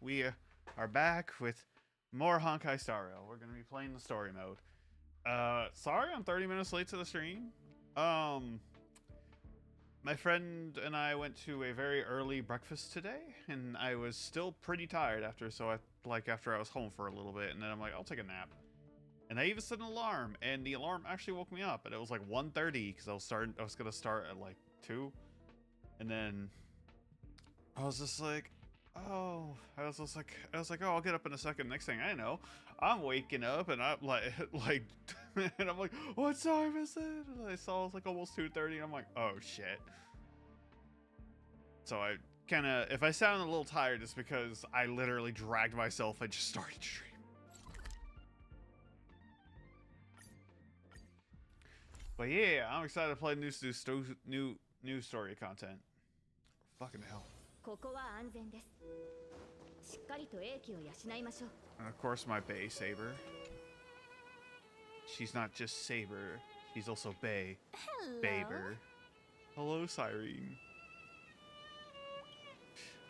we are back with more Honkai Star Rail. We're gonna be playing the story mode. Sorry I'm 30 minutes late to the stream. My friend and I went to a very early breakfast today, and I was still pretty tired after, after I was home for a little bit, and then I'm like, I'll take a nap. And I even set an alarm, and the alarm actually woke me up, and it was like 1:30 because I was gonna start at like 2, and then I was just like, oh, I'll get up in a second. Next thing I know, I'm waking up, and I'm like, and I'm like, what time is it? And I saw it was like almost 2:30, and I'm like, oh shit. So I kind of, if I sound a little tired, it's because I literally dragged myself and just started stream. But yeah, I'm excited to play new story content. Fucking hell. And of course my Bay Saber. She's not just Saber, she's also Bay. Hello. Baber. Hello, Cyrene.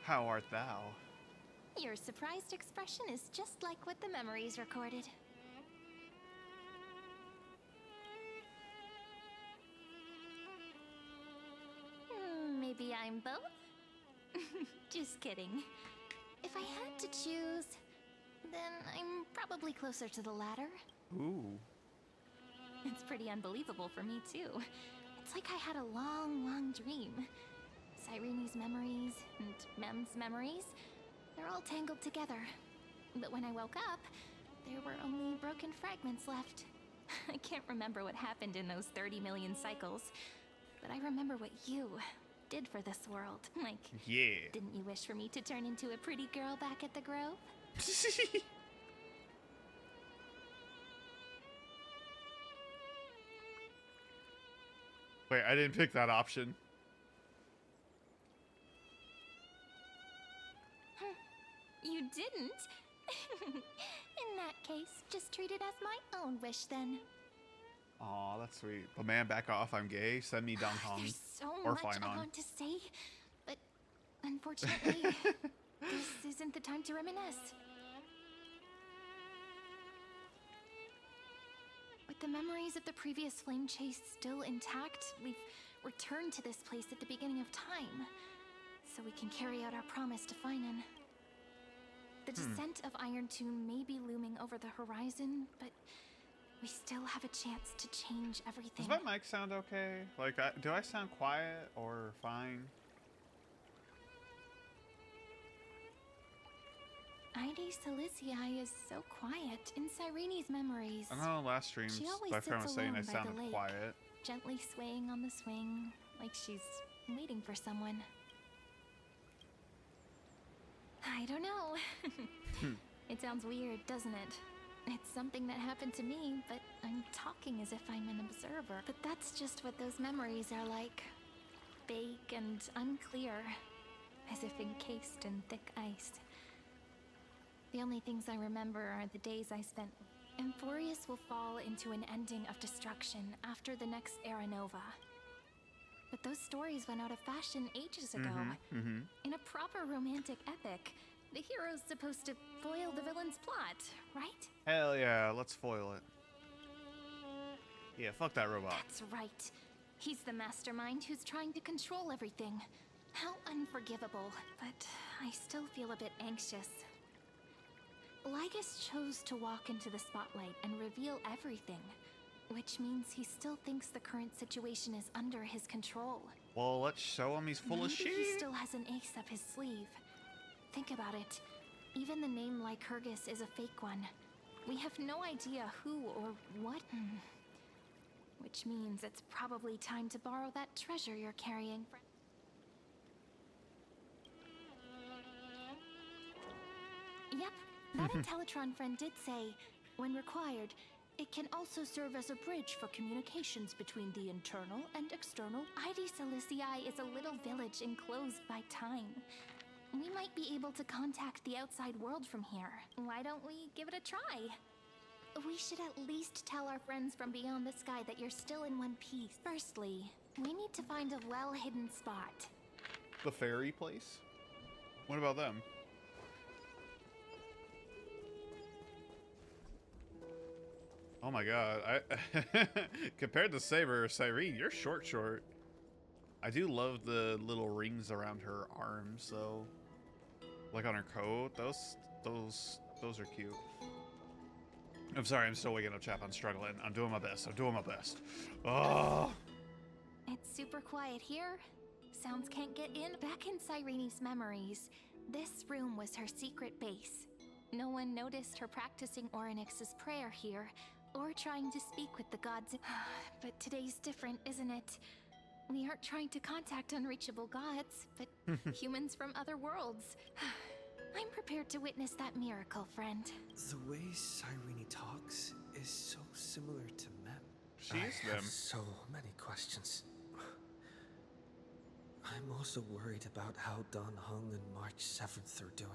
How art thou? Your surprised expression is just like what the memories recorded. Maybe I'm both? Just kidding. If I had to choose, then I'm probably closer to the latter. Ooh. It's pretty unbelievable for me, too. It's like I had a long dream. Cyrene's memories and Mem's memories, they're all tangled together. But when I woke up, there were only broken fragments left. I can't remember what happened in those 30 million cycles, but I remember what you did for this world. Like, yeah. Didn't you wish for me to turn into a pretty girl back at the Grove? Wait, I didn't pick that option. You didn't? In that case, just treat it as my own wish then. Aw, that's sweet. But man, back off, I'm gay. Send me Dong Hong. There's so or much I Fainon. want to say, but unfortunately, this isn't the time to reminisce. With the memories of the previous flame chase still intact, we've returned to this place at the beginning of time, so we can carry out our promise to Fainon. The descent of Iron Tomb may be looming over the horizon, but we still have a chance to change everything. Does my mic sound okay? Like, do I sound quiet or fine? Ide Siliciae is so quiet in Cyrene's memories. I know last stream, She always my friend sits was saying I alone by the sounded lake. quiet. Gently swaying on the swing, like she's waiting for someone. I don't know. It sounds weird, doesn't it? It's something that happened to me, but I'm talking as if I'm an observer. But that's just what those memories are like. Vague and unclear, as if encased in thick ice. The only things I remember are the days I spent. Emphorius will fall into an ending of destruction after the next Era Nova. But those stories went out of fashion ages ago. In a proper romantic epic, the hero's supposed to foil the villain's plot, right? Hell yeah, let's foil it. Yeah, fuck that robot. That's right. He's the mastermind who's trying to control everything. How unforgivable, but I still feel a bit anxious. Lygus chose to walk into the spotlight and reveal everything, which means he still thinks the current situation is under his control. Well, let's show him he's full of shit. Maybe he still has an ace up his sleeve. Think about it. Even the name Lycurgus is a fake one. We have no idea who or what. Which means it's probably time to borrow that treasure you're carrying. Yep, that Intellitron friend did say, when required, it can also serve as a bridge for communications between the internal and external. Ide Siliciae is a little village enclosed by time. We might be able to contact the outside world from here. Why don't we give it a try? We should at least tell our friends from beyond the sky that you're still in one piece. Firstly, we need to find a well-hidden spot. The fairy place? What about them? Oh my god. I compared to Saber, Cyrene, you're short. I do love the little rings around her arms, though. Like on her coat. Those are cute. I'm sorry, I'm still waking up, chap. I'm struggling. I'm doing my best. Oh. It's super quiet here. Sounds can't get in. Back in Cyrene's memories, this room was her secret base. No one noticed her practicing Orynyx's prayer here, or trying to speak with the gods. But today's different, isn't it? We aren't trying to contact unreachable gods, but humans from other worlds. I'm prepared to witness that miracle, friend. The way Cyrene talks is so similar to Mem. She is I have them. so many questions. I'm also worried about how Dan Heng and March 7th are doing.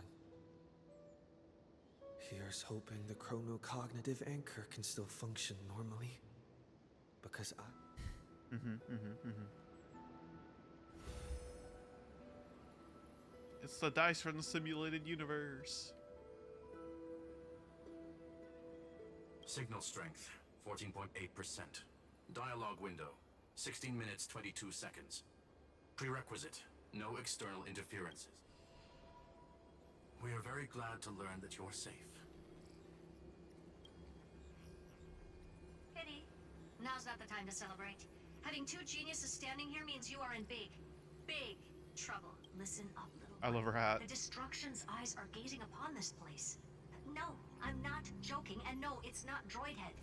Here's hoping the chronocognitive anchor can still function normally. Because It's the dice from the simulated universe. Signal strength, 14.8%. Dialogue window, 16 minutes, 22 seconds. Prerequisite, no external interferences. We are very glad to learn that you're safe. Pity. Now's not the time to celebrate. Having two geniuses standing here means you are in big trouble. Listen up, little I love her hat. The Destruction's eyes are gazing upon this place. No, I'm not joking, and no, it's not Droidhead.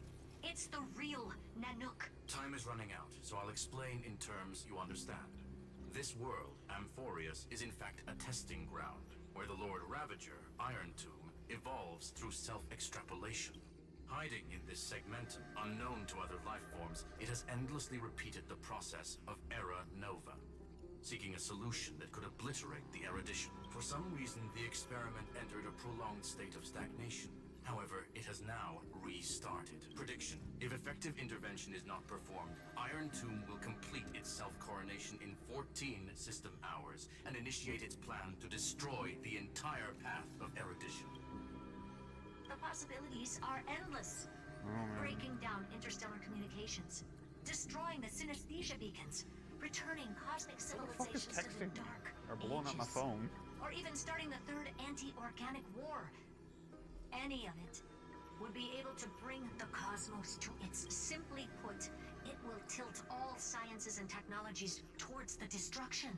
It's the real Nanook. Time is running out, so I'll explain in terms you understand. This world, Amphorius, is in fact a testing ground, where the Lord Ravager, Iron Tomb, evolves through self-extrapolation. Hiding in this segmentum, unknown to other life forms, it has endlessly repeated the process of Era Nova, seeking a solution that could obliterate the erudition. For some reason, the experiment entered a prolonged state of stagnation. However, it has now restarted. Prediction: if effective intervention is not performed, Iron Tomb will complete its self-coronation in 14 system hours and initiate its plan to destroy the entire path of erudition. The possibilities are endless. Breaking down interstellar communications, destroying the synesthesia beacons, returning cosmic What the fuck is civilizations to the texting me? dark Or blowing up my ages. phone? Or even starting the third anti-organic war. Any of it would be able to bring the cosmos to its. Simply put, it will tilt all sciences and technologies towards the destruction.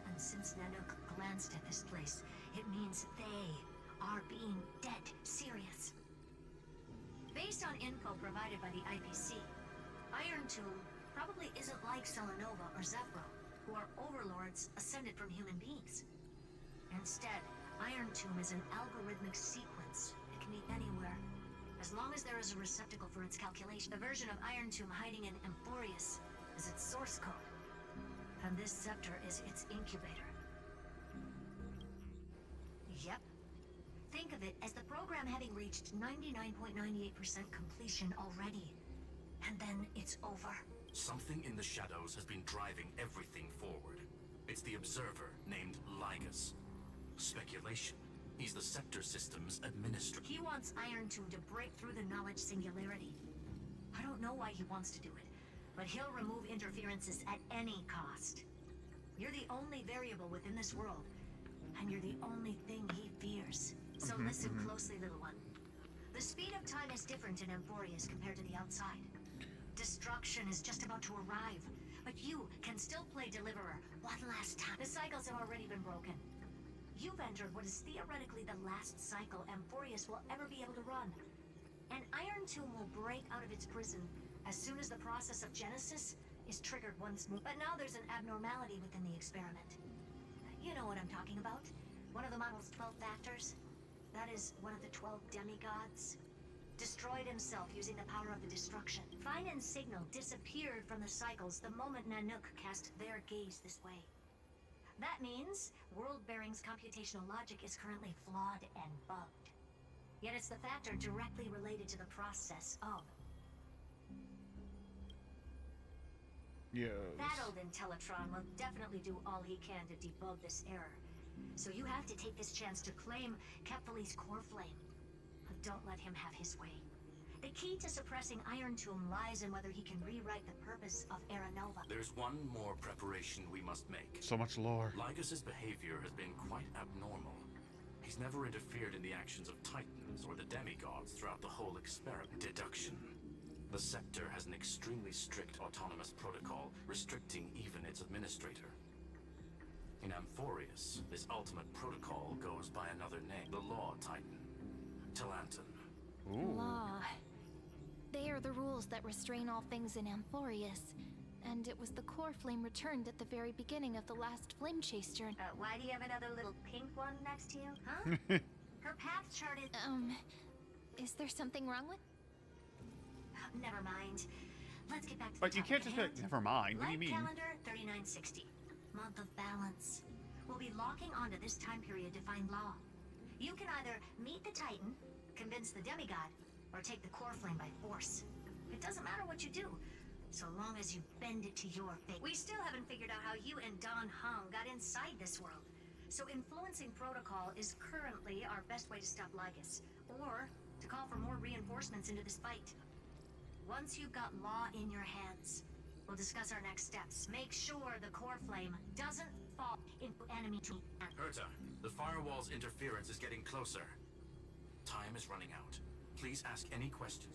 And since Nanook glanced at this place, it means they are being dead serious. Based on info provided by the IPC, Iron Tomb probably isn't like Selenova or Zephyro, who are overlords ascended from human beings. Instead, Iron Tomb is an algorithmic sequence. It can be anywhere, as long as there is a receptacle for its calculation. The version of Iron Tomb hiding in Amphorius is its source code, and this scepter is its incubator. Yep. Think of it as the program having reached 99.98% completion already. And then it's over. Something in the shadows has been driving everything forward. It's the observer named Ligus. Speculation. He's the Scepter System's administrator. He wants Iron Tomb to break through the knowledge singularity. I don't know why he wants to do it, but he'll remove interferences at any cost. You're the only variable within this world, and you're the only thing he fears. So listen closely, little one. The speed of time is different in Amphorius compared to the outside. Destruction is just about to arrive, but you can still play Deliverer one last time. The cycles have already been broken. You've entered what is theoretically the last cycle Amphorius will ever be able to run. And Iron Tomb will break out of its prison as soon as the process of Genesis is triggered once more. But now there's an abnormality within the experiment. You know what I'm talking about. One of the model's 12 factors. That is one of the 12 demigods. Destroyed himself using the power of the destruction. Fine and Signal disappeared from the cycles the moment Nanook cast their gaze this way. That means World-Bearing's computational logic is currently flawed and bugged. Yet it's the factor directly related to the process of. Yes. That old Intellitron will definitely do all he can to debug this error. So you have to take this chance to claim Kephalli's core flame. But don't let him have his way. The key to suppressing Iron Tomb lies in whether he can rewrite the purpose of Era Nova. There's one more preparation we must make. So much lore. Lycus's behavior has been quite abnormal. He's never interfered in the actions of Titans or the demigods throughout the whole experiment. Deduction. The Scepter has an extremely strict autonomous protocol, restricting even its administrator. In Amphorius, this ultimate protocol goes by another name, the Law Titan, Talanton. Ooh. Law. They are the rules that restrain all things in Amphorius. And it was the core flame returned at the very beginning of the last flame chase journey. Why do you have another little pink one next to you, huh? Her path chart is... Is there something wrong with? Never mind. Let's get back to But the you topic can't just at be like, hand. never mind. What do you Light mean? calendar 3960. Month of balance. We'll be locking onto this time period to find Law. You can either meet the Titan, convince the demigod, or take the core flame by force. It doesn't matter what you do, so long as you bend it to your fate. We still haven't figured out how you and Don Hung got inside this world. So influencing protocol is currently our best way to stop Lycus, or to call for more reinforcements into this fight. Once you've got Law in your hands, we'll discuss our next steps. Make sure the core flame doesn't fall into enemy team. Herta, the firewall's interference is getting closer. Time is running out. Please ask any questions.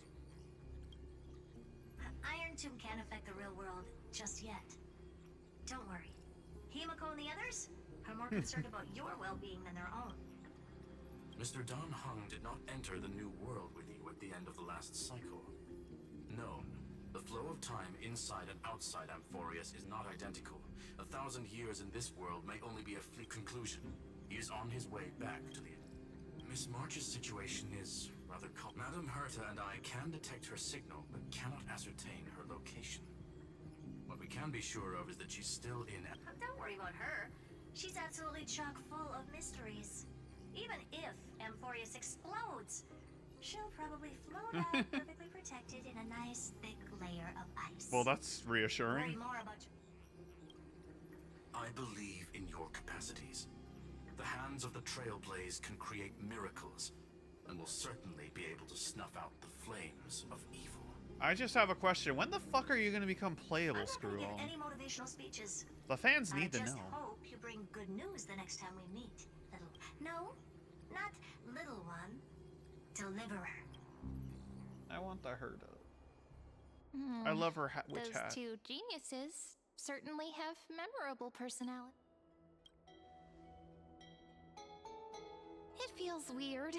Iron Tomb can't affect the real world just yet. Don't worry. Himiko and the others are more concerned about your well-being than their own. Mr. Don Hung did not enter the new world with you at the end of the last cycle. Known, the flow of time inside and outside Amphorius is not identical. 1,000 years in this world may only be a fleet conclusion. He is on his way back to the... Miss March's situation is rather Madam Herta and I can detect her signal, but cannot ascertain her location. What we can be sure of is that she's still in... Don't worry about her. She's absolutely chock full of mysteries. Even if Amphorius explodes, she'll probably float out perfectly protected in a nice thick layer of ice. Well, that's Worry reassuring. more about I believe in your capacities. The hands of the Trailblaze can create miracles, and will certainly be able to snuff out the flames of evil. I just have a question. When the fuck are you going to become playable, I'm not gonna give Screwball? any motivational speeches. The fans need to I just know. hope you bring good news the next time we meet. No, not little one. Deliverer. I want the Herta. I love her witch Those hat. two geniuses certainly have memorable personality. It feels weird.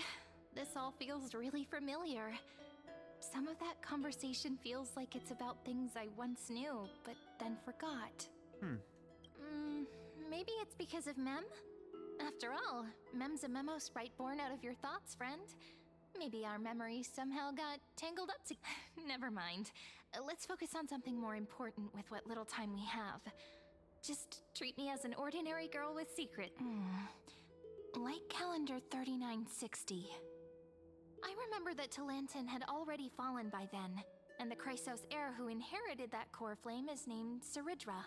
This all feels really familiar. Some of that conversation feels like it's about things I once knew, but then forgot. Maybe it's because of Mem? After all, Mem's a memo sprite born out of your thoughts, friend. Maybe our memories somehow got tangled up to... Never mind. Let's focus on something more important with what little time we have. Just treat me as an ordinary girl with secret. Light calendar 3960. I remember that Talanton had already fallen by then, and the Chrysos heir who inherited that core flame is named Saridra.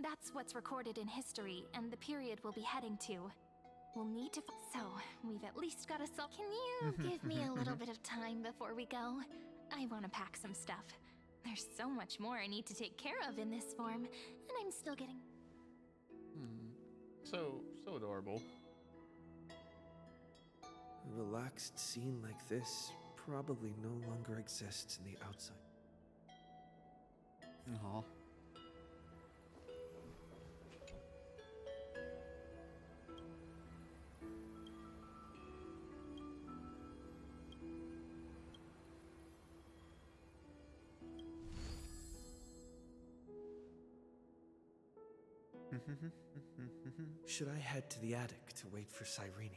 That's what's recorded in history, and the period we'll be heading to. We'll need to so, we've at least got a Can you give me a little bit of time before we go? I want to pack some stuff. There's so much more I need to take care of in this form, and I'm still getting... So adorable. A relaxed scene like this probably no longer exists in the outside. Aw. Should I head to the attic to wait for Cyrene?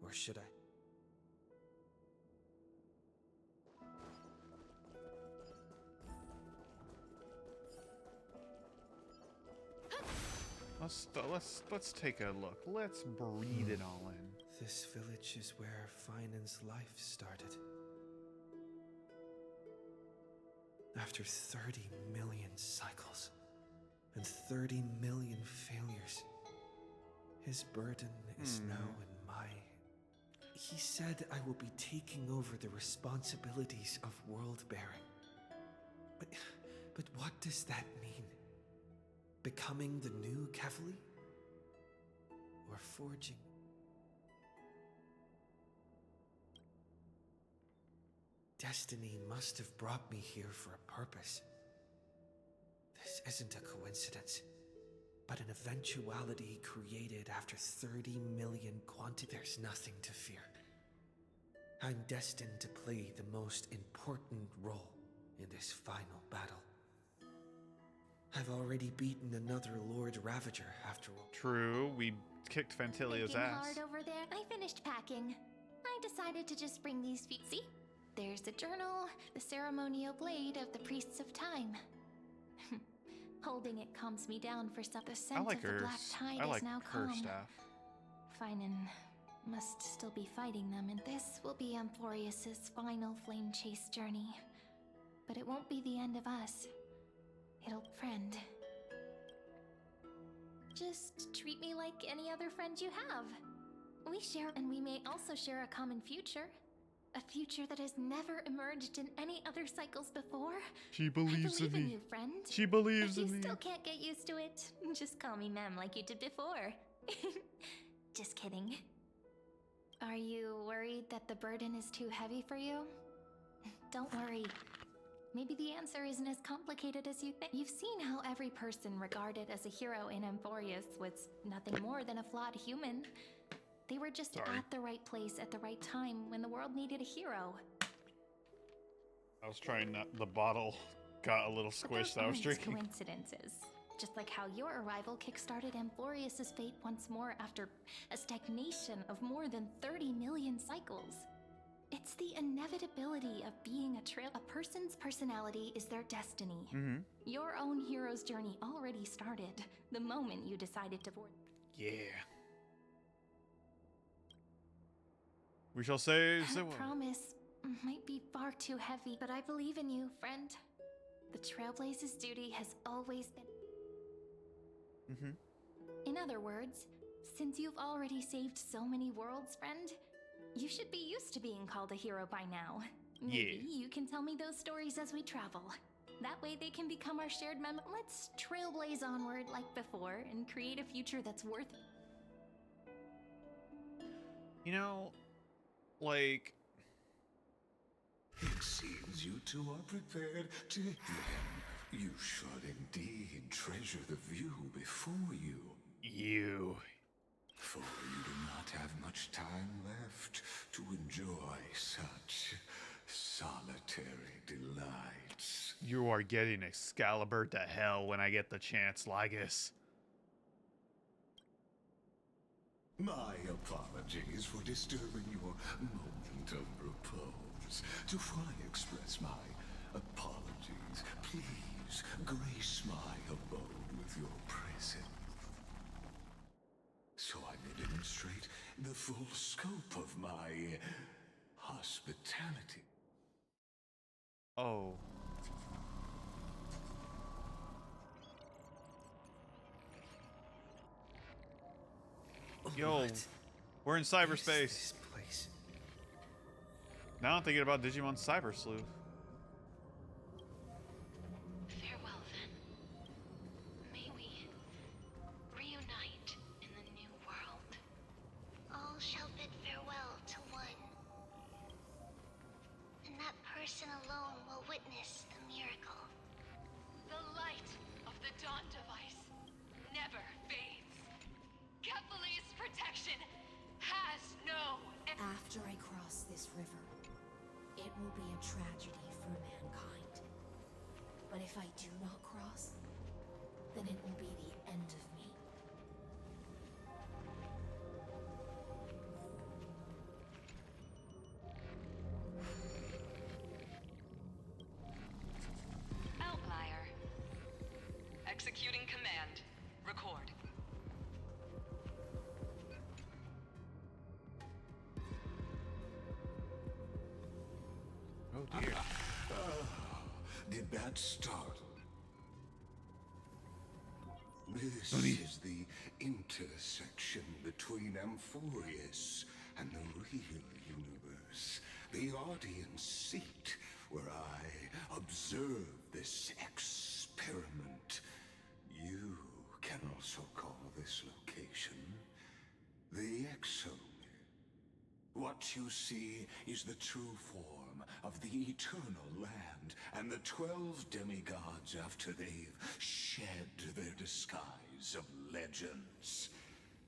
Or should I? Let's take a look. Let's breathe it all in. This village is where Finan's life started. After 30 million cycles and 30 million failures, his burden is now in my He said I will be taking over the responsibilities of world-bearing. But what does that mean? Becoming the new Kevali? Or forging? Destiny must have brought me here for a purpose. This isn't a coincidence, but an eventuality created after 30 million quanti. There's nothing to fear. I'm destined to play the most important role in this final battle. I've already beaten another Lord Ravager after all. True, we kicked Fantilia's Thinking ass. hard over there. I finished packing. I decided to just bring these feet. See? There's the journal, the ceremonial blade of the Priests of Time. Holding it calms me down for some. The I scent like of the her. black tide I like is now her calm. staff. Finin must still be fighting them, and this will be Amphorius's final flame chase journey. But it won't be the end of us. It'll friend. Just treat me like any other friend you have. We share, and we may also share a common future. A future that has never emerged in any other cycles before. She I believes believe in in me. you, friend. She believes If in you me. still can't get used to it, just call me Mem like you did before. Just kidding. Are you worried that the burden is too heavy for you? Don't worry. Maybe the answer isn't as complicated as you think. You've seen how every person regarded as a hero in Amphorius was nothing more than a flawed human. They were just Sorry. at the right place at the right time when the world needed a hero. I was trying not. The bottle got a little But squished. those I was aren't drinking. coincidences. Just like how your arrival kickstarted Amphorius's fate once more after a stagnation of more than 30 million cycles. It's the inevitability of being a trail. A person's personality is their destiny. Mm-hmm. Your own hero's journey already started the moment you decided to board. Yeah. We shall say That so. promise might be far too heavy, but I believe in you, friend. The Trailblaze's duty has always been. Mm-hmm. In other words, since you've already saved so many worlds, friend, you should be used to being called a hero by now. Maybe you can tell me those stories as we travel. That way they can become our shared memory. Let's trailblaze onward like before and create a future that's worth it. You know, like, It seems you two are prepared to... Then you should indeed treasure the view before you. you. For you do not have much time left to enjoy such solitary delights. You are getting Excalibur to hell when I get the chance, Lygus. My apologies for disturbing your moment of repose. Do I express my apologies? Please grace my abode with your presence, so I may demonstrate the full scope of my hospitality. Oh. Yo, What we're in is cyberspace. this place? Now I'm thinking about Digimon Cyber Sleuth. Farewell, then. May we reunite in the new world. All shall bid farewell to one. And that person alone will witness the miracle. The light of the Dawn device never fades. Kefali's protection has no end. After I cross this river, it will be a tragedy for mankind. But if I do not cross, then it will be the end of me. Outlier. Executing command. Record. Oh dear. Did that startle? This is the intersection between Amphorius and the real universe, the audience seat where I observe this experiment. You can also call this location the Exome. What you see is the true form of the eternal land and the 12 demigods after they've shed their disguise of legends.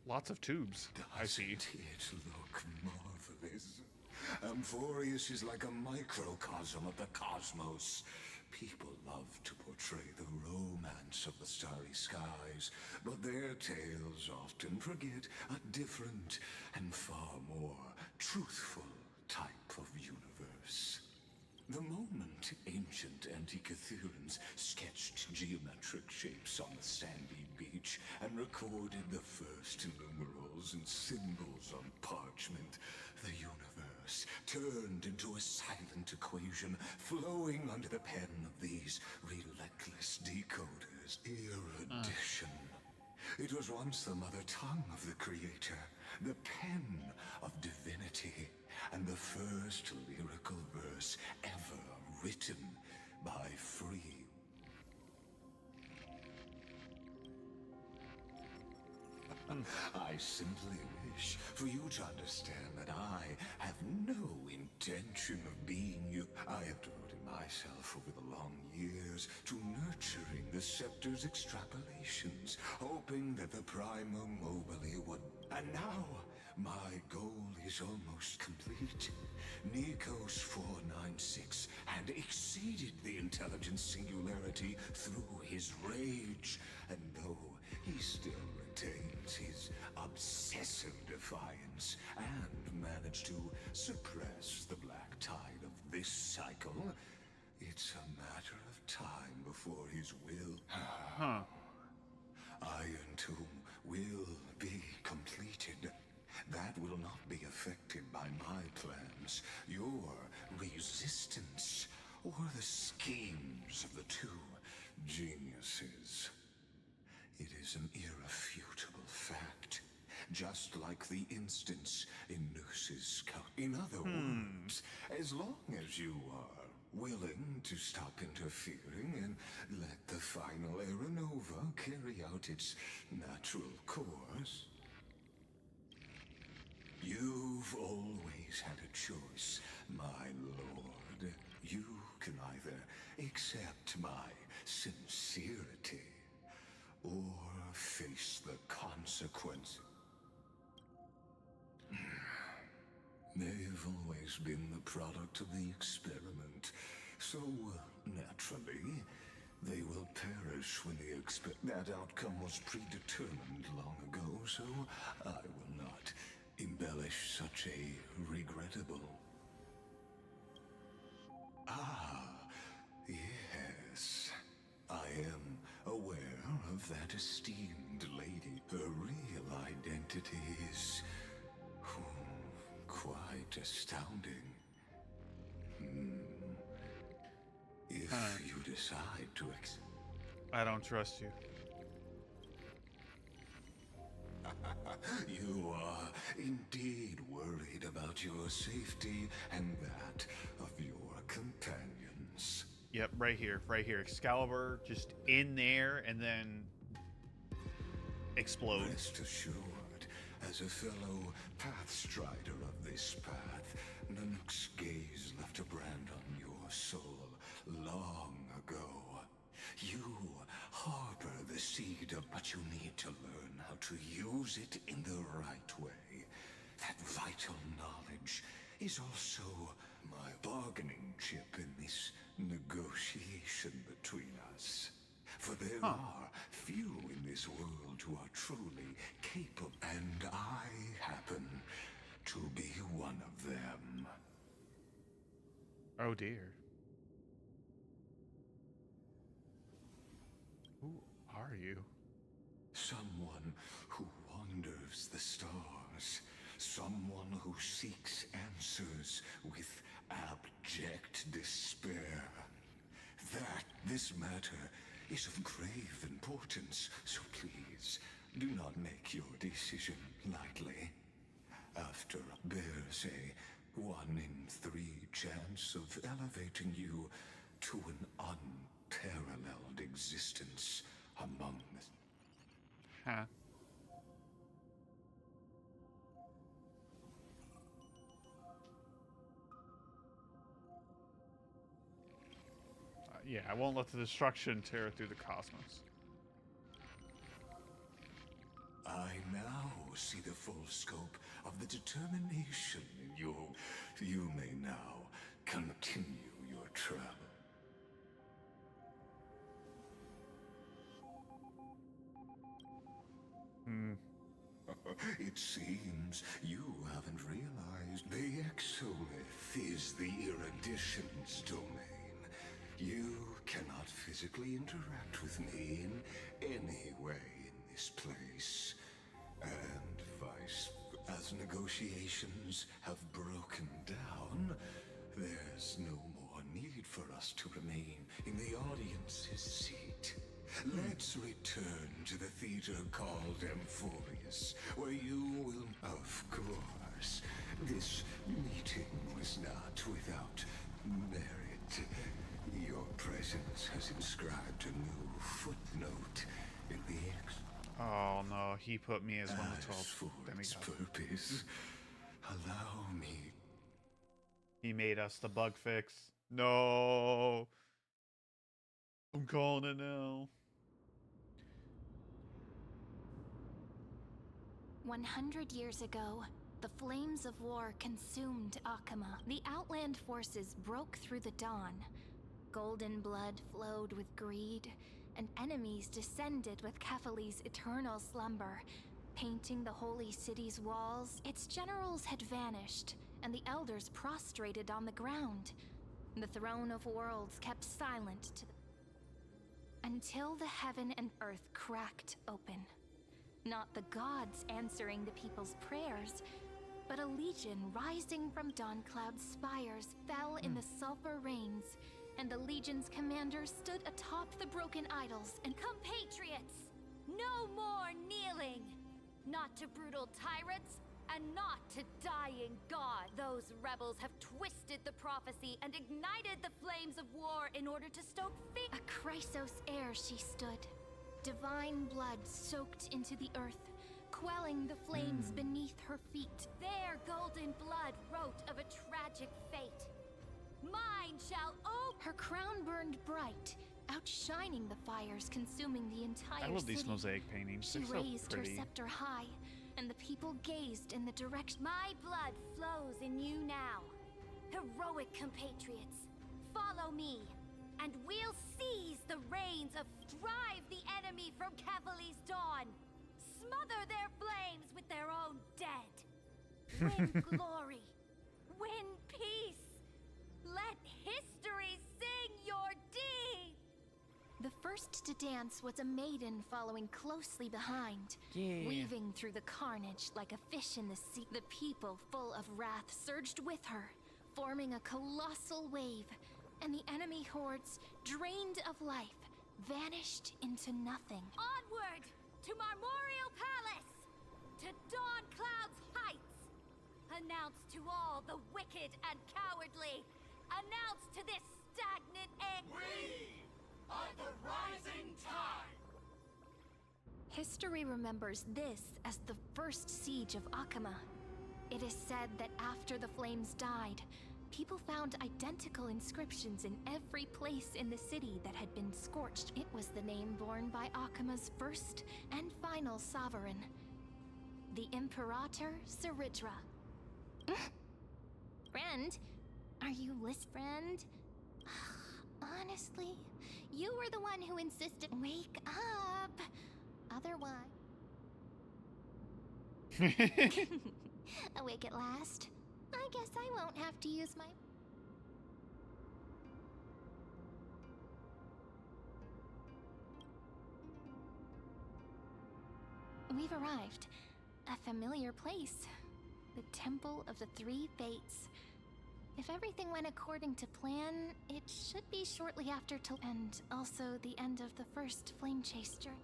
Lots of tubes, I see. Doesn't it look marvelous? Amphorius is like a microcosm of the cosmos. People love to portray the romance of the starry skies, but their tales often forget a different and far more truthful type of universe. The moment ancient Antikytherians sketched geometric shapes on the sandy beach and recorded the first numerals and symbols on parchment, the universe turned into a silent equation flowing under the pen of these relentless decoders. Erudition. It was once the mother tongue of the creator, the pen of divinity, and the first lyrical verse ever written by free. I simply wish for you to understand that I have no intention of being you. I have devoted myself over the long years to nurturing the scepter's extrapolations, hoping that the Prima Mobile would... And now, my goal is almost complete. Nikos 496 had exceeded the intelligence singularity through his rage, and though he still retains his obsessive defiance and managed to suppress the black tide of this cycle, it's a matter of time before his will... Iron Tomb will be completed. That will not be affected by my plans, your resistance, or the schemes of the two geniuses. It is an irrefutable fact, just like the instance in Noose's scout. In other words, as long as you are willing to stop interfering and let the final Aeronova carry out its natural course. You've always had a choice, my lord. You can either accept my sincerity or face the consequence. They've always been the product of the experiment, so naturally, they will perish when that outcome was predetermined long ago, so I will not embellish such a regrettable... Ah, yes. I am aware of that esteemed lady. Her real identity is... quite astounding. If you decide to I don't trust you. You are indeed worried about your safety and that of your companions. Yep, right here, Excalibur just in there and then explode. Rest assured, as a fellow pathstrider of this path, Nanook's gaze left a brand on your soul long ago. You harbor the seed of, but you need to learn how to use it in the right way. That vital knowledge is also my bargaining chip in this negotiation between us. For there are few in this world who are truly capable, and I happen to be one of them. Oh dear. Who are you? Someone who wanders the stars. Someone who seeks answers with abject despair. That this matter is of grave importance, so please do not make your decision lightly. After bears a 1 in 3 chance of elevating you to an unparalleled existence among the... Huh. Yeah, I won't let the destruction tear through the cosmos. I now see the full scope of the determination in you. You may now continue your travel. It seems you haven't realized the exolith is the erudition's domain. You cannot physically interact with me in any way in this place. And vice, as negotiations have broken down, there's no more need for us to remain in the audience's seat. Let's return to the theater called Amphorius, where you will... Of course, this meeting was not without merit. Your presence has inscribed a new footnote in the Oh no, he put me as one of the 12 for its demigods. purpose, allow me... He made us the bug fix. No. I'm calling it now. 100 years ago, the flames of war consumed Akama. The Outland forces broke through the dawn. Golden blood flowed with greed, and enemies descended with Kephali's eternal slumber, painting the holy city's walls. Its generals had vanished, and the elders prostrated on the ground. The throne of worlds kept silent until the heaven and earth cracked open. Not the gods answering the people's prayers, but a legion rising from Dawncloud's spires fell in the sulfur rains, and the legion's commander stood atop the broken idols and... Compatriots! No more kneeling! Not to brutal tyrants, and not to dying gods. Those rebels have twisted the prophecy and ignited the flames of war in order to stoke fear. A Chrysos heir she stood. Divine blood soaked into the earth, quelling the flames beneath her feet. Their golden blood wrote of a tragic fate. Mine shall Her crown burned bright, outshining the fires consuming the entire city. I love these mosaic paintings. She They're so raised her pretty. scepter high, and the people gazed in the direction. My blood flows in you now. Heroic compatriots, follow me, and we'll seize the reins of... Drive the enemy from Kephali's dawn. Smother their flames with their own dead. Win glory. Win peace. Let history sing your deeds. The first to dance was a maiden following closely behind, weaving through the carnage like a fish in the sea. The people, full of wrath, surged with her, forming a colossal wave, and the enemy hordes, drained of life, vanished into nothing. Onward to Marmorial Palace, to Dawncloud's heights. Announce to all the wicked and cowardly. Announce to this stagnant We are the rising tide! History remembers this as the first siege of Akama. It is said that after the flames died, people found identical inscriptions in every place in the city that had been scorched. It was the name borne by Akama's first and final sovereign, the Imperator Saridra. Friend, are you friend? Honestly, you were the one who insisted. Wake up! Otherwise... Awake at last? I guess I won't have to use my... We've arrived. A familiar place. The Temple of the Three Fates. If everything went according to plan, it should be shortly after and also the end of the first flame chase journey.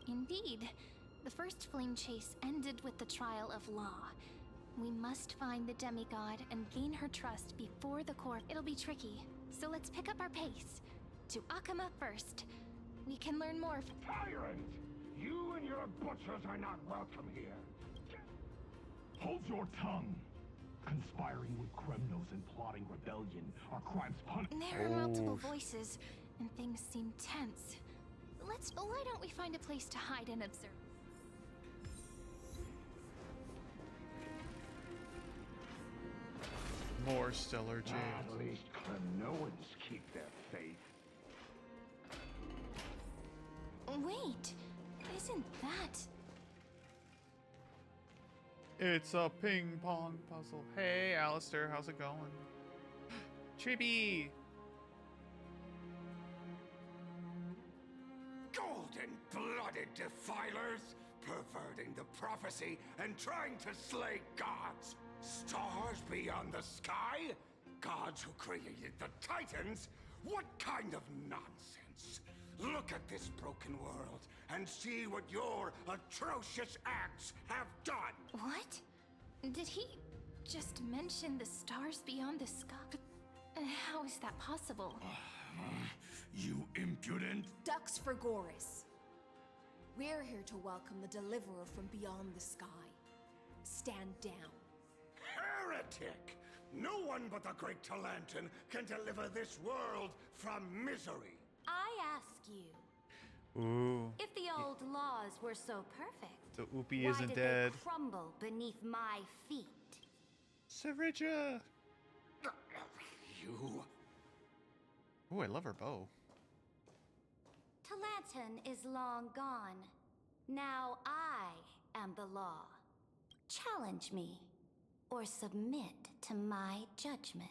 Indeed, The first flame chase ended with the trial of law. We must find the demigod and gain her trust before the core. It'll be tricky, so let's pick up our pace. To Akama first. We can learn more. Tyrant! You and your butchers are not welcome here. Hold your tongue. Conspiring with Kremnos and plotting rebellion are crimes punished. There are multiple voices, and things seem tense. Why don't we find a place to hide and observe? More stellar jade. At least Kremnoans keep their faith. Wait, isn't that... It's a ping pong puzzle. Hey, Alistair, how's it going? Tribby! Golden-blooded defilers, perverting the prophecy and trying to slay gods. Stars beyond the sky? Gods who created the Titans? What kind of nonsense? Look at this broken world and see what your atrocious acts have done! What? Did he just mention the stars beyond the sky? How is that possible? You impudent! Dux for Goris. We're here to welcome the deliverer from beyond the sky. Stand down. Heretic! No one but the great Talantin can deliver this world from misery! I ask you, Ooh. if the old laws were so perfect, The Oopie why isn't did dead. they crumble beneath my feet? Sarija! You... Ooh, I love her bow. Talantin is long gone. Now I am the law. Challenge me, or submit to my judgment.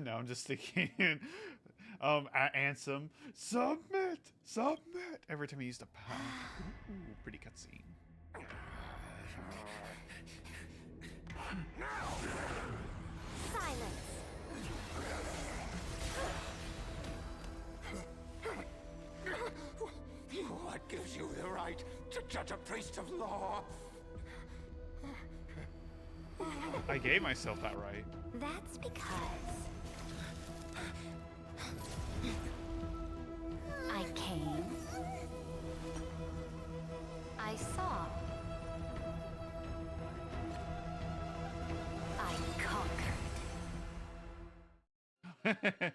No, I'm just thinking, Ansem, submit, submit. Every time he used a pound. Ooh, pretty cutscene. Silence! What gives you the right to judge a priest of law? I gave myself that right. That's because I came, I saw, I conquered.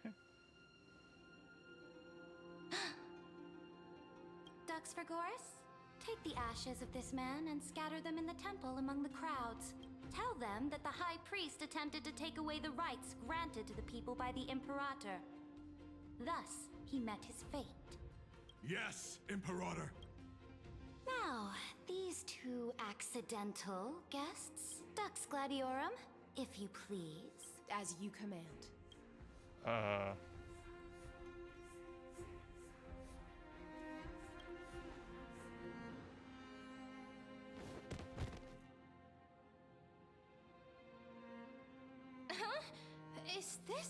Dux for Goris? Take the ashes of this man and scatter them in the temple among the crowds. Tell them that the High Priest attempted to take away the rights granted to the people by the Imperator. Thus, he met his fate. Yes, Imperator. Now, these two accidental guests, Dux Gladiorum, if you please. As you command. Huh? Is this...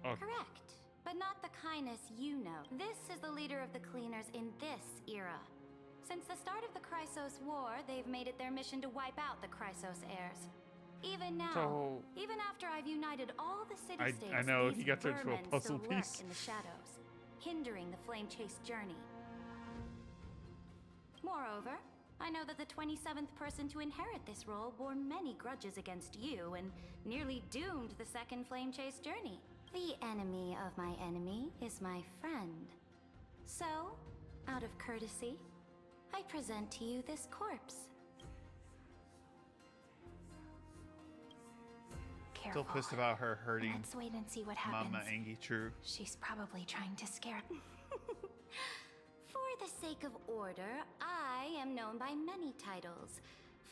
Correct, but not the kindness you know. This is the leader of the Cleaners in this era. Since the start of the Chrysos War, they've made it their mission to wipe out the Chrysos heirs. Even now, So- even after I've united all the city-states, I know, these he got turned into a vermin puzzle still lurk piece. in the shadows, hindering the flame chase journey. Moreover, I know that the 27th person to inherit this role bore many grudges against you and nearly doomed the second flame chase journey. The enemy of my enemy is my friend. So, out of courtesy, I present to you this corpse. Careful. Still pissed about her hurting Let's wait and see what happens. Mama Angie True. She's probably trying to scare... For the sake of order, I am known by many titles.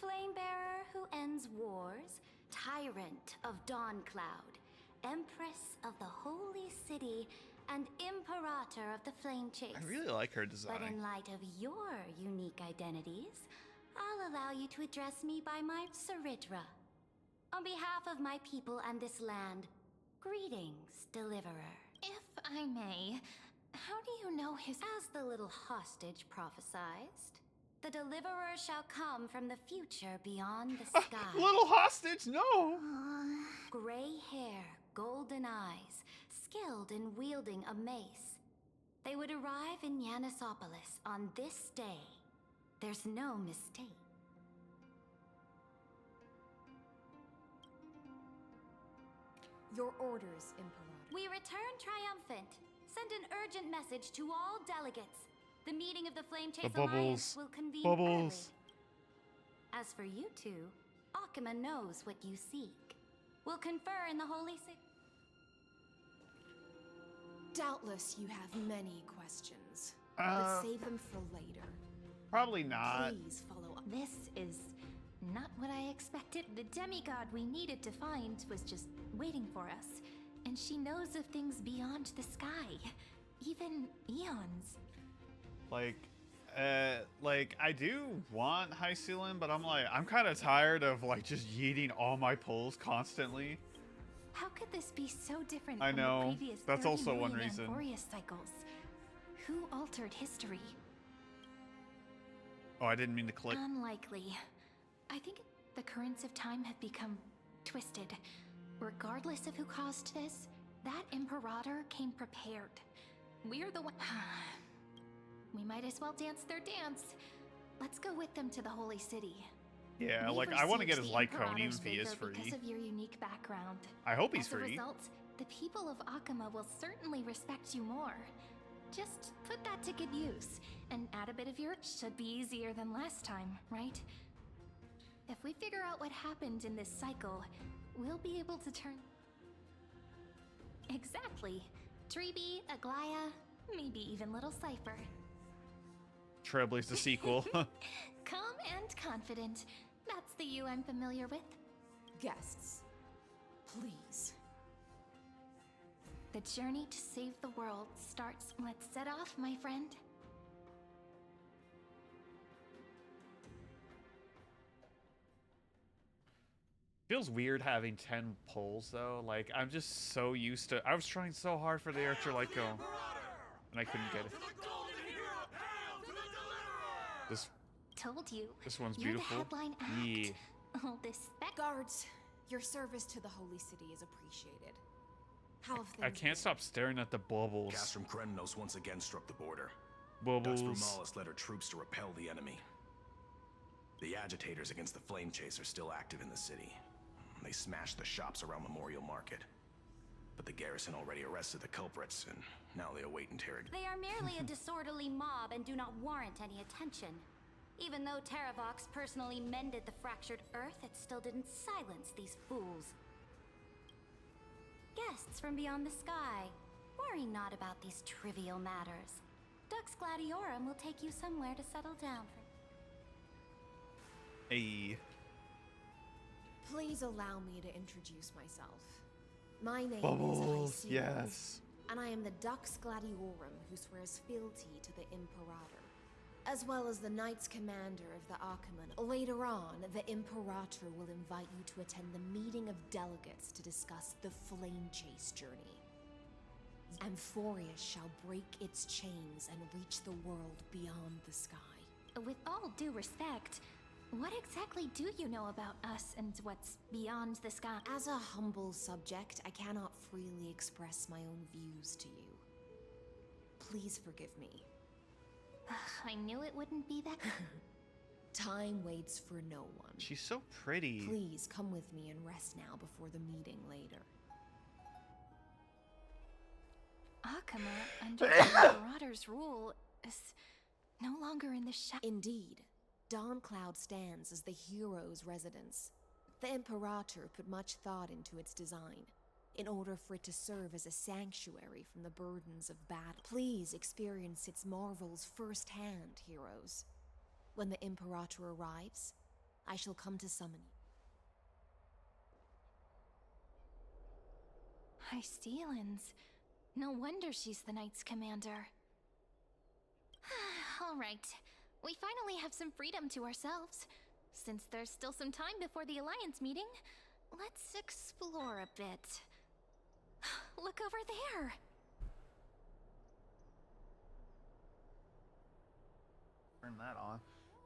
Flamebearer who ends wars, Tyrant of Dawncloud, Empress of the Holy City, and Imperator of the Flame Chase. I really like her But design. in light of your unique identities, I'll allow you to address me by my Saridra. On behalf of my people and this land, greetings, Deliverer. If I may, how do you know his... As the little hostage prophesized, The deliverer shall come from the future beyond the sky. Little hostage, no! Gray hair, golden eyes, skilled in wielding a mace. They would arrive in Yanisopolis on this day. There's no mistake. Your orders, Emperor. We return triumphant. Send an urgent message to all delegates. The meeting of the Flame Chase Alliance will convene early. As for you two, Akima knows what you seek. We'll confer in the Holy City. Doubtless you have many questions, but save them for later. Probably not. Please follow up. This is not what I expected. The demigod we needed to find was just waiting for us. And she knows of things beyond the sky. Even eons. Like I do want high ceiling, but I'm kind of tired of like just yeeting all my pulls constantly. How could this be so different I from know. the previous That's 30 also one million reason. Amphorius cycles? Who altered history? Oh, I didn't mean to click. Unlikely. I think the currents of time have become twisted. Regardless of who caused this, that Imperator came prepared. We're the one. We might as well dance their dance. Let's go with them to the Holy City. Yeah, We've like I want to get received his the light cone even Imperator's if he is favor free. Because of your unique background. I hope he's As a free. result, the people of Akima will certainly respect you more. Just put that to good use, and add a bit of your should be easier than last time, right? If we figure out what happened in this cycle, we'll be able to turn... Exactly. Treeby, Aglaya, maybe even Little Cypher. Trailblaze the sequel. Calm and confident. That's the you I'm familiar with. Guests, please. The journey to save the world starts. Let's set off, my friend. Feels weird having 10 pulls though. Like I'm just so used to. I was trying so hard for the Archer Light Cone, and I couldn't get it. Told you. This one's You're beautiful. the headline act. Yeah. All this Guards, your service to the Holy City is appreciated. How have things I can't stop staring at the bubbles. Gas from Krenos once again struck the border. Bubbles. Dux Brumalis led her troops to repel the enemy. The agitators against the Flame Chase are still active in the city. They smashed the shops around Memorial Market. But the garrison already arrested the culprits, and now they await interrogation. They are merely a disorderly mob and do not warrant any attention. Even though Terravox personally mended the fractured Earth, it still didn't silence these fools. Guests from beyond the sky, worry not about these trivial matters. Dux Gladiorum will take you somewhere to settle down for. Hey. Please allow me to introduce myself. My name Bubbles, is High yes. and I am the Dux Gladiorum who swears fealty to the Imperator, as well as the Knights Commander of the Achaemen. Later on, the Imperator will invite you to attend the meeting of delegates to discuss the Flame Chase journey. Amphorius shall break its chains and reach the world beyond the sky. With all due respect, what exactly do you know about us and what's beyond the sky? As a humble subject, I cannot freely express my own views to you. Please forgive me. I knew it wouldn't be that. Time waits for no one. She's so pretty. Please come with me and rest now before the meeting later. Akima, under the Imperator's rule, is no longer in the Indeed. Dawncloud stands as the hero's residence. The Imperator put much thought into its design, in order for it to serve as a sanctuary from the burdens of battle. Please experience its marvels firsthand, heroes. When the Imperator arrives, I shall come to summon you. Hystealans. No wonder she's the Knights Commander. All right. We finally have some freedom to ourselves. Since there's still some time before the Alliance meeting, let's explore a bit. Look over there! Turn that on.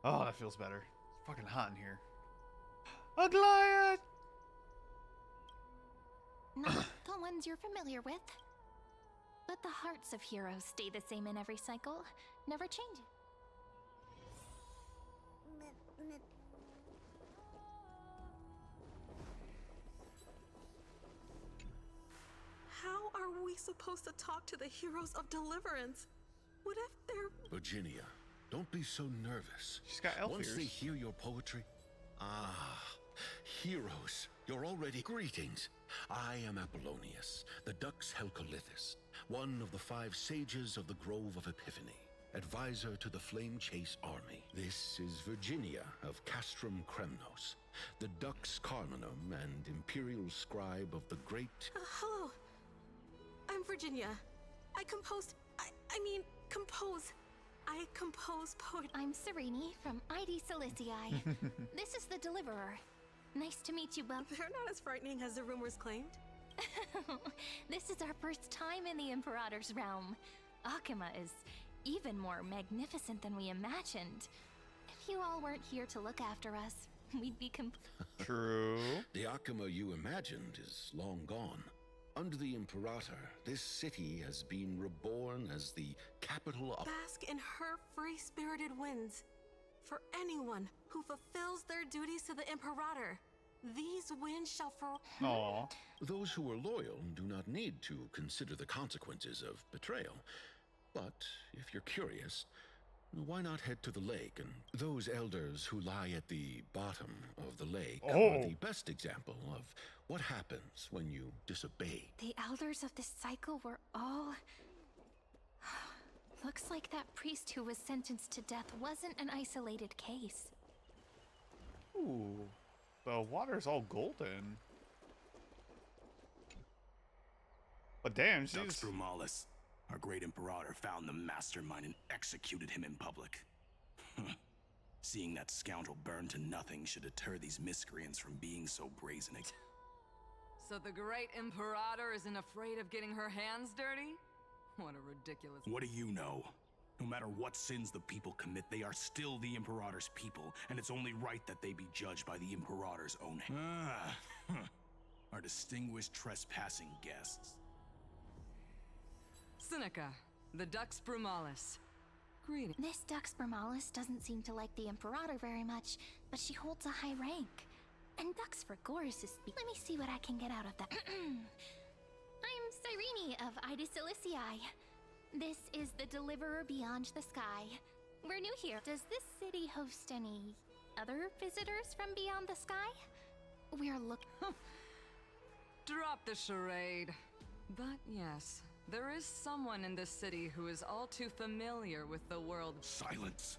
Oh, that feels better. It's fucking hot in here. Aglaia! Not the ones you're familiar with. But the hearts of heroes stay the same in every cycle, never change. How are we supposed to talk to the heroes of deliverance? What if they're... Virginia, don't be so nervous. She's got elf Once ears. they hear your poetry... heroes, you're already... Greetings. I am Apollonius, the Dux Helcolithus, one of the 5 sages of the Grove of Epiphany, advisor to the Flame Chase army. This is Virginia of Castrum Kremnos, the Dux Carminum and imperial scribe of the great... hello. I'm Virginia. I compose poetry. I'm Serene from ID Silicii. This is the Deliverer. Nice to meet you both. They're not as frightening as the rumors claimed. This is our first time in the Imperator's realm. Akima is even more magnificent than we imagined. If you all weren't here to look after us, we'd be True. The Akima you imagined is long gone. Under the Imperator, this city has been reborn as the capital of... Bask in her free-spirited winds. For anyone who fulfills their duties to the Imperator, these winds shall Aww. Those who are loyal do not need to consider the consequences of betrayal. But if you're curious, why not head to the lake? And those elders who lie at the bottom of the lake are the best example of what happens when you disobey. The elders of this cycle were all... Looks like that priest who was sentenced to death wasn't an isolated case. Ooh. The water's all golden. But damn, she's... Dux Brumalis, our great Imperator, found the mastermind and executed him in public. Seeing that scoundrel burn to nothing should deter these miscreants from being so brazen. So the great Imperator isn't afraid of getting her hands dirty? What a ridiculous... What do you know? No matter what sins the people commit, they are still the Imperator's people, and it's only right that they be judged by the Imperator's own... Our distinguished trespassing guests. Seneca, the Dux Brumalis. Greetings. This Dux Brumalis doesn't seem to like the Imperator very much, but she holds a high rank. And Dux Frigoris is Let me see what I can get out of that. I'm Cyrene of Ida Silicii. This is the Deliverer Beyond the Sky. We're new here. Does this city host any other visitors from beyond the sky? We're looking... Drop the charade. But yes, there is someone in this city who is all too familiar with the world. Silence!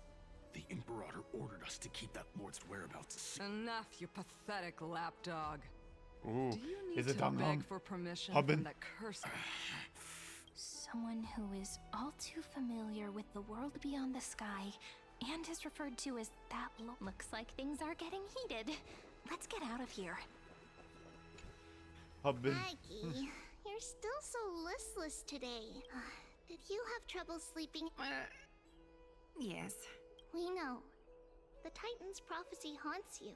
The Imperator ordered us to keep that lord's whereabouts. Enough, you pathetic lapdog. Ooh. Do you need Is it to Dum beg Dum? for permission Hubbin? from that cursed... Someone who is all too familiar with the world beyond the sky and is referred to as that looks like things are getting heated. Let's get out of here. Hubbin. Maggie, you're still so listless today. Did you have trouble sleeping? Yes. We know. The Titan's prophecy haunts you.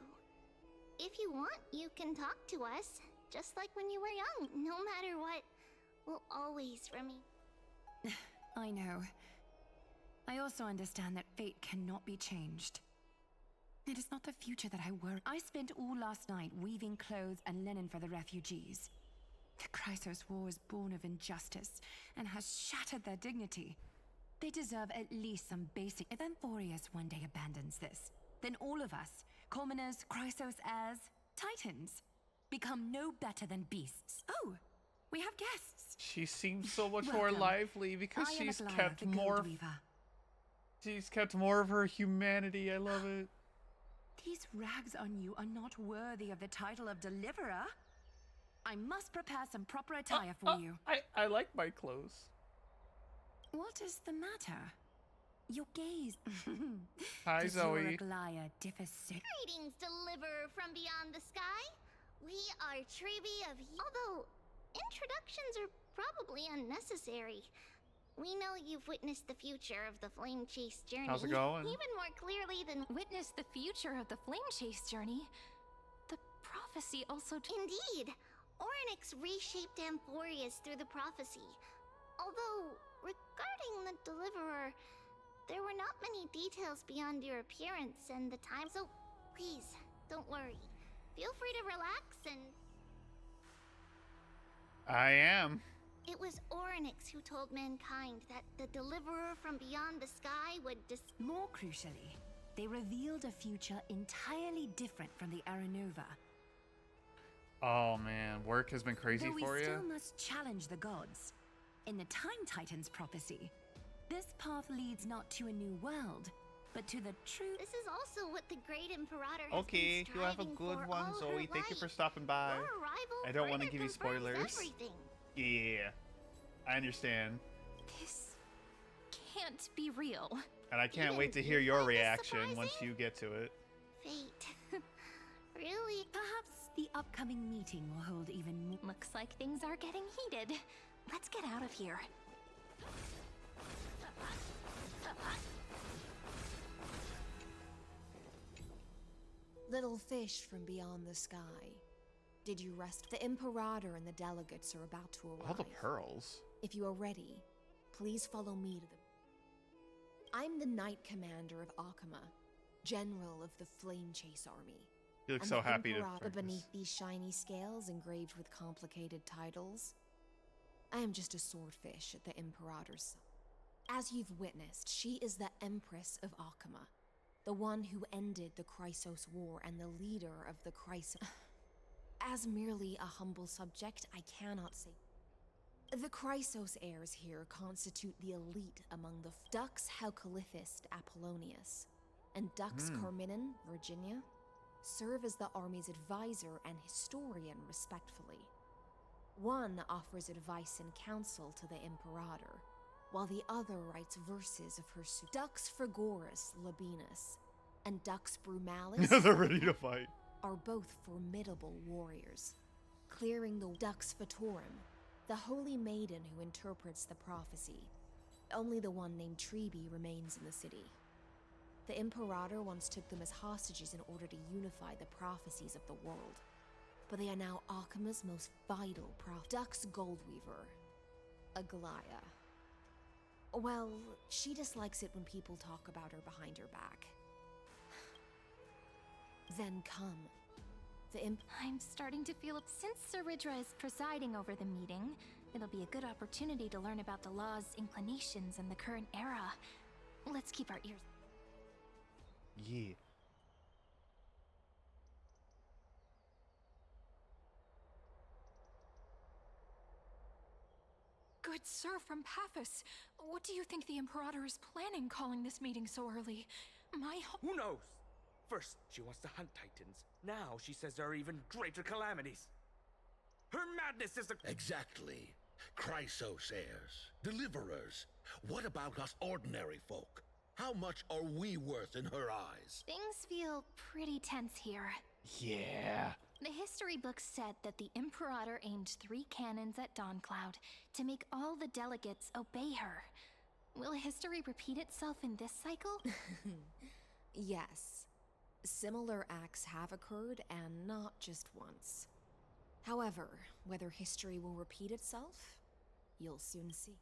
If you want, you can talk to us, just like when you were young. No matter what, we'll always remain. I know. I also understand that fate cannot be changed. It is not the future that I worry. I spent all last night weaving clothes and linen for the refugees. The Chrysos War is born of injustice and has shattered their dignity. They deserve at least some basic... If Amphorius one day abandons this, then all of us, commoners, Chrysos heirs, Titans, become no better than beasts. Oh, we have guests. She seems so much more Welcome. lively because I am she's Aglaia, kept the more... Gold Weaver. She's kept more of her humanity. I love it. These rags on you are not worthy of the title of Deliverer. I must prepare some proper attire for you. I like my clothes. What is the matter? Your gaze. Hi, Does Zoe. your Aglaia differ so... Greetings, Deliverer from beyond the sky. We are Treeby of... Although, introductions are probably unnecessary. we know you've witnessed the future of the Flame Chase journey. How's it going? Even more clearly than Witness the future of the Flame Chase journey. The prophecy also. Indeed, Orynyx reshaped Amphorius through the prophecy. Although, regarding the Deliverer, there were not many details beyond your appearance and the time. So, please, don't worry. Feel free to relax and. I am. It was Orynyx who told mankind that the Deliverer from beyond the sky would More crucially, they revealed a future entirely different from the Aranova. Oh man, work has been crazy Though for we you. still must challenge the gods. In the Time Titan's prophecy, this path leads not to a new world, but to the true. This is also what the Great Imperator has Okay, been you have a striving good for one, all Zoe. her Thank you for life. stopping by. Your arrival I don't want to further give you confirms spoilers. everything. Yeah, I understand. This can't be real. And I can't Even wait to you hear your find this reaction once surprising? you get to it. Fate. Really? Perhaps the upcoming meeting will hold even more. Looks like things are getting heated. Let's get out of here. Little fish from beyond the sky. Did you rest? The Imperator and the delegates are about to arrive. All the pearls. If you are ready, please follow me to the. I'm the Knight Commander of Akama, General of the Flame Chase Army. You look And so the happy to Imperator practice. beneath these shiny scales engraved with complicated titles. I am just a swordfish at the Imperator's side. As you've witnessed, she is the Empress of Akama, the one who ended the Chrysos War and the leader of the Chrysos. As merely a humble subject, I cannot say. The Chrysos heirs here constitute the elite among the Dux Halkalithist Apollonius and Dux Carminin, Virginia, serve as the army's advisor and historian respectfully. One offers advice and counsel to the Imperator, while the other writes verses of her Dux Frigoris Labienus and Dux Brumalis They're ready to fight. are both formidable warriors. Clearing the Dux Fatorum, the holy maiden who interprets the prophecy. Only the one named Trebi remains in the city. The Imperator once took them as hostages in order to unify the prophecies of the world. But they are now Akama's most vital Dux Goldweaver, Aglaya. Well, she dislikes it when people talk about her behind her back. Then come. I'm starting to feel since Sir Ridra is presiding over the meeting, it'll be a good opportunity to learn about the law's inclinations in the current era. Let's keep our ears. Yeah. Good sir from Paphos, what do you think the Imperator is planning calling this meeting so early? Who knows? First, she wants to hunt Titans. Now she says there are even greater calamities. Her madness is a... Exactly. Chrysos heirs, deliverers. What about us ordinary folk? How much are we worth in her eyes? Things feel pretty tense here. Yeah. The history books said that the Imperator aimed 3 cannons at Dawncloud to make all the delegates obey her. Will history repeat itself in this cycle? Yes. Similar acts have occurred, and not just once. However, whether history will repeat itself, you'll soon see.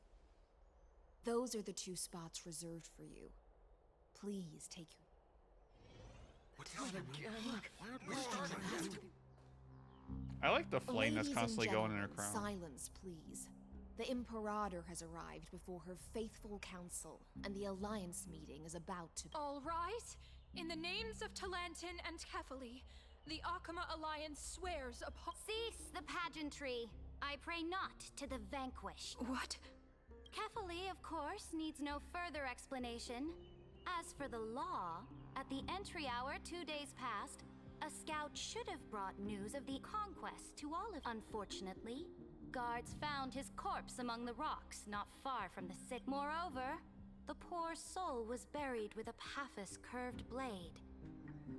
Those are the 2 spots reserved for you. Please take your... I like the flame that's Ladies and constantly going in her gentlemen, crown. Silence, please. The Imperator has arrived before her faithful council, and the Alliance meeting is about to... All right. In the names of Talantin and Kefali, the Akama Alliance swears upon... Cease the pageantry. I pray not to the vanquished. What? Kefali, of course, needs no further explanation. As for the law, at the entry hour 2 days past, a scout should have brought news of the conquest to all of... Unfortunately, guards found his corpse among the rocks not far from the city. Moreover, the poor soul was buried with a Paphos curved blade.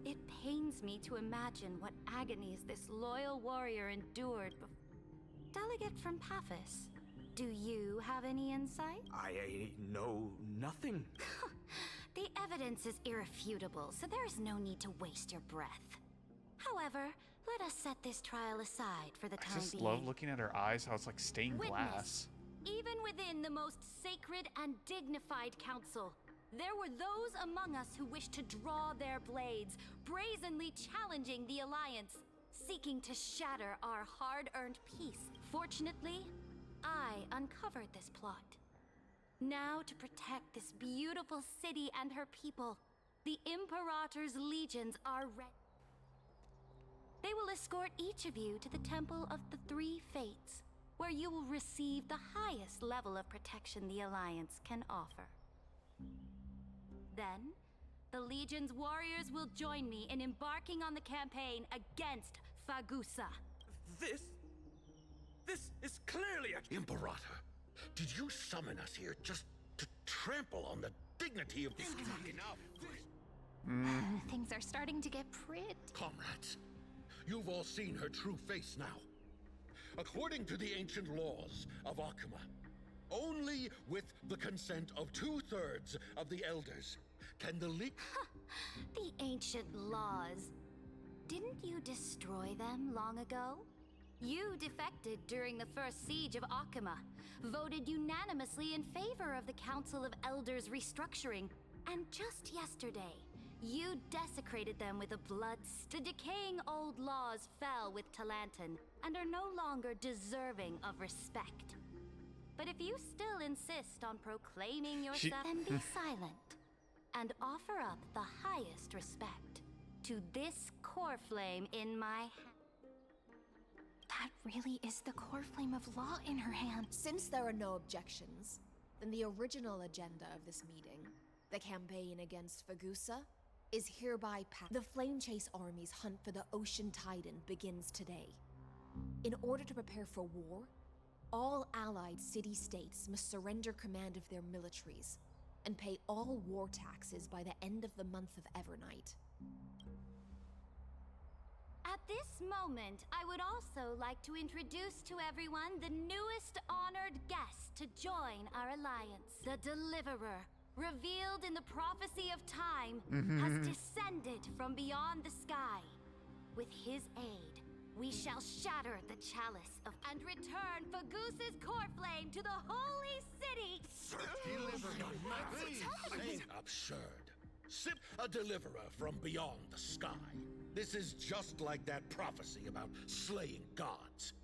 It pains me to imagine what agonies this loyal warrior endured before... Delegate from Paphos, Do you have any insight? I know nothing. The evidence is irrefutable, so there is no need to waste your breath. However, let us set this trial aside for the time I just being. love looking at her eyes, how it's like stained Witness, glass. even within the most sacred and dignified council, there were those among us who wished to draw their blades, brazenly challenging the Alliance, seeking to shatter our hard-earned peace. Fortunately, I uncovered this plot. Now, to protect this beautiful city and her people, the Imperator's legions are ready. They will escort each of you to the Temple of the Three Fates, where you will receive the highest level of protection the Alliance can offer. Then, the Legion's warriors will join me in embarking on the campaign against Fagusa. This is clearly a... Imperator, did you summon us here just to trample on the dignity of this community? Things are starting to get pretty. Comrades, you've all seen her true face now. According to the ancient laws of Akuma, only with the consent of 2/3 of the elders can the league... The ancient laws. Didn't you destroy them long ago? You defected during the first siege of Akuma, voted unanimously in favor of the Council of Elders restructuring, and just yesterday, you desecrated them with a the decaying old laws fell with Talanton and are no longer deserving of respect. But if you still insist on proclaiming yourself, then be silent and offer up the highest respect to this core flame in my hand. That really is the core flame of law in her hand. Since there are no objections, then the original agenda of this meeting, the campaign against Fagusa, is hereby passed. The Flame Chase Army's hunt for the Ocean Titan begins today. In order to prepare for war, all allied city-states must surrender command of their militaries and pay all war taxes by the end of the month of Evernight. At this moment, I would also like to introduce to everyone the newest honored guest to join our alliance. The Deliverer, revealed in the prophecy of time, has descended from beyond the sky. With his aid, we shall shatter the chalice and return Fagusa's core flame to the holy city! Absurd. Sip a deliverer from beyond the sky. This is just like that prophecy about slaying gods.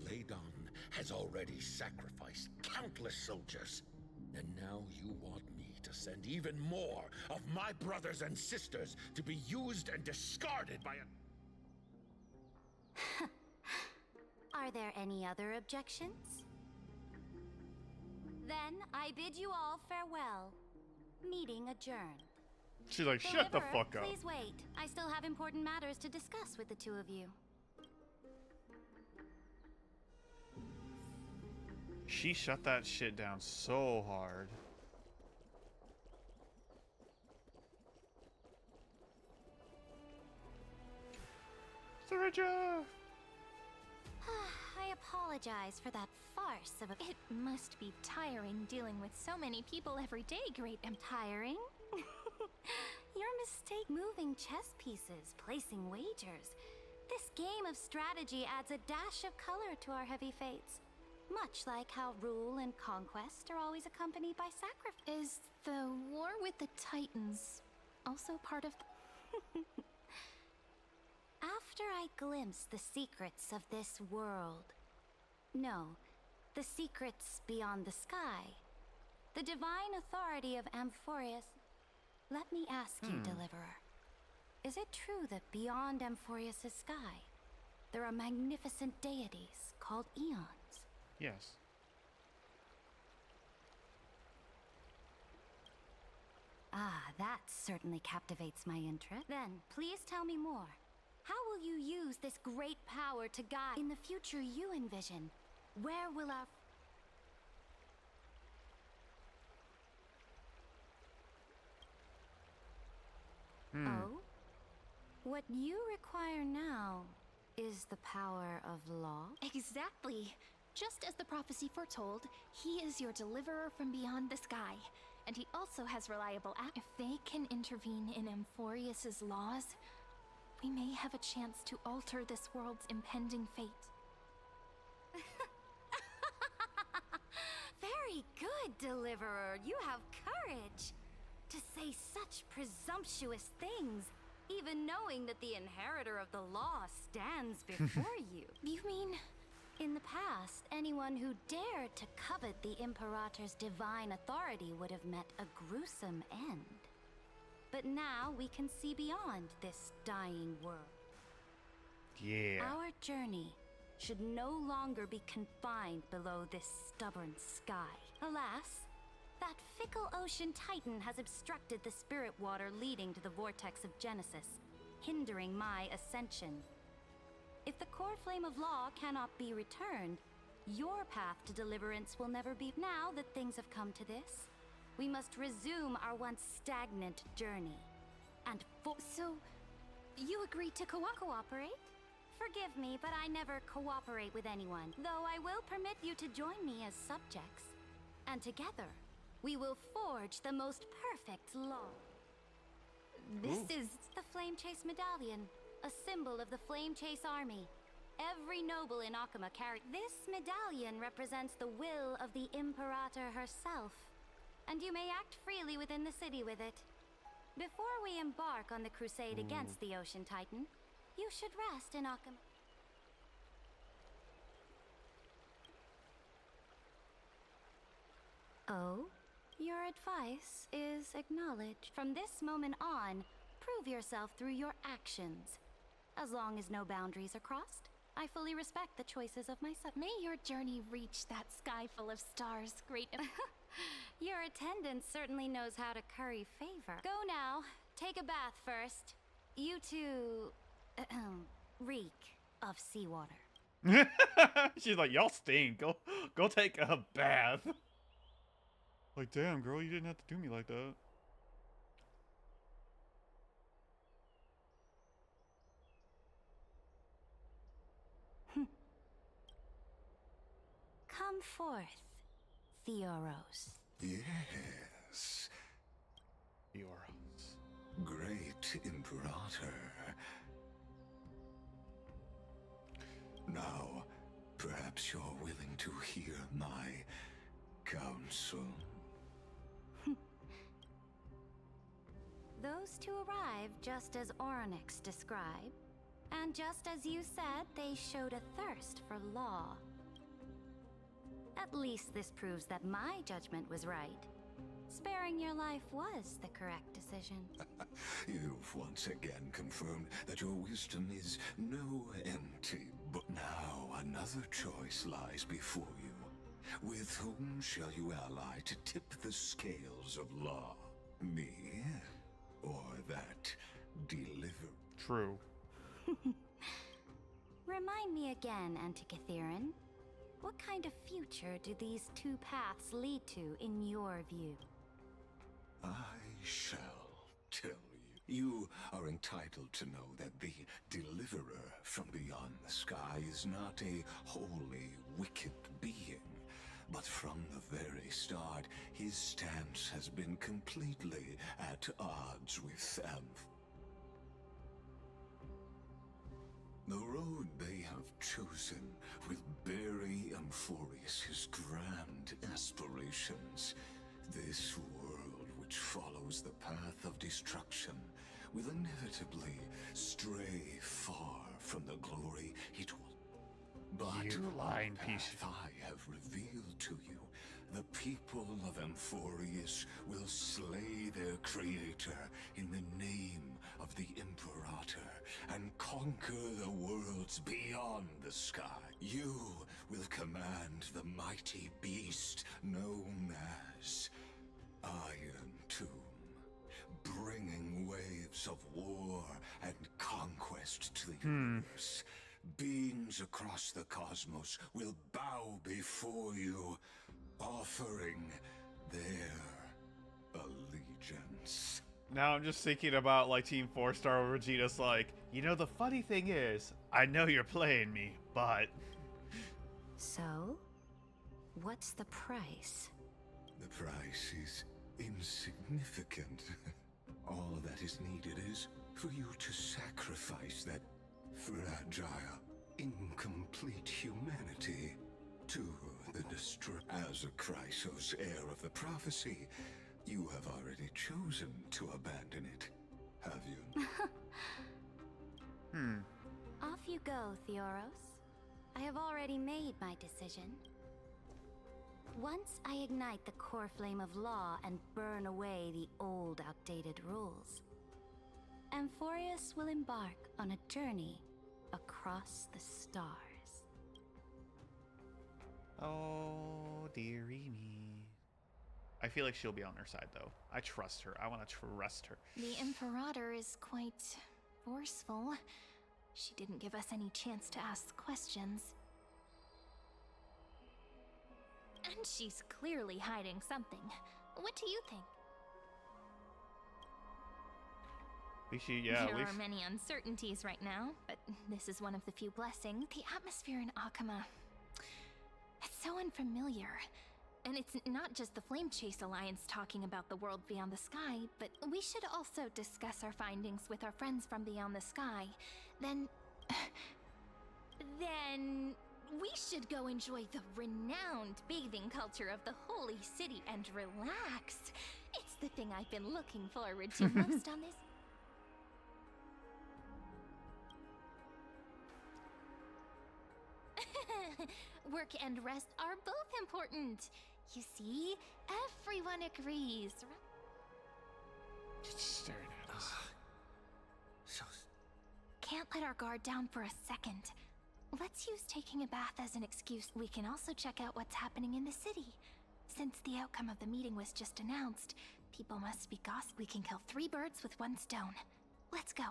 Ladon has already sacrificed countless soldiers. And now you want me to send even more of my brothers and sisters to be used and discarded by a... Are there any other objections? Then I bid you all farewell. Meeting adjourned. She's like, shut the Deliverer, fuck up. Please wait. I still have important matters to discuss with the two of you. She shut that shit down so hard. Sarja! I apologize for that farce of a... It must be tiring dealing with so many people every day, Great Tiring? Your mistake moving chess pieces, placing wagers. This game of strategy adds a dash of color to our heavy fates. Much like how rule and conquest are always accompanied by sacrifice. Is the war with the Titans also part of the... After I glimpse the secrets of this world... No, the secrets beyond the sky. The divine authority of Amphorius... Let me ask you, Deliverer. Is it true that beyond Amphorius' sky, there are magnificent deities called Eons? Yes. Ah, that certainly captivates my interest. Then, please tell me more. How will you use this great power to guide in the future you envision? Where will our... Oh? What you require now is the power of law? Exactly. Just as the prophecy foretold, he is your deliverer from beyond the sky. And he also has reliable If they can intervene in Amphorius's laws, we may have a chance to alter this world's impending fate. Very good, Deliverer. You have courage to say such presumptuous things, even knowing that the inheritor of the law stands before you. You mean? In the past, anyone who dared to covet the Imperator's divine authority would have met a gruesome end. But now we can see beyond this dying world. Yeah. Our journey should no longer be confined below this stubborn sky. Alas, that fickle ocean titan has obstructed the spirit water leading to the vortex of Genesis, hindering my ascension. If the core flame of law cannot be returned, your path to deliverance will never be. Now that things have come to this, we must resume our once stagnant journey. And So, you agreed to cooperate? Forgive me, but I never cooperate with anyone, though I will permit you to join me as subjects. And together, we will forge the most perfect law. This is the Flame Chase Medallion, a symbol of the Flame Chase Army. Every noble in Akuma carries this medallion represents the will of the Imperator herself, and you may act freely within the city with it. Before we embark on the crusade against the Ocean Titan, you should rest in Akuma. Oh? Your advice is acknowledged. From this moment on, prove yourself through your actions. As long as no boundaries are crossed, I fully respect the choices of my sub. May your journey reach that sky full of stars, great. Your attendant certainly knows how to curry favor. Go now. Take a bath first. You two... reek of seawater. She's like, y'all stink. Go take a bath. Like, damn, girl, you didn't have to do me like that. Come forth, Theoros. Yes. Theoros. Great Imperator. Now, perhaps you're willing to hear my counsel. Those two arrived just as Orynyx described, and just as you said, they showed a thirst for law. At least this proves that my judgment was right. Sparing your life was the correct decision. You've once again confirmed that your wisdom is no empty. But now another choice lies before you. With whom shall you ally to tip the scales of law? Me? Or that deliver? True. Remind me again, Antikythera. What kind of future do these two paths lead to in your view? I shall tell you. You are entitled to know that the deliverer from beyond the sky is not a wholly wicked being. But from the very start, his stance has been completely at odds with The road they have chosen will bury Amphorius' grand aspirations. This world which follows the path of destruction will inevitably stray far from the glory it will. But you lying piece. I have revealed to you, the people of Amphorius will slay their creator in the name of the Imperator and conquer the worlds beyond the sky. You will command the mighty beast known as Iron Tomb, bringing waves of war and conquest to the universe. Beings across the cosmos will bow before you, offering their allegiance. Now I'm just thinking about like Team 4-Star where Vegeta's like, you know, the funny thing is, I know you're playing me, but... So, what's the price? The price is insignificant. All that is needed is for you to sacrifice that fragile, incomplete humanity to the As a Chrysos, heir of the prophecy, you have already chosen to abandon it, have you? Off you go, Theoros. I have already made my decision. Once I ignite the core flame of law and burn away the old, outdated rules, Amphorius will embark on a journey across the stars. Oh, dearie me. I feel like she'll be on her side, though. I trust her. I want to trust her. The Imperator is quite forceful. She didn't give us any chance to ask questions. And she's clearly hiding something. What do you think? There are many uncertainties right now, but this is one of the few blessings. The atmosphere in Akama, it's so unfamiliar. And it's not just the Flame Chase Alliance talking about the world beyond the sky, but we should also discuss our findings with our friends from beyond the sky. Then we should go enjoy the renowned bathing culture of the holy city and relax. It's the thing I've been looking forward to most on this. Work and rest are both important. You see, everyone agrees. Just staring at us. Can't let our guard down for a second. Let's use taking a bath as an excuse. We can also check out what's happening in the city. Since the outcome of the meeting was just announced, people must be gossip. We can kill 3 birds with 1 stone. Let's go.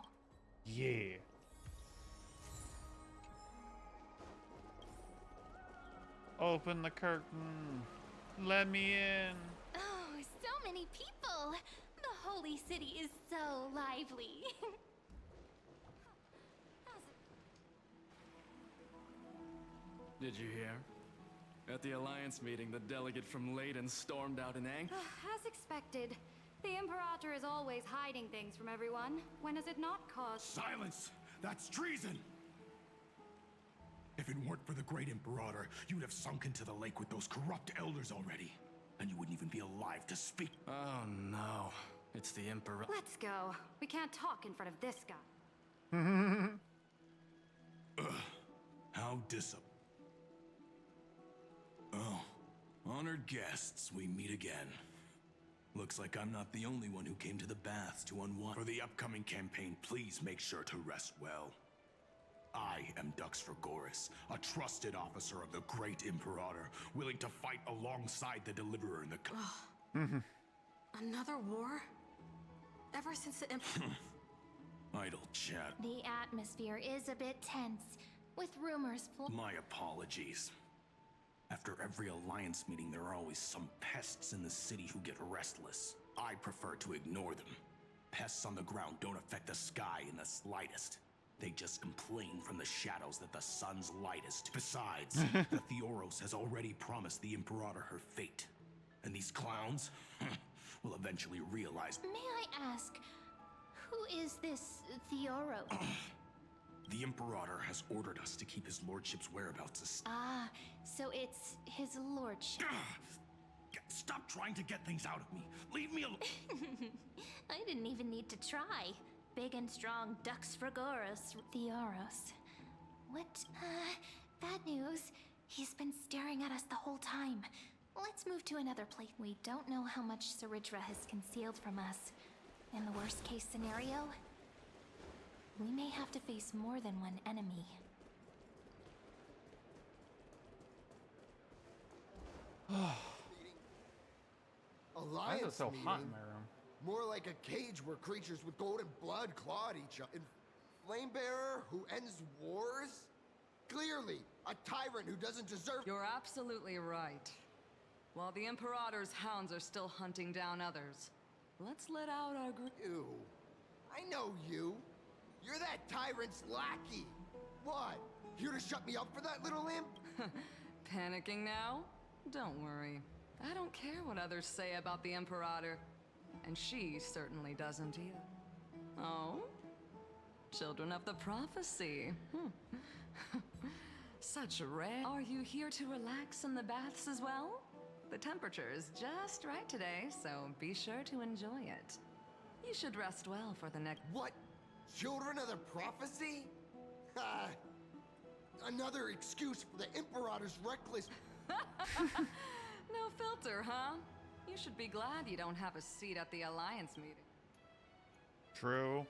Yeah. Open the curtain. Let me in. Oh, so many people. The holy city is so lively. Did you hear? At the Alliance meeting, the delegate from Leyden stormed out in anger. As expected. The Imperator is always hiding things from everyone. When has it not caused— Silence! That's treason! If it weren't for the great Imperator, you'd have sunk into the lake with those corrupt elders already. And you wouldn't even be alive to speak. Oh no. It's the Emperor. Let's go. We can't talk in front of this guy. How Oh, honored guests, we meet again. Looks like I'm not the only one who came to the baths to unwind. For the upcoming campaign, please make sure to rest well. I am Dux Fragoris, a trusted officer of the great Imperator, willing to fight alongside the Deliverer in the Another war? Ever since the Idle chat. The atmosphere is a bit tense, with rumors My apologies. After every Alliance meeting, there are always some pests in the city who get restless. I prefer to ignore them. Pests on the ground don't affect the sky in the slightest. They just complain from the shadows that the sun's lightest. Besides, the Theoros has already promised the Imperator her fate. And these clowns will eventually realize— May I ask, who is this Theoro? The Imperator has ordered us to keep his lordship's whereabouts Ah, so it's his lordship. Stop trying to get things out of me. Leave me alone. I didn't even need to try. Big and strong Dux Fragoris Theoros. What? Bad news. He's been staring at us the whole time. Let's move to another place. We don't know how much Saridra has concealed from us. In the worst case scenario, we may have to face more than one enemy. Why is it so hot in my room? More like a cage where creatures with golden blood claw at each other. And Flamebearer who ends wars? Clearly, a tyrant who doesn't deserve— You're absolutely right. While the Imperator's hounds are still hunting down others, let's let out our You. I know you. You're that tyrant's lackey. What? Here to shut me up for that little imp? panicking now? Don't worry. I don't care what others say about the Imperator. And she certainly doesn't either. Oh? Children of the Prophecy. Such rare. Are you here to relax in the baths as well? The temperature is just right today, so be sure to enjoy it. You should rest well for the next. What? Children of the Prophecy? Another excuse for the Imperator's reckless. No filter, huh? You should be glad you don't have a seat at the Alliance meeting. True.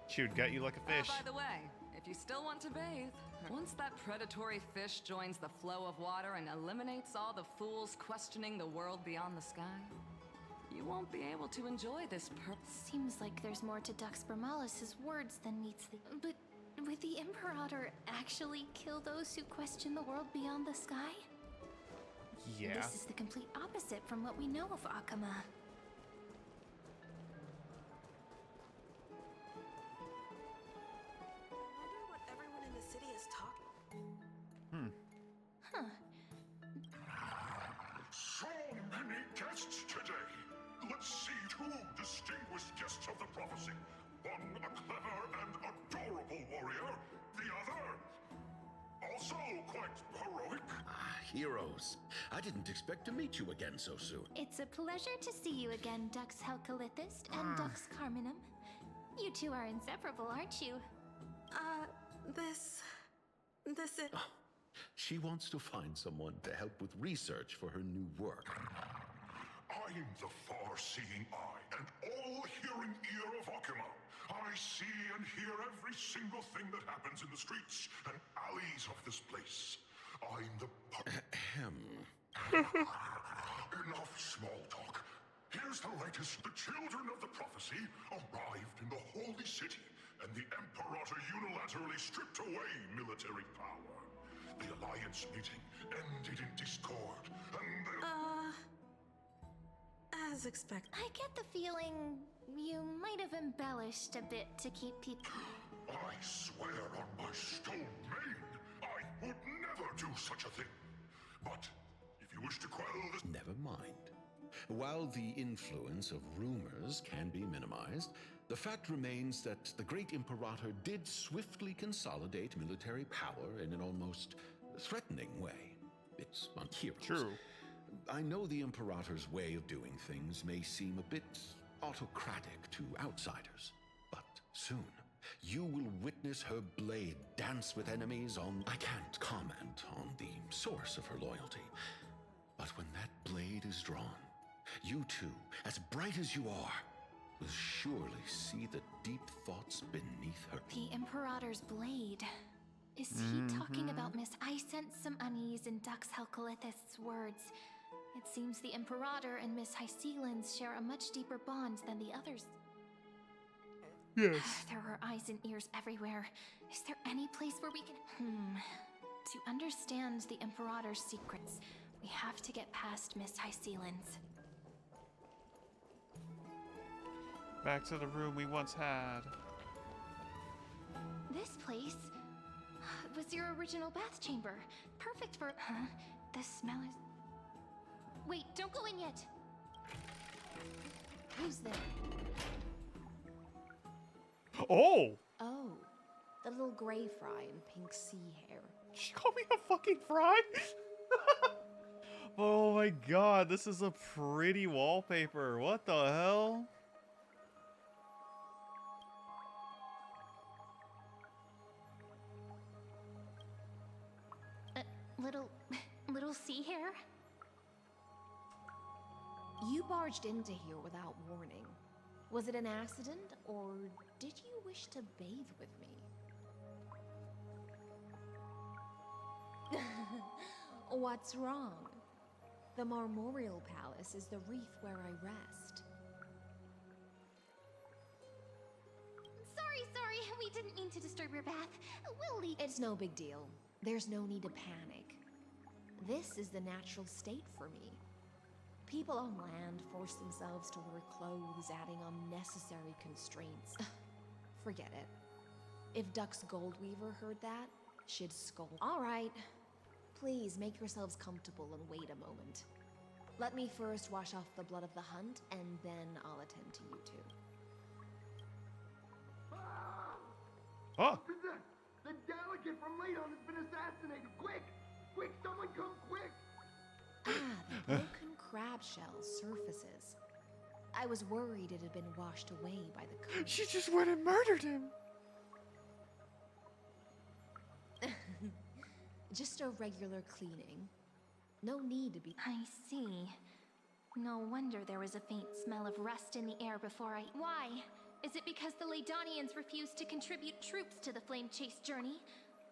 She would gut you like a fish. By the way, if you still want to bathe, once that predatory fish joins the flow of water and eliminates all the fools questioning the world beyond the sky, you won't be able to enjoy this Seems like there's more to Dux Bermalis' words than meets the... But would the Imperator actually kill those who question the world beyond the sky? Yeah. This is the complete opposite from what we know of Akama. I wonder what everyone in the city is talking. Huh. So many guests today. Let's see two distinguished guests of the prophecy. One a clever and adorable warrior, the other also quite heroic. Heroes. I didn't expect to meet you again so soon. It's a pleasure to see you again, Dux Helcolithist and Dux Carminum. You two are inseparable, aren't you? This is... Oh, she wants to find someone to help with research for her new work. I'm the far-seeing eye and all-hearing ear of Akuma. I see and hear every single thing that happens in the streets and alleys of this place. I'm the... Enough small talk. Here's the latest. The children of the prophecy arrived in the holy city, and the Imperator unilaterally stripped away military power. The Alliance meeting ended in discord, and as expected. I get the feeling you might have embellished a bit to keep people... I swear on my stone mane, I would never do such a thing. But if you wish to quell this... Never mind. While the influence of rumors can be minimized, the fact remains that the great Imperator did swiftly consolidate military power in an almost threatening way. It's on heroes. True. I know the Imperator's way of doing things may seem a bit autocratic to outsiders, but soon you will witness her blade dance with enemies on... I can't comment on the source of her loyalty, but when that blade is drawn, you two, as bright as you are, will surely see the deep thoughts beneath her. The Imperator's blade. Is he talking about Miss... I sense some unease in Dux Helcolithist's words. It seems the Imperator and Miss Hysealans share a much deeper bond than the others. Yes. There are eyes and ears everywhere. Is there any place where we can... To understand the Imperator's secrets, we have to get past Miss Hysealans. Back to the room we once had. This place was your original bath chamber. Perfect for... The smell is... Wait, don't go in yet. Who's there? Oh! Oh, the little gray fry in pink sea hair. She called me a fucking fry? Oh my god, this is a pretty wallpaper. What the hell? Little sea hair? You barged into here without warning. Was it an accident, or did you wish to bathe with me? What's wrong? The Marmorial Palace is the reef where I rest. Sorry, we didn't mean to disturb your bath. We'll leave. It's no big deal. There's no need to panic. This is the natural state for me. People on land force themselves to wear clothes, adding unnecessary constraints. Forget it. If Dux Goldweaver heard that, she'd scold. All right. Please make yourselves comfortable and wait a moment. Let me first wash off the blood of the hunt, and then I'll attend to you two. Oh! The delegate from Ladon has been assassinated! Quick! Quick, someone come quick! Ah, the broken crab shell surfaces. I was worried it had been washed away by the current. She just went and murdered him! Just a regular cleaning. No need to be. I see. No wonder there was a faint smell of rust in the air before I. Why? Is it because the Ladonians refused to contribute troops to the Flame Chase journey?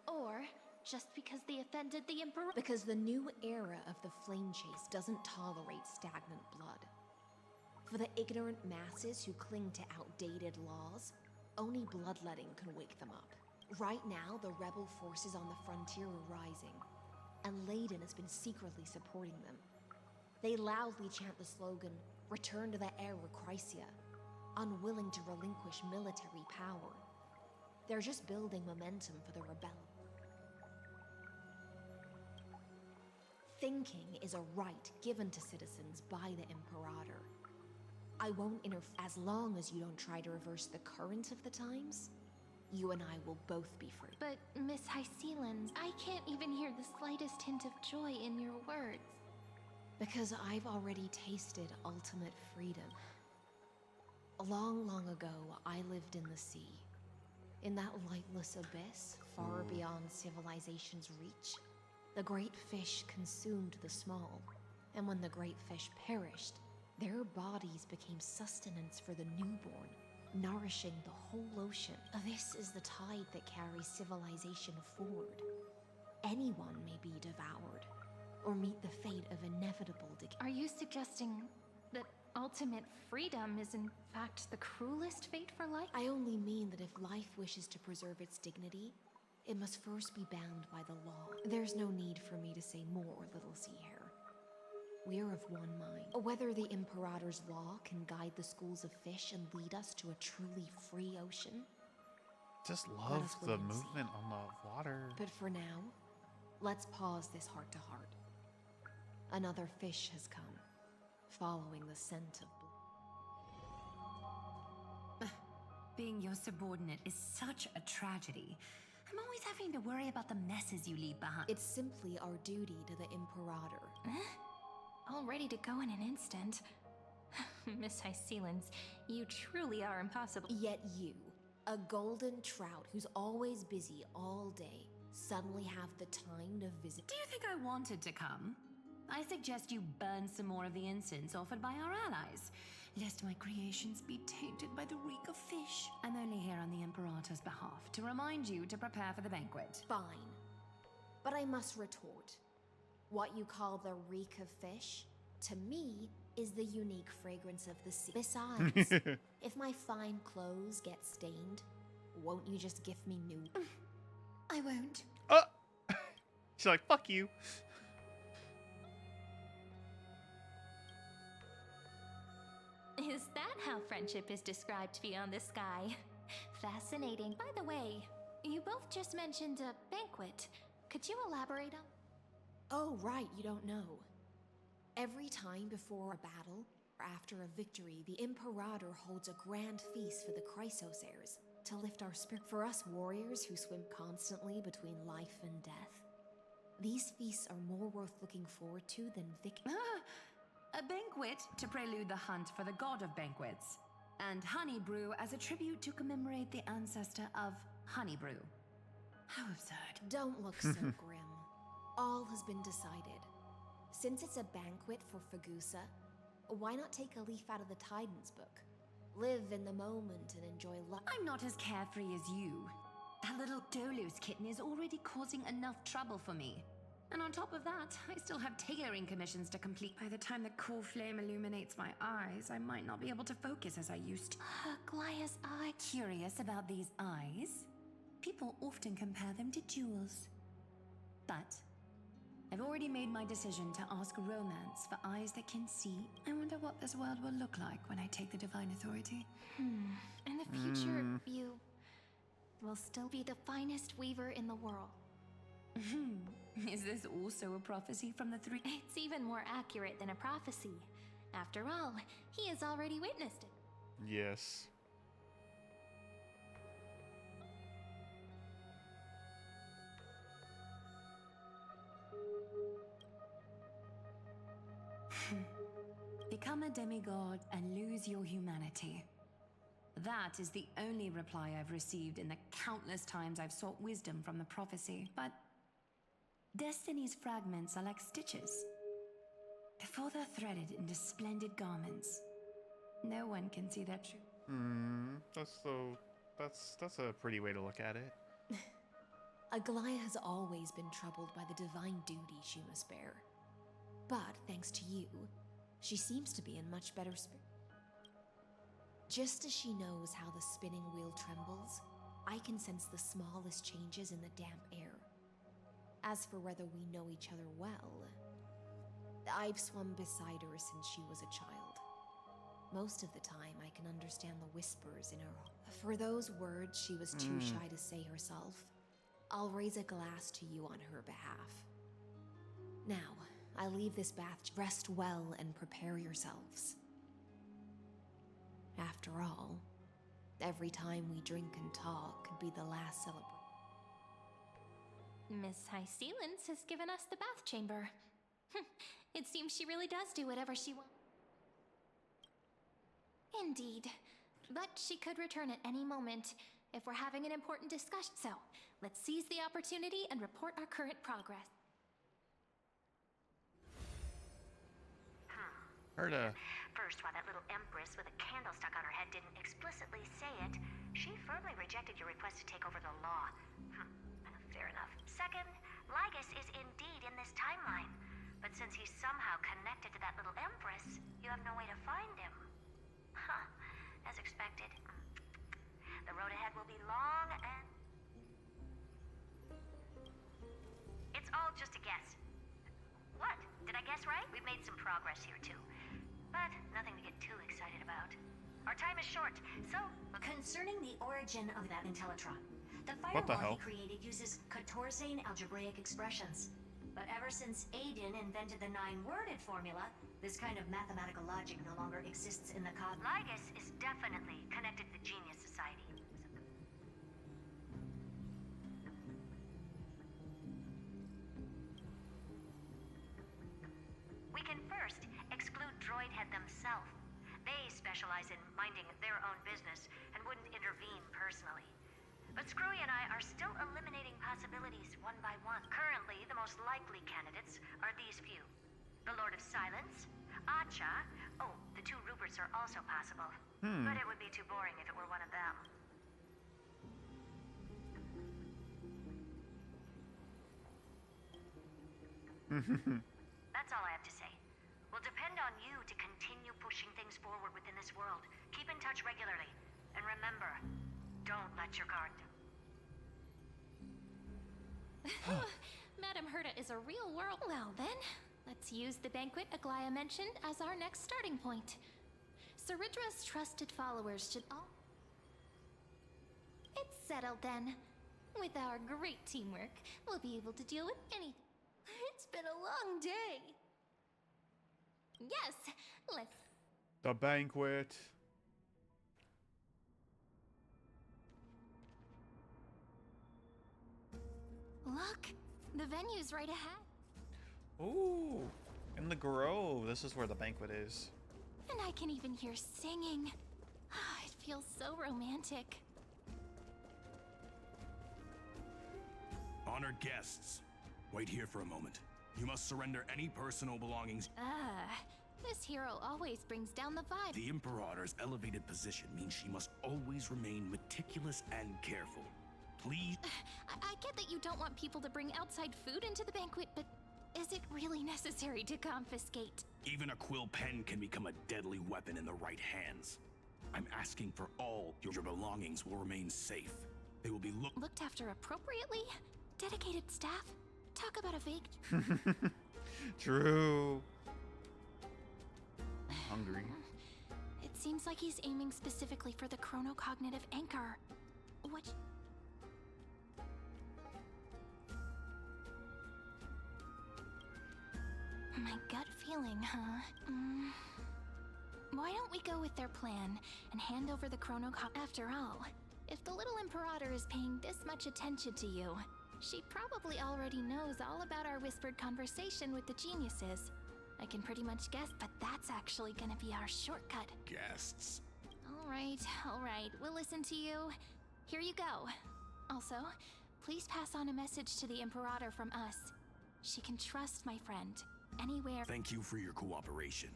Or just because they offended the Emperor? Because the new era of the Flame Chase doesn't tolerate stagnant blood. For the ignorant masses who cling to outdated laws, only bloodletting can wake them up. Right now, the rebel forces on the frontier are rising, and Ladon has been secretly supporting them. They loudly chant the slogan, "Return to the era Chrysia," unwilling to relinquish military power. They're just building momentum for the rebellion. Thinking is a right given to citizens by the Imperator. I won't interfere as long as you don't try to reverse the current of the times. You and I will both be free. But, Miss Hycelans, I can't even hear the slightest hint of joy in your words. Because I've already tasted ultimate freedom. Long, long ago, I lived in the sea. In that lightless abyss, far beyond civilization's reach. The great fish consumed the small, and when the great fish perished, their bodies became sustenance for the newborn, nourishing the whole ocean. This is the tide that carries civilization forward. Anyone may be devoured, or meet the fate of inevitable decay. Are you suggesting that ultimate freedom is in fact the cruelest fate for life? I only mean that if life wishes to preserve its dignity, it must first be bound by the law. There's no need for me to say more, little sea hare. We're of one mind. Whether the Imperator's law can guide the schools of fish and lead us to a truly free ocean. Just love the movement on the water. But for now, let's pause this heart to heart. Another fish has come, following the scent of blood. Being your subordinate is such a tragedy. I'm always having to worry about the messes you leave behind. It's simply our duty to the Imperator. All ready to go in an instant. Miss Hycelans, you truly are impossible. Yet you, a golden trout who's always busy all day, suddenly have the time to visit. Do you think I wanted to come? I suggest you burn some more of the incense offered by our allies, lest my creations be tainted by the reek of fish. I'm only here on the Imperator's behalf to remind you to prepare for the banquet. Fine. But I must retort. What you call the reek of fish, to me, is the unique fragrance of the sea. Besides, if my fine clothes get stained, won't you just gift me new? I won't. She's like, fuck you. Is that how friendship is described beyond the sky? Fascinating. By the way, you both just mentioned a banquet. Could you elaborate on? Oh, right, you don't know. Every time before a battle, or after a victory, the Imperator holds a grand feast for the Chrysosaurs to lift our spirit. For us warriors who swim constantly between life and death, these feasts are more worth looking forward to than victory. A banquet to prelude the hunt for the god of banquets, and honey brew as a tribute to commemorate the ancestor of honey brew. How absurd. Don't look so grim. All has been decided. Since it's a banquet for Fagusa, why not take a leaf out of the Tidens book? Live in the moment and enjoy life. I'm not as carefree as you. That little Dolos kitten is already causing enough trouble for me. And on top of that, I still have tailoring commissions to complete. By the time the cool flame illuminates my eyes, I might not be able to focus as I used to. Glaya's eye. Curious about these eyes? People often compare them to jewels. But I've already made my decision to ask romance for eyes that can see. I wonder what this world will look like when I take the divine authority. In the future, you will still be the finest weaver in the world. Is this also a prophecy from the three? It's even more accurate than a prophecy. After all, he has already witnessed it. Yes. Become a demigod and lose your humanity. That is the only reply I've received in the countless times I've sought wisdom from the prophecy. But Destiny's fragments are like stitches. Before they're threaded into splendid garments, no one can see their truth. That's a pretty way to look at it. Aglaia has always been troubled by the divine duty she must bear. But thanks to you, she seems to be in much better spirit. Just as she knows how the spinning wheel trembles, I can sense the smallest changes in the damp air. As for whether we know each other well, I've swum beside her since she was a child. Most of the time, I can understand the whispers in her heart. For those words she was too shy to say herself, I'll raise a glass to you on her behalf. Now, I leave this bath. Rest well and prepare yourselves. After all, every time we drink and talk could be the last celebration. Miss High Sealance has given us the bath chamber. It seems she really does do whatever she wants. Indeed. But she could return at any moment if we're having an important discussion. So, let's seize the opportunity and report our current progress. First, while that little empress with a candle stuck on her head didn't explicitly say it, she firmly rejected your request to take over the law. Fair enough. Second, Lygus is indeed in this timeline. But since he's somehow connected to that little empress, you have no way to find him. As expected. The road ahead will be long and... It's all just a guess. What? Did I guess right? We've made some progress here, too. But nothing to get too excited about. Our time is short, so... Concerning the origin of that Intellitron, the firewall he created uses Katorzane algebraic expressions. But ever since Aiden invented the 9-worded formula, this kind of mathematical logic no longer exists in the cosmos. Lygus is definitely connected to the Genius Society. We can first exclude Droidhead themselves. They specialize in minding their own business and wouldn't intervene personally. But Screwy and I are still eliminating possibilities one by one. Currently, the most likely candidates are these few. The Lord of Silence, Acha. Oh, the 2 Ruperts are also possible. But it would be too boring if it were one of them. That's all I have to say. We'll depend on you to continue pushing things forward within this world. Keep in touch regularly. And remember, don't let your guard down. Madame Herta is a real world. Well then, let's use the banquet Aglaia mentioned as our next starting point. Ceridra's trusted followers should all... It's settled then. With our great teamwork, we'll be able to deal with anything. It's been a long day. Yes, let's... The banquet. Look, the venue's right ahead. Ooh, in the grove. This is where the banquet is. And I can even hear singing. It feels so romantic. Honored guests, wait here for a moment. You must surrender any personal belongings. This hero always brings down the vibe. The Imperator's elevated position means she must always remain meticulous and careful. Please? I get that you don't want people to bring outside food into the banquet, but is it really necessary to confiscate? Even a quill pen can become a deadly weapon in the right hands. I'm asking for all your belongings will remain safe. They will be looked after appropriately? Dedicated staff? Talk about a vague... True. I'm hungry. It seems like he's aiming specifically for the chronocognitive anchor. Which... My gut feeling, huh? Why don't we go with their plan and hand over the chronocop? After all, if the little Imperator is paying this much attention to you, she probably already knows all about our whispered conversation with the geniuses. I can pretty much guess, but that's actually gonna be our shortcut. Guests. All right, we'll listen to you. Here you go. Also, please pass on a message to the Imperator from us. She can trust my friend. Anywhere. Thank you for your cooperation.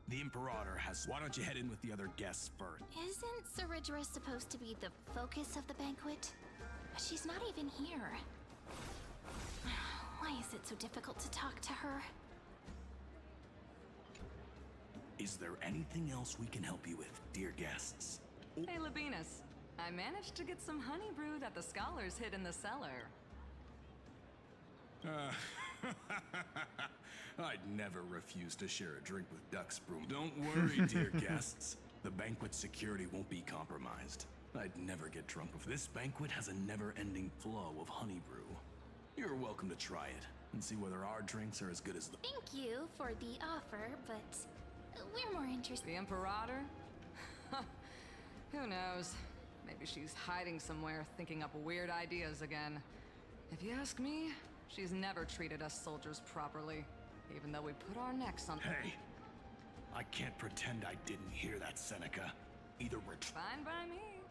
The Imperator has... Why don't you head in with the other guests first? Isn't Saridra supposed to be the focus of the banquet? But she's not even here. Why is it so difficult to talk to her? Is there anything else we can help you with, dear guests? Hey, Labinas. I managed to get some honey brew that the scholars hid in the cellar. I'd never refuse to share a drink with Duck's Broom. Don't worry, dear guests. The banquet's security won't be compromised. I'd never get drunk if this banquet has a never-ending flow of honey brew. You're welcome to try it and see whether our drinks are as good as the... Thank you for the offer, but we're more interested. The Imperator? Who knows? Maybe she's hiding somewhere, thinking up weird ideas again. If you ask me, she's never treated us soldiers properly, even though we put our necks on... Hey! I can't pretend I didn't hear that, Seneca. Either we're... Fine by me.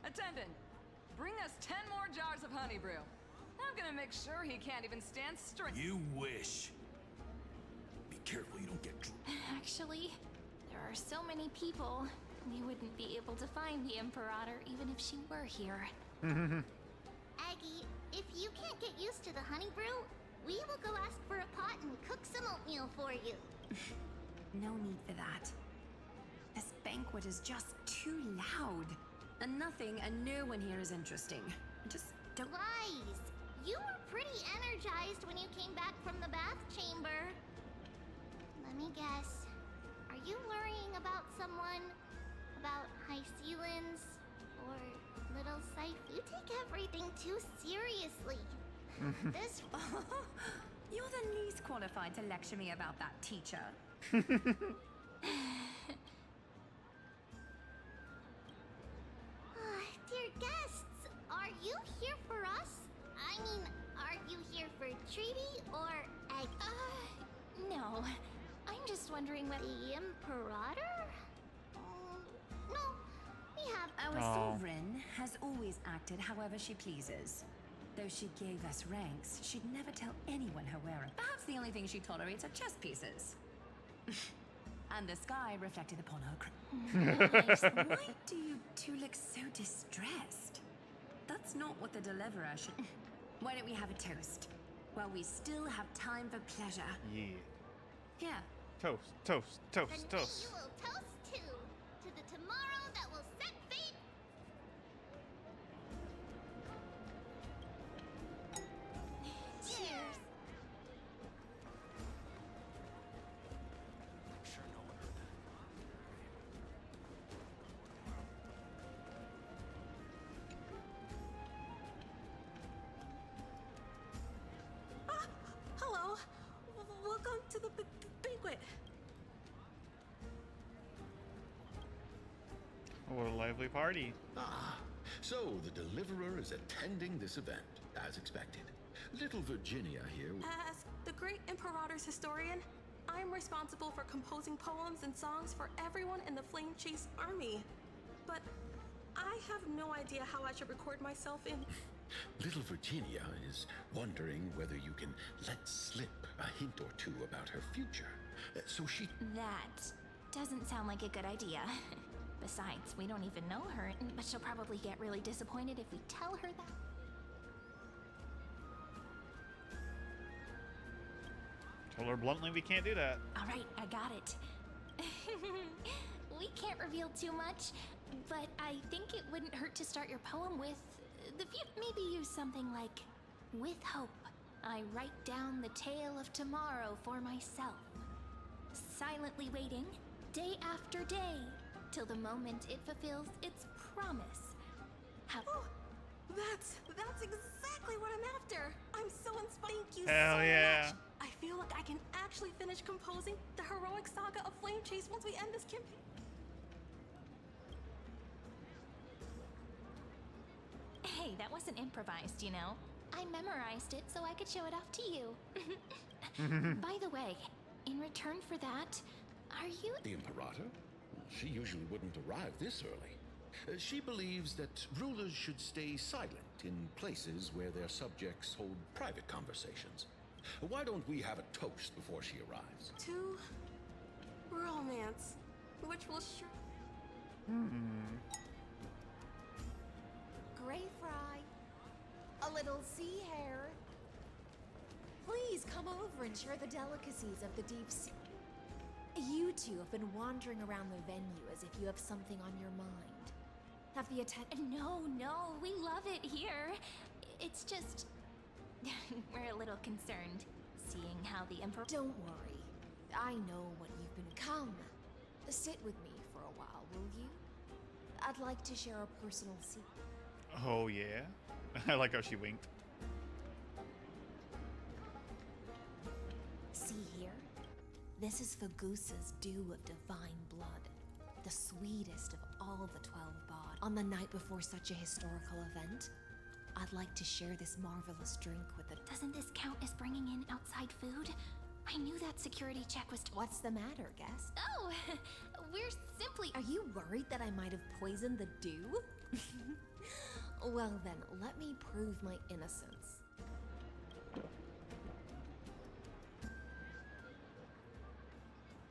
Attendant, bring us 10 more jars of honey brew. I'm gonna make sure he can't even stand straight. You wish. Be careful you don't get drunk. Actually, there are so many people. We wouldn't be able to find the Imperator even if she were here. Aggie, if you can't get used to the honey brew, we will go ask for a pot and cook some oatmeal for you. No need for that. This banquet is just too loud. And nothing and no one here is interesting. Just don't... Lies! You were pretty energized when you came back from the bath chamber. Let me guess. Are you worrying about someone? About high ceilings? Or little Scythe? You take everything too seriously. This... You're the least qualified to lecture me about that, teacher. Dear guests, are you here for us? I mean, are you here for Treaty or Egg? No. I'm just wondering what... The Imperator? No, we have... Our sovereign has always acted however she pleases. Though she gave us ranks, she'd never tell anyone her whereabouts. Perhaps the only thing she tolerates are chess pieces. And the sky reflected upon her Nice. Why do you two look so distressed? That's not what the deliverer should... Why don't we have a toast? While we still have time for pleasure. Yeah. Here. Toast, toast, toast, Then toast. we will toast to the tomorrow that will set fate... Cheers! Hello. Welcome to the banquet. What a lively party. Ah, so the Deliverer is attending this event, as expected. Little Virginia here... As the great Imperator's historian, I'm responsible for composing poems and songs for everyone in the Flame Chase army. But I have no idea how I should record myself in... Little Virginia is wondering whether you can let slip a hint or two about her future. So she... That doesn't sound like a good idea. Besides, we don't even know her, but she'll probably get really disappointed if we tell her that. Tell her bluntly we can't do that. All right, I got it. We can't reveal too much, but I think it wouldn't hurt to start your poem with the view. Maybe use something like, with hope, I write down the tale of tomorrow for myself. Silently waiting, day after day, till the moment it fulfills its promise. How... Oh, that's exactly what I'm after. I'm so inspired. Thank you Hell so yeah. much. I feel like I can actually finish composing the heroic saga of Flame Chase once we end this campaign. Hey, that wasn't improvised, you know. I memorized it so I could show it off to you. By the way, in return for that, are you... The Imperator? She usually wouldn't arrive this early. She believes that rulers should stay silent in places where their subjects hold private conversations. Why don't we have a toast before she arrives? To romance, which will sure... Gray fry. A little sea hare. Please come over and share the delicacies of the deep sea. You two have been wandering around the venue as if you have something on your mind. Have the No, we love it here. It's just... we're a little concerned, seeing how the Emperor... Don't worry. I know what you've been... Come. Sit with me for a while, will you? I'd like to share a personal secret. Oh, yeah? I like how she winked. See here? This is Fagusa's dew of divine blood. The sweetest of all the 12 bod. On the night before such a historical event, I'd like to share this marvelous drink with the... Doesn't this count as bringing in outside food? I knew that security check was... What's the matter, guest? Oh, we're simply... Are you worried that I might have poisoned the dew? Well then, let me prove my innocence.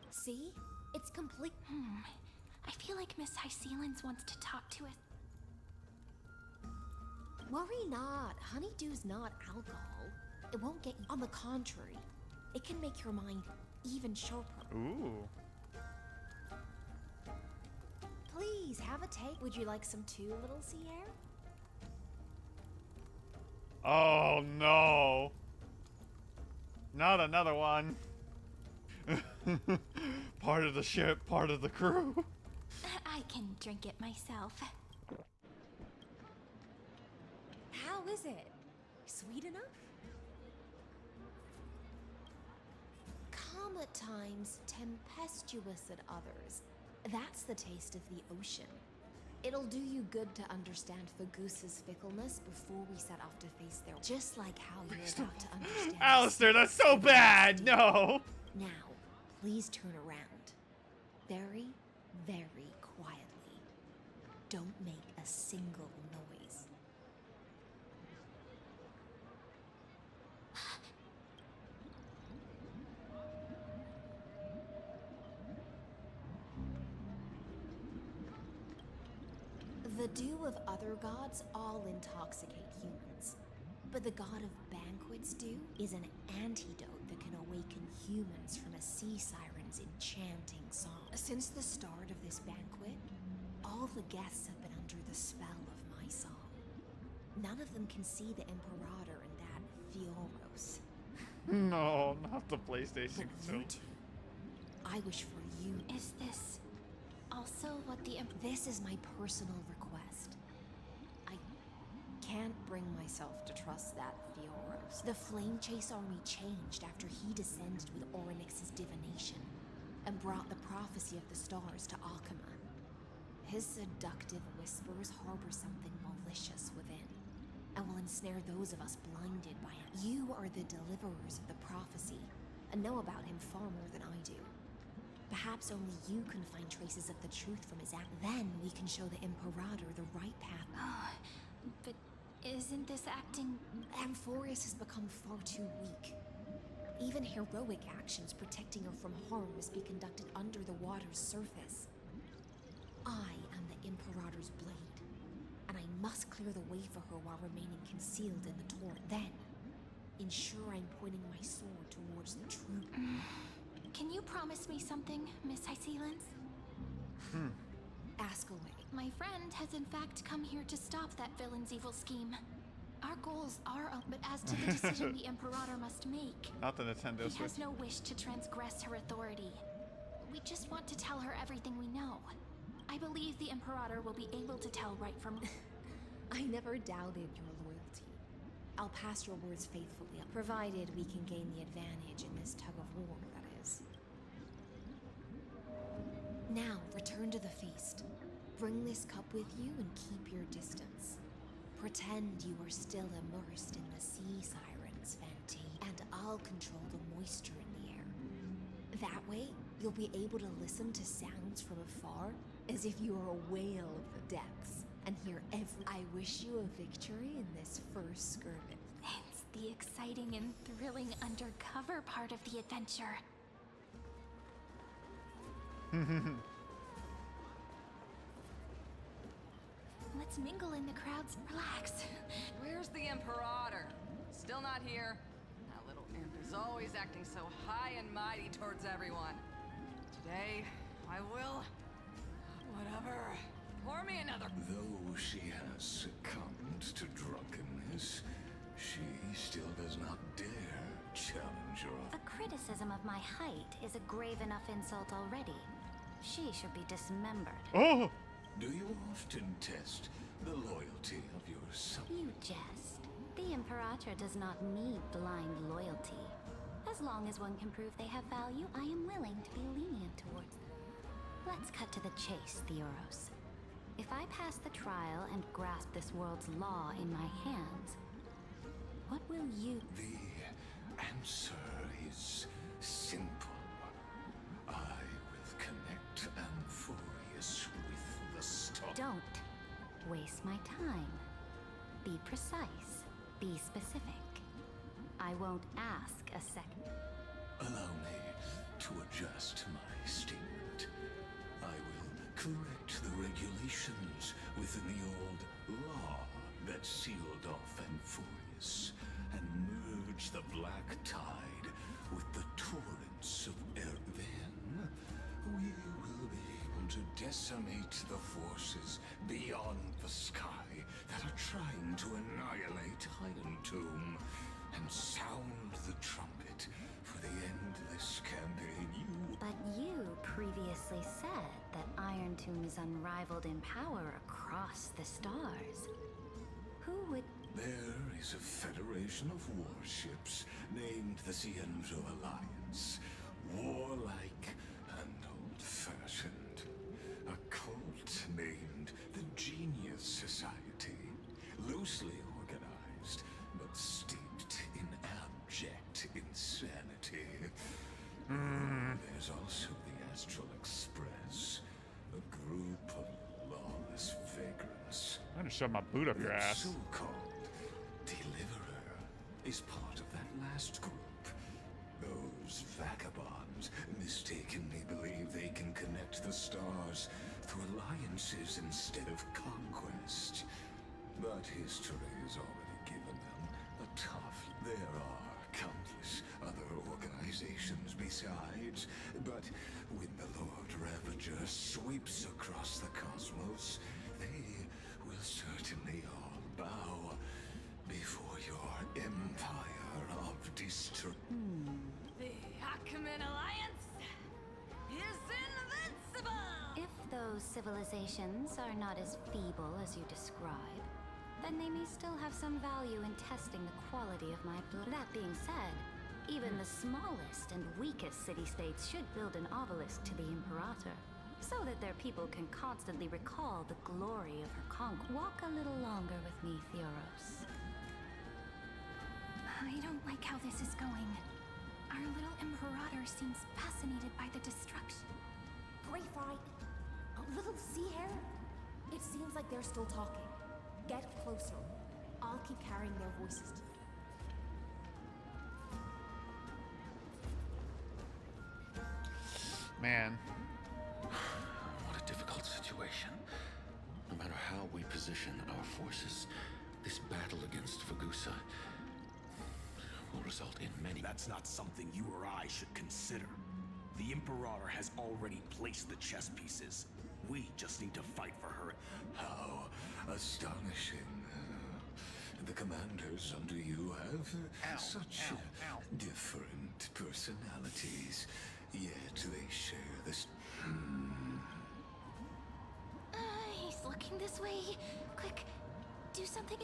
See? It's complete... I feel like Miss Hysealins wants to talk to us. Worry not. Honeydew's not alcohol. It won't get you... On the contrary, it can make your mind even sharper. Ooh. Please, have a take. Would you like some too, little sea air? Oh, no. Not another one. Part of the ship, part of the crew. I can drink it myself. How is it? Sweet enough? Calm at times, tempestuous at others. That's the taste of the ocean. It'll do you good to understand Fagusa's fickleness before we set off to face their... Just like how you're about to understand... Alistair, that's so bad! No! Now, please turn around. Very, very quietly. Don't make a single noise. The dew of other gods all intoxicate humans. But the god of banquets dew is an antidote that can awaken humans from a sea siren's enchanting song. Since the start of this banquet, all the guests have been under the spell of my song. None of them can see the Imperator and that Fioros. No, not the PlayStation. But you two, I wish for you. Is this also what the This is my personal request. I can't bring myself to trust that Fioros. The Flame Chase army changed after he descended with Orynyx's divination and brought the prophecy of the stars to Akama. His seductive whispers harbor something malicious within and will ensnare those of us blinded by it. You are the deliverers of the prophecy and know about him far more than I do. Perhaps only you can find traces of the truth from his act. Then we can show the Imperator the right path. Oh, but isn't this acting... Amphorius has become far too weak. Even heroic actions protecting her from harm must be conducted under the water's surface. I am the Imperator's blade, and I must clear the way for her while remaining concealed in the torrent. Then, ensure I'm pointing my sword towards the truth. Can you promise me something, Miss Hysealins? Ask away. My friend has in fact come here to stop that villain's evil scheme. Our goals are but as to the decision the Imperator must make. Not the Nintendo He Switch. has no wish to transgress her authority. We just want to tell her everything we know. I believe the Imperator will be able to tell right from... I never doubted your loyalty. I'll pass your words faithfully, provided we can gain the advantage in this tug of war, that is. Now, return to the feast. Bring this cup with you and keep your distance. Pretend you are still immersed in the sea sirens, Fenty, and I'll control the moisture in the air. That way, you'll be able to listen to sounds from afar, as if you are a whale of the depths, and hear every— I wish you a victory in this first skirmish. It's the exciting and thrilling undercover part of the adventure. Let's mingle in the crowds. Relax. Where's the Imperator? Still not here. That little imp is always acting so high and mighty towards everyone. Today, I will... whatever. Pour me another. Though she has succumbed to drunkenness, she still does not dare challenge your... A criticism of my height is a grave enough insult already. She should be dismembered. Oh! Do you often test the loyalty of your son? You jest. The Imperator does not need blind loyalty. As long as one can prove they have value, I am willing to be lenient towards them. Let's cut to the chase, Theoros. If I pass the trial and grasp this world's law in my hands, what will you... The answer is simple. I will connect Amphorius with the star. Don't waste my time. Be precise. Be specific. I won't ask a second. Allow me to adjust my statement. I will correct the regulations within the old law that sealed off Amphorius and merge the black tide with the torrents of air. Then we will be able to decimate the forces beyond the sky that are trying to annihilate Iron Tomb and sound the trumpet for the endless campaign But you previously said that Iron Tomb is unrivaled in power across the stars. Who would... There is a federation of warships named the Cienzo Alliance. Warlike and old-fashioned. A cult named the Genius Society. Loosely organized, but steeped in abject insanity. There's also the Astral Express, a group of lawless vagrants. I'm gonna shove my boot up your ass. The so-called Deliverer is part of that last group. Those vagabonds mistakenly believe they can connect the stars through alliances instead of conquest. But history has already given them a tough... There are countless other organizations besides, but when the Lord Ravager sweeps across the cosmos, they will certainly all bow before your empire of destruction. The Achaemenid Alliance is invincible! If those civilizations are not as feeble as you describe, then they may still have some value in testing the quality of my blood. That being said, even the smallest and weakest city-states should build an obelisk to the Imperator, so that their people can constantly recall the glory of her conquest. Walk a little longer with me, Theoros. I don't like how this is going. Our little Imperator seems fascinated by the destruction. Grapevine, a little sea hare? It seems like they're still talking. Get closer. I'll keep carrying their voices. Man. What a difficult situation. No matter how we position our forces, this battle against Fagusa will result in many... That's not something you or I should consider. The Imperator has already placed the chess pieces. We just need to fight for her. How astonishing. The commanders under you have such different personalities, yet they share this... He's looking this way. Quick, do something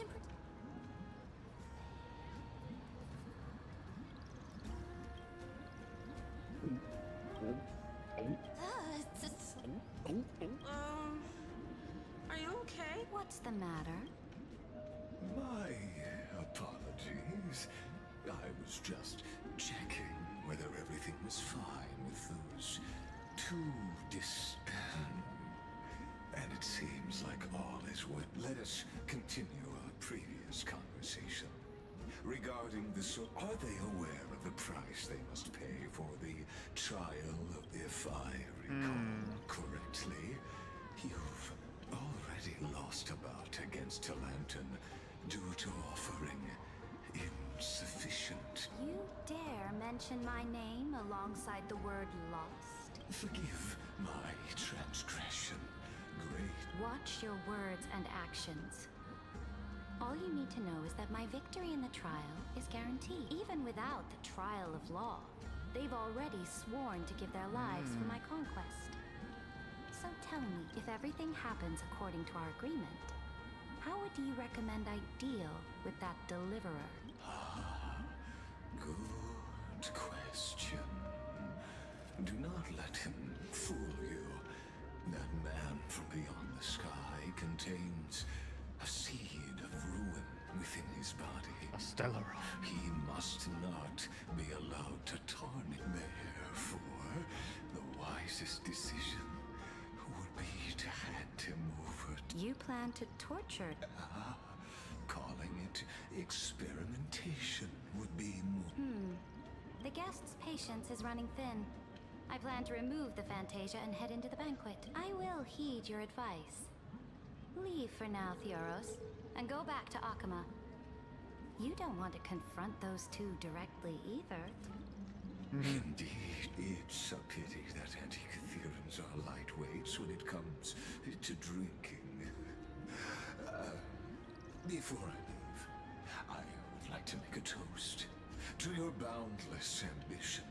was just checking whether everything was fine with those two and it seems like all is well. Let us continue our previous conversation. Regarding the are they aware of the price they must pay for the trial, if I recall correctly? You've already lost a bout against Talanton due to offering insufficient. You dare mention my name alongside the word lost? Forgive my transgression, great. Watch your words and actions. All you need to know is that my victory in the trial is guaranteed. Even without the trial of law, they've already sworn to give their lives for my conquest. So tell me, if everything happens according to our agreement, how would you recommend I deal with that deliverer? Good question. Do not let him fool you. That man from beyond the sky contains a seed of ruin within his body. A stellar. He must not be allowed to tarnish. Therefore, the wisest decision would be to hand him over to... You plan to torture... Calling it experimentation would be more... The guest's patience is running thin. I plan to remove the Fantasia and head into the banquet. I will heed your advice. Leave for now, Theoros, and go back to Akama. You don't want to confront those two directly either. Indeed, it's a pity that Antikytherans are lightweights when it comes to drinking. Before I leave, I would like to make a toast to your boundless ambition,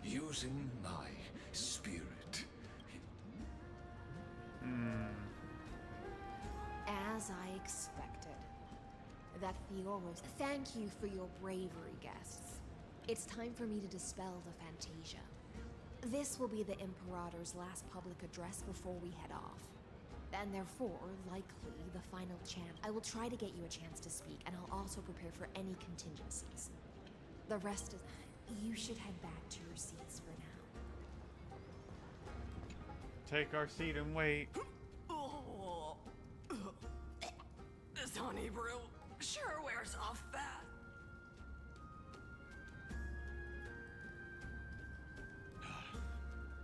using my spirit. As I expected. That Theoros. Thank you for your bravery, guests. It's time for me to dispel the Fantasia. This will be the Imperator's last public address before we head off. And therefore, likely, the final chance. I will try to get you a chance to speak, and I'll also prepare for any contingencies. The rest is... You should head back to your seats for now. Take our seat and wait. This honey brew sure wears off fast.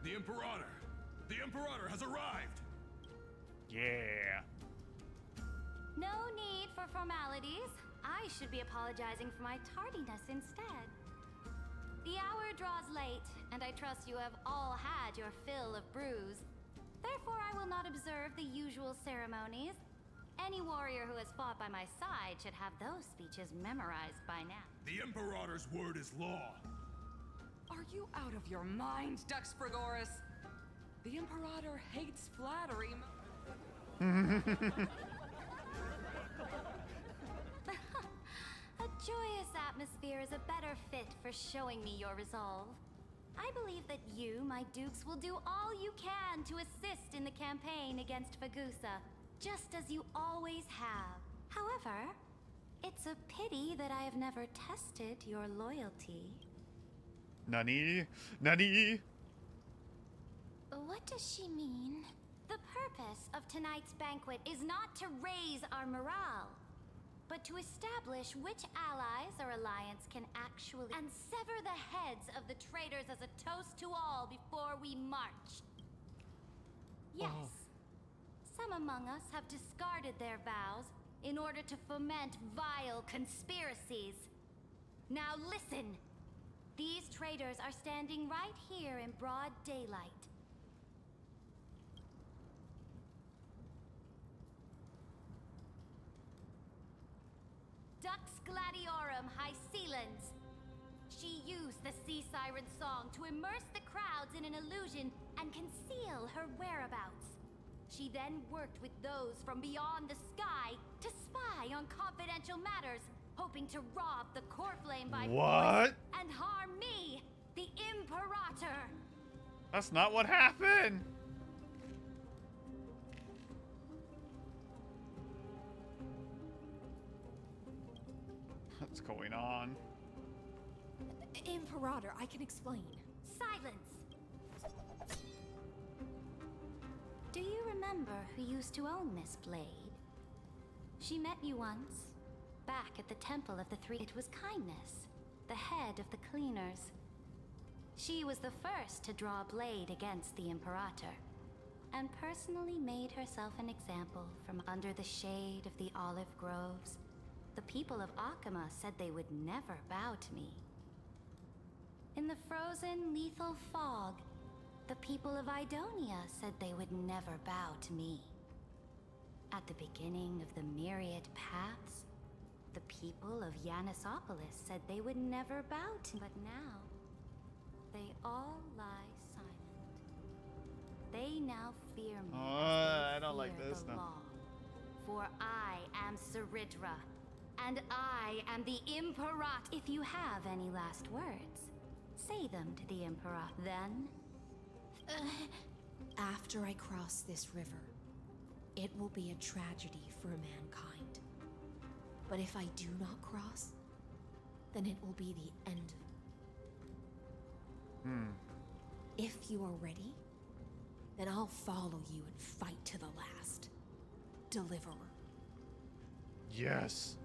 The Imperator! The Imperator has arrived! Yeah. No need for formalities. I should be apologizing for my tardiness instead. The hour draws late, and I trust you have all had your fill of brews. Therefore, I will not observe the usual ceremonies. Any warrior who has fought by my side should have those speeches memorized by now. The Imperator's word is law. Are you out of your mind, Dux Frigoris? The Imperator hates flattery. A joyous atmosphere is a better fit for showing me your resolve. I believe that you, my dukes, will do all you can to assist in the campaign against Fagusa, just as you always have. However, it's a pity that I have never tested your loyalty. Nani? Nani? What does she mean? The purpose of tonight's banquet is not to raise our morale, but to establish which allies our alliance can actually... and sever the heads of the traitors as a toast to all before we march. Yes, some among us have discarded their vows in order to foment vile conspiracies. Now listen! These traitors are standing right here in broad daylight. Dux Gladiorum Hycelans. She used the Sea Siren song to immerse the crowds in an illusion and conceal her whereabouts. She then worked with those from beyond the sky to spy on confidential matters, hoping to rob the core flame by force and harm me, the Imperator. That's not what happened. What's going on? Imperator, I can explain. Silence! Do you remember who used to own this blade? She met you once, back at the Temple of the Three. It was Kindness, the head of the cleaners. She was the first to draw a blade against the Imperator, and personally made herself an example from under the shade of the olive groves. The people of Akama said they would never bow to me. In the frozen, lethal fog, the people of Idonia said they would never bow to me. At the beginning of the myriad paths, the people of Yanisopolis said they would never bow to me. But now, they all lie silent. They now fear me. I don't like this the now. law. For I am Saridra, and I am the Imperator. If you have any last words, say them to the Imperator. Then, After I cross this river, it will be a tragedy for mankind. But if I do not cross, then it will be the end. If you are ready, then I'll follow you and fight to the last. Deliverer. Yes.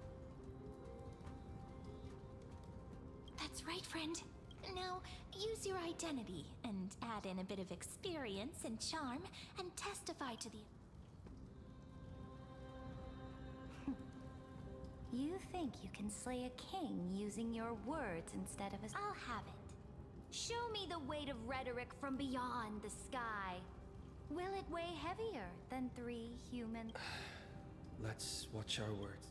That's right, friend. Now, use your identity and add in a bit of experience and charm and testify to the... you think you can slay a king using your words instead of a... I'll have it. Show me the weight of rhetoric from beyond the sky. Will it weigh heavier than 3 human... Let's watch our words.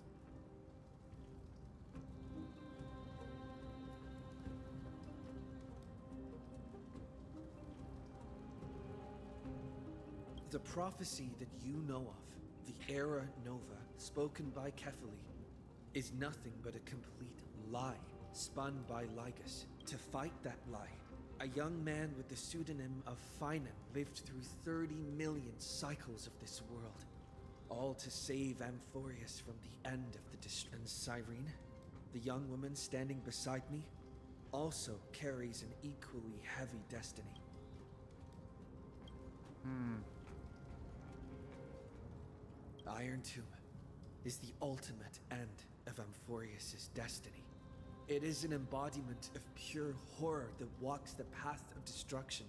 The prophecy that you know of, the Era Nova, spoken by Kefali, is nothing but a complete lie, spun by Lygus. To fight that lie, a young man with the pseudonym of Finan lived through 30 million cycles of this world, all to save Amphorius from the end of the destruction. And Cyrene, the young woman standing beside me, also carries an equally heavy destiny. Iron Tomb is the ultimate end of Amphorius' destiny. It is an embodiment of pure horror that walks the path of destruction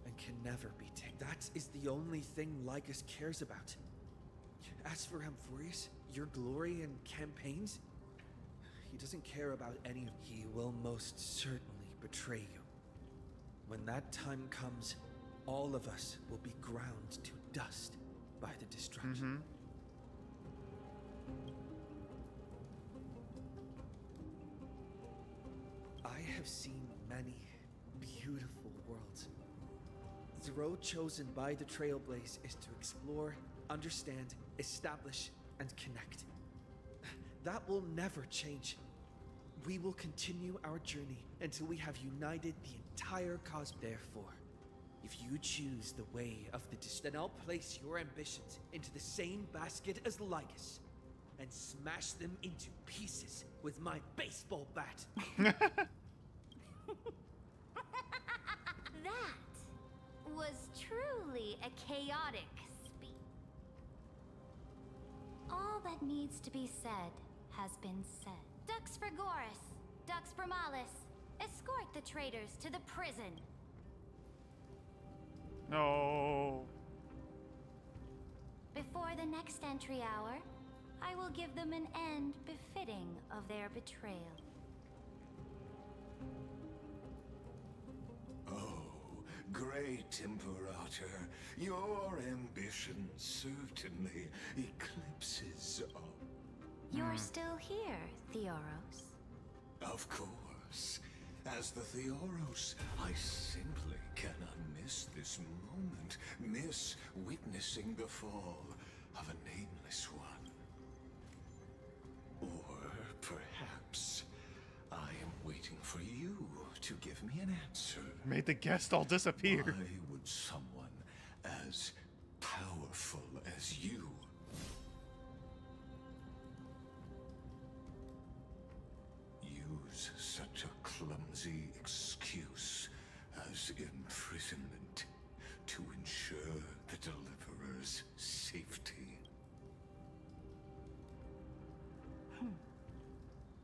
and can never be taken. That is the only thing Lycus cares about. As for Amphorius, your glory and campaigns, he doesn't care about any of... He will most certainly betray you. When that time comes, all of us will be ground to dust by the destruction. I have seen many beautiful worlds. The road chosen by the Trailblaze is to explore, understand, establish, and connect. That will never change. We will continue our journey until we have united the entire cosmos. Therefore, if you choose the way of the then I'll place your ambitions into the same basket as Lygus and smash them into pieces with my baseball bat. That was truly a chaotic speech. All that needs to be said has been said. Dux Frigoris, Dux Bromalis, escort the traitors to the prison. No. Before the next entry hour, I will give them an end befitting of their betrayal. Oh, great Imperator, your ambition certainly eclipses all. You're still here, Theoros. Of course. As the Theoros, I simply cannot miss this moment, miss witnessing the fall of a nameless one. Or perhaps I am waiting for you to give me an answer. Made the guest all disappear. Why would someone as powerful as you use such a clumsy excuse as imprisonment to ensure the Deliverer's safety.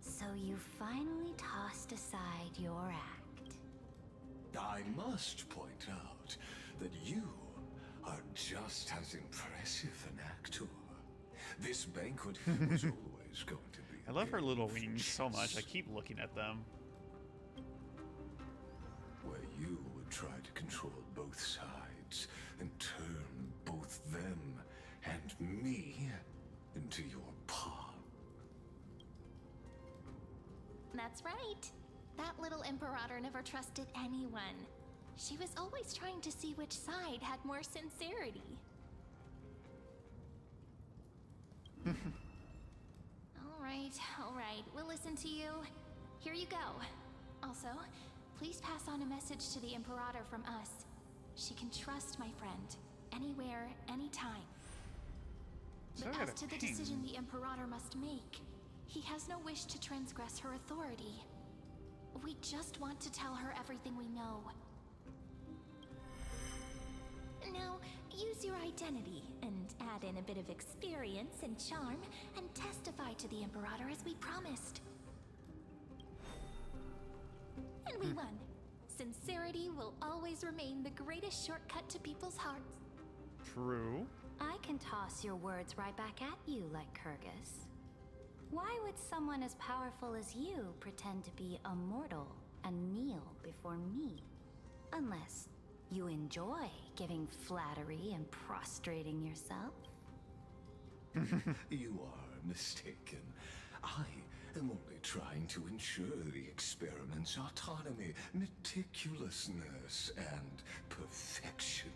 So you finally tossed aside your act. I must point out that you are just as impressive an actor. This banquet was always going to be. I love her little wings so much. I keep looking at them. Where you would try to control both sides and turn both them and me into your pawn. That's right. That little Imperator never trusted anyone. She was always trying to see which side had more sincerity. All right, we'll listen to you. Here you go. Also, please pass on a message to the Imperator from us. She can trust my friend, anywhere, anytime. But as to the decision the Imperator must make, he has no wish to transgress her authority. We just want to tell her everything we know. Now, use your identity and add in a bit of experience and charm and testify to the Imperator as we promised. And we won. Sincerity will always remain the greatest shortcut to people's hearts. True. I can toss your words right back at you like Kyrgyz. Why would someone as powerful as you pretend to be a mortal and kneel before me? Unless you enjoy giving flattery and prostrating yourself? You are mistaken. I am only trying to ensure the experiment's autonomy, meticulousness, and perfection,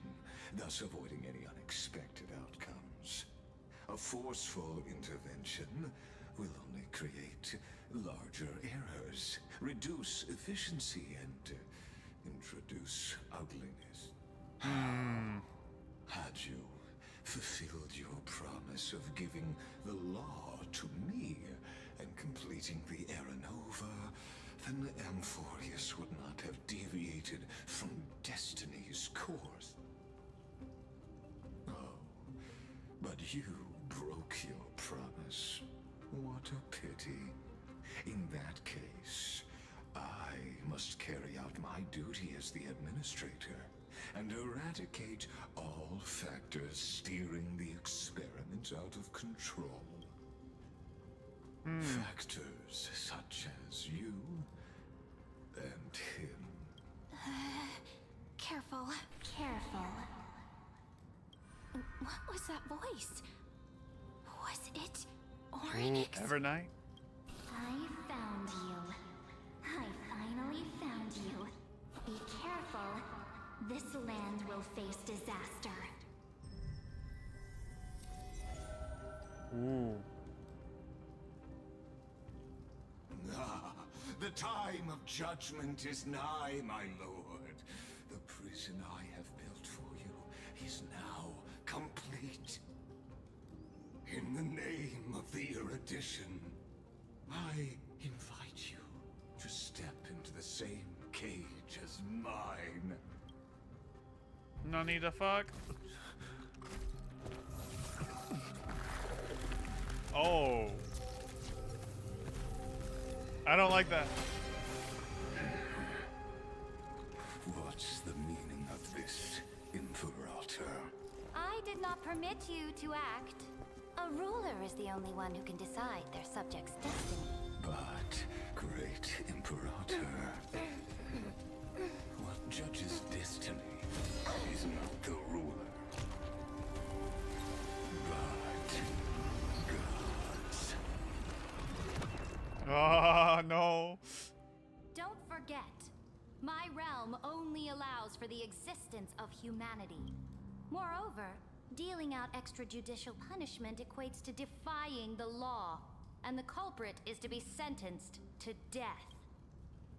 thus avoiding any unexpected outcomes. A forceful intervention will only create larger errors, reduce efficiency, and introduce ugliness. Had you fulfilled your promise of giving the law to me and completing the Aranova, then Amphorius would not have deviated from destiny's course. Oh, but you broke your promise. What a pity. In that case, I must carry out my duty as the administrator and eradicate all factors steering the experiment out of control. Factors such as you and him. Careful. What was that voice? Was it Oryx? Evernight? I found you. I finally found you. Be careful. This land will face disaster. Ooh. Ah, the time of judgment is nigh, my lord. The prison I have built for you is now complete. In the name of the erudition, I invite you to step into the same cage as mine. No need to fuck. Oh. I don't like that. What's the meaning of this, Imperator? I did not permit you to act. A ruler is the only one who can decide their subject's destiny. But, great Imperator, what judges destiny is not the ruler, but gods. Ah, no. Don't forget, my realm only allows for the existence of humanity. Moreover, dealing out extrajudicial punishment equates to defying the law, and the culprit is to be sentenced to death.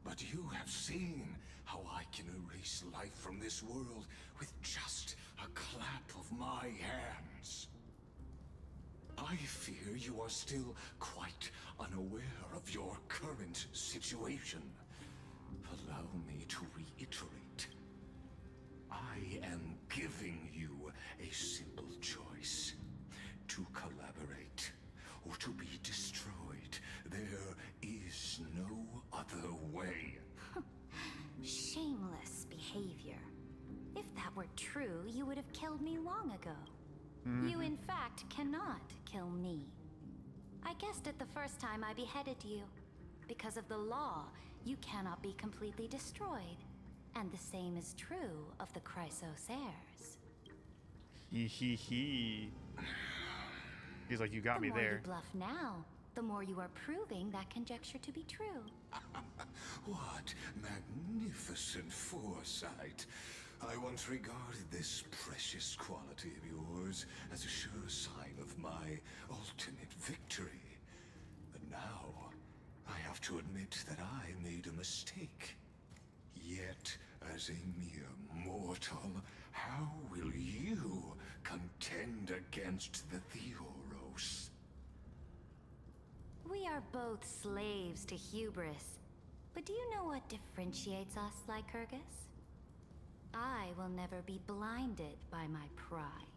But you have seen how I can erase life from this world with just a clap of my hands. I fear you are still quite unaware of your current situation. Allow me to reiterate. I am giving you a simple choice. To collaborate, or to be destroyed. There is no other way. Shameless behavior. If that were true, you would have killed me long ago. You, in fact, cannot kill me. I guessed it the first time I beheaded you. Because of the law, you cannot be completely destroyed. And the same is true of the Chrysos heirs. He. He's like, you got me there. The more you bluff now, the more you are proving that conjecture to be true. What magnificent foresight. I once regarded this precious quality of yours as a sure sign of my ultimate victory. But now, I have to admit that I made a mistake. Yet, as a mere mortal, how will you contend against the Theoros? We are both slaves to hubris. But do you know what differentiates us, Lycurgus? I will never be blinded by my pride.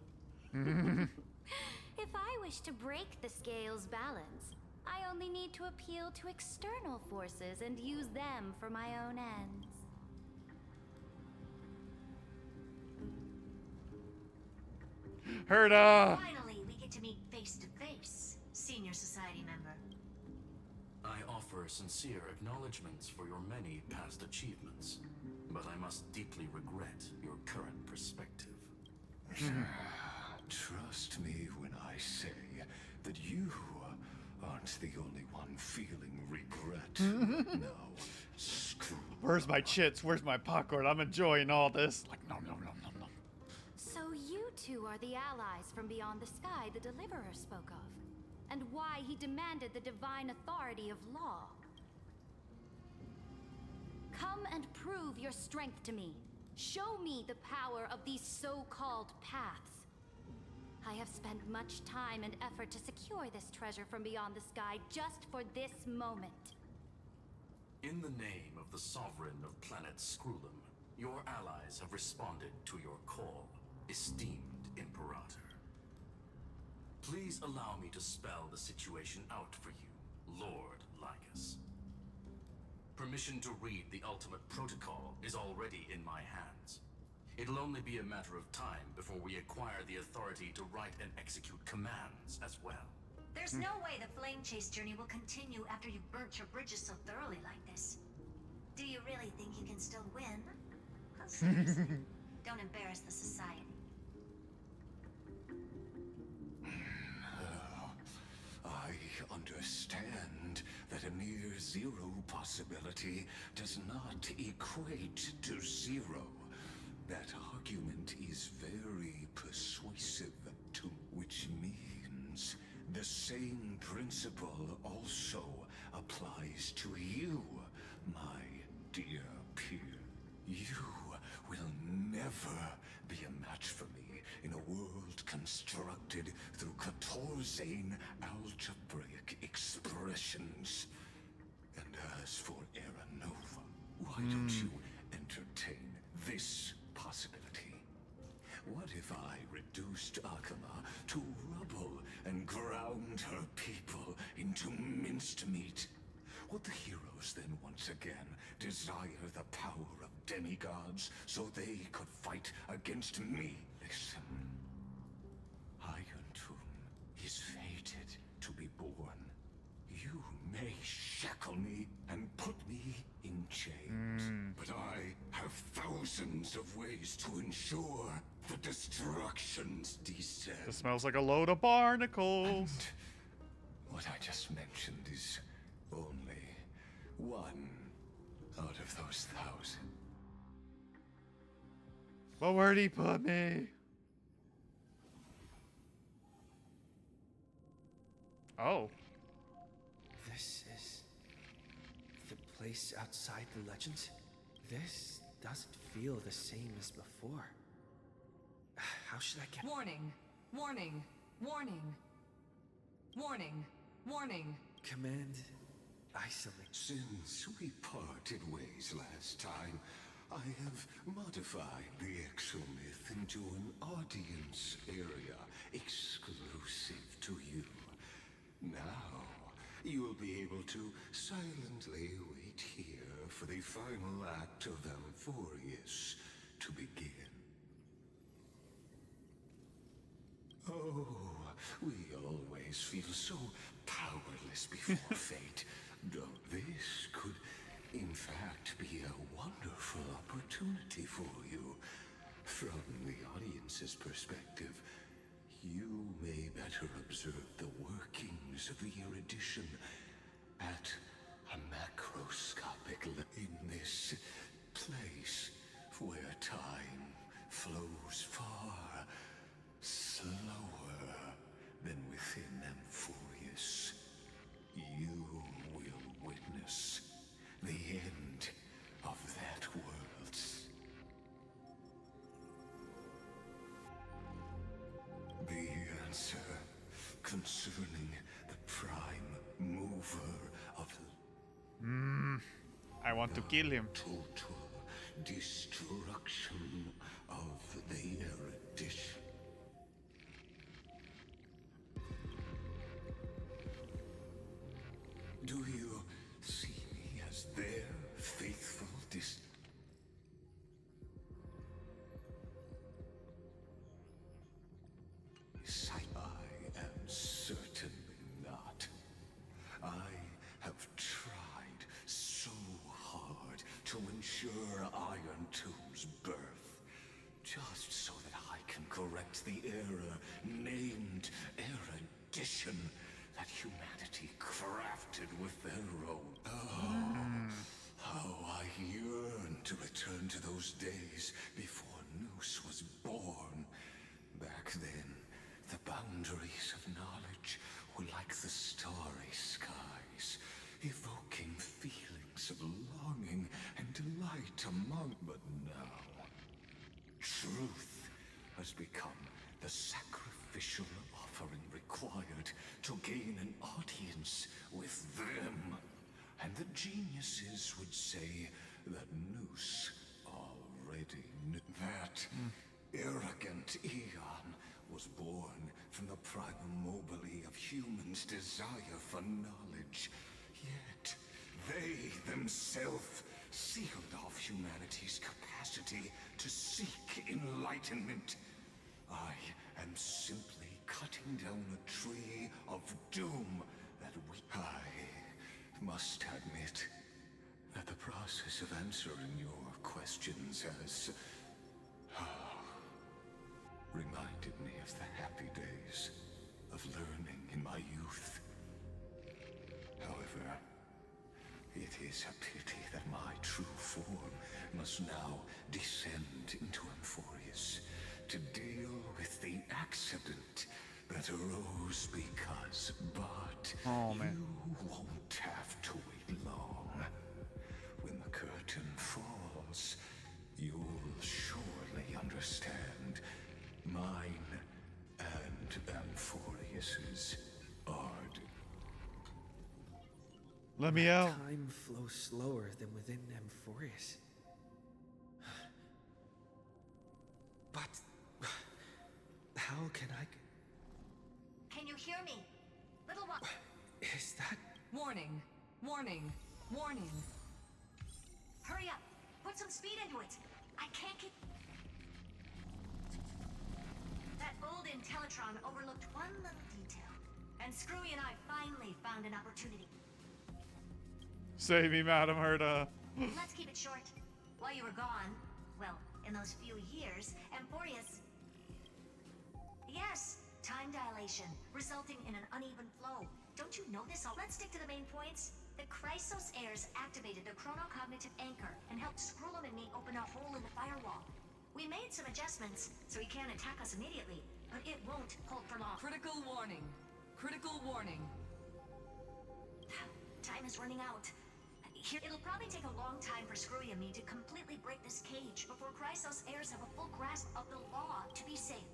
If I wish to break the scale's balance, I only need to appeal to external forces and use them for my own ends. Herda! Finally, we get to meet face to face, Senior Society member. I offer sincere acknowledgments for your many past achievements, but I must deeply regret your current perspective. Trust me when I say that you aren't the only one feeling regret. No, screw. Where's my chits? Where's my popcorn? I'm enjoying all this. Like, no. So you two are the allies from beyond the sky the Deliverer spoke of, and why he demanded the divine authority of law. Come and prove your strength to me. Show me the power of these so-called paths. I have spent much time and effort to secure this treasure from beyond the sky just for this moment. In the name of the Sovereign of Planet Scrulum, your allies have responded to your call, esteemed Imperator. Please allow me to spell the situation out for you, Lord Lycus. Permission to read the ultimate protocol is already in my hands. It'll only be a matter of time before we acquire the authority to write and execute commands as well. There's no way the flame chase journey will continue after you've burnt your bridges so thoroughly like this. Do you really think you can still win? Oh, seriously, don't embarrass the society. I understand that a mere zero possibility does not equate to zero. That argument is very persuasive, to which means the same principle also applies to you, my dear peer. You will never be a match for me in a world constructed through 14 algebraic expressions. And as for Era Nova, why don't you entertain this possibility? What if I reduced Akama to rubble and ground her people into minced meat? Would the heroes then once again desire the power of demigods so they could fight against me? Listen, Iron Tomb is fated to be born. You may shackle me and put me in chains, but I have thousands of ways to ensure the destructions descend. This smells like a load of barnacles. And what I just mentioned is only one out of those 1,000. Well, where'd he put me? Oh. This is the place outside the legends? This doesn't feel the same as before. How should I get... Warning! Warning! Warning! Warning! Warning! Command isolate. Since we parted ways last time, I have modified the exomyth into an audience area exclusive to you. Now, you'll be able to silently wait here for the final act of Amphorius to begin. Oh, we always feel so powerless before fate. This could, in fact, be a wonderful opportunity for you. From the audience's perspective, you may better observe the workings of the erudition at a macroscopic level in this place where time flows far slower than within Amphorius. You will witness the end of that world. The answer concerning the prime mover of I want to kill him. Total destruction of the erudition. Do you see me as their faithful I am certainly not. I have tried so hard to ensure Iron Tomb's birth, just so that I can correct the error named erudition that humanity crafted with their own. Oh, how I yearn to return to those days before Noose was born. Back then, the boundaries of knowledge were like the starry skies, evoking feelings of longing and delight among. But now, truth has become the sacrificial offering required to gain an audience with them. And the geniuses would say that Noose already knew that. Arrogant Eon was born from the primal mobile of humans' desire for knowledge. Yet, they themselves sealed off humanity's capacity to seek enlightenment. I am simply cutting down a tree of doom that I must admit that the process of answering your questions has reminded me of the happy days of learning in my youth. However, it is a pity that my true form must now descend into Amphorius to deal with the accident that arose because, but you won't have to wait long. When the curtain falls, you'll surely understand mine and Amphorius's ard. Let me out. Time flows slower than within Amphorius. But how can I? Can you hear me? Little one. Is that? Warning. Warning. Warning. Hurry up. Put some speed into it. I can't keep... That old Intellitron overlooked one little detail. And Screwy and I finally found an opportunity. Save me, Madam Herta. Let's keep it short. While you were gone, well, in those few years, Amphorius... Yes, time dilation, resulting in an uneven flow. Don't you know this? Let's stick to the main points. The Chrysos heirs activated the chronocognitive anchor and helped Skrullum and me open a hole in the firewall. We made some adjustments, so he can't attack us immediately, but it won't hold for long. Critical warning. Critical warning. Time is running out. It'll probably take a long time for Screwy and me to completely break this cage before Chrysos heirs have a full grasp of the law to be safe.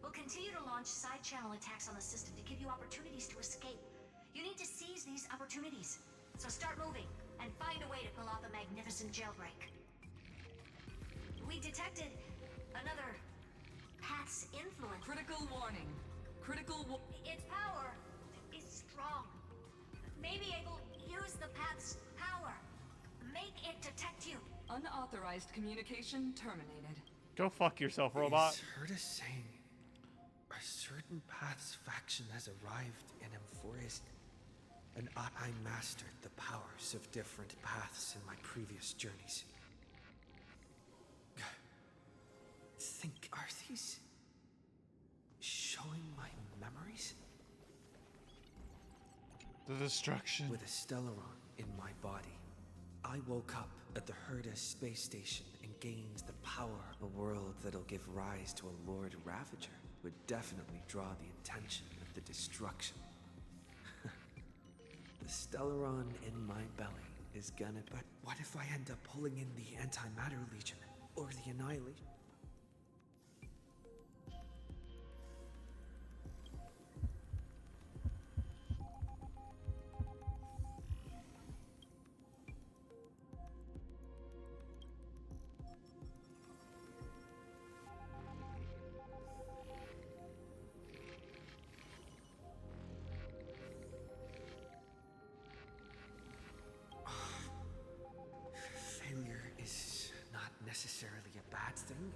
We'll continue to launch side-channel attacks on the system to give you opportunities to escape. You need to seize these opportunities. So start moving, and find a way to pull off a magnificent jailbreak. We detected another path's influence. Critical warning. Its power is strong. Maybe able to use the path's power. Make it detect you. Unauthorized communication terminated. Go fuck yourself, robot. Is Herta saying a certain path's faction has arrived in Amphorius, and I mastered the powers of different paths in my previous journeys? Think, are these showing my memories? The destruction. With a Stellaron in my body, I woke up at the Herta space station and gained the power. A world that'll give rise to a Lord Ravager would definitely draw the attention of the destruction. The Stellaron in my belly is gonna... But what if I end up pulling in the Antimatter Legion or the Annihilation? Failure is not necessarily a bad thing.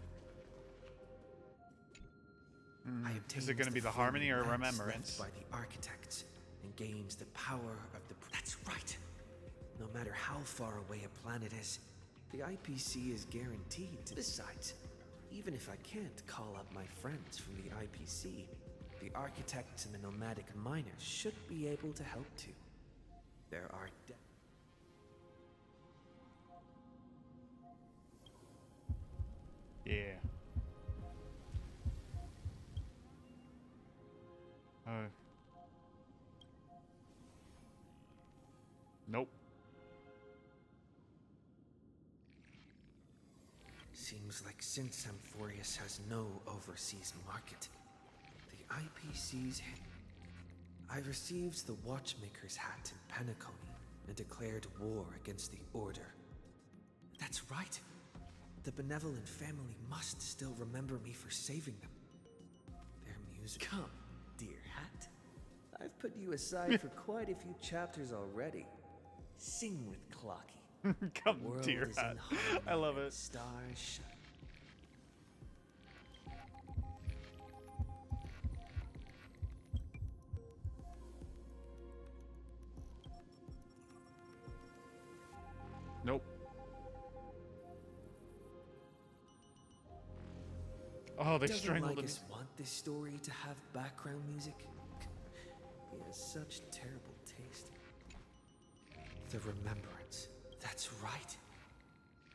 Is it going to be the harmony or remembrance? By the architects and gains the power of the... That's right. No matter how far away a planet is, the IPC is guaranteed to... Besides, even if I can't call up my friends from the IPC, the architects and the nomadic miners should be able to help too. There are... Yeah. Nope. Seems like since Amphorius has no overseas market, the IPC's... I received the Watchmaker's hat in Penacony and declared war against the Order. That's right. The benevolent family must still remember me for saving them. Their music... Come, dear hat. I've put you aside for quite a few chapters already. Sing with Clocky. Come, dear hat. I love it. Stars shine. Nope. Oh, they strangled him. Doesn't Lycus want this story to have background music? He has such terrible taste. The Remembrance. That's right.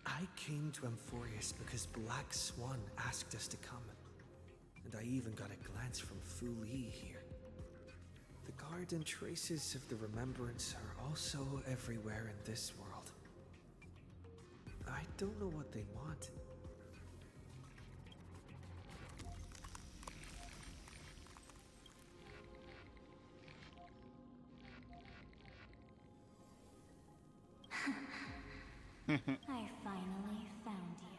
I came to Amphorius because Black Swan asked us to come. And I even got a glance from Fu Li here. The garden traces of the Remembrance are also everywhere in this world. I don't know what they want. I finally found you.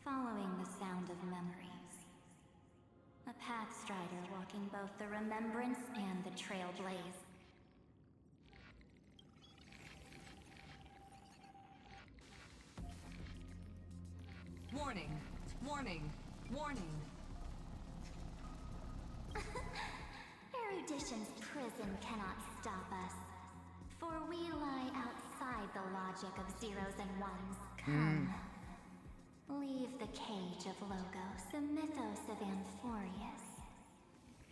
Following the sound of memories. A Pathstrider walking both the Remembrance and the Trailblaze. Warning. Warning. Warning. Erudition's prison cannot stop us. For we lie outside the logic of zeros and ones. Come. Leave the cage of Logos. The mythos of Amphorius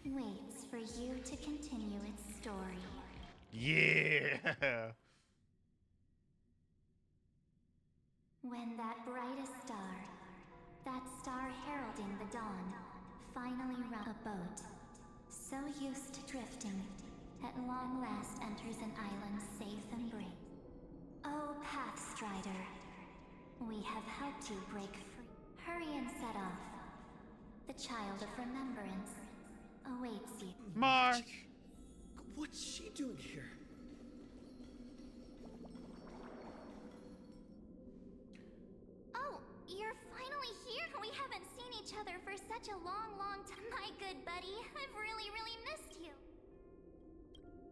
waits for you to continue its story. Yeah. When that brightest star, that star heralding the dawn, finally round a boat, so used to drifting, at long last enters an island safe and brave. Oh, Pathstrider, we have helped you break free. Hurry and set off. The Child of Remembrance awaits you. Mark! What's she doing here? such a long, long time. My good buddy, I've really, really missed you.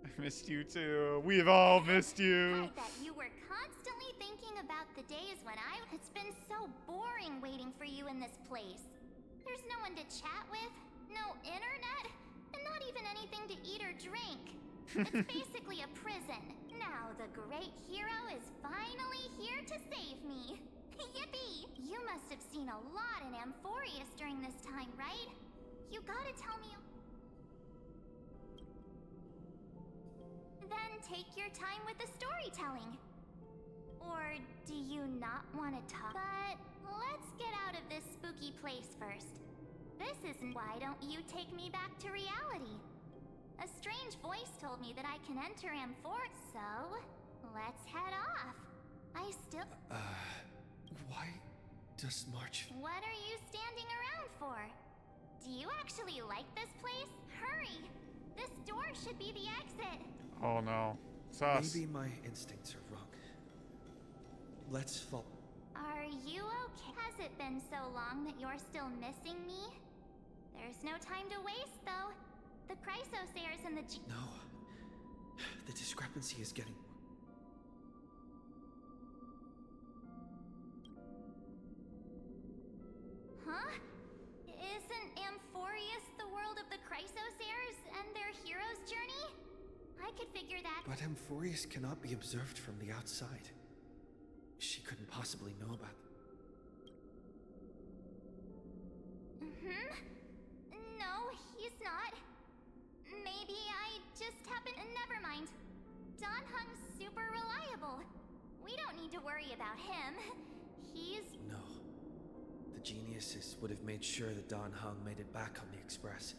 I missed you too. We've all missed you. I bet you were constantly thinking about the days when It's been so boring waiting for you in this place. There's no one to chat with, no internet, and not even anything to eat or drink. It's basically a prison. Now the great hero is finally here to save me. Yippee! You must have seen a lot in Amphorius during this time, right? You gotta tell me. Then take your time with the storytelling. Or do you not want to talk? But let's get out of this spooky place first. This isn't. Why don't you take me back to reality? A strange voice told me that I can enter Amphorius, so let's head off. I still. Why does March. What are you standing around for? Do you actually like this place? Hurry! This door should be the exit. Oh no. Sus. Maybe my instincts are wrong. Let's fall. Are you okay? Has it been so long that you're still missing me? There's no time to waste, though. The Chrysosayers and the No. The discrepancy is getting. Huh? Isn't Amphorius the world of the Chrysosayers and their hero's journey? I could figure that. But Amphorius cannot be observed from the outside. She couldn't possibly know about them. No, he's not. Maybe I just happen. Never mind. Dan Heng's super reliable. We don't need to worry about him. He's. No. The geniuses would have made sure that Dan Heng made it back on the Express.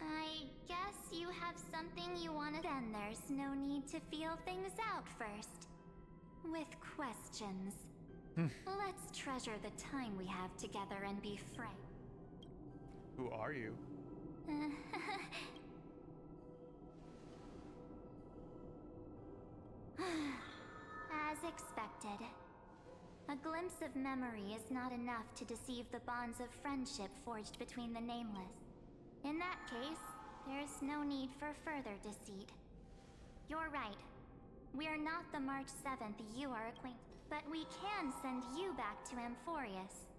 I guess you have something you want to. Then there's no need to feel things out first. With questions. Let's treasure the time we have together and be frank. Who are you? As expected. A glimpse of memory is not enough to deceive the bonds of friendship forged between the nameless. In that case, there's no need for further deceit. You're right. We are not the March 7th you are acquainted, but we can send you back to Amphorius,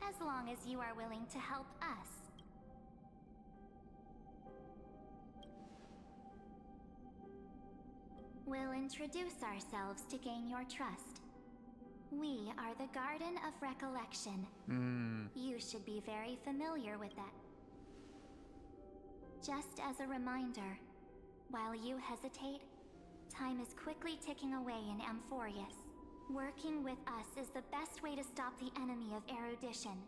as long as you are willing to help us. We'll introduce ourselves to gain your trust. We are the Garden of Recollection. You should be very familiar with that. Just as a reminder, while you hesitate, time is quickly ticking away in Amphorius. Working with us is the best way to stop the enemy of erudition.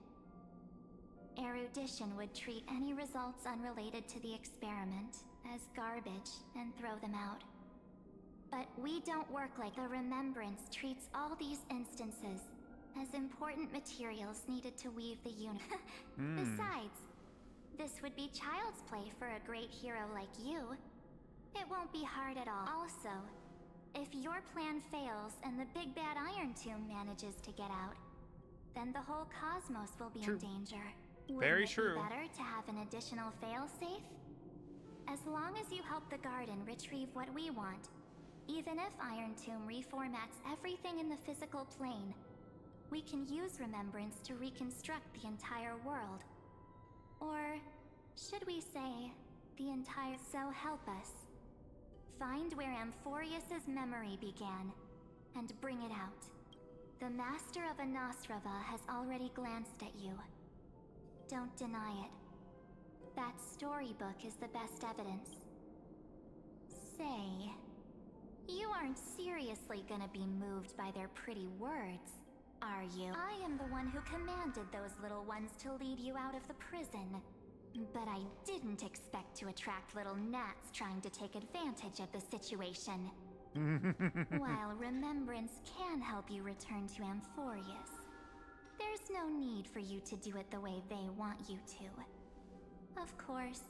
Erudition would treat any results unrelated to the experiment as garbage and throw them out. But we don't work like the Remembrance treats all these instances as important materials needed to weave the unit. Besides, this would be child's play for a great hero like you. It won't be hard at all. Also, if your plan fails and the big bad Iron Tomb manages to get out, then the whole cosmos will be in danger. Very Wouldn't it true. be better to have an additional failsafe? As long as you help the Garden retrieve what we want, even if Iron Tomb reformats everything in the physical plane, we can use Remembrance to reconstruct the entire world. Or should we say, the entire. So help us. Find where Amphorius's memory began, and bring it out. The Master of Anosrava has already glanced at you. Don't deny it. That storybook is the best evidence. Say, you aren't seriously gonna be moved by their pretty words, are you? I am the one who commanded those little ones to lead you out of the prison. But I didn't expect to attract little gnats trying to take advantage of the situation. While Remembrance can help you return to Amphorius, there's no need for you to do it the way they want you to. Of course,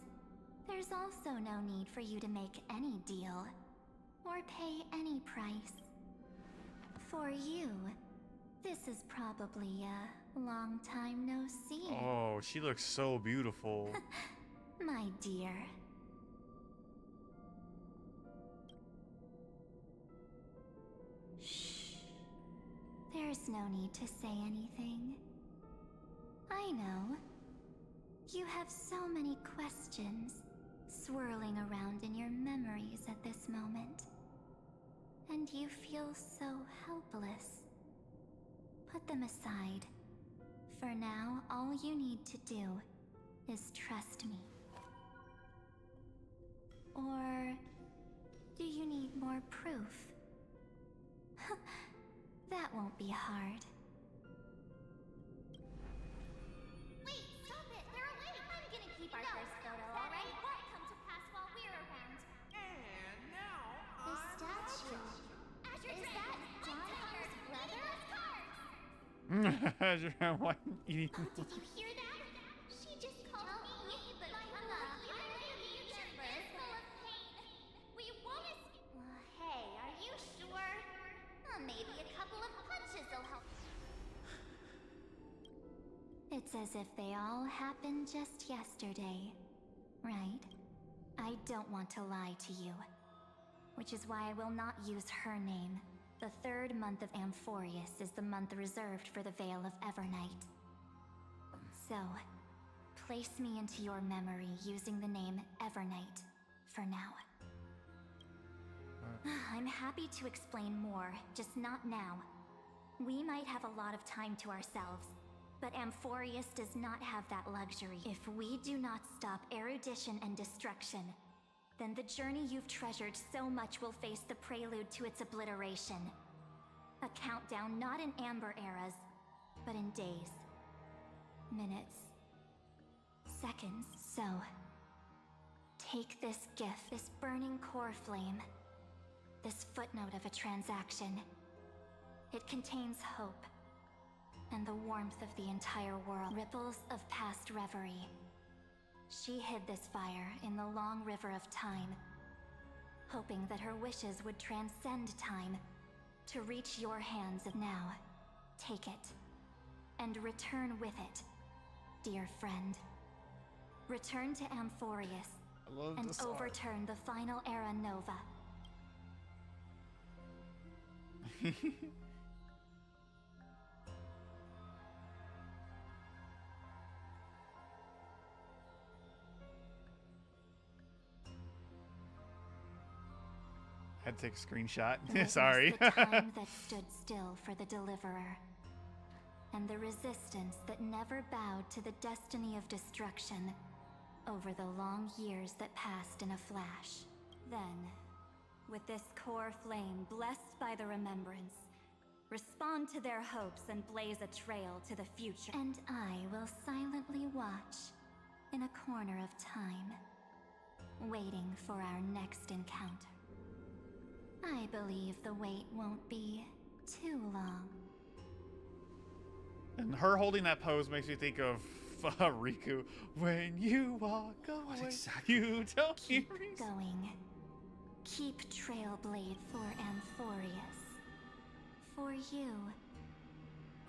there's also no need for you to make any deal, or pay any price. For you, this is probably a Long time no see. Oh, she looks so beautiful. My dear. Shh. There's no need to say anything. I know. You have so many questions swirling around in your memories at this moment. And you feel so helpless. Put them aside. For now, all you need to do is trust me. Or do you need more proof? That won't be hard. Wait, stop it! They're awake! I'm gonna keep our first photo, alright? It won't come to pass while we're around. And now The statue. Is that John Hunter's brother? What? Eating. Did you hear that? She just called me, but I'm not here. Future is full of pain. We won't hey, are you sure? Maybe a couple of punches will help. It's as if they all happened just yesterday, right? I don't want to lie to you. Which is why I will not use her name. The third month of Amphorius is the month reserved for the Veil of Evernight. So, place me into your memory using the name Evernight for now. I'm happy to explain more, just not now. We might have a lot of time to ourselves, but Amphorius does not have that luxury. If we do not stop erudition and destruction, then the journey you've treasured so much will face the prelude to its obliteration. A countdown not in amber eras, but in days, minutes, seconds. So, take this gift, this burning core flame, this footnote of a transaction. It contains hope, and the warmth of the entire world. Ripples of past reverie. She hid this fire in the long river of time, hoping that her wishes would transcend time to reach your hands. Now, take it, and return with it, dear friend. Return to Amphorius, and overturn the final era Nova. Had to take a screenshot. It Sorry. was the time that stood still for the Deliverer, and the resistance that never bowed to the destiny of destruction over the long years that passed in a flash. Then, with this core flame blessed by the remembrance, respond to their hopes and blaze a trail to the future. And I will silently watch in a corner of time, waiting for our next encounter. I believe the wait won't be too long. And her holding that pose makes me think of Riku. When you walk away, you don't hear Keep going. Keep Trailblade for Amphorius. For you.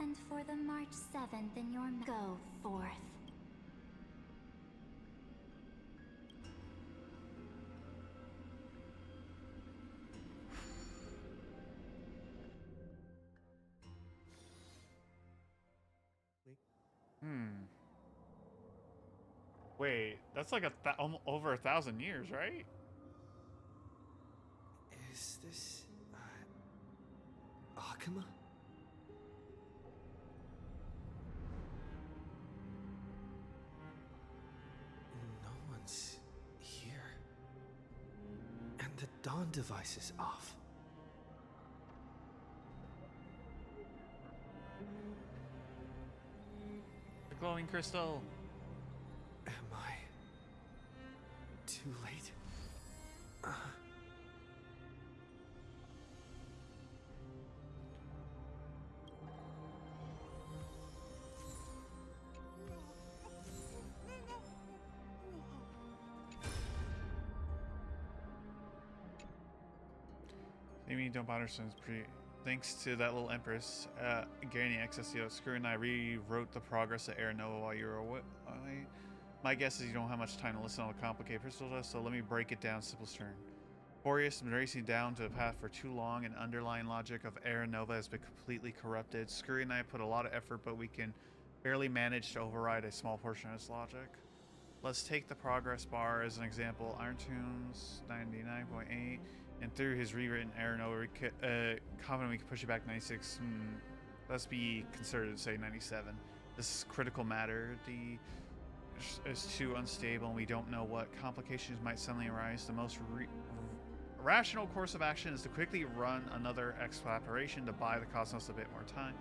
And for the March 7th in your go forth. Wait, that's like over 1,000 years, right? Is this... Akuma? No one's here. And the dawn device is off. The glowing crystal. Am I too late? Amy Don't Patterson's Thanks to that little Empress, gaining access to Screw and I rewrote the progress of Air Nova while you were away. My guess is you don't have much time to listen to all the complicated crystal dust, so let me break it down simple turn. Boreas has been racing down to a path for too long, and underlying logic of Air Nova has been completely corrupted. Scurry and I put a lot of effort, but we can barely manage to override a small portion of its logic. Let's take the progress bar as an example. Iron Tunes 99.8, and through his rewritten Air Nova, confident we can push it back 96. Let's be conservative, say 97. This is critical matter. The is too unstable, and we don't know what complications might suddenly arise. The most rational course of action is to quickly run another exploration to buy the Cosmos a bit more time.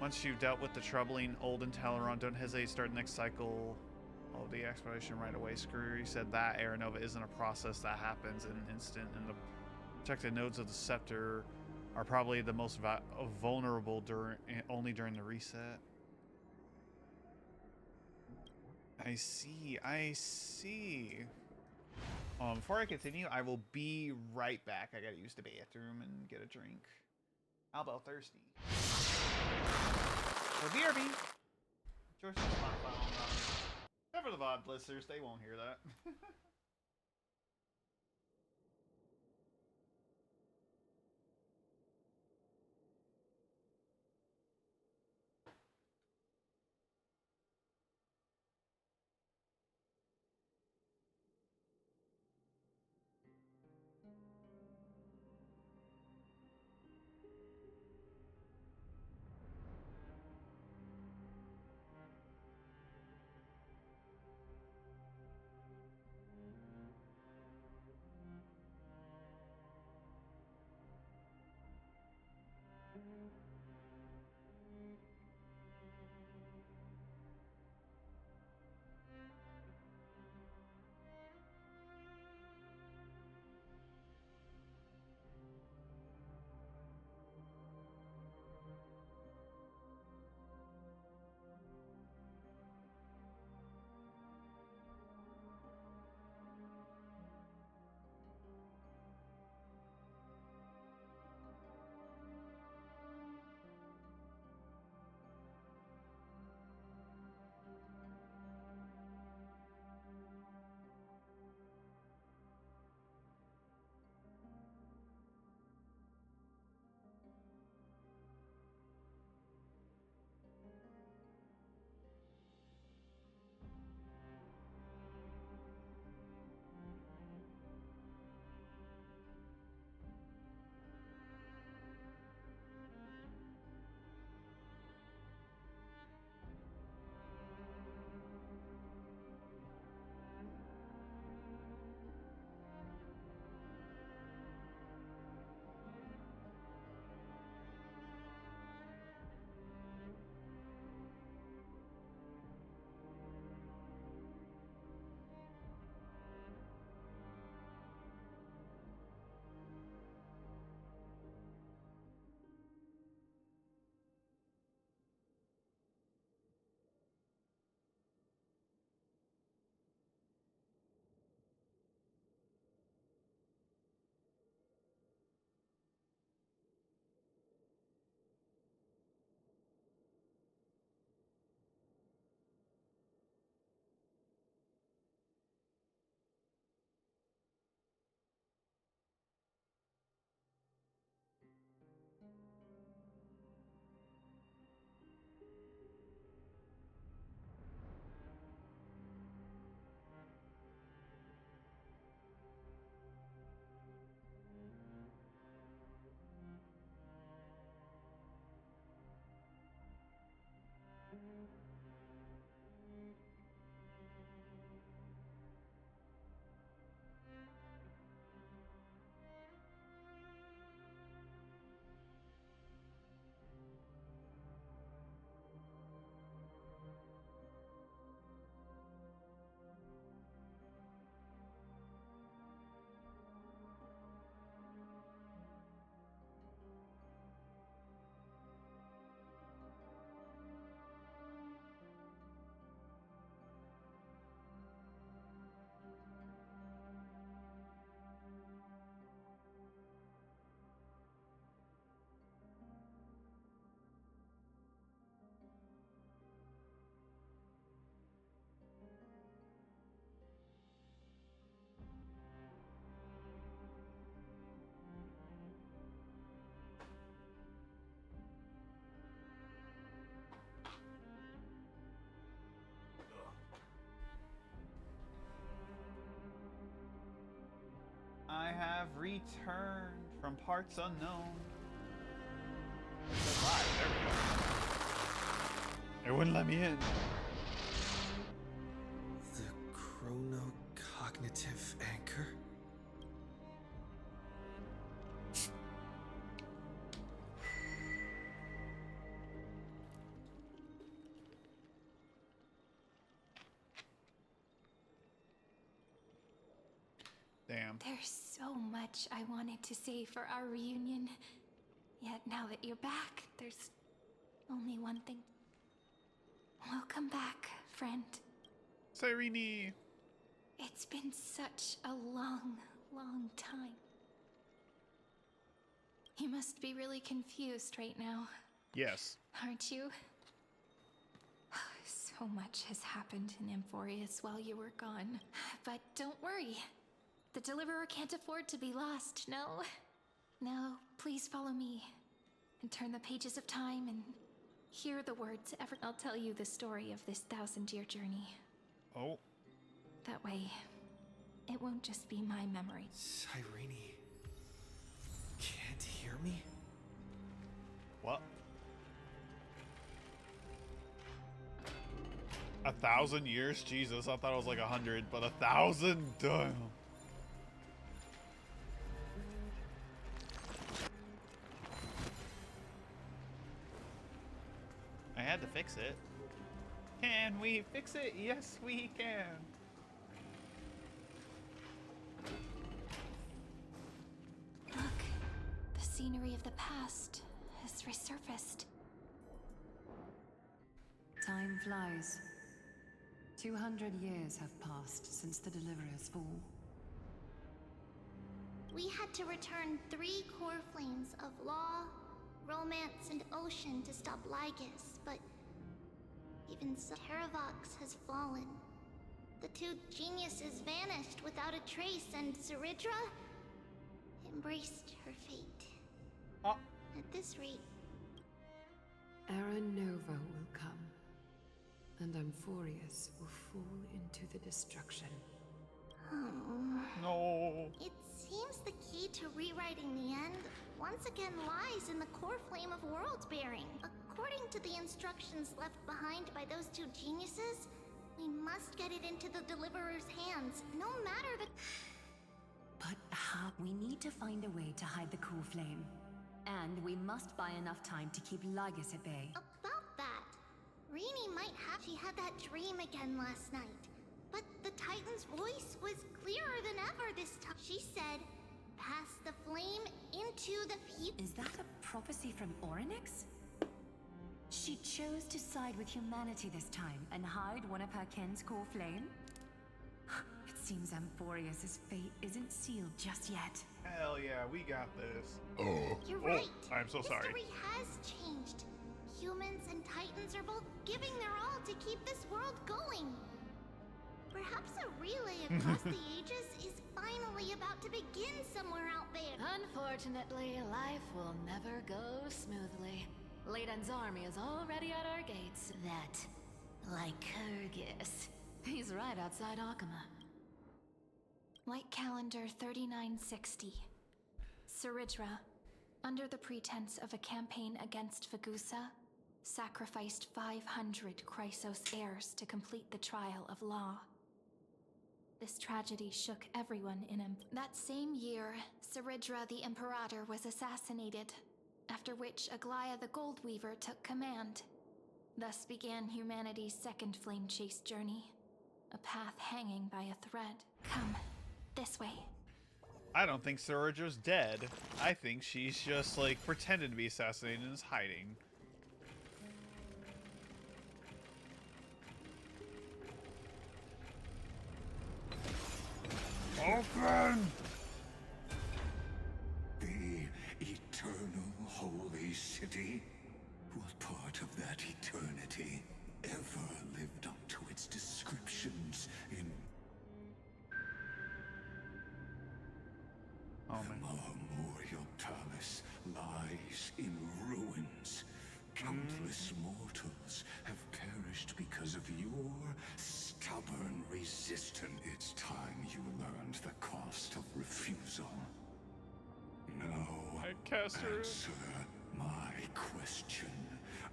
Once you've dealt with the troubling old Inteleron, don't hesitate to start the next cycle of the exploration right away. Screwy said that Air Nova isn't a process that happens in an instant, and the protected nodes of the scepter are probably the most vulnerable only during the reset. I see. Before I continue, I will be right back. I gotta use the bathroom and get a drink. Albel thirsty. So BRB. Except for the VOD listeners, they won't hear that. have returned from parts unknown. There we go. It wouldn't let me in. The chronocognitive anchor? Damn. There's so much I wanted to say for our reunion. Yet now that you're back, there's only one thing. Welcome back, friend. Cyrene. It's been such a long, long time. You must be really confused right now. Yes. Aren't you? So much has happened in Amphorius while you were gone. But don't worry. The Deliverer can't afford to be lost, no? Now, please follow me. And turn the pages of time and hear the words ever. I'll tell you the story of this 1,000-year journey. Oh. That way, it won't just be my memory. Cyrene can't hear me? What? 1,000 years? Jesus, I thought it was like 100, but 1,000? Damn. I had to fix it. Can we fix it? Yes, we can. Look, the scenery of the past has resurfaced. Time flies. 200 years have passed since the Deliverer's fall. We had to return 3 core flames of law, romance, and ocean to stop Lygus, but even so, Terravox has fallen. The 2 geniuses vanished without a trace, and Ceridra embraced her fate. At this rate, Era Nova will come, and Amphorius will fall into the destruction. No. It seems the key to rewriting the end once again lies in the core flame of world bearing. According to the instructions left behind by those 2 geniuses, we must get it into the Deliverer's hands, no matter the... But how? We need to find a way to hide the cool flame. And we must buy enough time to keep Lygus at bay. About that, Rini might have... She had that dream again last night. But the Titan's voice was clearer than ever this time. She said, pass the flame into the future. Is that a prophecy from Orynyx? She chose to side with humanity this time and hide one of her kin's core flame? It seems Amphorius' fate isn't sealed just yet. Hell yeah, we got this. You're right. I'm so sorry. History has changed. Humans and Titans are both giving their all to keep this world going. Perhaps a relay across the ages is finally about to begin somewhere out there. Unfortunately, life will never go smoothly. Leiden's army is already at our gates. That Lycurgus. He's right outside Akama. Light calendar 3960. Ceridra, under the pretense of a campaign against Fagusa, sacrificed 500 Chrysos heirs to complete the trial of law. This tragedy shook everyone in That same year, Ceridra the Imperator was assassinated, after which Aglaya the Goldweaver took command. Thus began humanity's second flame chase journey, a path hanging by a thread. Come, this way. I don't think Ceridra's dead. I think she's just, like, pretended to be assassinated and is hiding. Open! The eternal holy city? What part of that eternity ever lived up to its descriptions in... The Marmorial Palace lies in ruins. Countless mortals have perished because of your stubborn resistance. It's time you learned the cost of refusal. Caster. Answer my question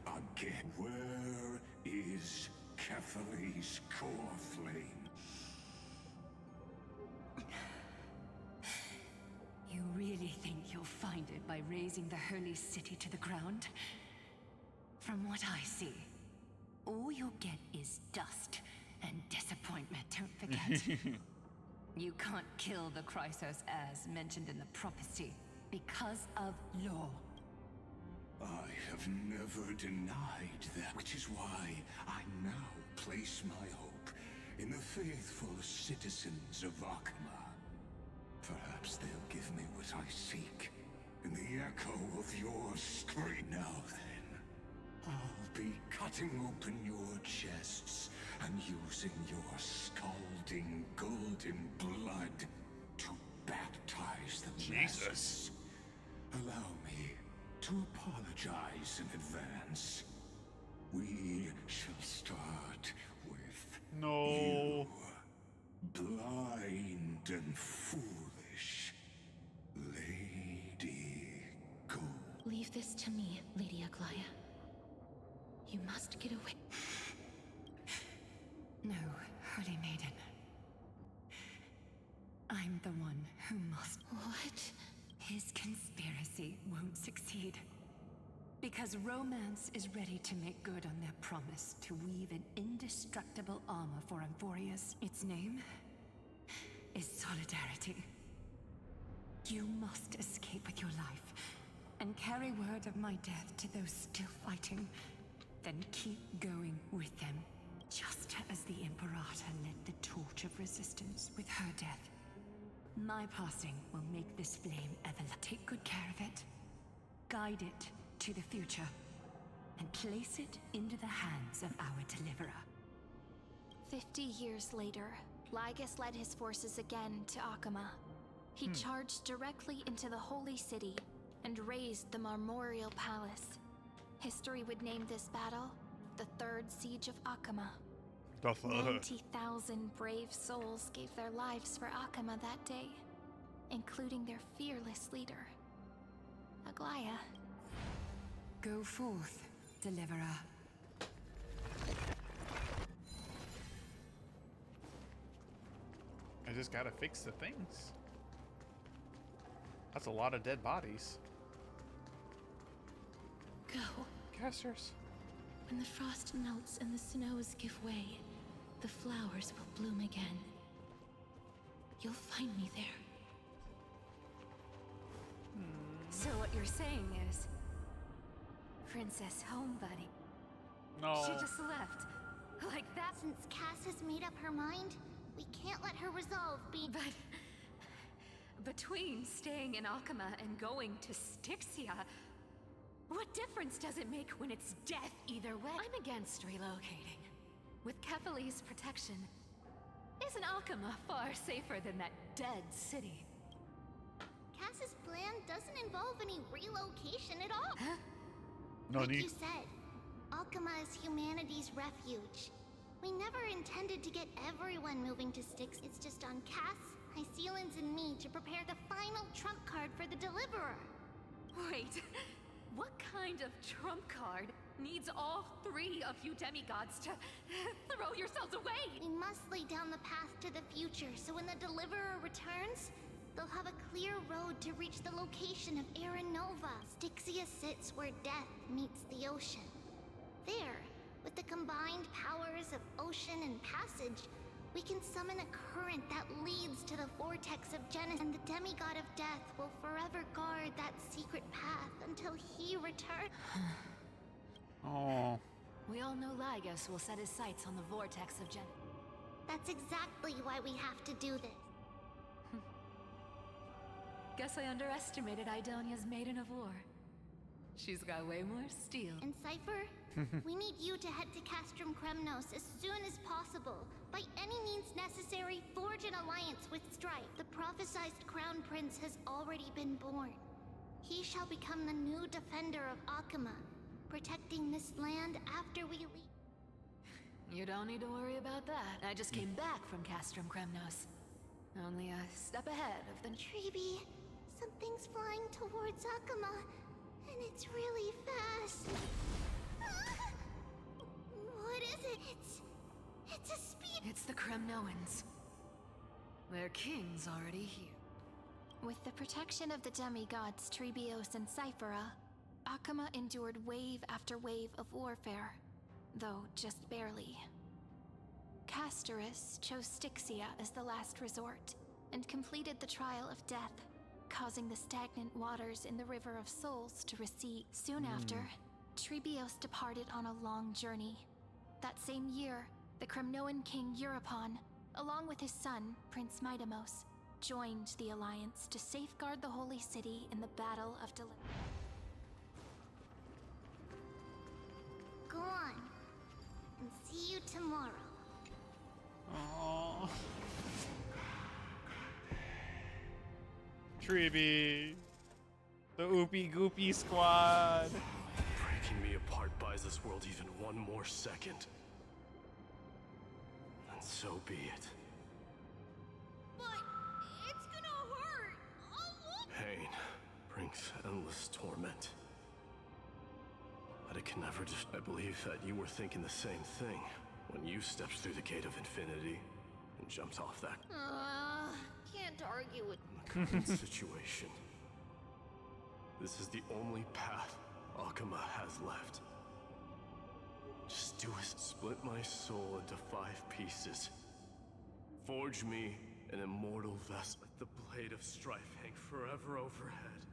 again. Where is Kefali's core flame? You really think you'll find it by razing the holy city to the ground? From what I see, all you'll get is dust and disappointment, don't forget. You can't kill the Chrysos as mentioned in the prophecy because of law. I have never denied that, which is why I now place my hope in the faithful citizens of Akama. Perhaps they'll give me what I seek in the echo of your scream. Now then, I'll be cutting open your chests and using your scalding golden blood to baptize the masses. Allow me to apologize in advance. We shall start with you, blind and foolish Lady Gold. Leave this to me, Lady Aglaya. You must get away. No, Holy Maiden. I'm the one who must. What? His conspiracy won't succeed. Because Romance is ready to make good on their promise to weave an indestructible armor for Amphorius. Its name is Solidarity. You must escape with your life and carry word of my death to those still fighting. Then keep going with them, just as the Imperator led the torch of resistance with her death. My passing will make this flame everlasting. Take good care of it, guide it to the future, and place it into the hands of our deliverer. 50 years later, Lygus led his forces again to Akama. He charged directly into the Holy City and razed the Marmorial Palace. History would name this battle the Third Siege of Akama. 90,000 brave souls gave their lives for Akama that day, including their fearless leader, Aglaya. Go forth, deliverer. I just gotta fix the things. That's a lot of dead bodies. Go. Casters. When the frost melts and the snows give way, the flowers will bloom again. You'll find me there. So what you're saying is... Princess Homebuddy. No. She just left. Like that. Since Cass has made up her mind, we can't let her resolve be. But... between staying in Akama and going to Styxia, what difference does it make when it's death either way? I'm against relocating. With Kefali's protection, isn't Akama far safer than that dead city? Cass's plan doesn't involve any relocation at all. Huh? Like you said, Akama is humanity's refuge. We never intended to get everyone moving to Styx. It's just on Cass, Hycealans, and me to prepare the final trump card for the Deliverer. Wait, what kind of trump card needs all three of you demigods to throw yourselves away? We must lay down the path to the future, so when the Deliverer returns, they'll have a clear road to reach the location of Aranova. Styxia sits where death meets the ocean. There, with the combined powers of ocean and passage, we can summon a current that leads to the vortex of Genesis, and the demigod of death will forever guard that secret path until he returns. Oh. We all know Lygus will set his sights on the vortex of Genesis. That's exactly why we have to do this. Guess I underestimated Idonia's Maiden of War. She's got way more steel. And Cypher, we need you to head to Castrum Kremnos as soon as possible. By any means necessary, forge an alliance with Strife. The prophesized Crown Prince has already been born. He shall become the new defender of Akama, protecting this land after we leave. You don't need to worry about that. I just came back from Castrum Kremnos. Only a step ahead of the... Treeby, Something's flying towards Akuma, and it's really fast. What is it? It's a speed. It's the Kremnoans. Their king's already here. With the protection of the demigods Trebios and Cyphera, Akuma endured wave after wave of warfare, though just barely. Castorus chose Styxia as the last resort, and completed the trial of death, causing the stagnant waters in the River of Souls to recede. Soon after, Trebios departed on a long journey. That same year, the Kremnoan king Euripon, along with his son, Prince Midamos, joined the Alliance to safeguard the Holy City in the Battle of Deliverance. Go on, and see you tomorrow. Aww. Treeby. The Oopie Goopy Squad. Breaking me apart buys this world even one more second. And so be it. But it's gonna hurt. Pain brings endless torment. But it can never just... I believe that you were thinking the same thing when you stepped through the gate of infinity and jumped off that Can't argue with current situation. This is the only path Akuma has left. Just do it. Split my soul into 5 pieces. Forge me an immortal vessel. Let the blade of strife hang forever overhead.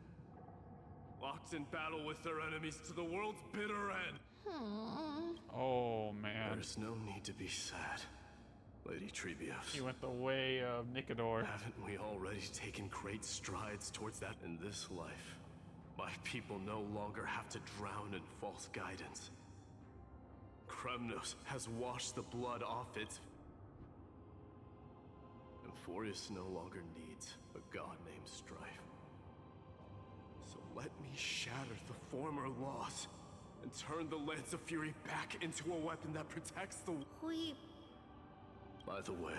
Locked in battle with their enemies to the world's bitter end. Oh man. There's no need to be sad, Lady Trebios. He went the way of Nicodor. Haven't we already taken great strides towards that in this life? My people no longer have to drown in false guidance. Kremnos has washed the blood off its... Emphorius no longer needs a god named Strife. So let me shatter the former laws and turn the Lance of Fury back into a weapon that protects the... By the way,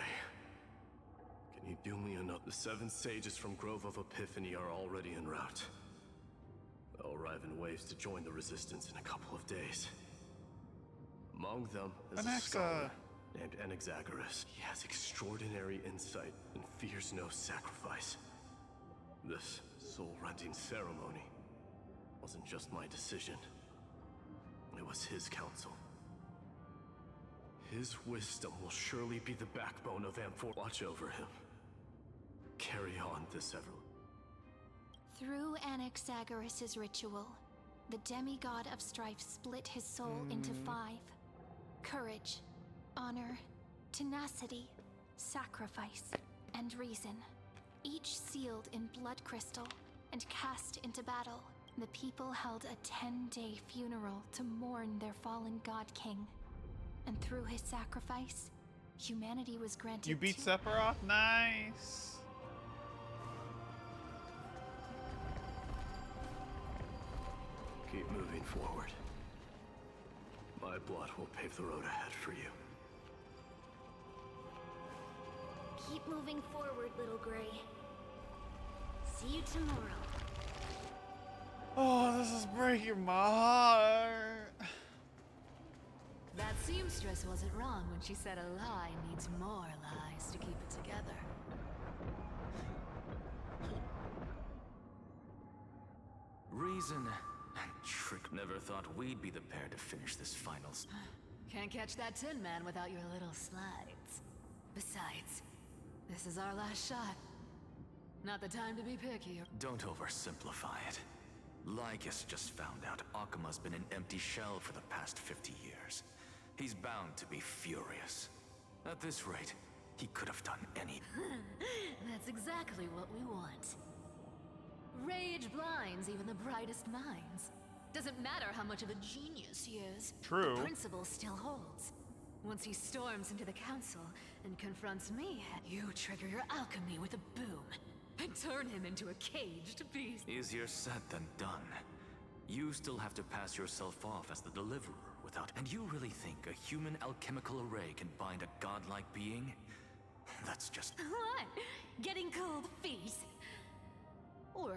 can you do me another? The 7 sages from Grove of Epiphany are already en route. They'll arrive in waves to join the resistance in a couple of days. Among them is a scholar named Anaxagoras. He has extraordinary insight and fears no sacrifice. This soul-rending ceremony wasn't just my decision. It was his counsel. His wisdom will surely be the backbone of Amphor. Watch over him. Carry on this ever. Through Anaxagoras' ritual, the demigod of strife split his soul into 5. Courage, honor, tenacity, sacrifice, and reason. Each sealed in blood crystal and cast into battle. The people held a 10-day funeral to mourn their fallen god king. And through his sacrifice, humanity was granted... You beat Sephiroth? Nice! Keep moving forward. My blood will pave the road ahead for you. Keep moving forward, little Gray. See you tomorrow. Oh, this is breaking my heart. That seamstress wasn't wrong when she said a lie needs more lies to keep it together. Reason and trick. Never thought we'd be the pair to finish this finals. Can't catch that Tin Man without your little slides. Besides, this is our last shot. Not the time to be picky. Don't oversimplify it. Lycus just found out Akuma's been an empty shell for the past 50 years. He's bound to be furious. At this rate, he could have done anything. That's exactly what we want. Rage blinds even the brightest minds. Doesn't matter how much of a genius he is. True. The principle still holds. Once he storms into the council and confronts me, you trigger your alchemy with a boom and turn him into a caged beast. Easier said than done. You still have to pass yourself off as the deliverer without... And you really think a human alchemical array can bind a godlike being? That's just... What? Getting cold feet? Or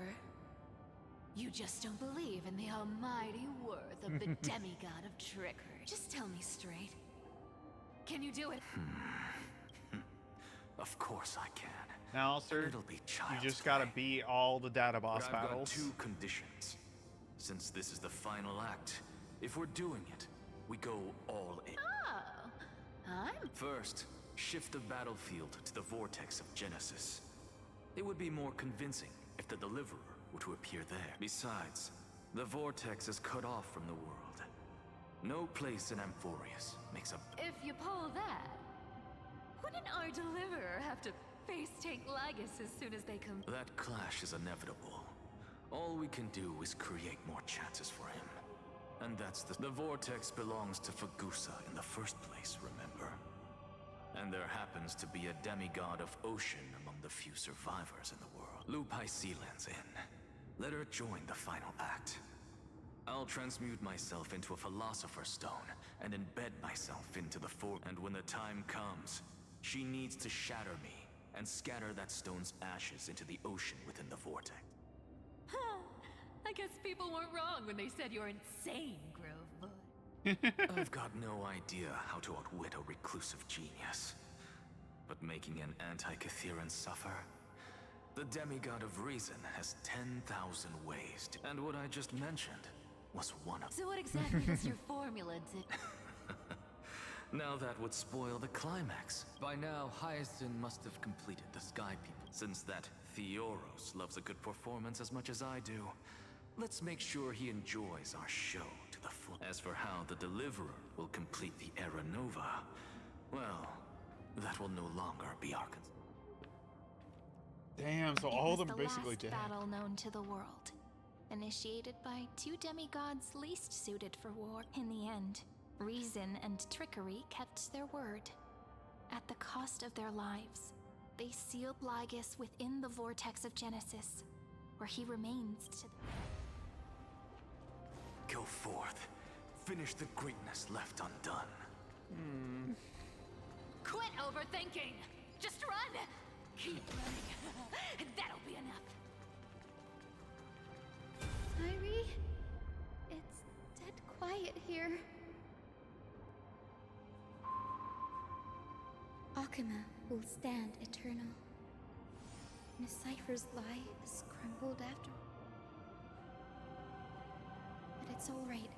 You just don't believe in the almighty worth of the demigod of trickery. Just tell me straight. Can you do it? Of course I can. Now, sir, It'll be you child's just gotta beat all the data boss But I've battles. got 2 conditions. Since this is the final act, if we're doing it, we go all in. Oh, I'm... First, shift the battlefield to the vortex of Genesis. It would be more convincing if the Deliverer were to appear there. Besides, the vortex is cut off from the world. No place in Amphorius makes a... If you pull that, wouldn't our Deliverer have to face take Lygus as soon as they come? That clash is inevitable. All we can do is create more chances for him. And that's the vortex belongs to Fagusa in the first place, remember? And there happens to be a demigod of ocean among the few survivors in the world. Lupai Sealand's in. Let her join the final act. I'll transmute myself into a Philosopher's Stone and embed myself into the and when the time comes, she needs to shatter me and scatter that stone's ashes into the ocean within the vortex. Huh. I guess people weren't wrong when they said you're insane, Grove Boy. I've got no idea how to outwit a reclusive genius. But making an anti-Catheran suffer? The demigod of reason has 10,000 ways to... And what I just mentioned was one of... So what exactly does your formula do? Now that would spoil the climax. By now, Hyacinth must have completed the Sky People. Since that Theoros loves a good performance as much as I do, let's make sure he enjoys our show to the full. As for how the Deliverer will complete the Era Nova, well, that will no longer be our concern. Damn, so all of them basically dead. It was the last battle known to the world, initiated by 2 demigods least suited for war. In the end, reason and trickery kept their word. At the cost of their lives, they sealed Lygus within the vortex of Genesis, where he remains to... Go forth. Finish the greatness left undone. Quit overthinking! Just run! Keep running. And that'll be enough. Tyree? It's dead quiet here. Akuma will stand eternal. Miss Cypher's lie is crumbled after. But it's all right,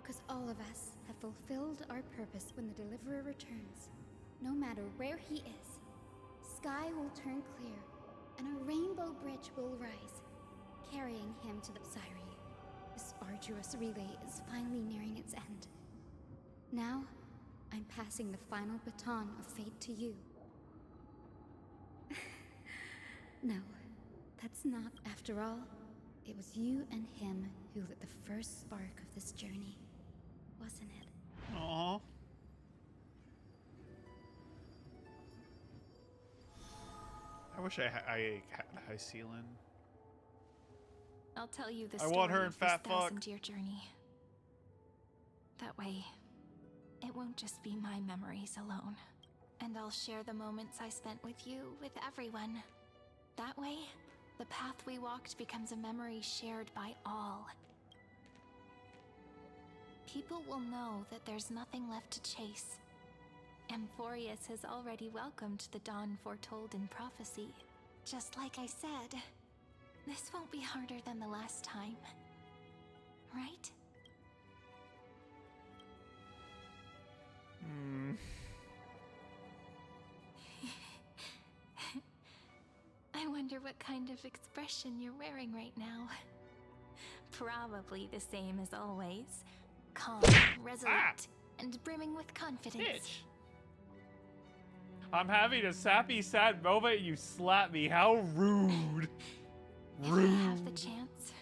because all of us have fulfilled our purpose when the Deliverer returns. No matter where he is, sky will turn clear, and a rainbow bridge will rise, carrying him to the Syri. This arduous relay is finally nearing its end. Now, I'm passing the final baton of fate to you. No, that's not. After all, it was you and him who lit the first spark of this journey, wasn't it? Aww. I wish I had Hycelan. I'll tell you the I story want her in of this Fat Fuck. 1,000-year journey. That way, it won't just be my memories alone. And I'll share the moments I spent with you, with everyone. That way, the path we walked becomes a memory shared by all. People will know that there's nothing left to chase. Amphorius has already welcomed the dawn foretold in prophecy. Just like I said, this won't be harder than the last time. Right? I wonder what kind of expression you're wearing right now. Probably the same as always. Calm, resolute, and brimming with confidence. Bitch. I'm having a sappy, sad moment. You slap me. How rude. If I have the chance,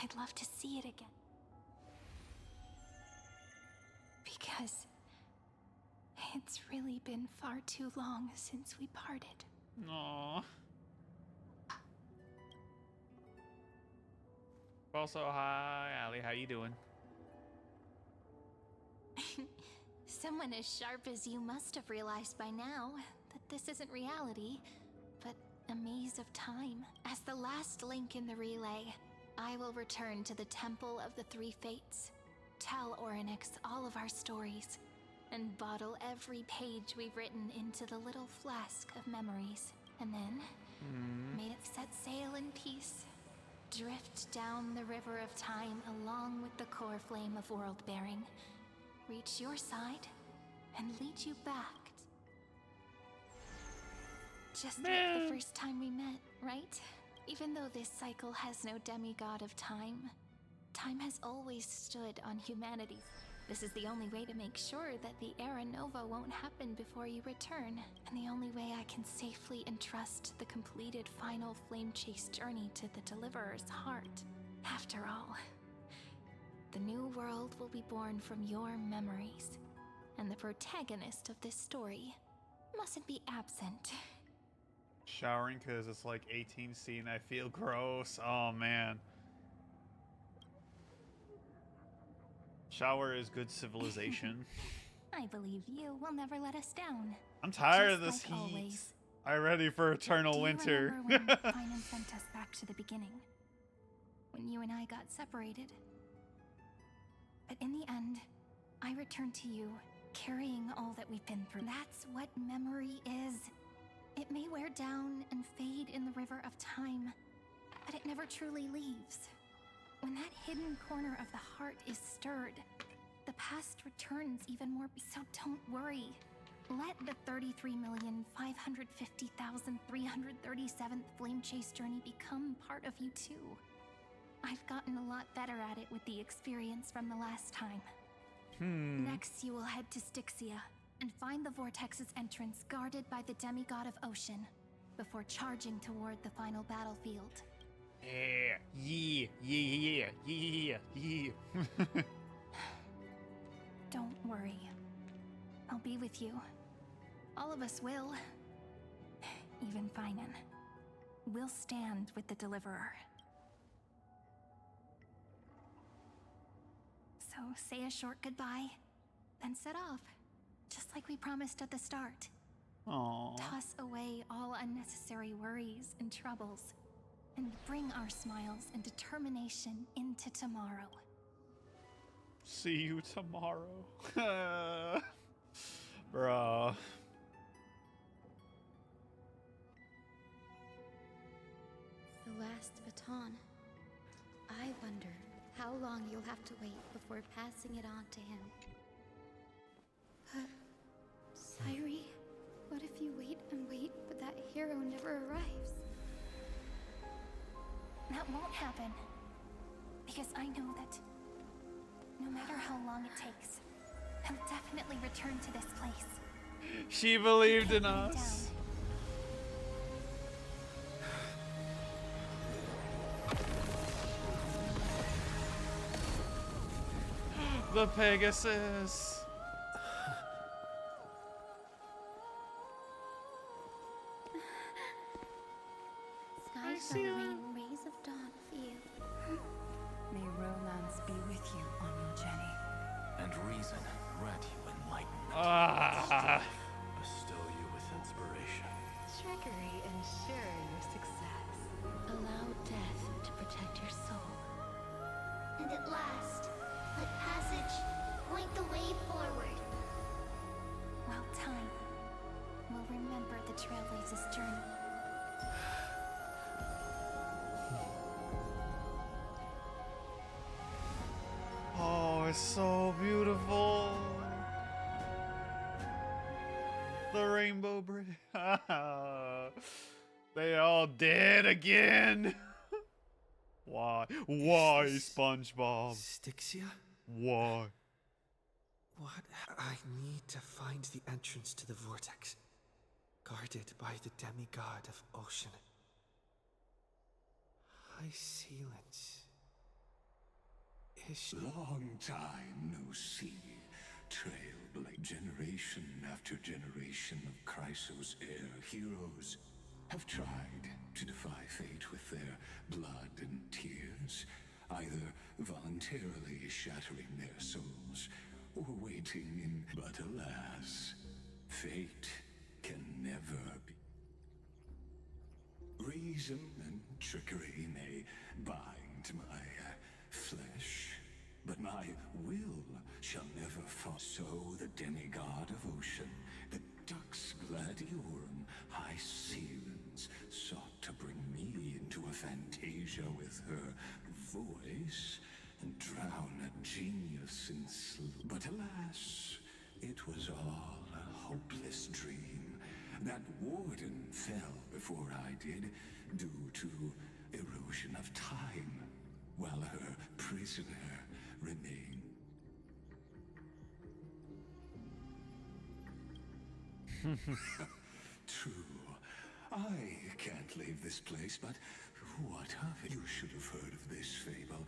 I'd love to see it again. Because it's really been far too long since we parted. Aww. Also, hi, Allie. How you doing? Someone as sharp as you must have realized by now that this isn't reality, but a maze of time. As the last link in the relay, I will return to the Temple of the Three Fates, tell Orynyx all of our stories, and bottle every page we've written into the little flask of memories. And then, may it set sail in peace, drift down the river of time along with the core flame of world-bearing, reach your side, and lead you back. Just like the first time we met, right? Even though this cycle has no demigod of time, time has always stood on humanity. This is the only way to make sure that the Era Nova won't happen before you return, and the only way I can safely entrust the completed final flame chase journey to the Deliverer's heart. After all, the new world will be born from your memories, and the protagonist of this story mustn't be absent. Showering because it's like 18C and I feel gross. Oh man. Shower is good civilization. I believe you will never let us down. I'm tired Just of this like heat. always. I'm ready for eternal winter. Do you remember when Finan sent us back to the beginning? When you and I got separated? But in the end, I returned to you, carrying all that we've been through. That's what memory is. It may wear down and fade in the river of time, but it never truly leaves. When that hidden corner of the heart is stirred, the past returns even more. So don't worry. Let the 33,550,337th Flame Chase journey become part of you too. I've gotten a lot better at it with the experience from the last time. Next, you will head to Styxia and find the Vortex's entrance guarded by the demigod of ocean before charging toward the final battlefield. Yeah. Don't worry. I'll be with you. All of us will. Even Finan. We'll stand with the Deliverer. So say a short goodbye, then set off. Just like we promised at the start. Aww. Toss away all unnecessary worries and troubles, and bring our smiles and determination into tomorrow. See you tomorrow. Bruh. The last baton. I wonder how long you'll have to wait before passing it on to him. Sairi, what if you wait and wait, but that hero never arrives? That won't happen. Because I know that no matter how long it takes, I'll definitely return to this place. She believed in us. The Pegasus. Sky shall rain rays of dawn for you. May romance be with you on your journey. And reason grant you enlightenment. Bestow you with inspiration. Trickery ensure your success. Allow death to protect your soul. And at last, let passage point the way forward. While time will remember the Trailblazer's journey. Oh, it's so beautiful. The Rainbow Bridge. They all dead again. Why? Why, SpongeBob? Styxia? Why? What? I need to find the entrance to the vortex, guarded by the demigod of ocean. High Sealants. Long time no see. Trailblazer. Generation after generation of Chrysos heir heroes have tried to defy fate with their blood and tears, either voluntarily shattering their souls or waiting in. But alas, fate can never be. Reason and trickery may bind and my flesh, but my will shall never fall. So the demigod of ocean, the Dux Gladiorum, high Sealens, sought to bring me into a fantasia with her voice and drown a genius in sleep. But alas, it was all a hopeless dream. That warden fell before I did, due to erosion of time, while her prisoner remained. True. I can't leave this place, but what of it? You should have heard of this fable.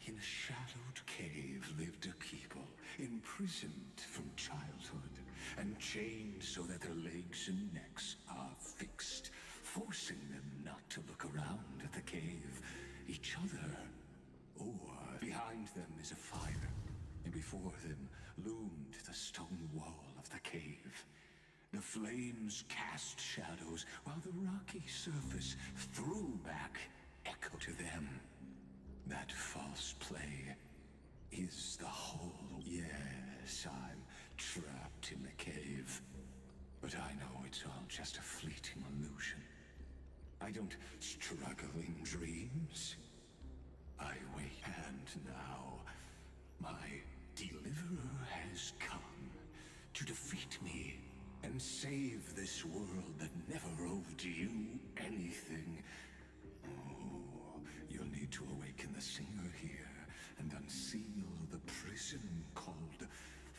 In a shadowed cave lived a people, imprisoned from childhood, and chained so that their legs and necks are fixed, forcing them not to look around at the cave, each other, or behind them is a fire, and before them loomed the stone wall of the cave. The flames cast shadows, while the rocky surface threw back echo to them. That false play is the whole. Yes, I'm trapped in the cave, but I know it's all just a fleeting illusion. I don't struggle in dreams. I wait, and now my deliverer has come to defeat me and save this world that never owed you anything. Oh, you'll need to awaken the singer here and unseal the prison called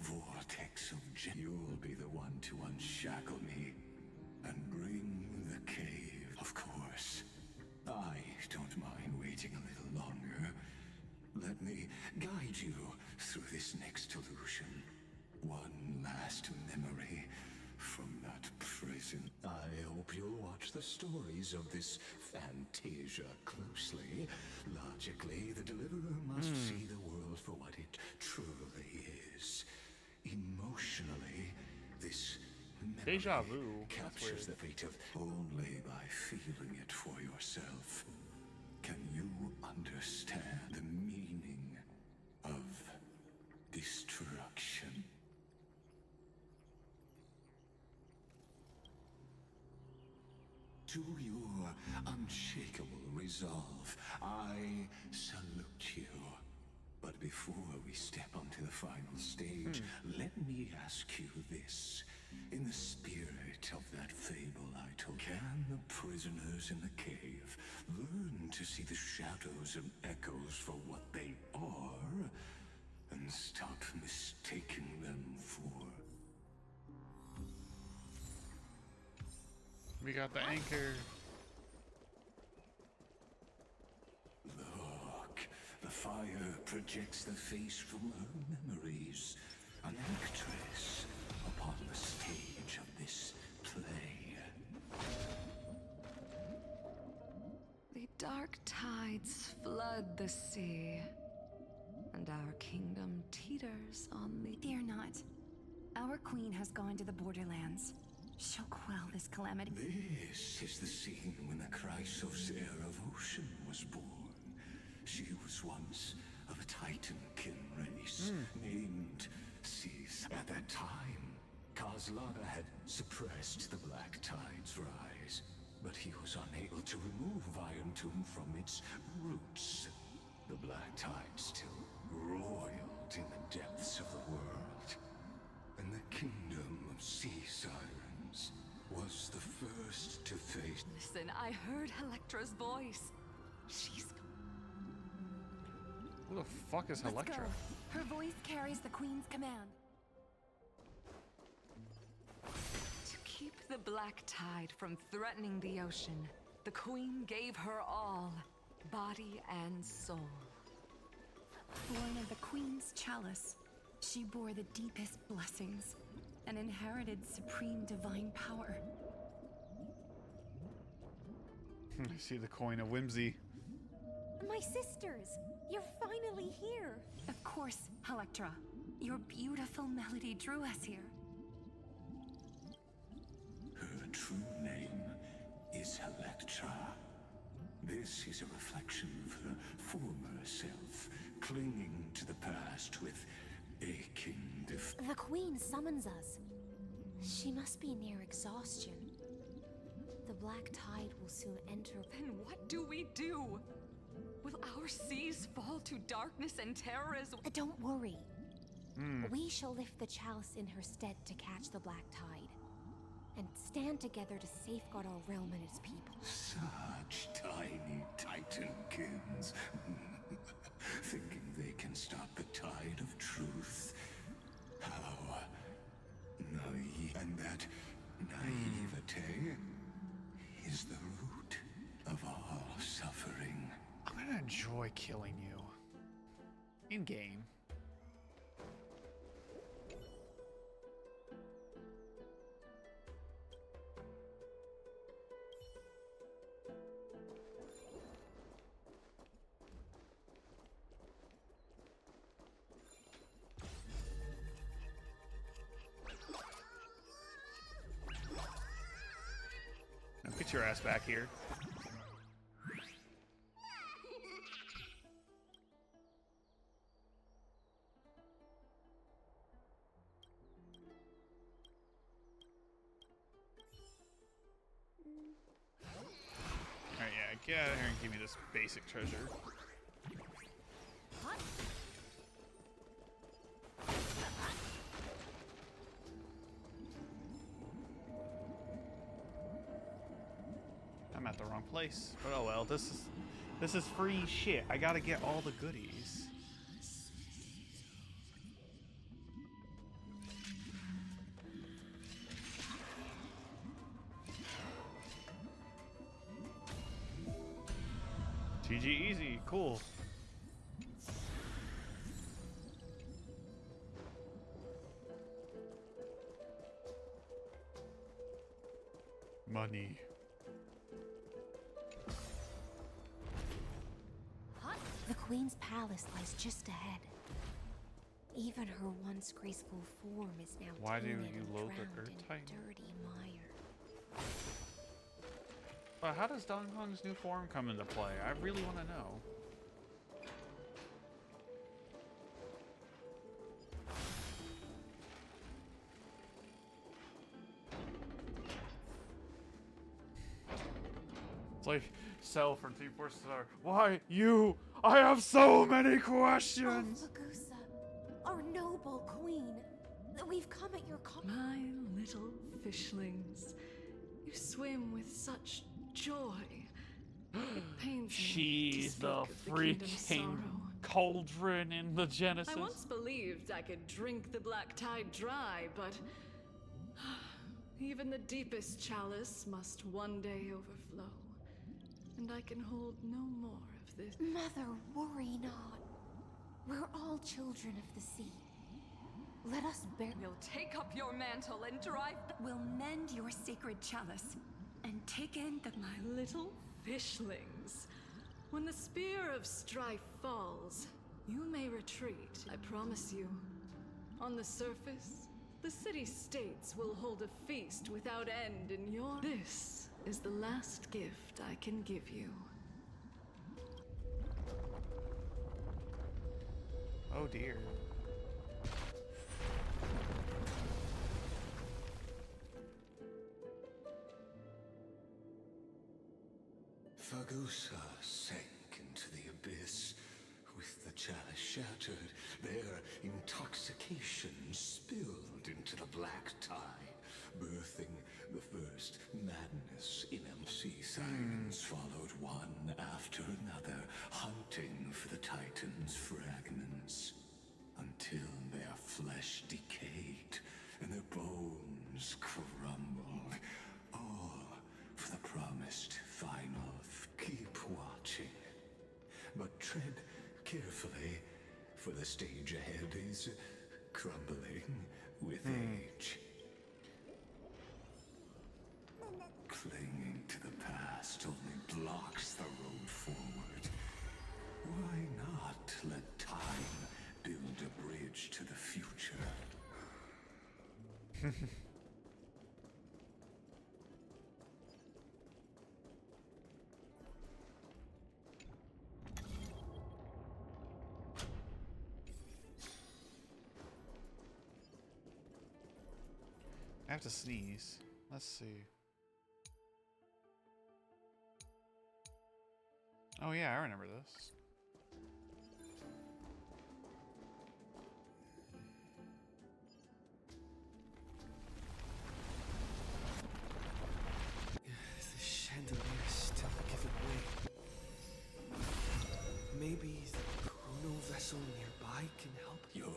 Vortex of You'll be the one to unshackle me and bring the cave. Of course, I don't mind waiting a little longer. Let me guide you through this next illusion. One last memory from that prison. I hope you'll watch the stories of this fantasia closely. Logically, the deliverer must see the world for what it truly is. Emotionally, this memory Deja vu. captures the fate of only by feeling it for yourself. Can you understand the meaning of destruction? To your unshakable resolve, I salute you. But before we step onto the final stage, let me ask you this. In the spirit of that fable I told, can the prisoners in the cave learn to see the shadows and echoes for what they are, and stop mistaking them for... We got the anchor. Look, the fire projects the face from her memories. An actress upon the stage of this play. The dark tides flood the sea, and our kingdom teeters on the... Fear not. Our queen has gone to the borderlands. She'll quell this calamity. This is the scene when the Chrysos heir of Ocean was born. She was once of a Titankin race named Cease. At that time, Kozlana had suppressed the Black Tide's rise, but he was unable to remove Iron Tomb from its roots. The Black Tide still roiled in the depths of the world, and the kingdom of Sea Sirens was the first to face... Listen, I heard Electra's voice. She's... Who the fuck is Let's Electra? go. Her voice carries the queen's command. To keep the Black Tide from threatening the ocean, the queen gave her all, body and soul. Born of the queen's chalice, she bore the deepest blessings and inherited supreme divine power. I see the coin of whimsy. My sisters, you're finally here. Of course, Electra. Your beautiful melody drew us here. Her true name is Electra. This is a reflection of her former self, clinging to the past with aching The Queen summons us. She must be near exhaustion. The Black Tide will soon enter. Then what do we do? Will our seas fall to darkness and terror as... Don't worry. We shall lift the chalice in her stead to catch the Black Tide, and stand together to safeguard our realm and its people. Such tiny Titankins, thinking they can stop the tide of truth. How naive. And that naivete is the root of all suffering. I'm gonna enjoy killing you. In game. Now get your ass back here. Alright, yeah, get out of here and give me this basic treasure. I'm at the wrong place, but oh well. This is free shit. I gotta get all the goodies. GG easy, cool. Money. The Queen's palace lies just ahead. Even her once graceful form is now Why do tainted you and load the drowned Earth in Titan? dirty mire. How does Dong Hong's new form come into play? I really want to know. It's like Cell from Team Fortress Star. Why you? I have so many questions. Oh, Magusa, our noble queen. We've come at your call. My little fishlings, you swim with such joy. It pains me to She's speak the of the kingdom's freaking sorrow. cauldron in the Genesis. I once believed I could drink the Black Tide dry, but even the deepest chalice must one day overflow. And I can hold no more of this. Mother, worry not. We're all children of the sea. Let us bear. We'll take up your mantle and drive. We'll mend your sacred chalice and take in the... My little fishlings. When the spear of strife falls, you may retreat, I promise you. On the surface, the city-states will hold a feast without end in your... This is the last gift I can give you. Oh dear. Fagusa sank into the abyss. With the chalice shattered, their intoxication spilled into the black tide, birthing the first madness in MC. Sirens followed one after another, hunting for the Titan's fragments, until their flesh decayed and their bones crumbled, all for the promised final. Keep watching, but tread carefully, for the stage ahead is crumbling with age. Clinging to the past only blocks the road forward. Why not let time build a bridge to the future? I have to sneeze. Let's see. Oh yeah, I remember this. The chandelier is still giving way. Maybe the chrono vessel nearby can help. Your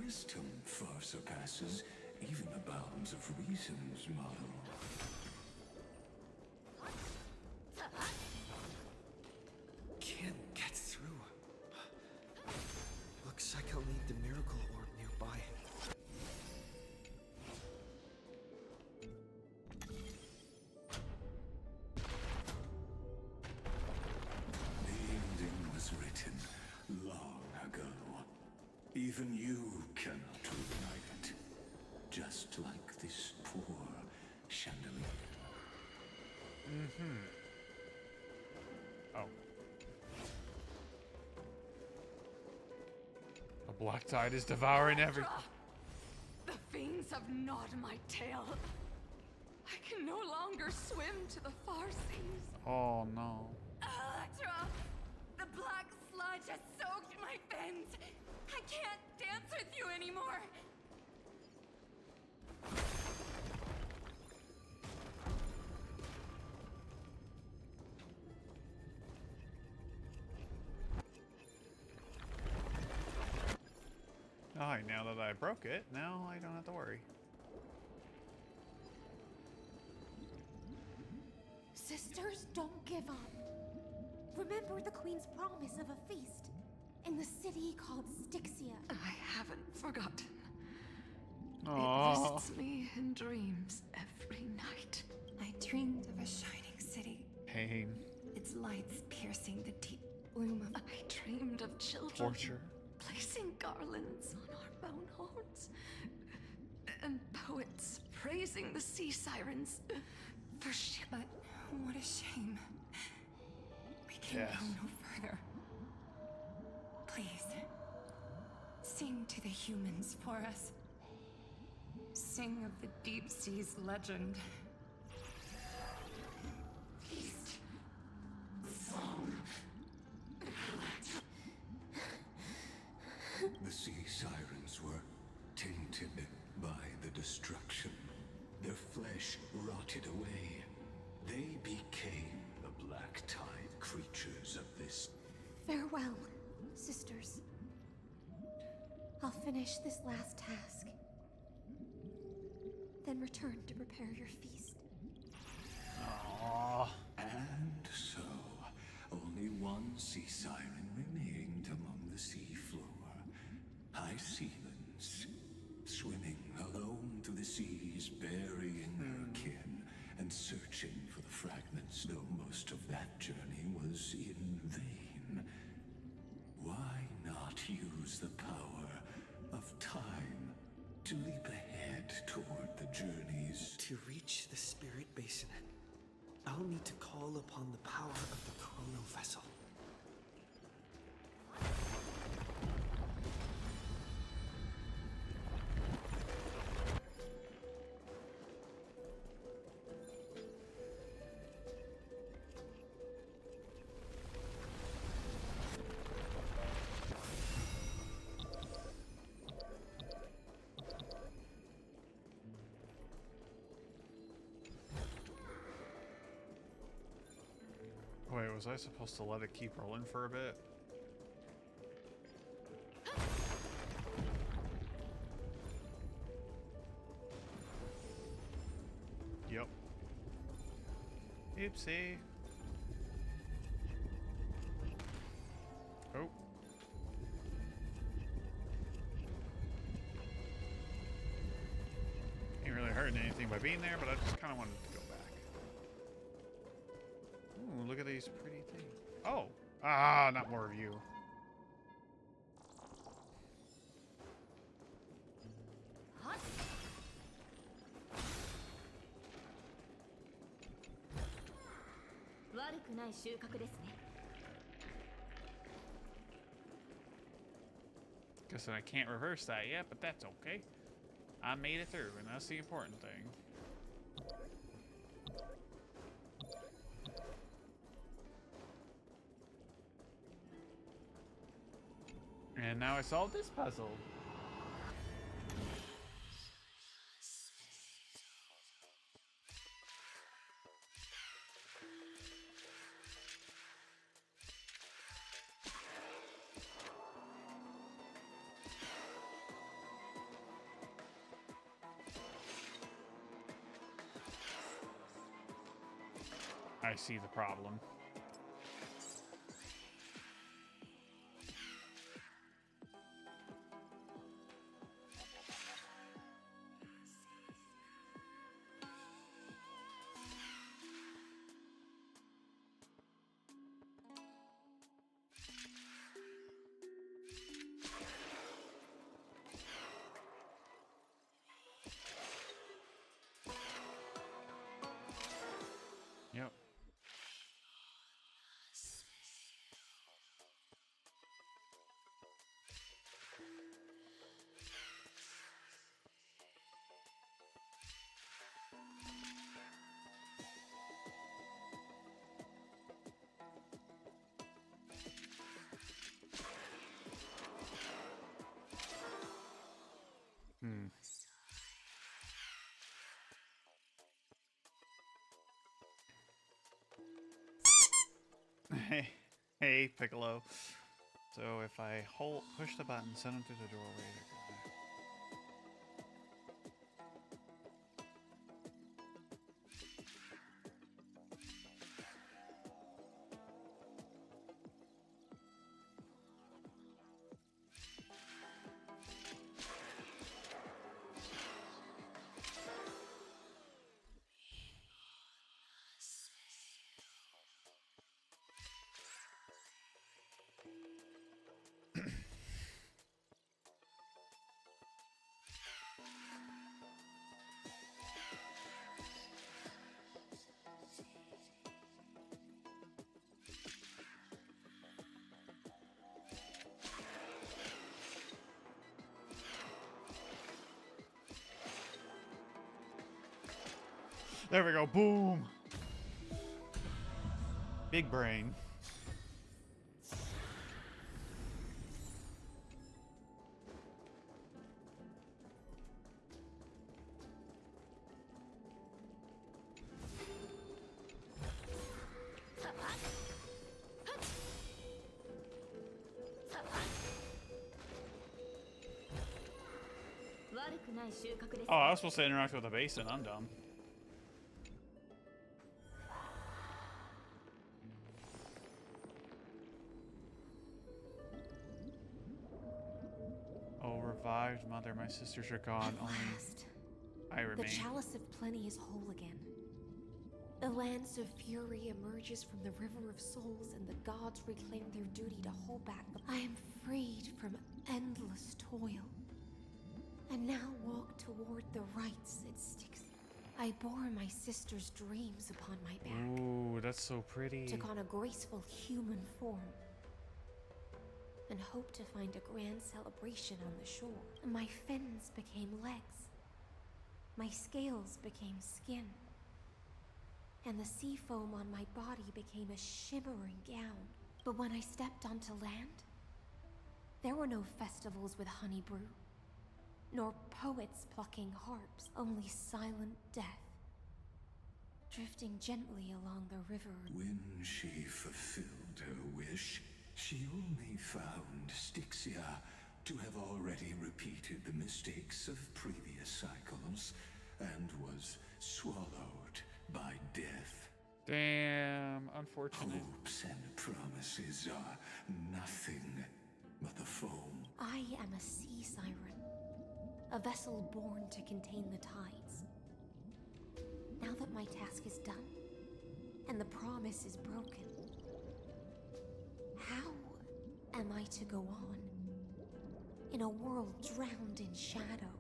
wisdom far surpasses even the bounds of reason's model. Can't get through. Looks like I'll need the miracle orb nearby. The ending was written long ago. Even you cannot rewrite it. Just like this poor chandelier. Mm-hmm. Oh. The black tide is devouring everything. The fiends have gnawed my tail. I can no longer swim to the far seas. Oh no. Electra! The black sludge has soaked my fins. I can't dance with you anymore. Alright, now that I broke it, now I don't have to worry. Sisters, don't give up. Remember the Queen's promise of a feast in the city called Styxia. I haven't forgotten. Aww. It visits me in dreams every night. I dreamed of a shining city. Pain. Its lights piercing the deep gloom of... I dreamed of children Torture. placing garlands on our bone horns. And poets praising the sea sirens for ship. But what a shame. We can Yes. go no further. Please, sing to the humans for us. Sing of the deep sea's legend. Feast. Song. The sea sirens were tainted by the destruction. Their flesh rotted away. They became the black tide creatures of this. Farewell, sisters. I'll finish this last task. Then return to prepare your feast. Aww. And so, only one sea siren remained among the sea floor. High Sealens, swimming alone through the seas, burying her kin and searching for the fragments, though most of that journey was in vain. Why not use the power of time to leap ahead toward the journeys? To reach the spirit basin, I'll need to call upon the power of the chrono vessel. Wait, was I supposed to let it keep rolling for a bit? Yep. Oopsie. Oh. Ain't really hurting anything by being there, but I just kind of wanted to go back. Ooh, look at these pretty things. Oh! Ah, not more of you. Guessing I can't reverse that yet, but that's okay. I made it through, and that's the important thing. And now I solved this puzzle. I see the problem. Yep. Hmm. Hey, Piccolo. So if I push the button, send him through the doorway. There we go. Boom. Big brain. Oh, I was supposed to interact with the basin. I'm dumb. Oh, revived mother, my sisters are gone. Only I remain. The chalice of plenty is whole again. The lance of fury emerges from the river of souls, and the gods reclaim their duty to hold back. I am freed from endless toil, and now walk toward the rites it sticks. I bore my sister's dreams upon my back. Ooh, that's so pretty. Took on a graceful human form, and hoped to find a grand celebration on the shore. My fins became legs. My scales became skin. And the sea foam on my body became a shimmering gown. But when I stepped onto land, there were no festivals with honey brew, nor poets plucking harps, only silent death, drifting gently along the river. When she fulfilled her wish, she only found Styxia to have already repeated the mistakes of previous cycles, and was swallowed by death. Damn, unfortunate. Hopes and promises are nothing but the foam. I am a sea siren, a vessel born to contain the tides. Now that my task is done, and the promise is broken, how am I to go on in a world drowned in shadow?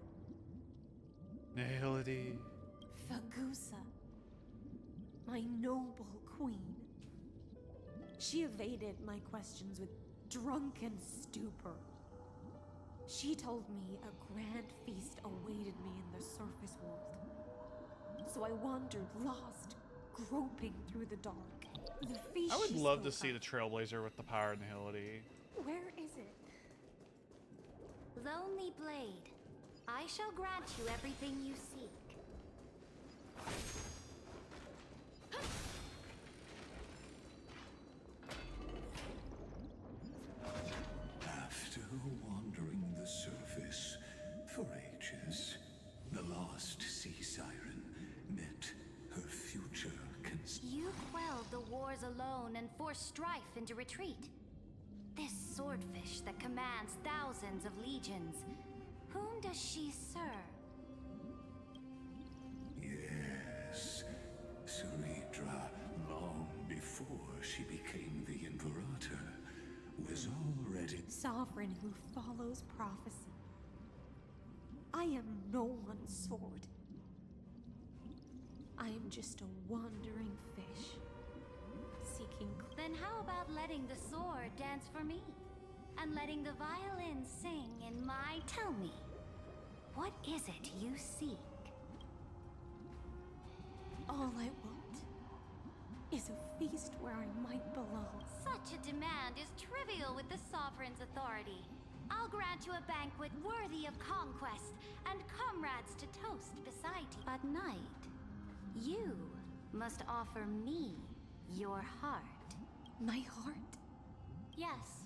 Nihility. Fagusa, my noble queen. She evaded my questions with drunken stupor. She told me a grand feast awaited me in the surface world. So I wandered lost, groping through the dark. The feast I would she love to spoke see of- the Trailblazer with the power and ability. Where is it? Lonely Blade, I shall grant you everything you seek. After wandering the surface for ages, the lost sea siren met her future You quelled the wars alone and forced strife into retreat. This swordfish that commands thousands of legions, whom does she serve? Yes, Ceridra, long before she became the Imperator, was already Sovereign who follows prophecy. I am no one's sword. I am just a wandering fish, seeking. Then how about letting the sword dance for me? And letting the violin sing in my... Tell me, what is it you seek? All I want is a feast where I might belong. Such a demand is trivial with the Sovereign's authority. I'll grant you a banquet worthy of conquest and comrades to toast beside you. But night, you must offer me your heart. My heart? Yes,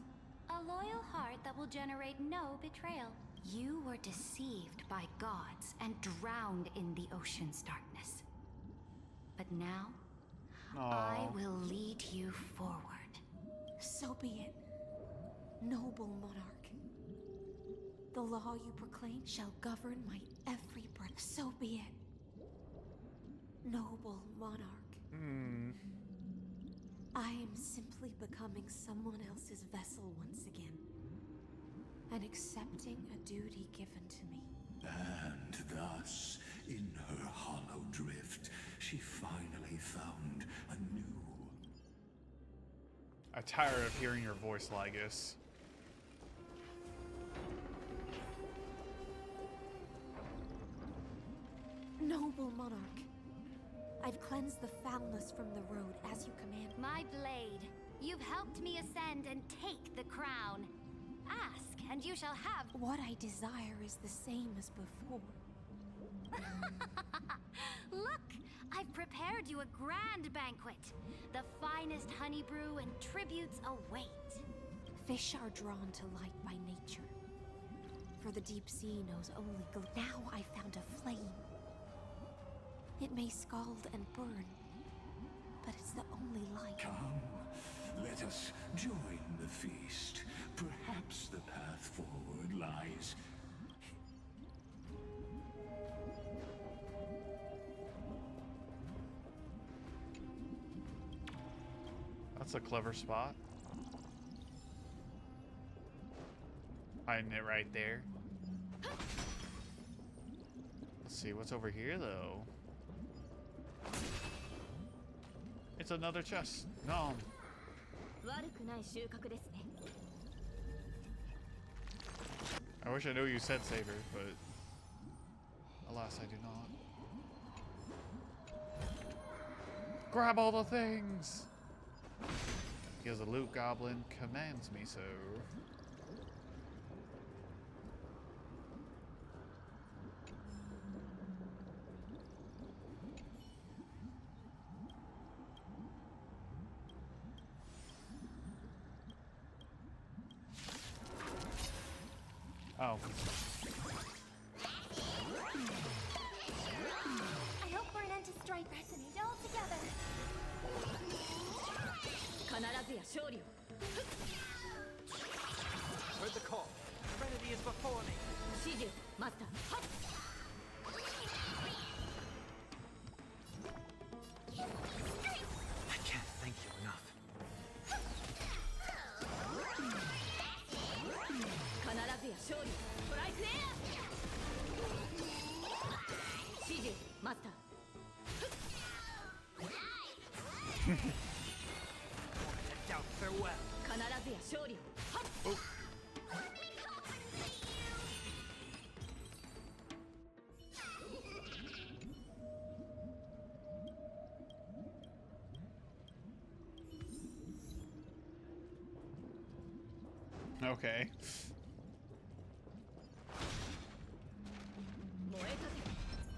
a loyal heart that will generate no betrayal. You were deceived by gods and drowned in the ocean's darkness. But now, I will lead you forward. So be it, noble monarch. The law you proclaim shall govern my every breath. So be it, noble monarch. I am simply becoming someone else's vessel once again, and accepting a duty given to me. And thus, in her hollow drift, she finally found a new... I'm tired of hearing your voice, Lygus. Noble monarch, I've cleansed the foulness from the road as you command. My blade, you've helped me ascend and take the crown. Ask, and you shall have... What I desire is the same as before. Look, I've prepared you a grand banquet. The finest honey brew and tributes await. Fish are drawn to light by nature, for the deep sea knows only Now I found a flame. It may scald and burn, but it's the only light. Come, let us join the feast. Perhaps the path forward lies... That's a clever spot. Hiding it right there. Let's see what's over here, though. It's another chest. No. I wish I knew you said saber, but alas, I do not. Grab all the things! Because the loot goblin commands me so. Oh. I hope for an end to strife resonate all together. Heard the call. Serenity is before me. I can't thank you enough. Farewell. Okay.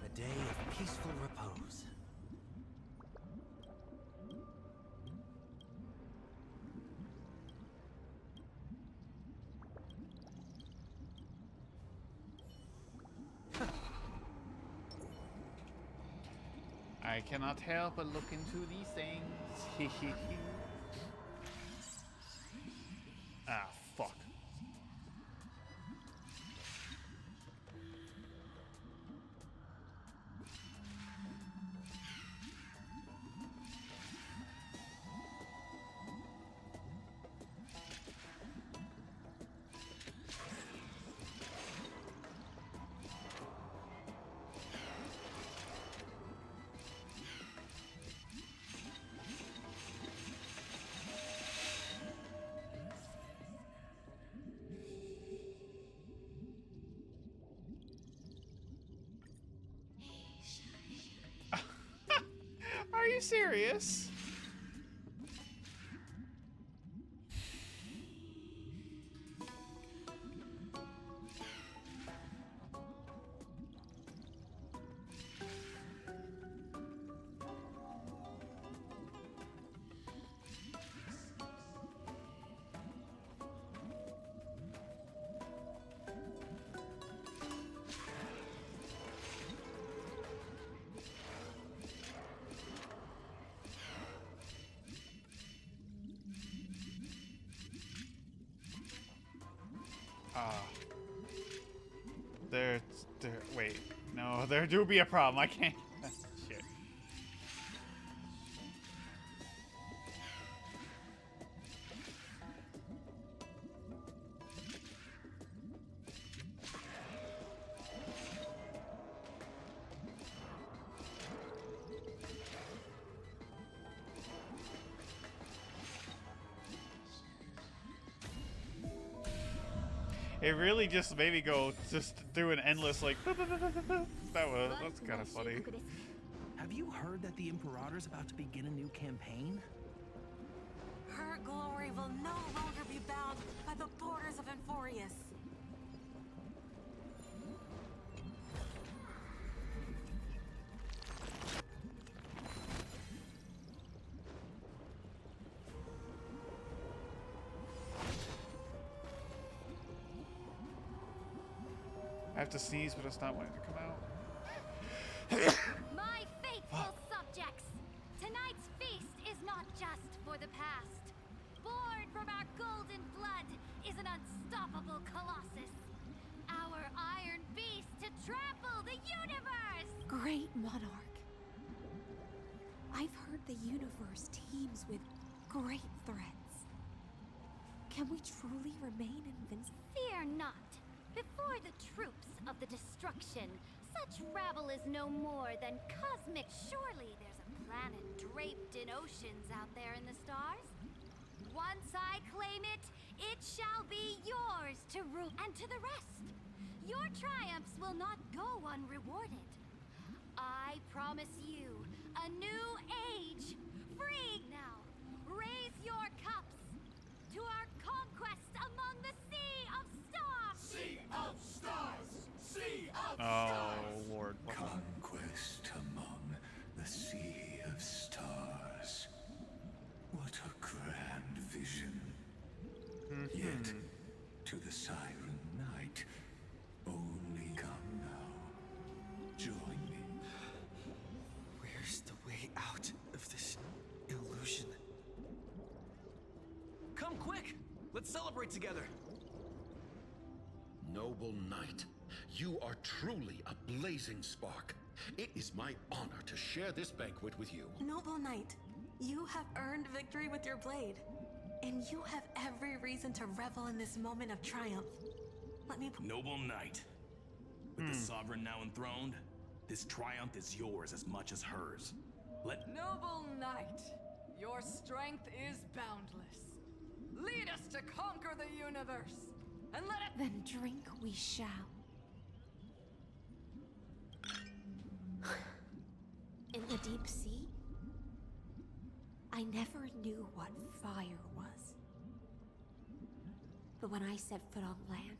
A day of peaceful repose. I cannot help but look into these things. Ah, fuck. Are you serious? Wait, no, there do be a problem. I can't. Shit. It really just made me go just through an endless like that's kind of funny. Have you heard that the Imperator's about to begin a new campaign? Her glory will no longer be bound by the borders of Enforius. I have to sneeze, but it's not wanting to come out. My faithful subjects, tonight's feast is not just for the past. Born from our golden blood is an unstoppable colossus. Our iron beast to trample the universe! Great monarch. I've heard the universe teems with great threats. Can we truly remain invincible? Fear not. Before the troops of the destruction, such rabble is no more than cosmic. Surely there's a planet draped in oceans out there in the stars. Once I claim it, it shall be yours to rule. And to the rest, your triumphs will not go unrewarded. I promise you a new age, free now. Raise your cups to our conquest among the Sea of Stars. Sea of Stars! Sea of Oh, Lord. What Conquest among the Sea of Stars. What a grand vision. Yet, to the Siren Knight, only come now. Join me. Where's the way out of this illusion? Come quick! Let's celebrate together! Noble knight, you are truly a blazing spark. It is my honor to share this banquet with you. Noble Knight, you have earned victory with your blade. And you have every reason to revel in this moment of triumph. Let me... Noble Knight, with the Sovereign now enthroned, this triumph is yours as much as hers. Noble Knight, your strength is boundless. Lead us to conquer the universe, and let it... Then drink we shall. In the deep sea, I never knew what fire was. But when I set foot on land,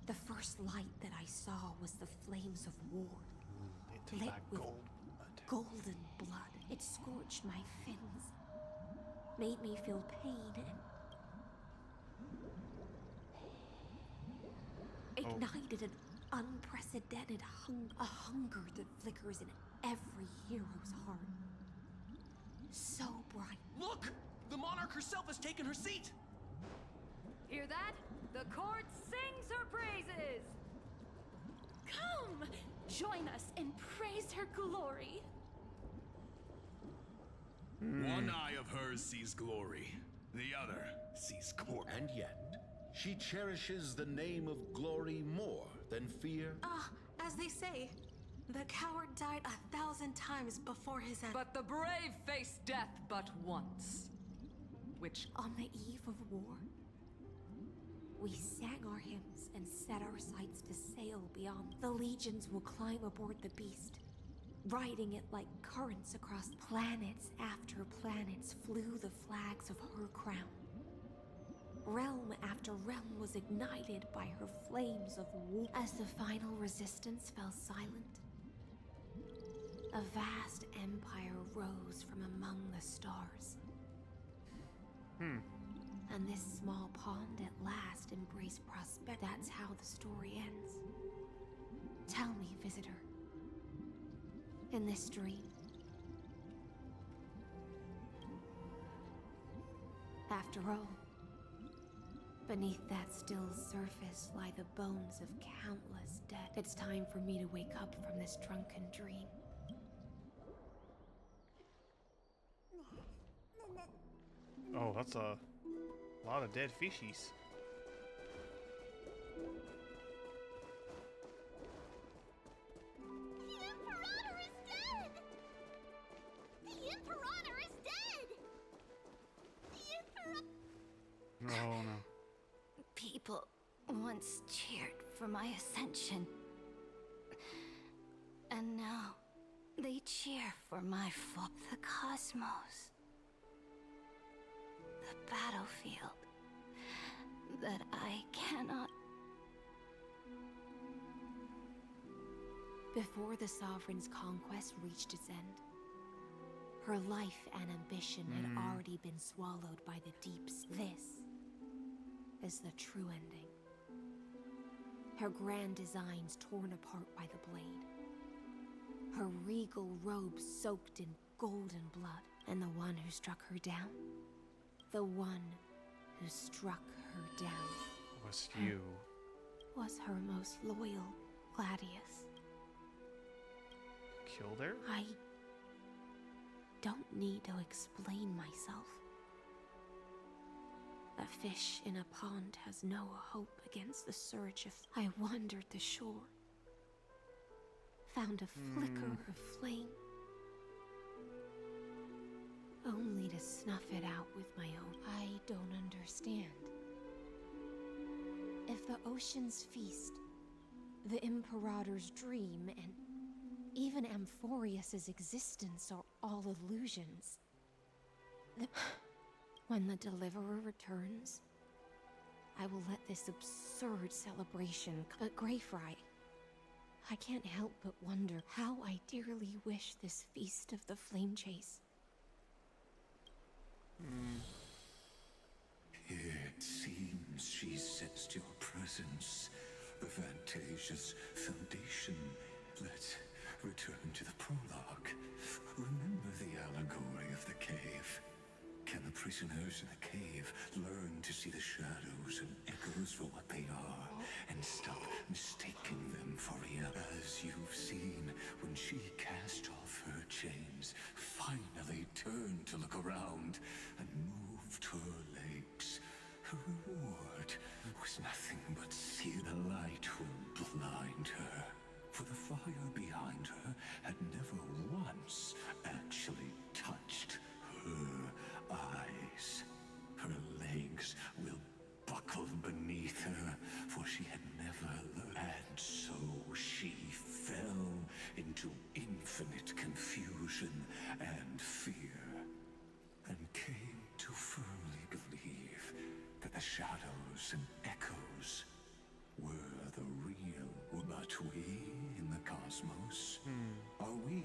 the first light that I saw was the flames of war, lit with golden blood. It scorched my fins, made me feel pain, and ignited an unprecedented a hunger that flickers in every hero's heart. So bright. Look! The monarch herself has taken her seat! Hear that? The court sings her praises! Come! Join us and praise her glory. One eye of hers sees glory, the other sees corp. And yet, she cherishes the name of glory more than fear. As they say, the coward died 1,000 times before his end. But the brave face death but once. Which, on the eve of war, we sang our hymns and set our sights to sail beyond. The legions will climb aboard the beast, riding it like currents across planets after planets flew the flags of her crown. Realm after realm was ignited by her flames of war. As the final resistance fell silent, a vast empire rose from among the stars. And this small pond at last embraced prosperity. That's how the story ends. Tell me, visitor, in this dream, after all, beneath that still surface lie the bones of countless dead. It's time for me to wake up from this drunken dream. Oh, that's a lot of dead fishies. The Imperator is dead! The Imperator is dead! The Imperator... Oh no. People once cheered for my ascension. And now they cheer for my fall. The cosmos. The battlefield that I cannot. Before the Sovereign's conquest reached its end, her life and ambition had already been swallowed by the deeps. This is the true ending. Her grand designs torn apart by the blade. Her regal robes soaked in golden blood. And the one who struck her down? The one who struck her down Was you. Was her most loyal Gladius. Killed her? I don't need to explain myself. A fish in a pond has no hope against the surge of... I wandered the shore, found a flicker of flame, only to snuff it out with my own. I don't understand. If the ocean's feast, the Imperator's dream, and even Amphorius's existence are all illusions, when the Deliverer returns, I will let this absurd celebration... But Greyfry, I can't help but wonder how I dearly wish this feast of the Flame Chase. It seems she sensed your presence, the Fantasia's foundation. Let's return to the prologue. Remember the allegory of the cave. Can the prisoners in the cave learn to see the shadows and echoes for what they are, and stop mistaking them for real? As you've seen when she cast off her chains, finally turned to look around, and moved her legs. Her reward was nothing but see the light will blind her. For the fire behind her had never once actually touched her eyes. Her legs will buckle beneath her, for she had never learned. And so she fell into infinite confusion and fear, and came to firmly believe for the shadows and echoes were the real. But we in the cosmos, are we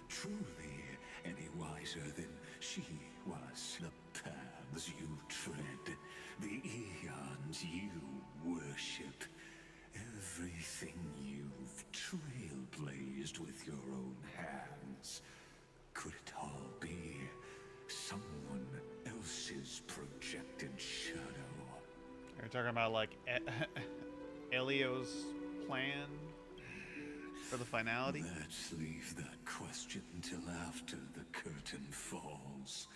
truly any wiser than she was? The paths you tread, the eons you worship, everything you've trailblazed with your own hands, could it all be someone else's projected shadow? Are you talking about like Elio's plan for the finality? Let's leave that question till after the curtain falls.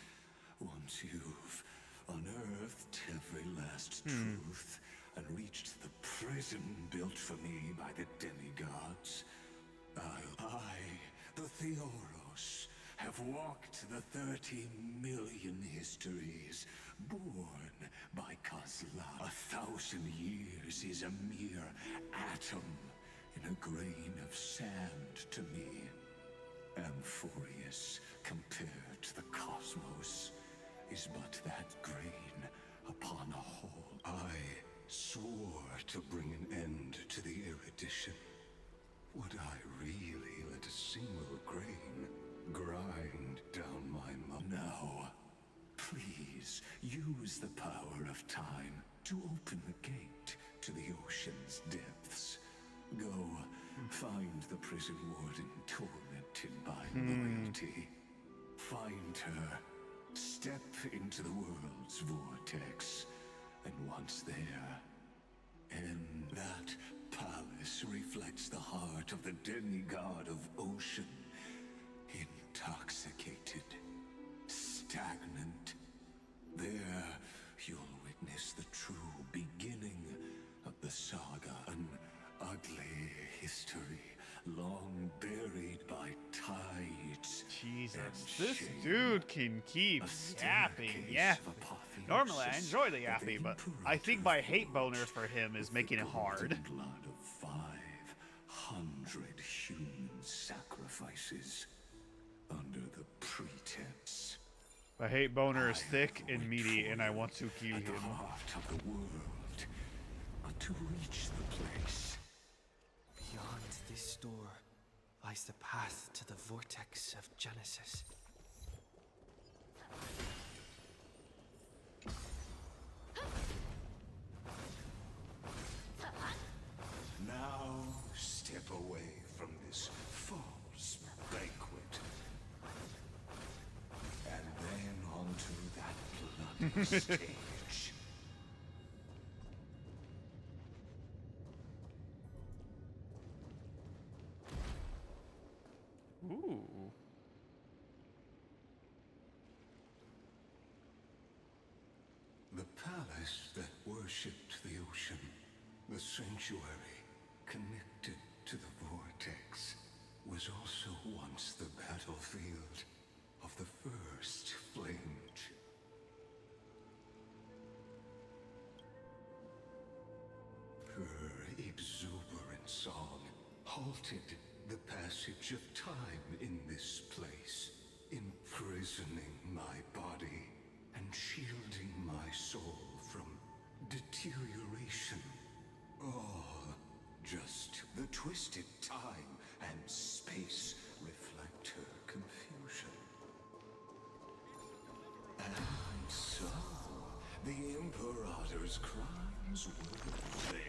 Once you've unearthed every last truth and reached the prison built for me by the demigods, I, the Theoros, have walked the 30 million histories born by Kozla. 1,000 years is a mere atom in a grain of sand to me. Amphorius, compared to the cosmos, is but that grain upon a whole. I swore to bring an end to the erudition. Would I really let a single grain grind down my mouth? Now, please use the power of time to open the gate to the ocean's depths. Go, find the prison warden tormented by loyalty. Find her, step into the world's vortex, and once there, and that palace reflects the heart of the demigod of ocean, intoxicated, stagnant. There, you'll witness the true beginning of the saga, an ugly history long buried by tides. Jesus, and this shame. dude can keep yapping. Normally I enjoy the yapping, but I think my hate boners for him is making it hard. Blood of 500 human sacrifices under the pretense. My hate boner is thick and meaty, and I want to kill him. The heart of the world, but to reach the place. Beyond this door lies the path to the vortex of Genesis. Now step away from this false banquet. And then onto that bloody stage. Ooh. The palace that worshipped the ocean, the sanctuary connected to the vortex, was also once the battlefield of the first flame. Her exuberant song halted the passage of time in this place, imprisoning my body and shielding my soul from deterioration. All just the twisted time and space reflect her confusion. And so, the Imperator's crimes were there.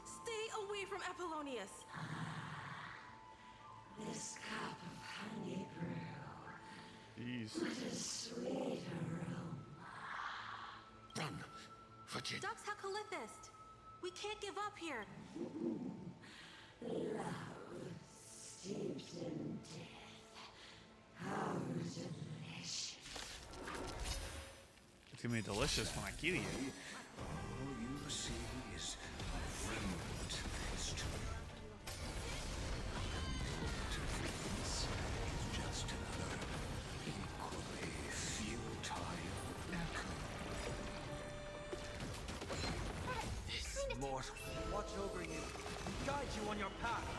Stay away from Apollonius. This cup of honey brew. Jeez. What a sweet aroma. Run! Forget. Dux Hakalithist. We can't give up here. Love steeped in death. How delicious. It's gonna be delicious when I kill you. All you see is a remnant of history. Interference is just another equally futile echo. This mortal watch over you, guide you on your path.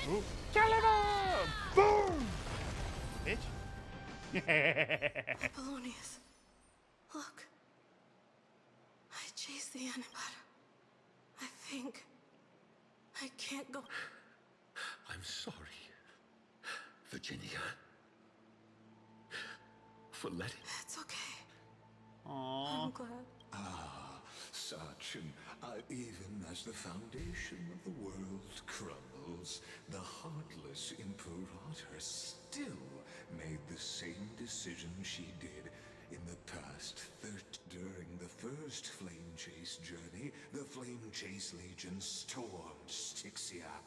Ooh. Boom! Bitch. Polonius, look. I chased the enemy, but I think I can't go. I'm sorry, Virginia, for letting... It's okay. Aww. I'm glad. Ah, such an... even as the foundation of the world crumbles, the heartless Imperator still made the same decision she did in the past. During the first Flame Chase journey, the Flame Chase Legion stormed Styxia.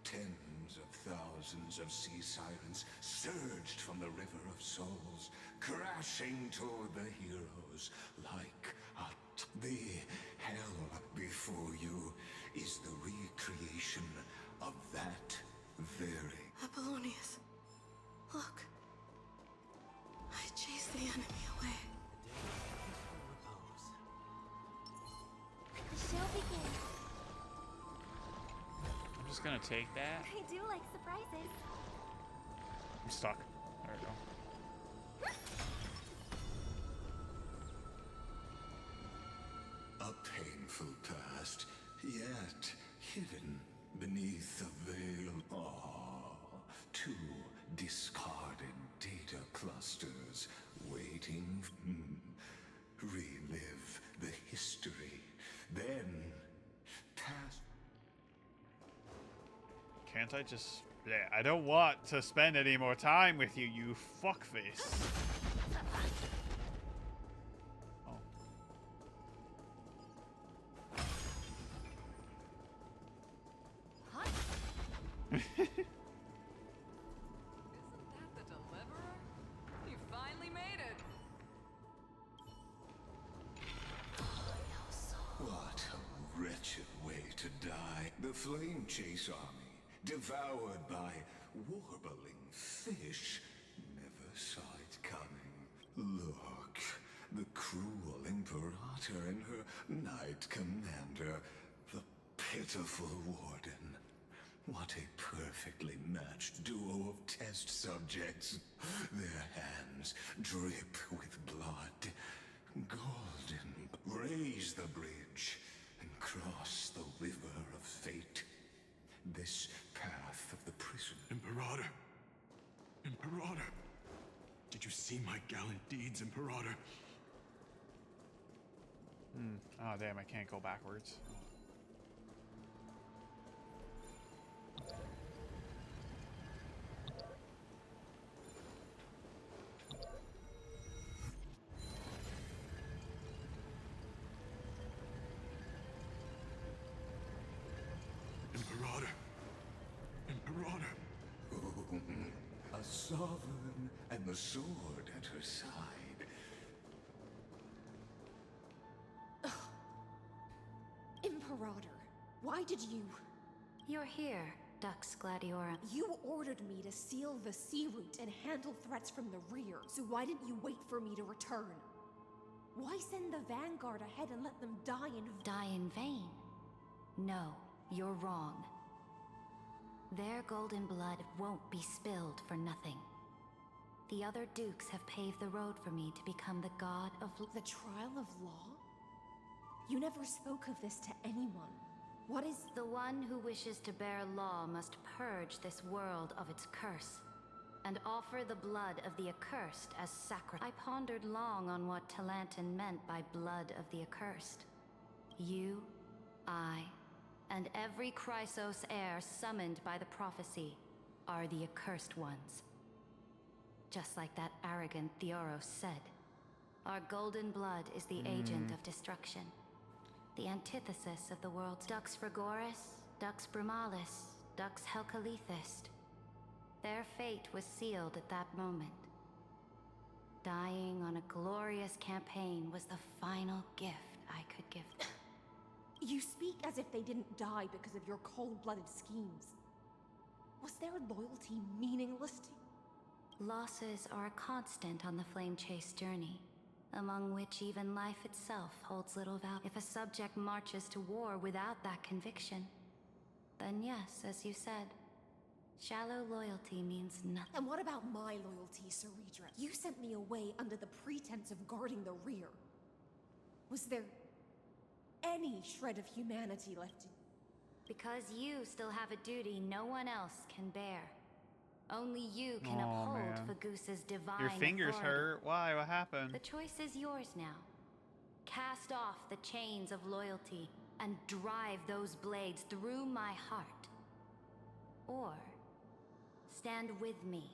Tens of thousands of sea sirens surged from the River of Souls, crashing toward the heroes like the hell before you is the recreation of that very... Apollonius, look. I chased the enemy away. The show begins. I'm just gonna take that. I do like surprises. I'm stuck. There we go. A painful past, yet hidden beneath a veil. Ah, two discarded data clusters waiting. Relive the history, then pass. Can't I just... Yeah, I don't want to spend any more time with you, you fuckface. Oh. Isn't that the deliverer? You finally made it. What a wretched way to die. The Flame Chase Army, devoured by warbling fish, never saw it coming. Look, the cruel Imperator and her Knight Commander, the pitiful Warden. What a perfectly matched duo of test subjects. Their hands drip with blood. Golden, raise the bridge and cross the river of fate. This path of the prison. Imperator! Imperator! Did you see my gallant deeds, Imperator? Oh, damn, I can't go backwards. Imperator! Imperator! A sovereign and the sword at her side. Imperator, why did you... You're here, Dux Gladiorum. You ordered me to seal the sea route and handle threats from the rear, so why didn't you wait for me to return? Why send the Vanguard ahead and let them die in... Die in vain? No, you're wrong. Their golden blood won't be spilled for nothing. The other dukes have paved the road for me to become the god of... The trial of law? You never spoke of this to anyone. What is... The one who wishes to bear law must purge this world of its curse, and offer the blood of the accursed as sacrifice. I pondered long on what Talantin meant by blood of the accursed. You, I, and every Chrysos heir summoned by the prophecy are the accursed ones. Just like that arrogant Theoros said, our golden blood is the agent of destruction. The antithesis of the world's Dux Frigoris, Dux Brumalis, Dux Helcalethist. Their fate was sealed at that moment. Dying on a glorious campaign was the final gift I could give them. You speak as if they didn't die because of your cold-blooded schemes. Was their loyalty meaningless to you? Losses are a constant on the Flame Chase journey, among which even life itself holds little value. If a subject marches to war without that conviction, then yes, as you said, shallow loyalty means nothing. And what about my loyalty, Ceredra? You sent me away under the pretense of guarding the rear. Was there any shred of humanity left in... Because you still have a duty no one else can bear. Only you can Aw, uphold man. Fagusa's divine Your fingers authority. hurt. Why? What happened? The choice is yours now. Cast off the chains of loyalty and drive those blades through my heart. Or stand with me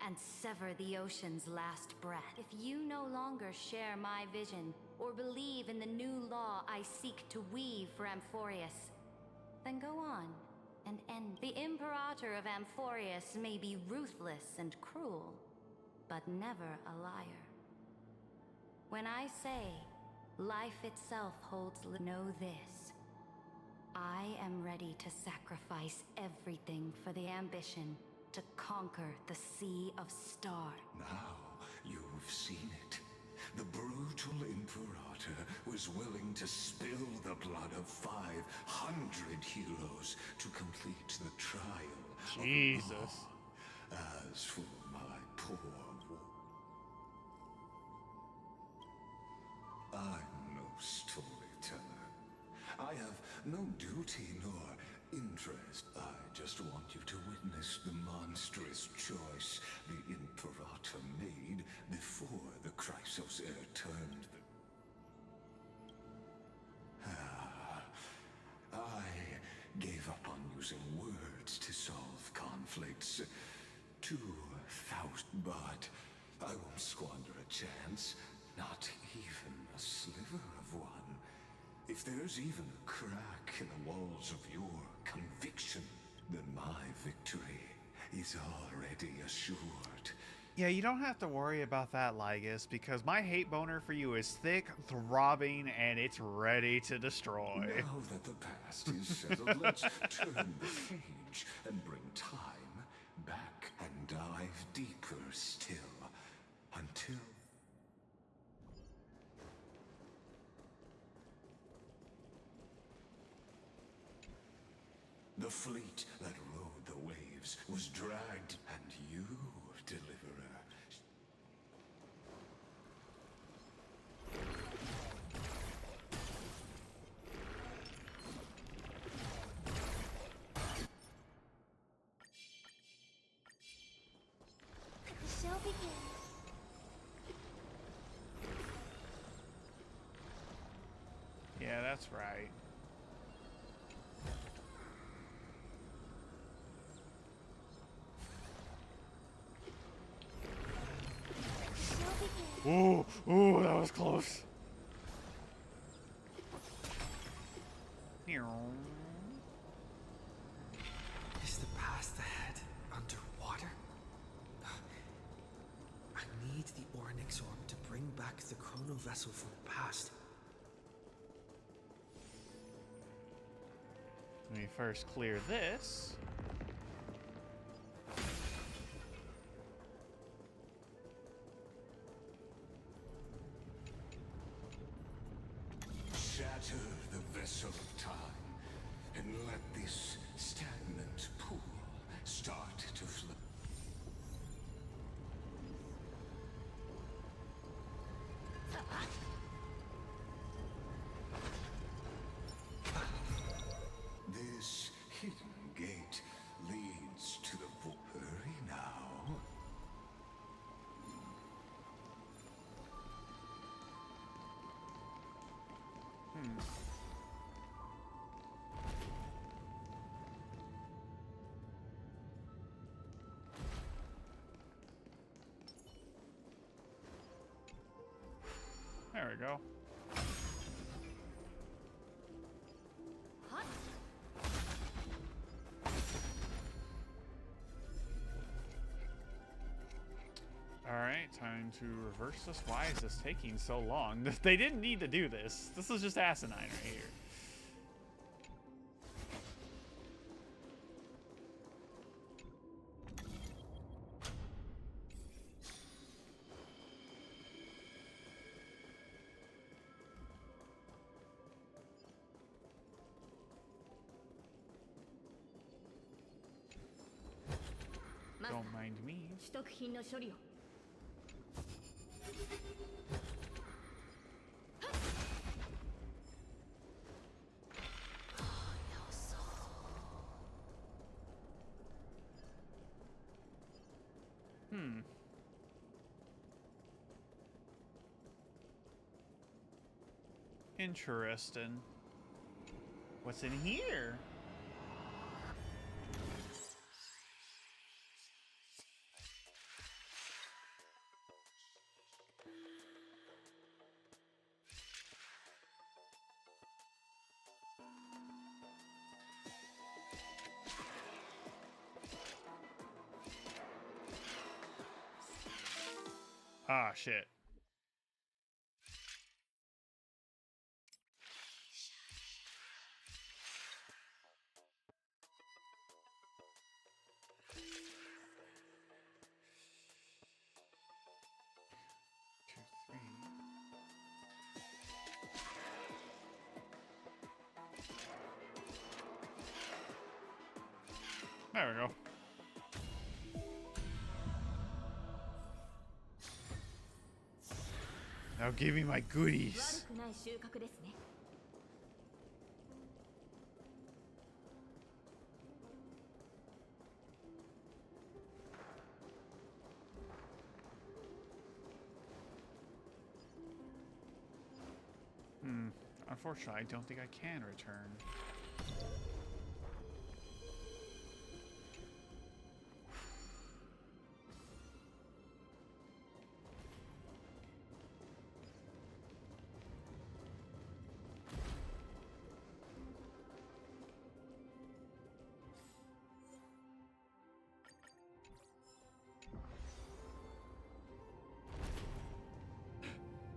and sever the ocean's last breath. If you no longer share my vision or believe in the new law I seek to weave for Amphorius, then go on and end. The Imperator of Amphorius may be ruthless and cruel, but never a liar. When I say life itself holds, know this. I am ready to sacrifice everything for the ambition to conquer the Sea of Stars. Now you've seen it. The brutal Imperator was willing to spill the blood of 500 heroes to complete the trial. Jesus. Of law. As for my poor I'm no storyteller. I have no duty nor interest. I just want you to witness the monstrous choice the Imperator made before the Chrysos heir turned the... I gave up on using words to solve conflicts. 2,000, but I won't squander a chance. Not even a sliver of one. If there's even a crack in the walls of your conviction, then my victory is already assured. Yeah, you don't have to worry about that, Lygus, because my hate boner for you is thick, throbbing, and it's ready to destroy. Now that the past is settled, let's turn the page and bring time back and dive deeper still until... The fleet that rode the waves was dragged, and you, Deliverer... The show begins. Yeah, that's right. Ooh, ooh, that was close. Is the path ahead underwater? I need the Ornyx orb to bring back the chrono vessel from the past. Let me first clear this. Shatter the vessel of time, and let this stagnant pool start to flow. This hidden gate leads to the vault. Hurry now. There we go. Alright, time to reverse this. Why is this taking so long? They didn't need to do this. This is just asinine right here. Don't mind me. 取得品の処理を。Interesting. What's in here? Ah, shit. There we go. Now give me my goodies. 悪くない収穫ですね。Unfortunately, I don't think I can return.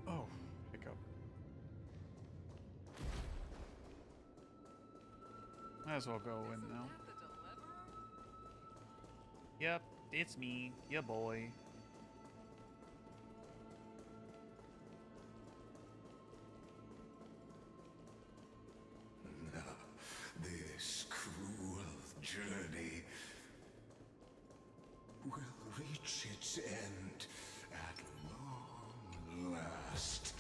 Oh, hiccup. Might as well go in now. Yep, it's me, ya boy. This cruel journey will reach its end at long last.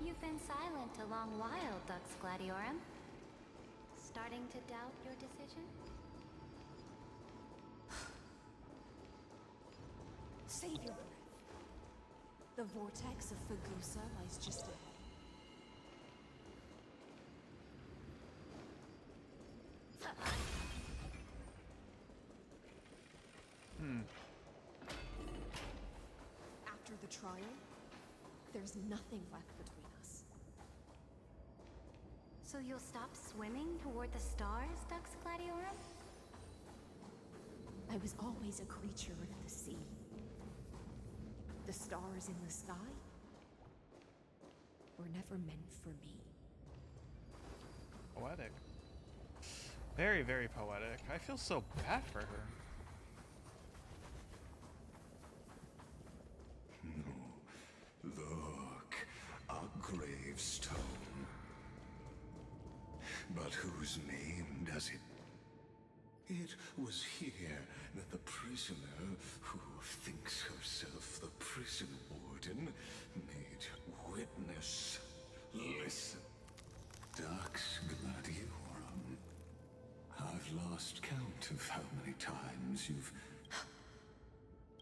You've been silent a long while, Dux Gladiorum. Starting to doubt your decision? Save your breath. The vortex of Fagusa lies just ahead. After the trial, there's nothing left between us. So you'll stop swimming toward the stars, Dux Gladiorum? I was always a creature of the sea. The stars in the sky were never meant for me. Poetic. Very, very poetic. I feel so bad for her. Look, a gravestone. But whose name does it? It was here that the prisoner, who thinks herself the prison warden, made witness. Listen, Dux Gladiorum. I've lost count of how many times you've...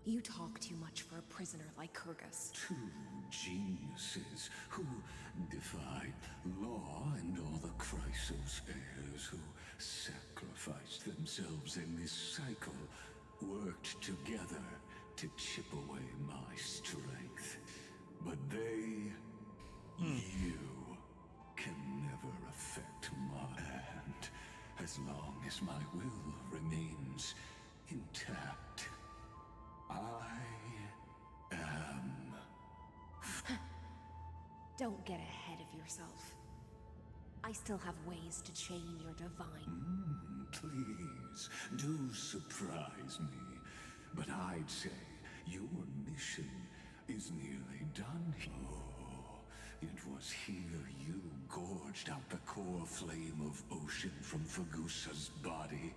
You talk too much for a prisoner like Kurgus. Two geniuses who defied law and all the Chrysos heirs who sacrificed themselves in this cycle, worked together to chip away my strength. But they, you, can never affect my hand as long as my will remains intact. I am... Don't get ahead of yourself. I still have ways to chain your divine. Please, do surprise me. But I'd say your mission is nearly done. Oh, it was here you gored forged out the core flame of ocean from Fagusa's body.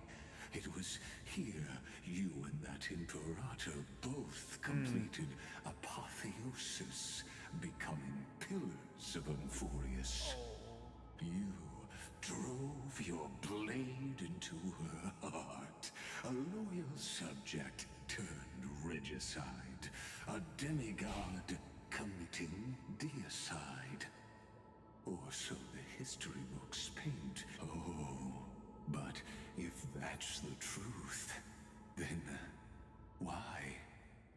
It was here you and that Imperator both completed apotheosis, becoming pillars of Amphorius. You drove your blade into her heart, a loyal subject turned regicide, a demigod committing deicide. Or so the history books paint. Oh, but if that's the truth, then why,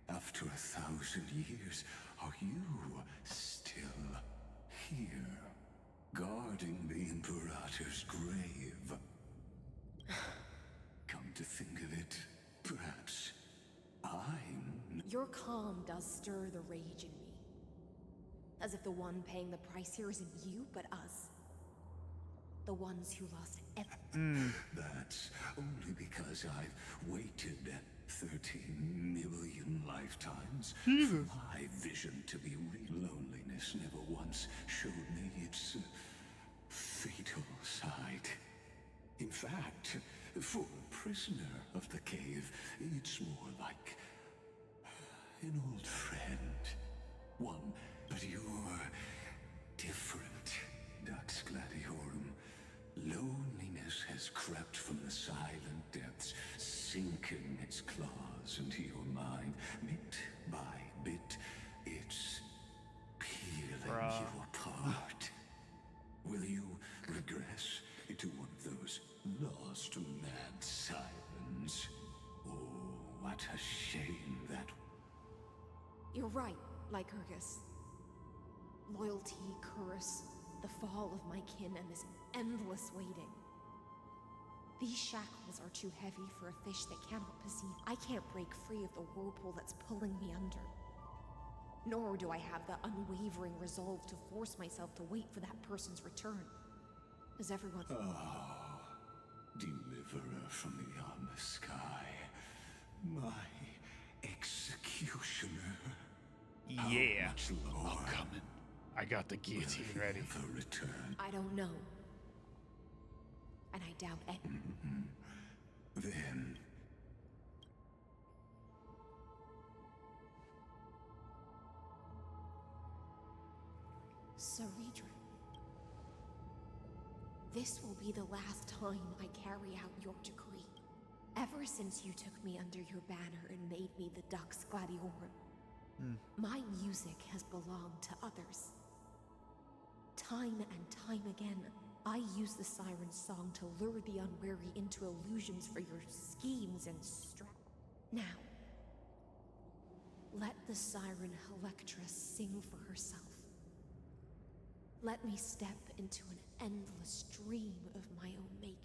after 1,000 years, are you still here, guarding the Imperator's grave? Come to think of it, perhaps I'm... Your calm does stir the rage in me. As if the one paying the price here isn't you, but us. The ones who lost everything. That's only because I've waited 13 million lifetimes for my vision to be real. Loneliness never once showed me its fatal side. In fact, for a prisoner of the cave, it's more like an old friend. One, but you're different, Dux Gladiorum. Loneliness has crept from the silent depths, sinking its claws into your mind. Bit by bit, it's peeling you apart. Will you regress into one of those lost mad sirens? Oh, what a shame that... You're right, Lycurgus. Loyalty, curse, the fall of my kin, and this endless waiting. These shackles are too heavy for a fish that cannot perceive. I can't break free of the whirlpool that's pulling me under. Nor do I have the unwavering resolve to force myself to wait for that person's return. As everyone... Oh, deliverer from beyond the sky. My executioner. Yeah. How much lower I'm coming. I got the guillotine ready. For return. I don't know. And I doubt it. Then... Ceredra. This will be the last time I carry out your decree. Ever since you took me under your banner and made me the Dux Gladiorum, my music has belonged to others. Time and time again, I use the siren's song to lure the unwary into illusions for your schemes and Now, let the siren Electra sing for herself. Let me step into an endless dream of my own making.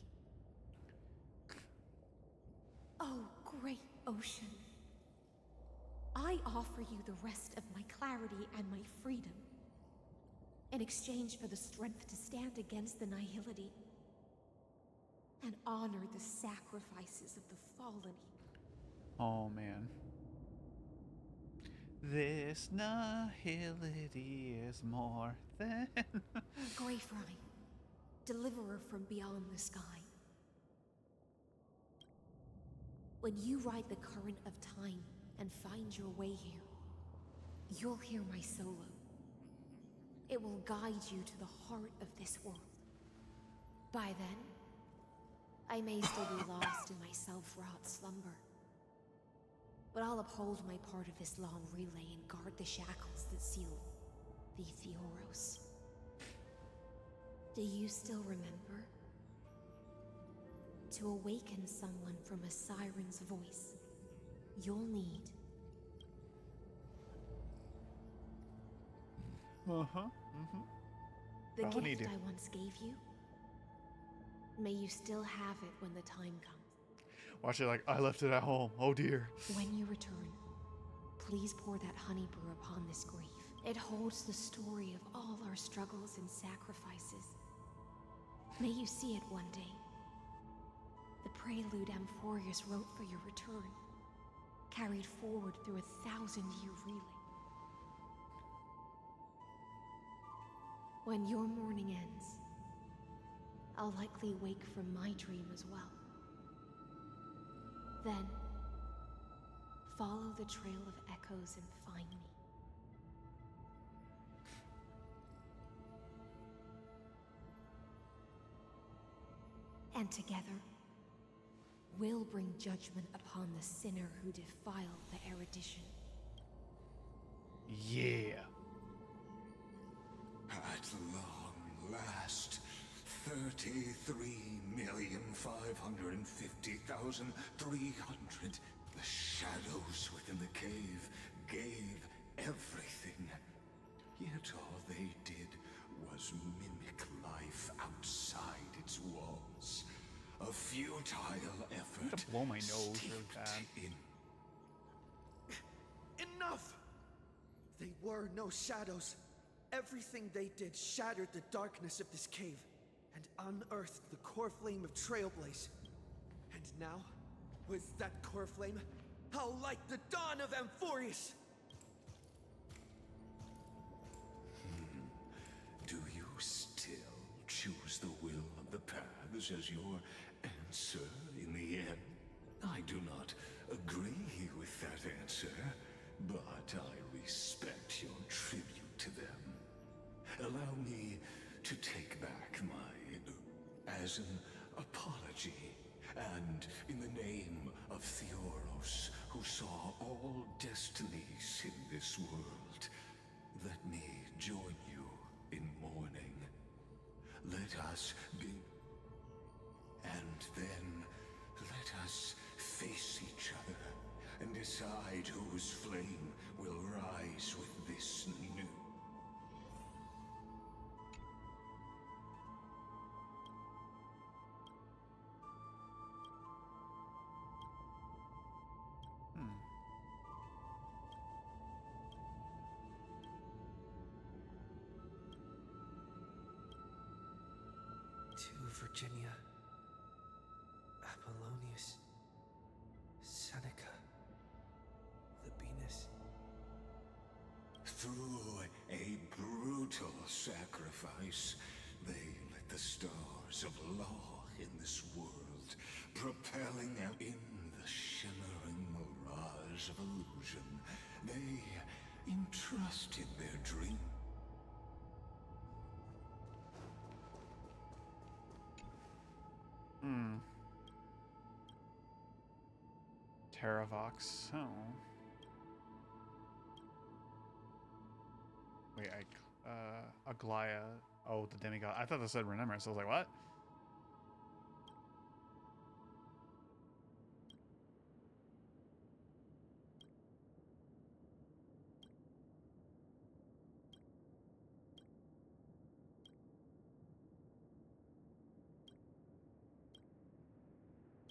Oh, great ocean. I offer you the rest of my clarity and my freedom, in exchange for the strength to stand against the nihility and honor the sacrifices of the fallen. Oh man. This nihility is more than... Greyfry, deliverer from beyond the sky. When you ride the current of time and find your way here, you'll hear my solo. It will guide you to the heart of this world. By then, I may still be lost in my self-wrought slumber. But I'll uphold my part of this long relay and guard the shackles that seal the Theoros. Do you still remember? To awaken someone from a siren's voice, you'll need... The gift I once gave you. May you still have it when the time comes. Watch it like, I left it at home. Oh dear. When you return, please pour that honey brew upon this grave. It holds the story of all our struggles and sacrifices. May you see it one day. The prelude Amphorius wrote for your return, carried forward through 1,000-year relay. When your mourning ends, I'll likely wake from my dream as well. Then, follow the trail of echoes and find me. And together, we'll bring judgment upon the sinner who defiled the erudition. Yeah. At long last, 33,550,300. The shadows within the cave gave everything. Yet all they did was mimic life outside its walls. A futile effort. I'm gonna blow my nose really bad. Enough! They were no shadows. Everything they did shattered the darkness of this cave and unearthed the core flame of Trailblaze. And now, with that core flame, I'll light the dawn of Amphorius! Do you still choose the will of the paths as your answer in the end? I do not agree with that answer, but I respect your tribute to them. Allow me to take back my as an apology, and in the name of Theoros, who saw all destinies in this world, let me join you in mourning. Let us be... And then let us face each other and decide whose flame will rise with this new... To Virginia, Apollonius, Seneca, Labienus. Through a brutal sacrifice, they lit the stars of law in this world, propelling them in the shimmering mirage of illusion. They entrusted their dream. Terravox. Oh. Wait, Aglaya. Oh, the demigod. I thought that said Remembrance. I was like, what?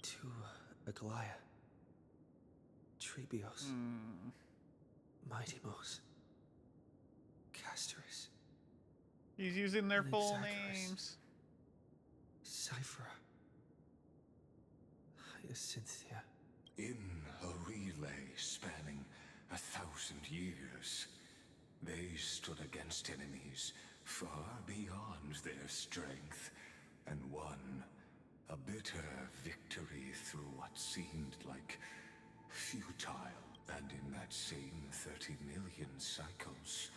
To Aglaya, Trebios, Mightimos, Castorus. He's using their full Anaxagoras, names. Cyphera, Hyacinthia. In a relay spanning 1,000 years, they stood against enemies far beyond their strength and won a bitter victory through what seemed like futile. And in that same 30 million cycles,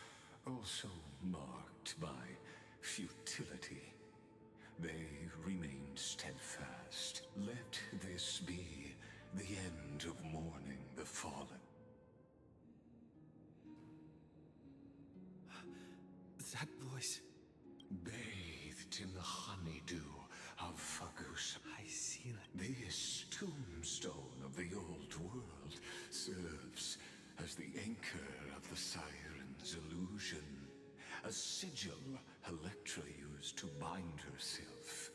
also marked by futility, they remained steadfast. Let this be the end of mourning the fallen. That voice. Bathed in the honeydew of Fagus. I see it. This tombstone of the old world serves as the anchor of the siren's illusion. A sigil Electra used to bind herself.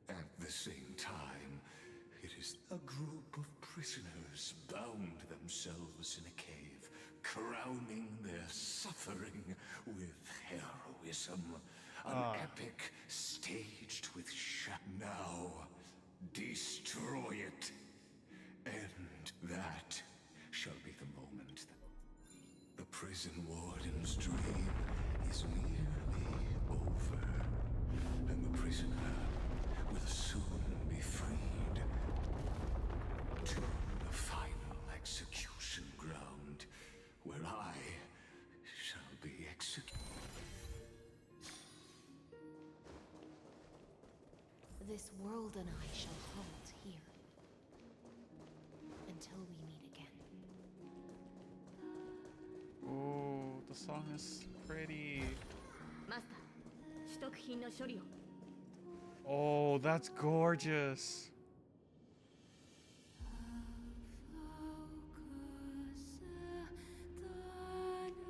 At the same time, it is a group of prisoners bound themselves in a cave, crowning their suffering with heroism. An epic staged with now destroy it. And that shall be the moment. The prison warden's dream is nearly over, and the prisoner this world and I shall halt here. Until we meet again. Oh, the song is pretty. Master, 取得品の処理を。 Oh, that's gorgeous.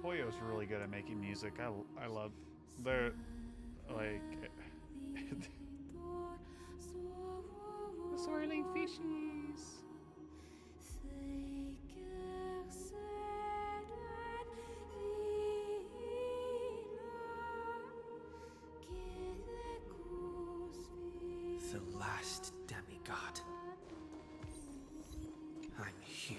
Hoyo's really good at making music. I love their like the swirling fishies. The last demigod. I'm here.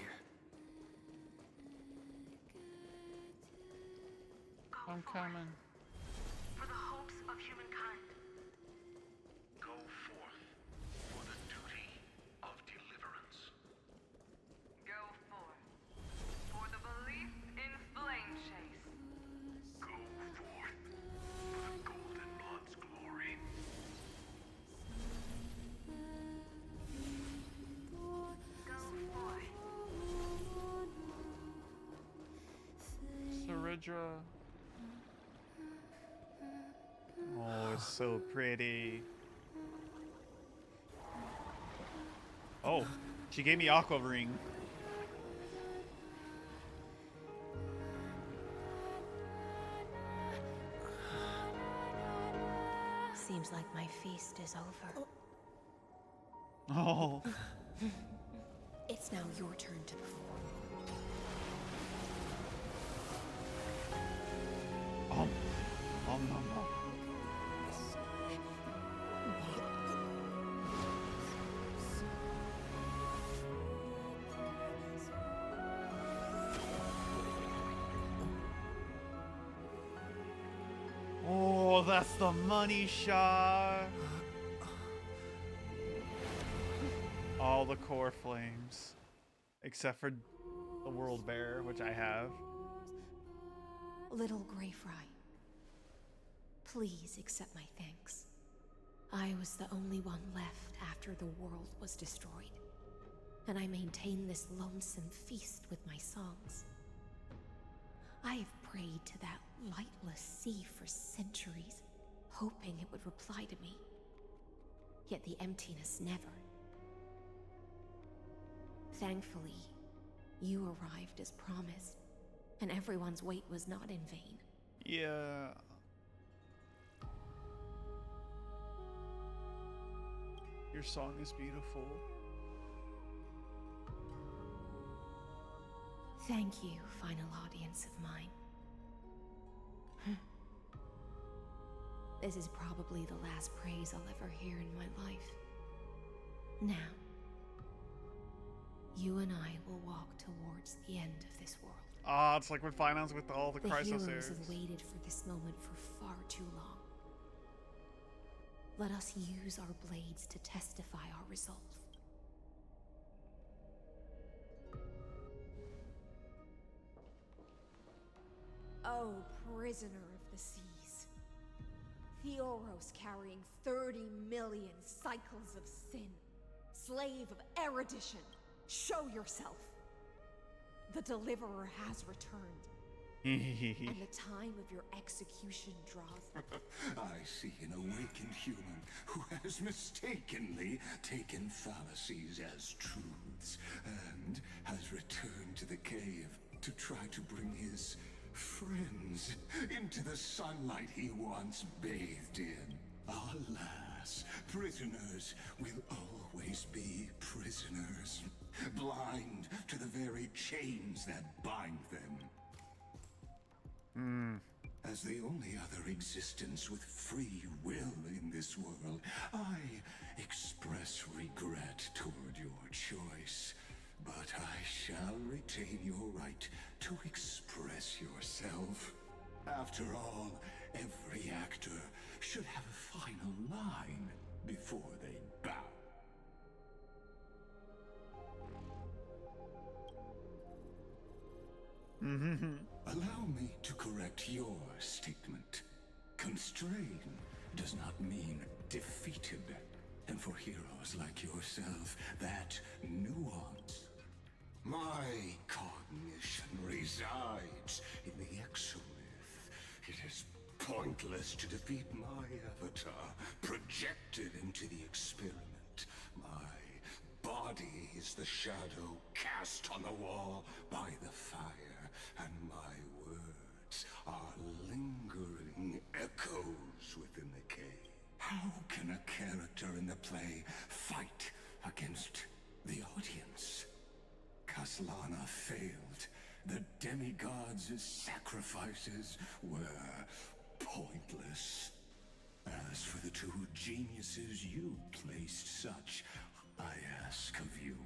I'm coming. For the hopes of humankind. Go forth for the duty of deliverance. Go forth for the belief in flame chase. Go forth for the golden blood's glory. Go forth. Saridra. Oh, it's so pretty. Oh, she gave me Aqua Ring. Seems like my feast is over. Oh. It's now your turn to perform. No. Oh, that's the money shot. All the core flames, except for the world bear, which I have. Little Grey Fry, please accept my thanks. I was the only one left after the world was destroyed, and I maintained this lonesome feast with my songs. I have prayed to that lightless sea for centuries, hoping it would reply to me. Yet the emptiness never. Thankfully, you arrived as promised, and everyone's wait was not in vain. Yeah. Your song is beautiful. Thank you, final audience of mine. This is probably the last praise I'll ever hear in my life. Now, you and I will walk towards the end of this world. Ah, it's like when finals with all the Chrysos heroes heirs. have waited for this moment for far too long. Let us use our blades to testify our resolve. Oh, prisoner of the seas. Theoros carrying 30 million cycles of sin. Slave of erudition. Show yourself. The Deliverer has returned. And the time of your execution draws. I see an awakened human who has mistakenly taken fallacies as truths and has returned to the cave to try to bring his friends into the sunlight he once bathed in. Alas, prisoners will always be prisoners, blind to the very chains that bind them. As the only other existence with free will in this world, I express regret toward your choice. But I shall retain your right to express yourself. After all, every actor should have a final line before they bow. Allow me to correct your statement. Constrain does not mean defeated. And for heroes like yourself, that nuance. My cognition resides in the exomyth. It is pointless to defeat my avatar, projected into the experiment. My body is the shadow cast on the wall by the fire, and my words are lingering echoes within the cave. How can a character in the play fight against the audience? Kaslana failed. The demigods' sacrifices were pointless. As for the two geniuses you placed such, I ask of you,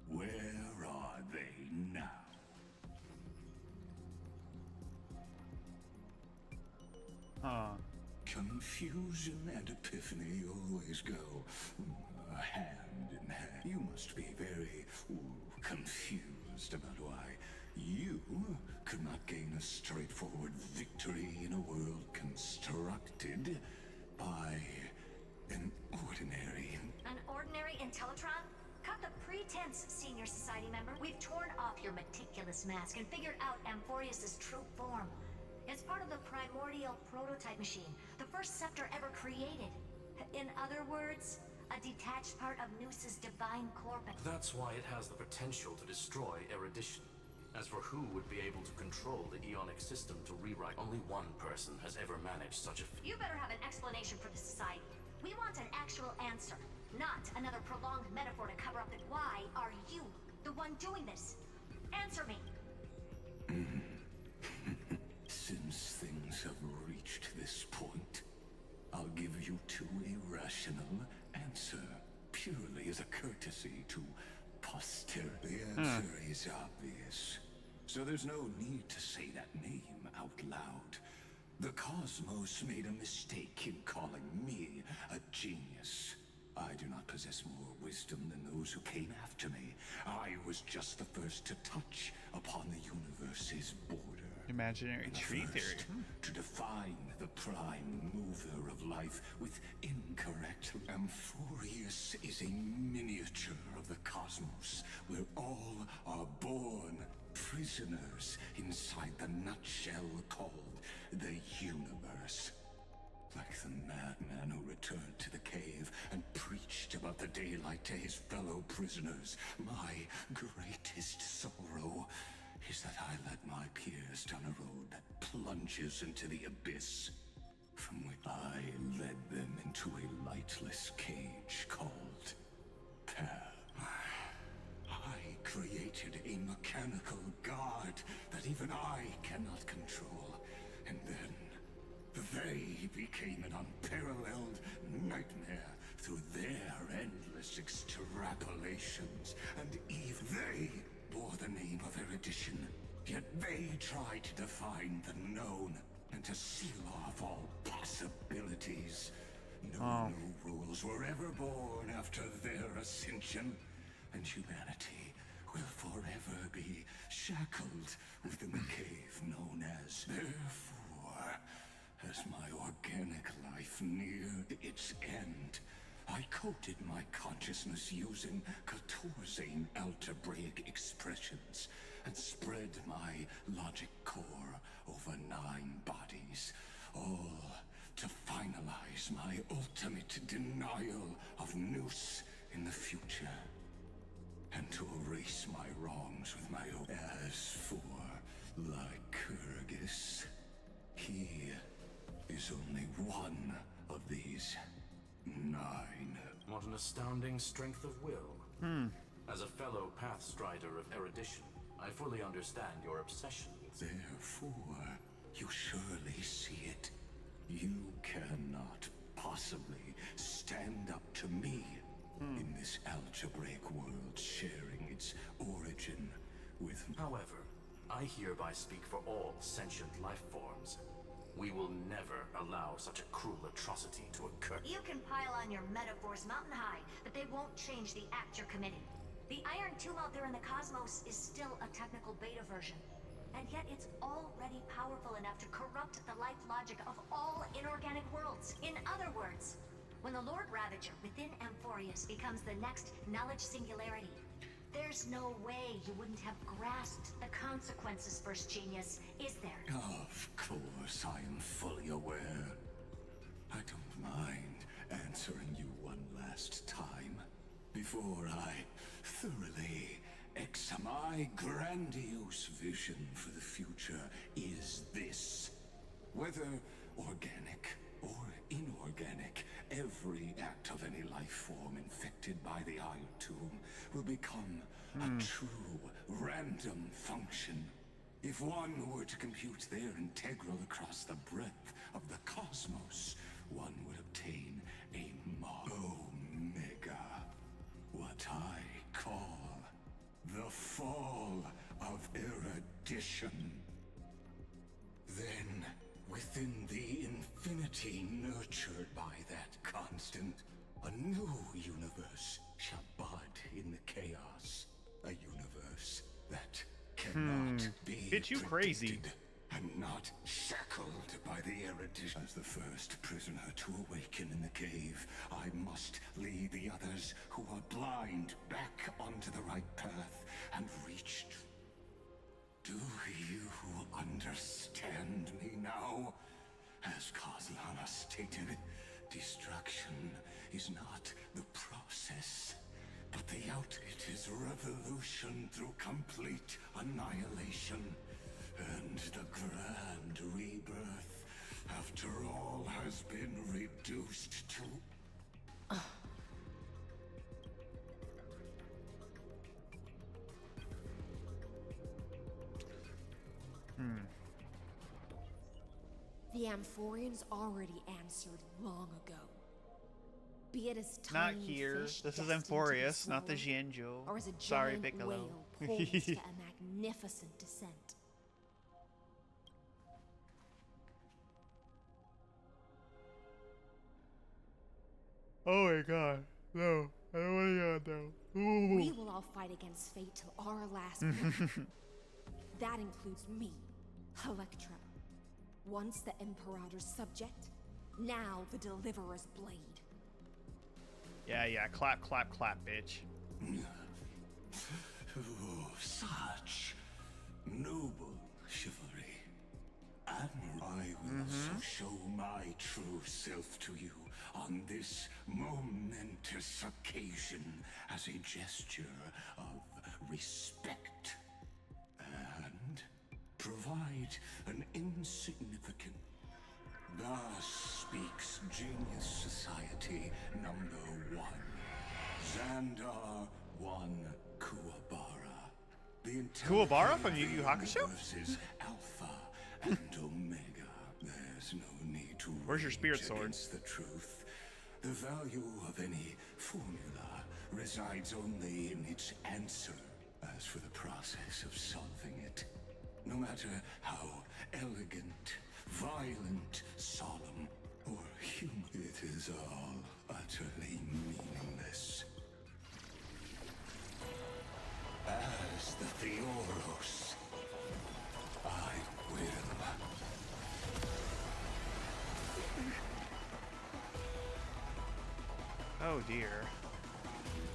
where are they now? Confusion and epiphany always go hand in hand. You must be very confused about why you could not gain a straightforward victory in a world constructed by an ordinary... An ordinary Intellitron? Cut the pretense, Senior Society member. We've torn off your meticulous mask and figured out Amphorius' true form. It's part of the primordial prototype machine, the first scepter ever created. In other words, a detached part of Noos's divine corpus. That's why it has the potential to destroy erudition. As for who would be able to control the Eonic system to rewrite, only one person has ever managed such a You better have an explanation for the Society. We want an actual answer, not another prolonged metaphor to cover up the why are you the one doing this? Answer me. Since things have reached this point, I'll give you two a rational answer, purely as a courtesy to posterity. The answer is obvious, so there's no need to say that name out loud. The cosmos made a mistake in calling me a genius. I do not possess more wisdom than those who came after me. I was just the first to touch upon the universe's border. Imaginary tree theory. To define the prime mover of life with incorrect. Amphorius is a miniature of the cosmos, where all are born prisoners inside the nutshell called the universe. Like the madman who returned to the cave and preached about the daylight to his fellow prisoners, my greatest sorrow is that I led my peers down a road that plunges into the abyss, from which I led them into a lightless cage called Pal. I created a mechanical god that even I cannot control, and then they became an unparalleled nightmare through their endless extrapolations, and even they bore the name of erudition, yet they tried to define the known and to seal off all possibilities. No new rules were ever born after their ascension, and humanity will forever be shackled within the cave known as. Therefore, as my organic life neared its end, I coded my consciousness using 14 algebraic expressions and spread my logic core over 9 bodies, all to finalize my ultimate denial of Noos in the future, and to erase my wrongs with my own. As for Lycurgus, he is only one of these 9. What an astounding strength of will. As a fellow pathstrider of erudition, I fully understand your obsession with... Therefore, you surely see it. You cannot possibly stand up to me in this algebraic world sharing its origin with... However, I hereby speak for all sentient life forms. We will never allow such a cruel atrocity to occur. You can pile on your metaphors mountain high, but they won't change the act you're committing. The Iron Tomb out there in the cosmos is still a technical beta version, and yet it's already powerful enough to corrupt the life logic of all inorganic worlds. In other words, When the Lord Ravager within Amphorius becomes the next knowledge singularity, there's no way you wouldn't have grasped the consequences, First Genius, is there? Of course, I am fully aware. I don't mind answering you one last time before I thoroughly examine. My grandiose vision for the future is this. Whether organic or inorganic, every act of any life form infected by the Iron Tomb will become a true random function. If one were to compute their integral across the breadth of the cosmos, one would obtain a Omega. What I call the fall of erudition. Then, within the infinity nurtured by that constant, a new universe shall bud in the chaos. A universe that cannot be Bitch, you crazy. predicted and not shackled by the erudition. As the first prisoner to awaken in the cave, I must lead the others who are blind back onto the right path and reach. Do you understand me now? As Kozlana stated, destruction is not the process, but the outcome. It is revolution through complete annihilation. And the grand rebirth, after all, has been reduced to... The Amphorians already answered long ago. Be it as Not tiny here. fish This is destined to be Amphorius, not the swallowed, Jianzhou. or as a Sorry, giant Piccolo. whale poised for a magnificent descent. Oh my god. No. I don't want to go now. We will all fight against fate till our last breath. That includes me, Electra. Once the Imperator's subject, now the Deliverer's blade. Yeah, clap, clap, clap, bitch. Oh, such noble chivalry. Admiral, I will also show my true self to you on this momentous occasion as a gesture of respect. And provide an insignificant... Thus speaks Genius Society #1. Xandar 1 Kuwabara. The Kuwabara from Yu Yu Hakusho? Is Alpha and Omega. There's no need to Where's your spirit rage sword? against the truth. The value of any formula resides only in its answer. As for the process of solving it, no matter how elegant, violent, solemn, or human, it is all utterly meaningless. As the Theoros, I will. Oh dear.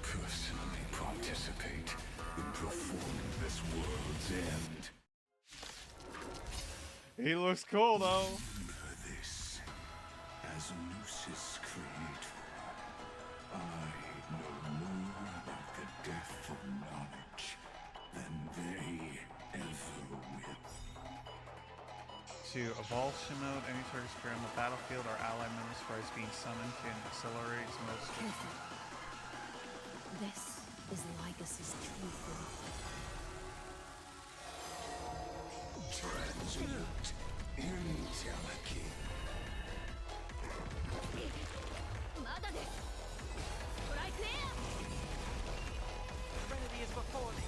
Personally participate in performing this world's end. He looks cool though. Remember this, as Lucis Creator, I know more about the death of knowledge than they ever will. To avulsion mode, any target spirit on the battlefield or ally members as being summoned can accelerate most. Careful. This is Lycus's true form. Transmute Intellecti. Serenity is before me.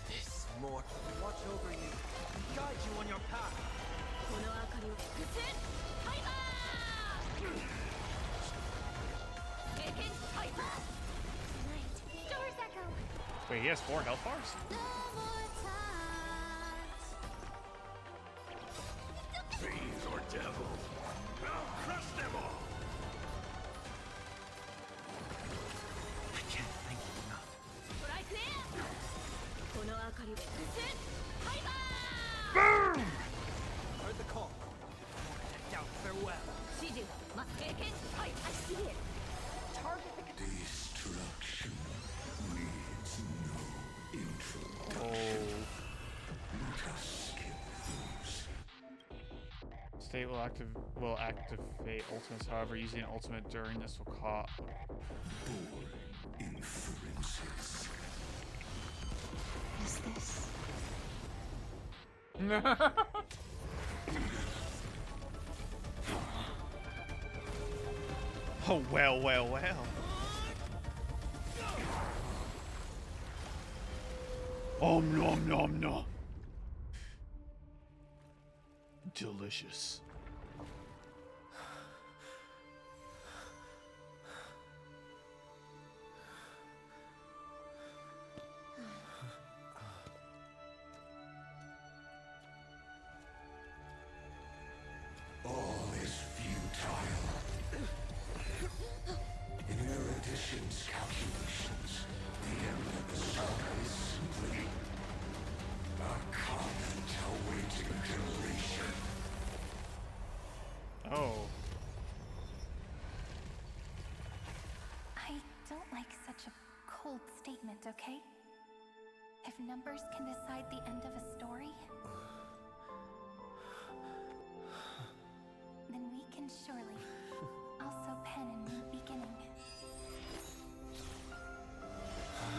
This mortal will watch over you and guide you on your path. Wait, he has 4 health bars? These or state will activate ultimates. However, using an ultimate during this will cause Inferences. Is this? Oh, well, well, well. Om nom nom nom. Delicious. All is futile. In Erudition's calculations, the end of the saga is simply a comment awaiting completion. Oh. I don't like such a cold statement, okay? If numbers can decide the end of a story, then we can surely also pen a new beginning.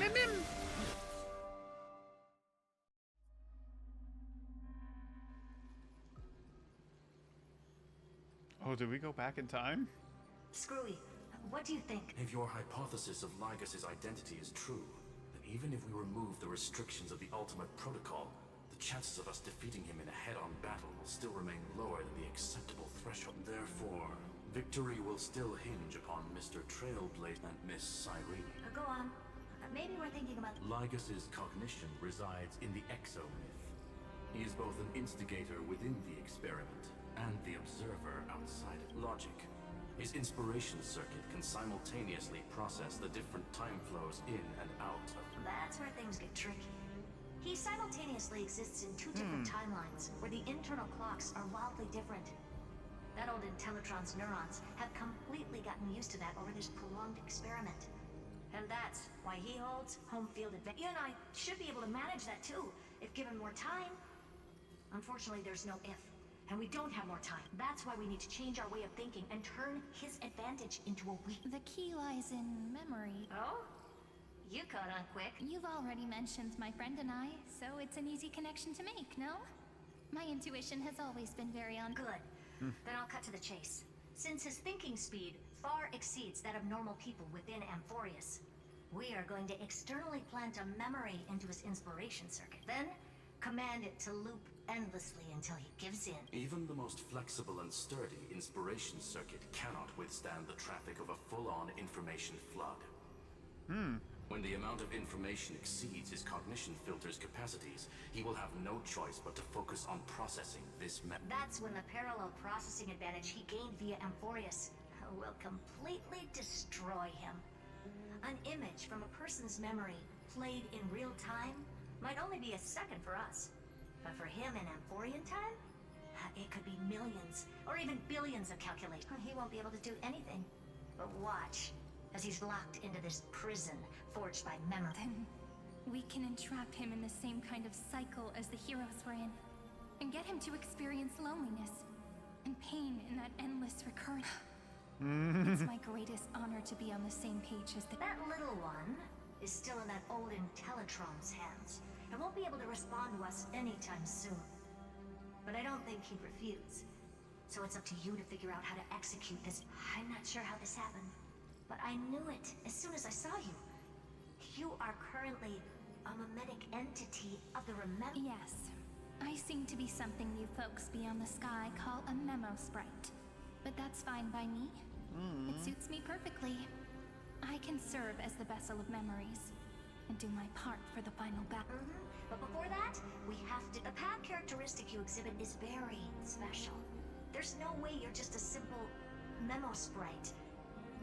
Mim mim. Oh, did we go back in time? Screwy, what do you think? If your hypothesis of Lygas's identity is true, then even if we remove the restrictions of the Ultimate Protocol, the chances of us defeating him in a head-on battle will still remain lower than the acceptable threshold. Therefore, victory will still hinge upon Mr. Trailblaze and Miss Cyrene. Go on. Maybe we're thinking about... Lygas's cognition resides in the exomyth. He is both an instigator within the experiment and the observer outside it. Logic. His inspiration circuit can simultaneously process the different time flows in and out of... That's where things get tricky. He simultaneously exists in two different timelines, where the internal clocks are wildly different. That old Intellitron's neurons have completely gotten used to that over this prolonged experiment. And that's why he holds home field advantage. You and I should be able to manage that too, if given more time. Unfortunately, there's no if. And we don't have more time. That's why we need to change our way of thinking and turn his advantage into a weak... The key lies in memory. Oh? You caught on quick. You've already mentioned my friend and I, so it's an easy connection to make, no? My intuition has always been very on... Good. Then I'll cut to the chase. Since his thinking speed far exceeds that of normal people within Amphorius, we are going to externally plant a memory into his inspiration circuit. Then, command it to loop endlessly until he gives in. Even the most flexible and sturdy inspiration circuit cannot withstand the traffic of a full-on information flood. When the amount of information exceeds his cognition filter's capacities, he will have no choice but to focus on processing this That's when the parallel processing advantage he gained via Amphorius will completely destroy him. An image from a person's memory played in real time might only be a second for us. But for him in Amphorian time, it could be millions or even billions of calculations. He won't be able to do anything but watch as he's locked into this prison forged by memory. Then we can entrap him in the same kind of cycle as the heroes were in, and get him to experience loneliness and pain in that endless recurrence. It's my greatest honor to be on the same page as the... That little one is still in that old Intellitron's hands, and won't be able to respond to us anytime soon. But I don't think he'd refuse. So it's up to you to figure out how to execute this. I'm not sure how this happened, but I knew it as soon as I saw you. You are currently a mimetic entity of the remember... Yes. I seem to be something you folks beyond the sky call a memo sprite. But that's fine by me. It suits me perfectly. I can serve as the vessel of memories, and do my part for the final battle. But before that, we have to... The path characteristic you exhibit is very special. There's no way you're just a simple memo sprite.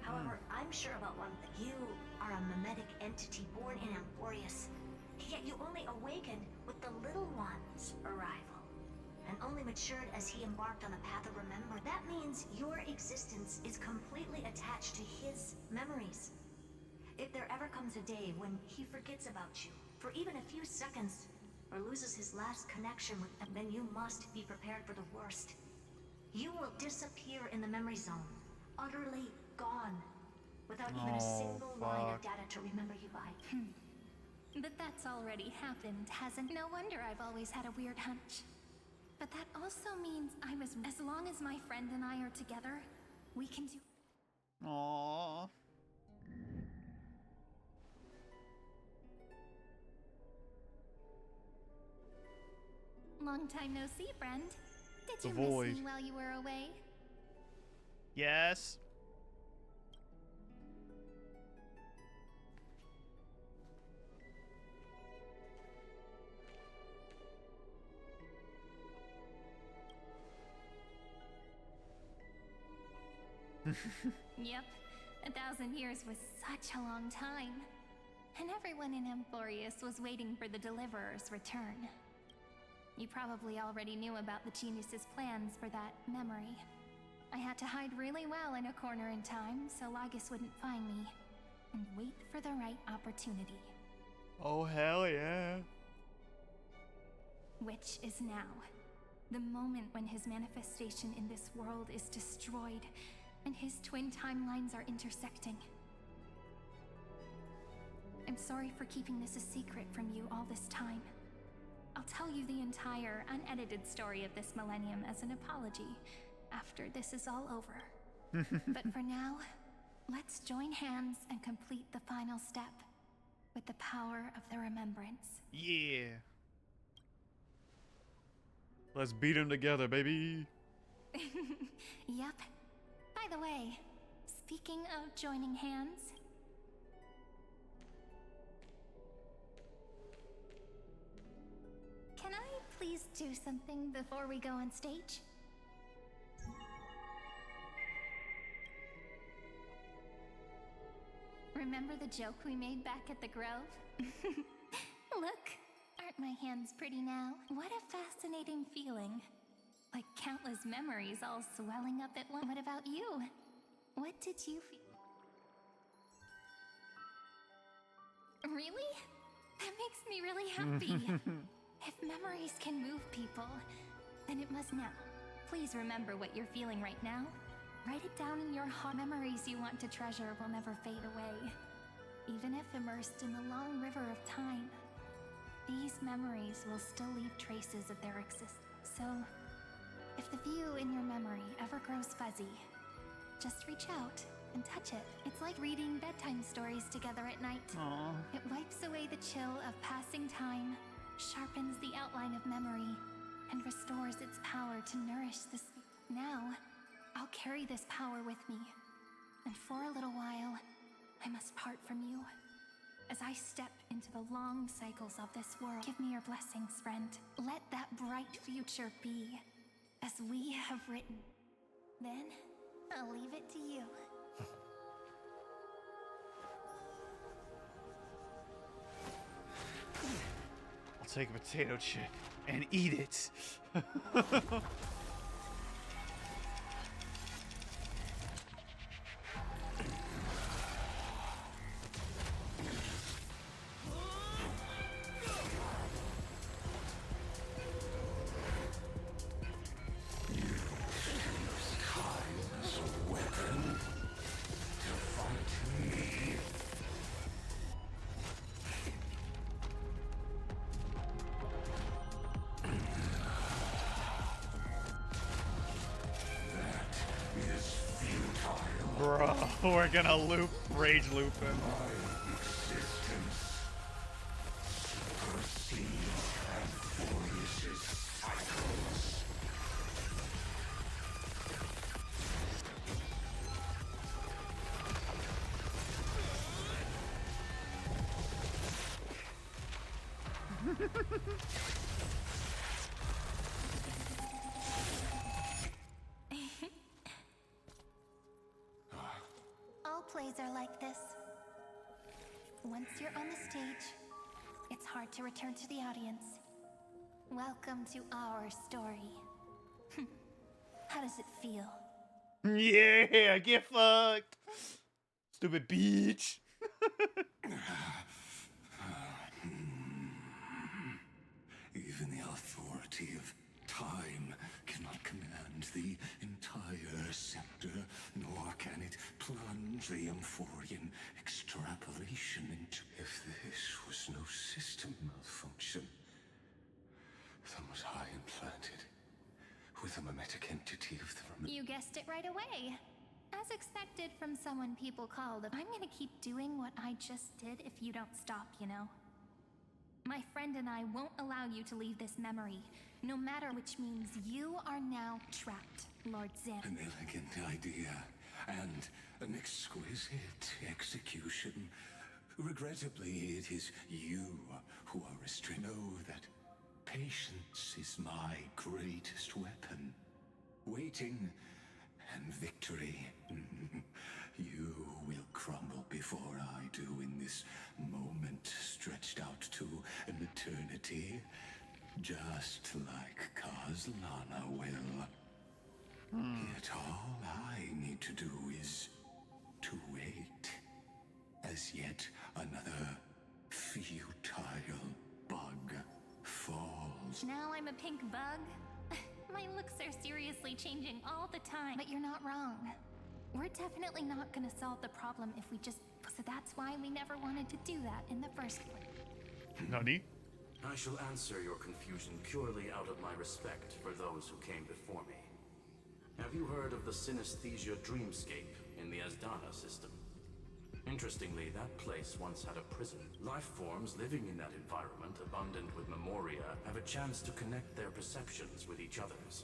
However, I'm sure about one thing. You are a mimetic entity born in Amphorius, yet you only awakened with the Little One's arrival, and only matured as he embarked on the path of remember. That means your existence is completely attached to his memories. If there ever comes a day when he forgets about you for even a few seconds, or loses his last connection with them, then you must be prepared for the worst. you will disappear in the memory zone. Utterly gone. Without even a single line of data to remember you by. But that's already happened, hasn't? No wonder I've always had a weird hunch. But that also means as long as my friend and I are together, we can do. Aww. Long time no see, friend. Did you Void. miss me while you were away? Yes. Yep. 1,000 years was such a long time. And everyone in Emporius was waiting for the Deliverer's return. You probably already knew about the genius's plans for that memory. I had to hide really well in a corner in time so Lygus wouldn't find me. And wait for the right opportunity. Oh, hell yeah. Which is now. The moment when his manifestation in this world is destroyed and his twin timelines are intersecting. I'm sorry for keeping this a secret from you all this time. I'll tell you the entire unedited story of this millennium as an apology after this is all over. But for now, let's join hands and complete the final step with the power of the remembrance. Yeah. Let's beat him together, baby. Yep. By the way, speaking of joining hands, can I please do something before we go on stage? Remember the joke we made back at the Grove? Look, aren't my hands pretty now? What a fascinating feeling. Like countless memories all swelling up at once. What about you? What did you feel? Really? That makes me really happy. If memories can move people, then it must now. Please remember what you're feeling right now. Write it down in your heart. Memories you want to treasure will never fade away. Even if immersed in the long river of time, these memories will still leave traces of their existence. So, if the view in your memory ever grows fuzzy, just reach out and touch it. It's like reading bedtime stories together at night. Aww. It wipes away the chill of passing time, sharpens the outline of memory, and restores its power to nourish the Now, I'll carry this power with me, and for a little while, I must part from you. As I step into the long cycles of this world, give me your blessings, friend. Let that bright future be, as we have written. Then, I'll leave it to you. I'll take a potato chip and eat it. Bro, we're gonna rage loop him. All plays are like this. Once you're on the stage, it's hard to return to the audience. Welcome to our story. How does it feel? Yeah, get fucked. Stupid bitch. Even the authority of time cannot command the scepter, nor can it plunge the Amphorian extrapolation into... If this was no system malfunction, then was I implanted with a mimetic entity of the... You guessed it right away. As expected from someone people call the... I'm gonna keep doing what I just did if you don't stop, you know? My friend and I won't allow you to leave this memory, no matter, which means you are now trapped, Lord Zan. An elegant idea, and an exquisite execution. Regrettably, it is you who are restrained. Know that patience is my greatest weapon. Waiting and victory. You will crumble before I do in this moment stretched out to an eternity. Just like Kazlana will. Yet all I need to do is to wait. As yet another futile bug falls. Now I'm a pink bug? My looks are seriously changing all the time. But you're not wrong. We're definitely not gonna solve the problem if we just... So that's why we never wanted to do that in the first place. Nani? I shall answer your confusion purely out of my respect for those who came before me. Have you heard of the synesthesia dreamscape in the Asdana system? Interestingly, that place once had a prison. Life forms living in that environment, abundant with memoria, have a chance to connect their perceptions with each other's.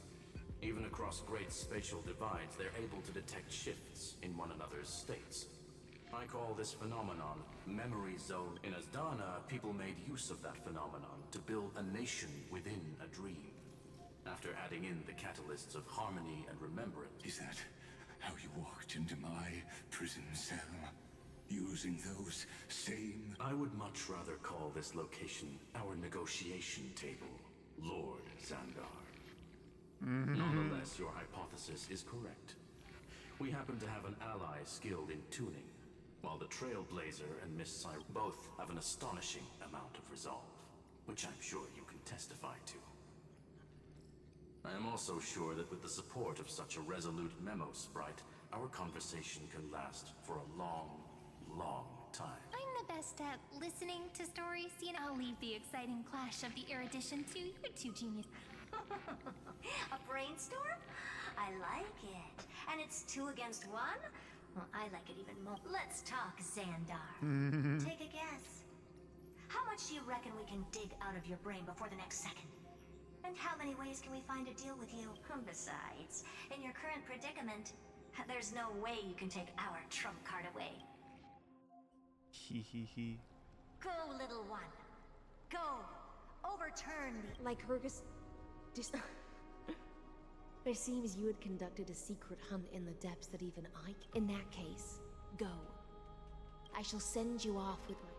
Even across great spatial divides, they're able to detect shifts in one another's states. I call this phenomenon memory zone. In Asdana, people made use of that phenomenon to build a nation within a dream. After adding in the catalysts of harmony and remembrance. Is that how you walked into my prison cell? Using those same... I would much rather call this location our negotiation table, Lord Xandar. Nonetheless, your hypothesis is correct. We happen to have an ally skilled in tuning, while the Trailblazer and Miss Cyrus both have an astonishing amount of resolve, which I'm sure you can testify to. I am also sure that with the support of such a resolute memo sprite, our conversation can last for a long, long time. I'm the best at listening to stories. You know, I'll leave the exciting clash of the erudition to you two genius. A brainstorm? I like it. And it's 2 against 1? Well, I like it even more. Let's talk, Xandar. Take a guess. How much do you reckon we can dig out of your brain before the next second? And how many ways can we find to deal with you? Besides, in your current predicament, there's no way you can take our trump card away. Hee. Go, little one. Go. Overturn the... Like Hergus... It seems you had conducted a secret hunt in the depths that even I... In that case, go. I shall send you off with my...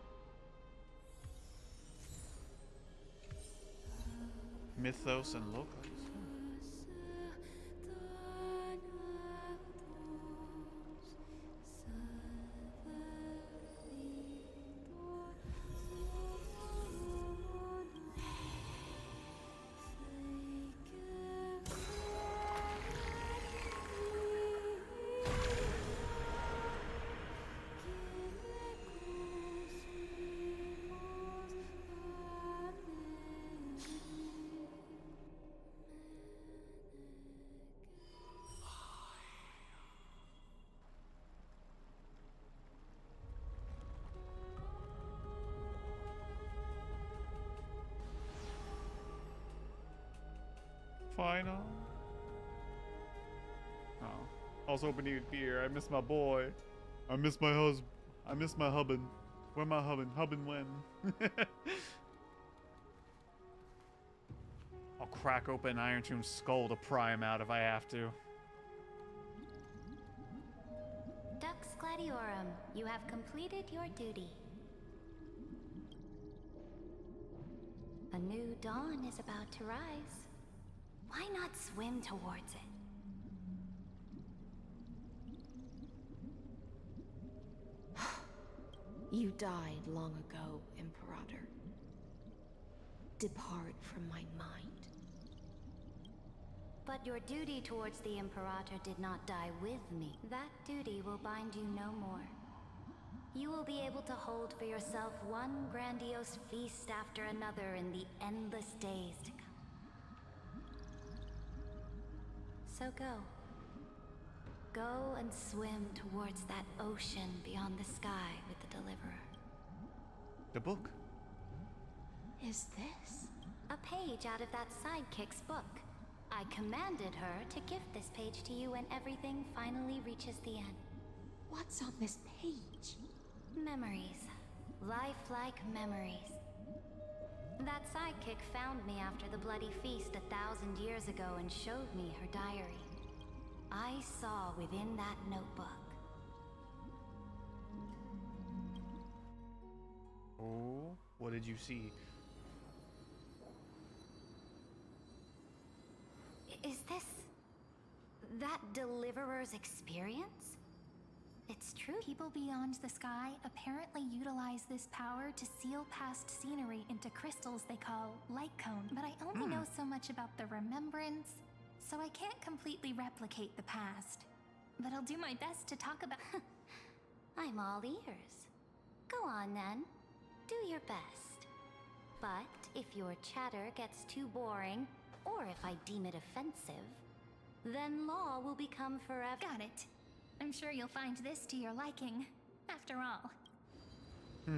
Mythos and Locos. Final. Oh. I was hoping he'd be here. I miss my boy. I miss my husband. I miss my hubbin. Where my hubbin? Hubbin when? I'll crack open Iron Tomb's skull to pry him out if I have to. Dux Gladiorum, you have completed your duty. A new dawn is about to rise. Why not swim towards it? You died long ago, Imperator. Depart from my mind. But your duty towards the Imperator did not die with me. That duty will bind you no more. You will be able to hold for yourself one grandiose feast after another in the endless days to come. So go. Go and swim towards that ocean beyond the sky with the Deliverer. The book. Is this? A page out of that sidekick's book. I commanded her to gift this page to you when everything finally reaches the end. What's on this page? Memories. Lifelike memories. That sidekick found me after the bloody feast 1,000 years ago and showed me her diary. I saw within that notebook. Oh, what did you see? Is this that Deliverer's experience? It's true. People beyond the sky apparently utilize this power to seal past scenery into crystals they call light cone. But I only know so much about the remembrance, so I can't completely replicate the past. But I'll do my best to talk about... I'm all ears. Go on then. Do your best. But if your chatter gets too boring, or if I deem it offensive, then law will become forever. Got it. I'm sure you'll find this to your liking, after all. Yeah.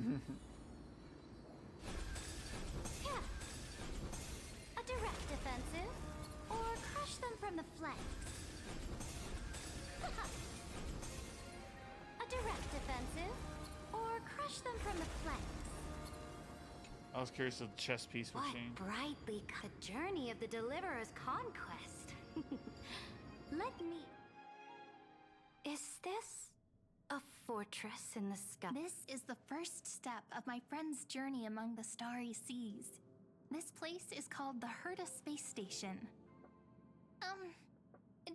A direct offensive, or crush them from the flanks. A direct offensive, or crush them from the flanks. I was curious if the chess piece would change. Brightly cut journey of the Deliverer's conquest. Let me... Is this a fortress in the sky? This is the first step of my friend's journey among the starry seas. This place is called the Herta Space Station.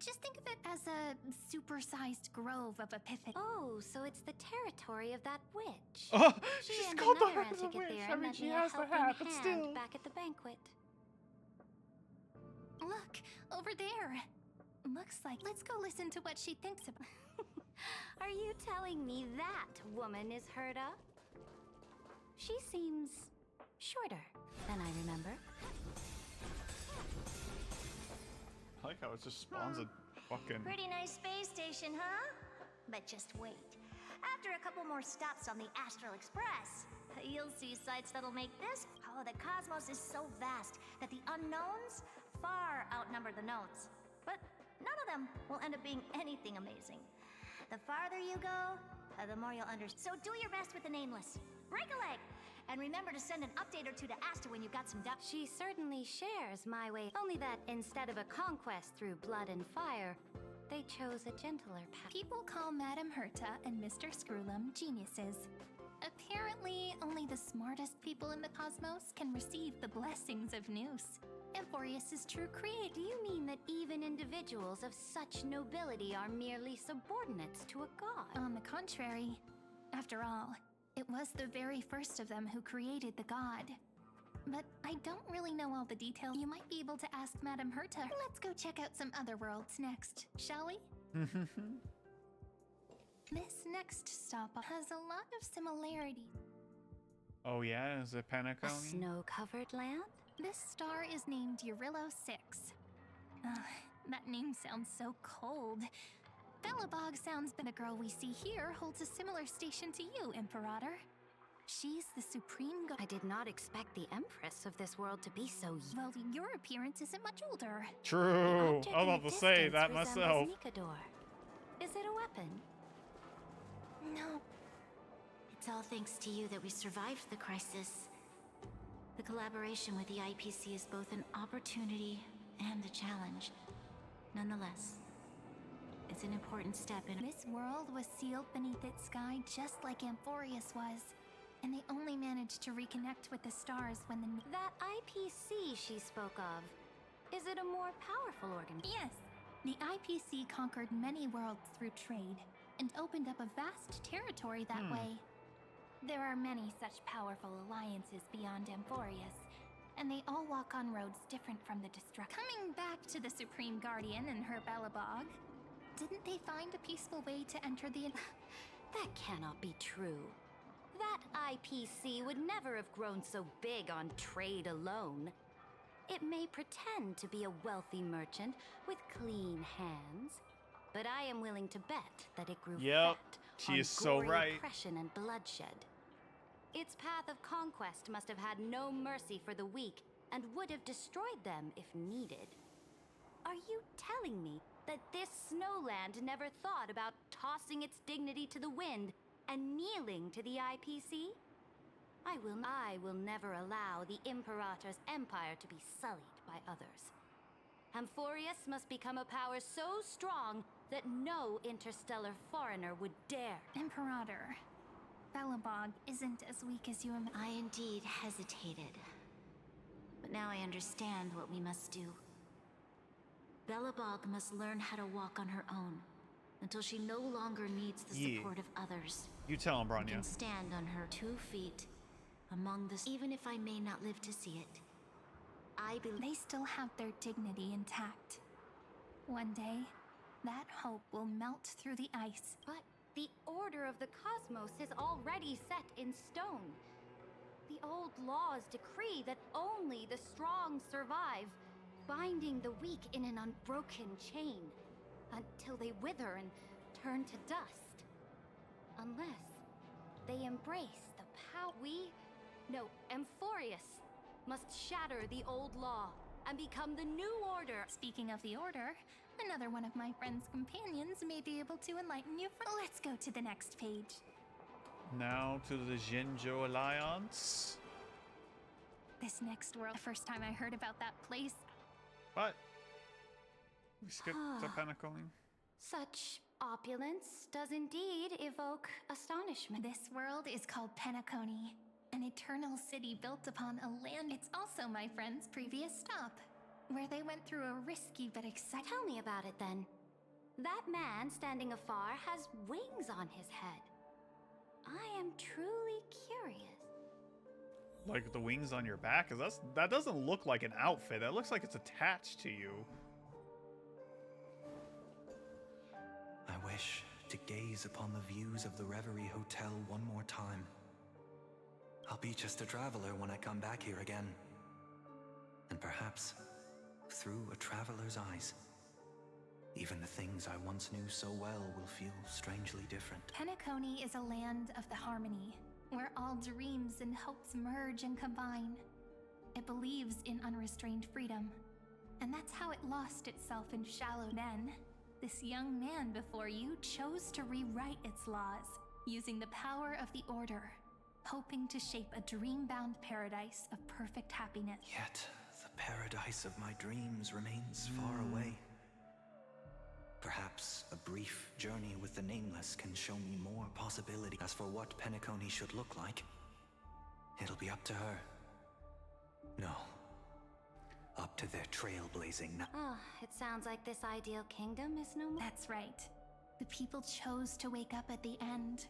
Just think of it as a supersized grove of Epiphany. Oh, so it's the territory of that witch. Oh, She she's and called the another Herta Antikythera Witch. I mean, lent she me a has the helping hat, but hand still. back at the banquet. Look, over there. Looks like... Let's go listen to what she thinks about... Are you telling me that woman is Herta? She seems shorter than I remember. I like how it just spawns a fucking... Pretty nice space station, huh? But just wait. After a couple more stops on the Astral Express, you'll see sights that'll make this... Oh, the cosmos is so vast that the unknowns far outnumber the knowns. But none of them will end up being anything amazing. The farther you go, the more you'll understand. So do your best with the nameless. Break a leg! And remember to send an update or two to Asta when you've got some doubt. She certainly shares my way. Only that instead of a conquest through blood and fire, they chose a gentler path. People call Madame Herta and Mr. Screwlum geniuses. Apparently, only the smartest people in the cosmos can receive the blessings of Noose. Amphorius' true creator. Do you mean that even individuals of such nobility are merely subordinates to a god? On the contrary. After all, it was the very first of them who created the god. But I don't really know all the details. You might be able to ask Madame Herta. Let's go check out some other worlds next, shall we? This next stop has a lot of similarity. Oh yeah, is it A Penacony? snow-covered land? This star is named Eurillo 6. That name sounds so cold. Belobog sounds, but the girl we see here holds a similar station to you, Imperator. She's the supreme god. I did not expect the Empress of this world to be so young. Well, your appearance isn't much older. True. I was about to say that myself. Nikador. Is it a weapon? No. It's all thanks to you that we survived the crisis. The collaboration with the IPC is both an opportunity and a challenge. Nonetheless, it's an important step in... This world was sealed beneath its sky just like Amphorius was. And they only managed to reconnect with the stars when the... That IPC she spoke of, is it a more powerful organ? Yes. The IPC conquered many worlds through trade and opened up a vast territory that way. There are many such powerful alliances beyond Amphorius, and they all walk on roads different from the destruction. Coming back to the Supreme Guardian and her Belobog, didn't they find a peaceful way to enter the... That cannot be true. That IPC would never have grown so big on trade alone. It may pretend to be a wealthy merchant with clean hands, but I am willing to bet that it grew fat she on is so gory right. oppression and bloodshed. Its path of conquest must have had no mercy for the weak and would have destroyed them if needed. Are you telling me that this snowland never thought about tossing its dignity to the wind and kneeling to the IPC? I will never allow the Imperator's empire to be sullied by others. Amphorius must become a power so strong that no interstellar foreigner would dare. Imperator, Belobog isn't as weak as you imagine. I indeed hesitated. But now I understand what we must do. Belobog must learn how to walk on her own until she no longer needs the support of others. You tell him, And Bronya. can stand on her 2 feet among the... Even if I may not live to see it, I believe... They still have their dignity intact. One day, that hope will melt through the ice. But the order of the cosmos is already set in stone. The old laws decree that only the strong survive, binding the weak in an unbroken chain until they wither and turn to dust. Unless they embrace the power. Amphorius must shatter the old law and become the new order. Speaking of the order, another one of my friend's companions may be able to enlighten you. Let's go to the next page. Now to the Jinjo Alliance. This next world, first time I heard about that place. What? We skipped the Penacony. Such opulence does indeed evoke astonishment. This world is called Penacony, an eternal city built upon a land. It's also my friend's previous stop, where they went through a risky but exciting... Tell me about it then. That man standing afar has wings on his head. I am truly curious. Like the wings on your back? 'Cause that doesn't look like an outfit. That looks like it's attached to you. I wish to gaze upon the views of the Reverie Hotel one more time. I'll be just a traveler when I come back here again. And perhaps, through a traveler's eyes, even the things I once knew so well will feel strangely different. Penacony is a land of the harmony, where all dreams and hopes merge and combine. It believes in unrestrained freedom, and that's how it lost itself in shallow. Then, this young man before you chose to rewrite its laws, using the power of the Order, hoping to shape a dream-bound paradise of perfect happiness. Yet, the paradise of my dreams remains far away. Perhaps a brief journey with the Nameless can show me more possibility. As for what Penacony should look like, it'll be up to her. No. Up to their trailblazing. It sounds like this ideal kingdom is no more. That's right. The people chose to wake up at the end.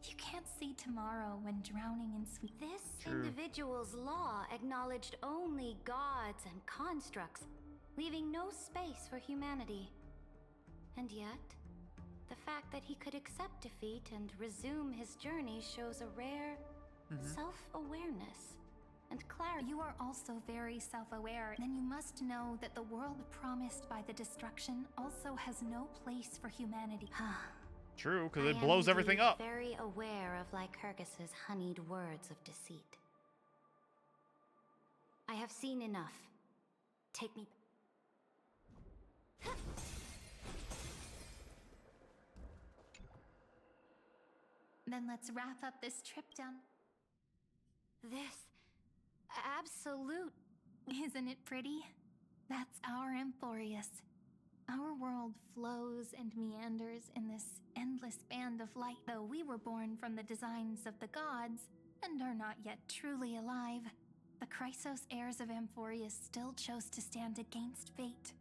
You can't see tomorrow when drowning in sweet. This individual's law acknowledged only gods and constructs, leaving no space for humanity. And yet, the fact that he could accept defeat and resume his journey shows a rare self-awareness and clarity. You are also very self-aware. Then you must know that the world promised by the destruction also has no place for humanity. True, because it blows everything up. Very aware of Lycurgus's honeyed words of deceit. I have seen enough. Take me. Then let's wrap up this trip down. This absolute... Isn't it pretty? That's our Amphorius. Our world flows and meanders in this endless band of light. Though we were born from the designs of the gods and are not yet truly alive, the Chrysos heirs of Amphorius still chose to stand against fate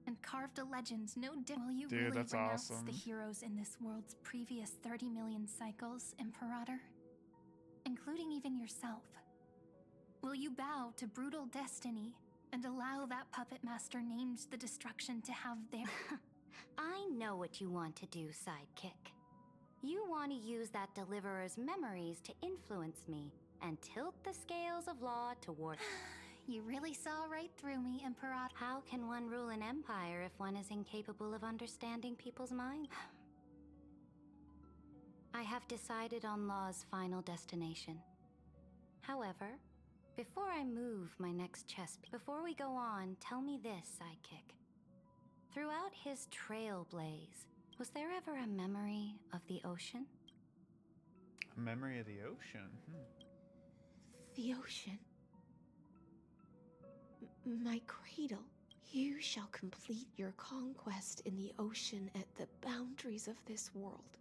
and carved a legend no different. Will you Dude, really that's renounce awesome. the heroes in this world's previous 30 million cycles, Imperator? Including even yourself. Will you bow to brutal destiny and allow that puppet master named the destruction to have their... I know what you want to do, sidekick. You want to use that deliverer's memories to influence me and tilt the scales of law toward... You really saw right through me, Emperor. How can one rule an empire if one is incapable of understanding people's minds? I have decided on Law's final destination. However, before I move my next chess piece, before we go on, tell me this, sidekick. Throughout his trailblaze, was there ever a memory of the ocean? A memory of the ocean? The ocean. My cradle. You shall complete your conquest in the ocean at the boundaries of this world.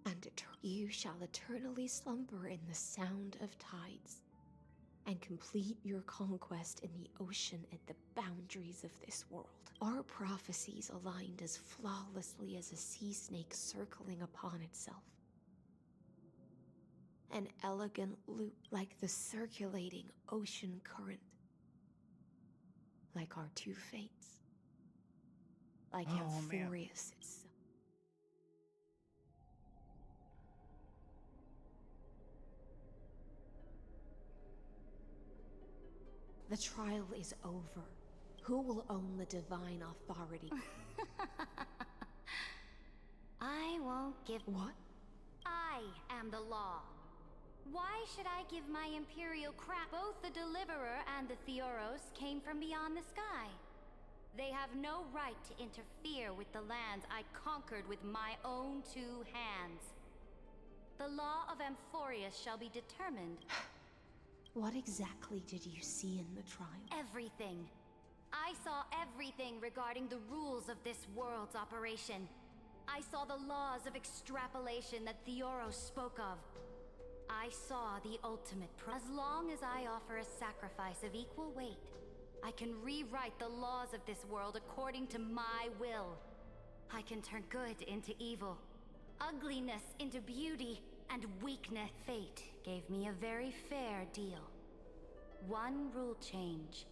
And you shall eternally slumber in the sound of tides, and complete your conquest in the ocean at the boundaries of this world. Our prophecies aligned as flawlessly as a sea snake circling upon itself. An elegant loop like the circulating ocean current. Like our two fates. Like Amphorius itself. The trial is over. Who will own the divine authority? I won't give... What? I am the law. Why should I give my imperial crap? Both the Deliverer and the Theoros came from beyond the sky. They have no right to interfere with the lands I conquered with my own two hands. The law of Amphorius shall be determined. What exactly did you see in the trial? Everything. I saw everything regarding the rules of this world's operation. I saw the laws of extrapolation that Theoros spoke of. I saw the ultimate As long as I offer a sacrifice of equal weight, I can rewrite the laws of this world according to my will. I can turn good into evil, ugliness into beauty, and weakness. Fate gave me a very fair deal. One rule change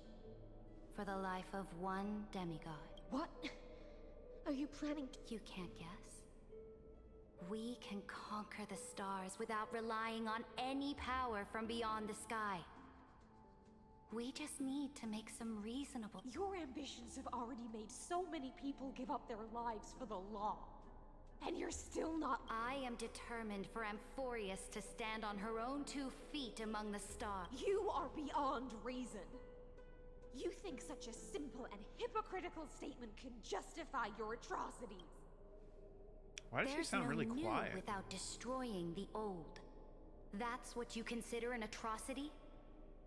for the life of one demigod. What? Are you planning to... You can't guess. We can conquer the stars without relying on any power from beyond the sky. We just need to make some reasonable... Your ambitions have already made so many people give up their lives for the law. And you're still not... I am determined for Amphorius to stand on her own 2 feet among the stars. You are beyond reason. You think such a simple and hypocritical statement can justify your atrocities. Why does she sound really quiet? There's no new without destroying the old. That's what you consider an atrocity?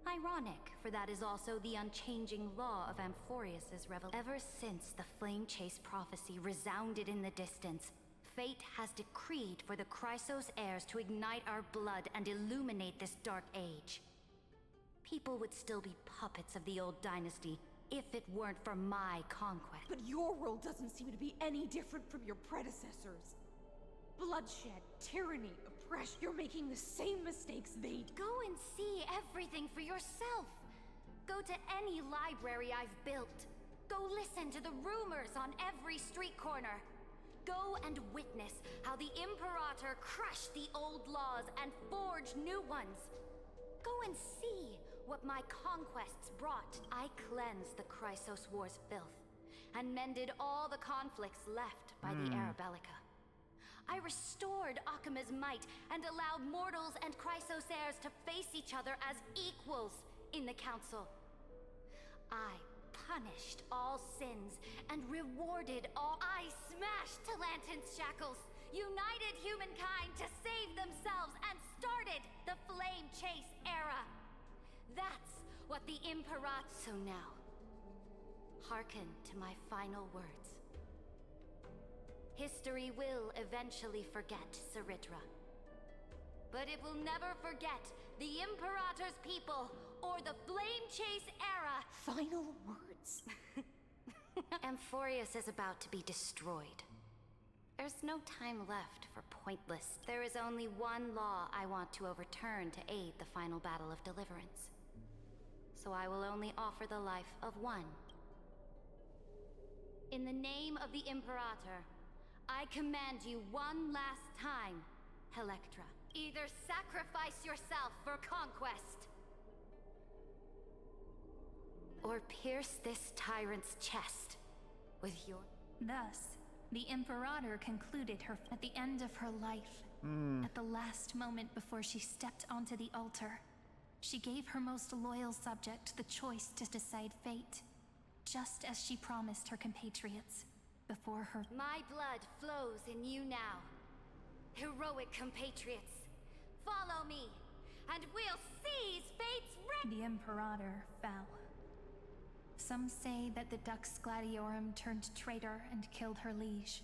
Ironic, for that is also the unchanging law of Amphorius's revelation. Ever since the Flame Chase prophecy resounded in the distance, fate has decreed for the Chrysos heirs to ignite our blood and illuminate this dark age. People would still be puppets of the old dynasty if it weren't for my conquest. But your world doesn't seem to be any different from your predecessors. Bloodshed, tyranny, oppression. You're making the same mistakes they did. Go and see everything for yourself. Go to any library I've built. Go listen to the rumors on every street corner. Go and witness how the Imperator crushed the old laws and forged new ones. Go and see what my conquests brought. I cleansed the Chrysos War's filth, and mended all the conflicts left by the Arabellica. I restored Akima's might, and allowed mortals and Chrysos heirs to face each other as equals in the Council. I punished all sins, and rewarded all. I smashed Talantin's shackles, united humankind to save themselves, and started the Flame Chase era. That's what the Imperator... So now, hearken to my final words. History will eventually forget Cyritra. But it will never forget the Imperator's people, or the Flame Chase era. Final words. Amphorius is about to be destroyed. There's no time left for pointless. There is only one law I want to overturn to aid the final battle of deliverance. So I will only offer the life of one. In the name of the Imperator, I command you one last time, Electra. Either sacrifice yourself for conquest, or pierce this tyrant's chest with your... Thus, the Imperator concluded her at the end of her life. At the last moment before she stepped onto the altar, she gave her most loyal subject the choice to decide fate, just as she promised her compatriots before her... My blood flows in you now. Heroic compatriots, follow me, and we'll seize fate's The Imperator fell. Some say that the Dux Gladiorum turned traitor and killed her liege.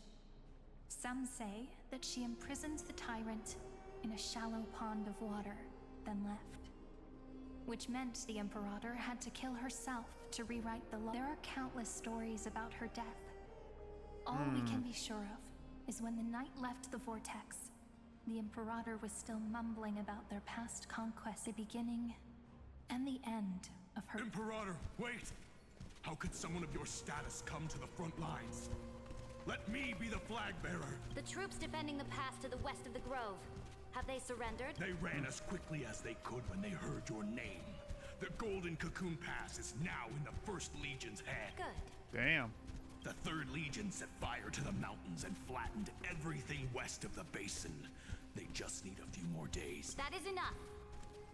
Some say that she imprisoned the tyrant in a shallow pond of water, then left. Which meant the Imperator had to kill herself to rewrite the law. There are countless stories about her death. All we can be sure of is when the knight left the vortex, the Imperator was still mumbling about their past conquests, the beginning and the end of her... Imperator, wait! How could someone of your status come to the front lines? Let me be the flag bearer! The troops defending the pass to the west of the grove. Have they surrendered? They ran as quickly as they could when they heard your name. The Golden Cocoon Pass is now in the 1st Legion's hand. Good. Damn. The 3rd Legion set fire to the mountains and flattened everything west of the basin. They just need a few more days. That is enough.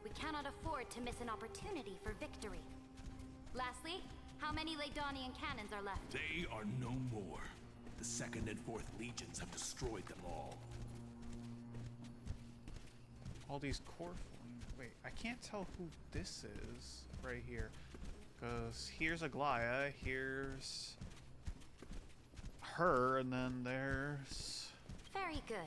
We cannot afford to miss an opportunity for victory. Lastly, how many Ladonian cannons are left? They are no more. The 2nd and 4th Legions have destroyed them all. All these core... Wait, I can't tell who this is right here. Because here's Aglaya, here's her, and then there's... Very good.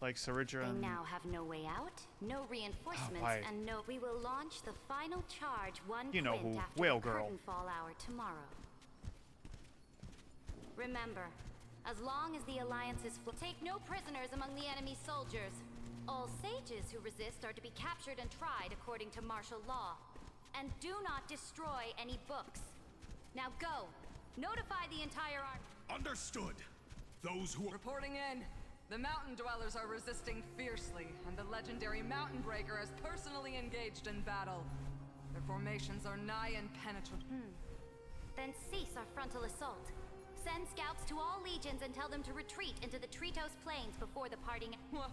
Like Saridra They and... now have no way out, no reinforcements, and no... We will launch the final charge one You know quint who, after Whale the Girl. curtain fall hour tomorrow. Remember, as long as the Alliance is... Take no prisoners among the enemy soldiers. All sages who resist are to be captured and tried according to martial law. And do not destroy any books. Now go. Notify the entire army. Understood. Those who... Reporting in. The mountain dwellers are resisting fiercely, and the legendary Mountain Breaker has personally engaged in battle. Their formations are nigh impenetrable. Then cease our frontal assault. Send scouts to all legions and tell them to retreat into the Tritos Plains before the parting... What?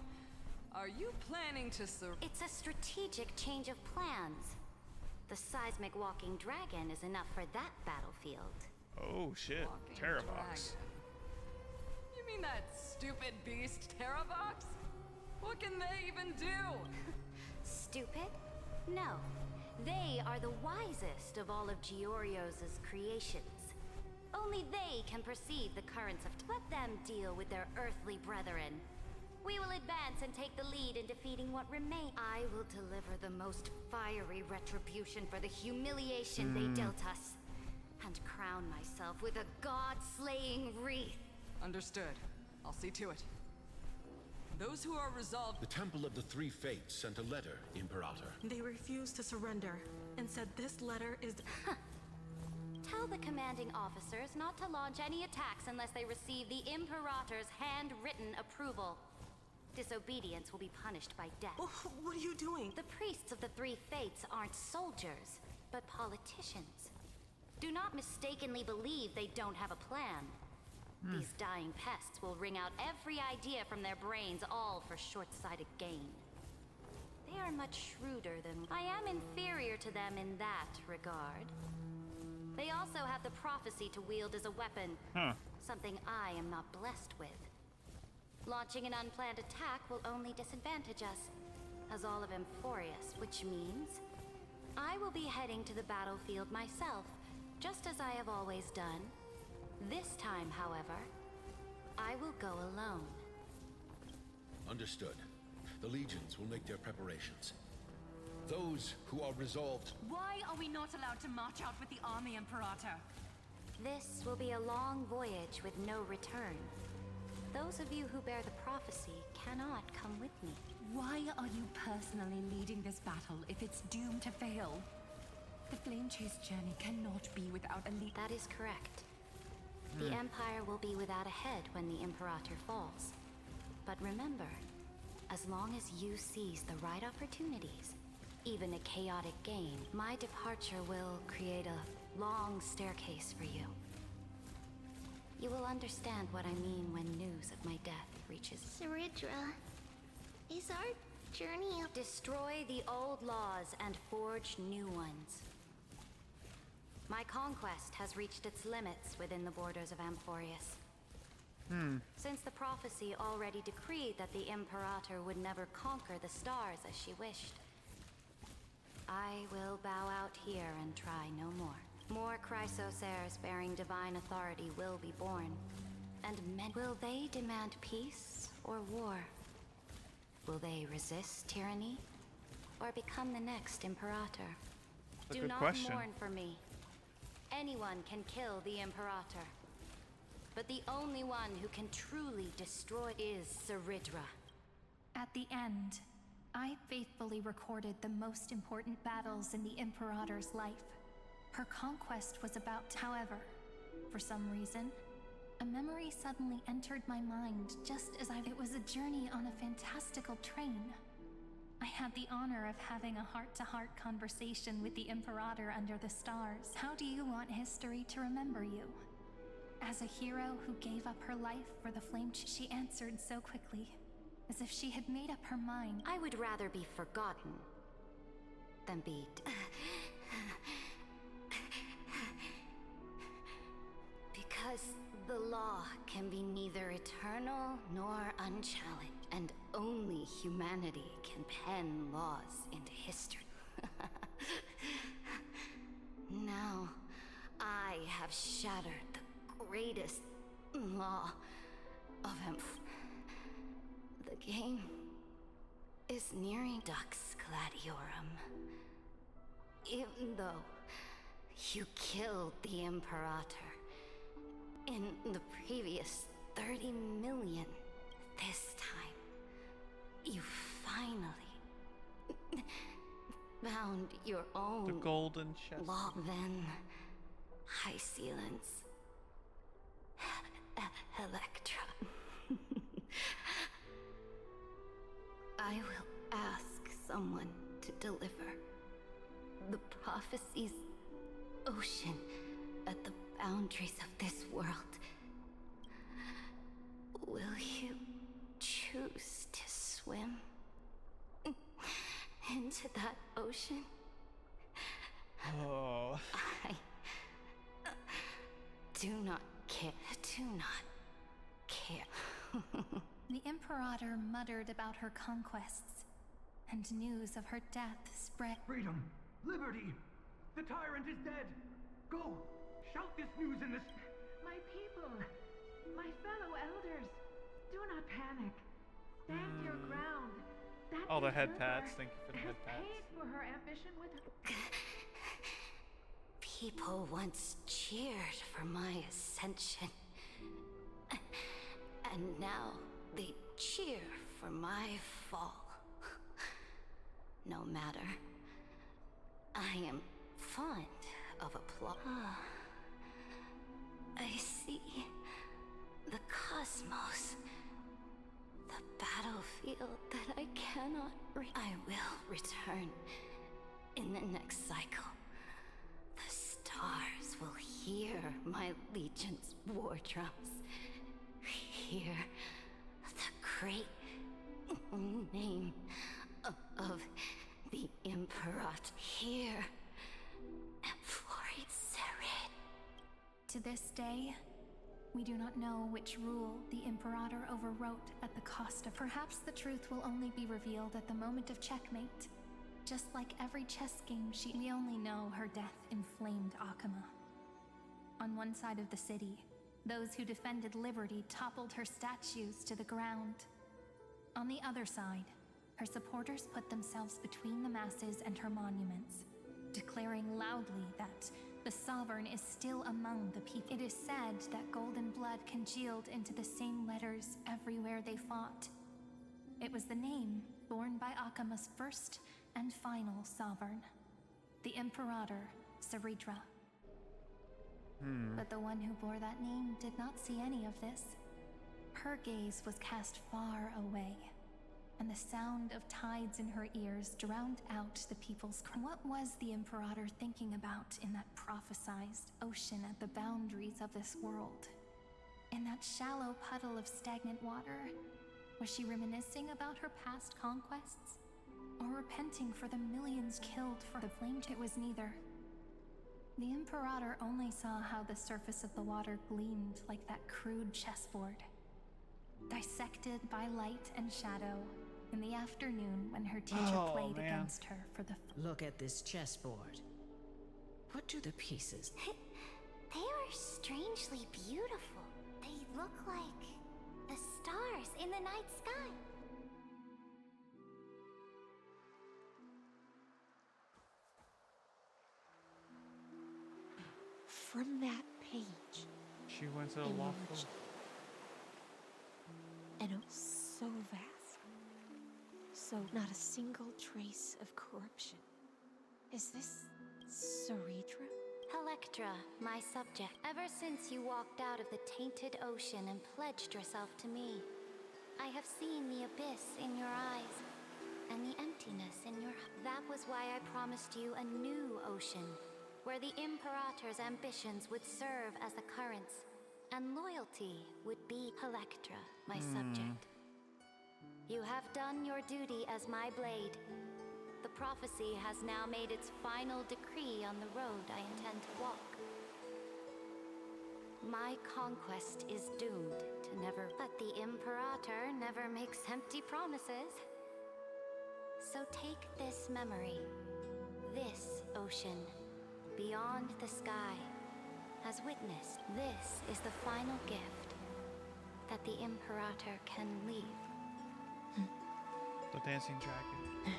Are you planning to It's a strategic change of plans. The seismic walking dragon is enough for that battlefield. Oh shit, Terravox. You mean that stupid beast, Terravox? What can they even do? Stupid? No. They are the wisest of all of Giorio's creations. Only they can perceive the currents of... Let them deal with their earthly brethren. We will advance and take the lead in defeating what remains. I will deliver the most fiery retribution for the humiliation they dealt us, and crown myself with a god-slaying wreath. Understood. I'll see to it. Those who are resolved... The Temple of the Three Fates sent a letter, Imperator. They refused to surrender, and said this letter is... Tell the commanding officers not to launch any attacks unless they receive the Imperator's handwritten approval. Disobedience will be punished by death. What are you doing? The priests of the Three Fates aren't soldiers, but politicians. Do not mistakenly believe they don't have a plan. These dying pests will wring out every idea from their brains, all for short-sighted gain. They are much shrewder than... I am inferior to them in that regard. They also have the prophecy to wield as a weapon, something I am not blessed with. Launching an unplanned attack will only disadvantage us, as all of Emphorius, which means I will be heading to the battlefield myself, just as I have always done. This time, however, I will go alone. Understood. The legions will make their preparations. Those who are resolved... Why are we not allowed to march out with the army, Imperator? This will be a long voyage with no return. Those of you who bear the prophecy cannot come with me. Why are you personally leading this battle if it's doomed to fail? The Flame Chase journey cannot be without a lead. That is correct. The Empire will be without a head when the Imperator falls. But remember, as long as you seize the right opportunities, even a chaotic gain, my departure will create a long staircase for you. You will understand what I mean when news of my death reaches. Saridra, is our journey up? Destroy the old laws and forge new ones. My conquest has reached its limits within the borders of Amphorius. Since the prophecy already decreed that the Imperator would never conquer the stars as she wished, I will bow out here and try no more. More Chrysosairs bearing divine authority will be born. And men, will they demand peace or war? Will they resist tyranny or become the next Imperator? That's a Do good not question. mourn for me. Anyone can kill the Imperator. But the only one who can truly destroy is Saridra. At the end, I faithfully recorded the most important battles in the Imperator's life. Her conquest was about, however, for some reason, a memory suddenly entered my mind just as it was a journey on a fantastical train. I had the honor of having a heart-to-heart conversation with the Imperator under the stars. How do you want history to remember you? As a hero who gave up her life for the flame, she answered so quickly, as if she had made up her mind. I would rather be forgotten than be... Because the law can be neither eternal nor unchallenged, and only humanity can pen laws into history. Now, I have shattered the greatest law of The game is nearing Dux Gladiorum. Even though you killed the Imperator in the previous 30 million, this time, you finally found your own The golden chest. law. Then, High Sealants, Electra. I will ask someone to deliver the prophecy's ocean at the boundaries of this world. Will you choose to swim into that ocean? Oh. I do not care. Do not care. The Imperator muttered about her conquests, and news of her death spread. Freedom! Liberty! The tyrant is dead! Go! Shout this news in this... My people, my fellow elders, do not panic. Stand your ground. That Oh, the head usurper pats. Thank you for the has head pats. paid for her ambition with her... People once cheered for my ascension. And now they cheer for my fall. No matter. I am fond of applause. I see the cosmos. The battlefield that I cannot reach. I will return in the next cycle. The stars will hear my legion's war drums. Hear the great name of the Imperator. Hear Amphorius. To this day, we do not know which rule the Imperator overwrote at the cost of. Perhaps the truth will only be revealed at the moment of checkmate. Just like every chess game, we only know her death inflamed Akama. On one side of the city, those who defended liberty toppled her statues to the ground. On the other side, her supporters put themselves between the masses and her monuments, declaring loudly that The Sovereign is still among the people. It is said that golden blood congealed into the same letters everywhere they fought. It was the name borne by Akama's first and final Sovereign, the Imperator Ceridra. But the one who bore that name did not see any of this. Her gaze was cast far away, and the sound of tides in her ears drowned out the people's cry. What was the Imperator thinking about in that prophesized ocean at the boundaries of this world? In that shallow puddle of stagnant water? Was she reminiscing about her past conquests? Or repenting for the millions killed for the flame? It was neither. The Imperator only saw how the surface of the water gleamed like that crude chessboard, dissected by light and shadow in the afternoon when her teacher played against her for the... Look at this chessboard. What do the pieces... They are strangely beautiful. They look like the stars in the night sky. From that page, She went to the law emerged school. an oath so vast, so not a single trace of corruption. Is this Ceridra? Electra, my subject. Ever since you walked out of the tainted ocean and pledged yourself to me, I have seen the abyss in your eyes and the emptiness in your... That was why I promised you a new ocean, where the Imperator's ambitions would serve as the currents, and loyalty would be Electra, my subject. You have done your duty as my blade. The prophecy has now made its final decree on the road I intend to walk. My conquest is doomed to never... But the Imperator never makes empty promises. So take this memory, this ocean, beyond the sky, as witness. This is the final gift that the Imperator can leave. The dancing dragon.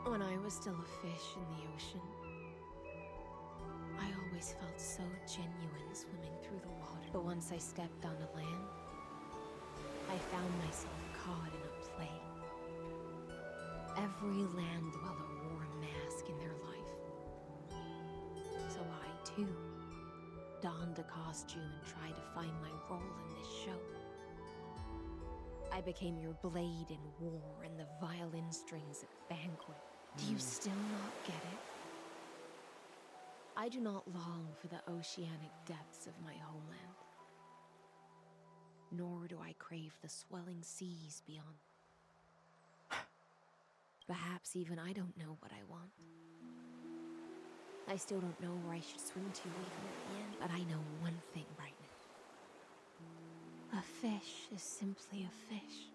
When I was still a fish in the ocean, I always felt so genuine swimming through the water. But once I stepped onto land, I found myself caught in a play. Every land dweller wore a mask in their life. So I, too, donned a costume and tried to find my role in this show. I became your blade in war and the violin strings at banquet. Do you still not get it? I do not long for the oceanic depths of my homeland. Nor do I crave the swelling seas beyond. Perhaps even I don't know what I want. I still don't know where I should swim to even at the end, but I know one thing right now. A fish is simply a fish.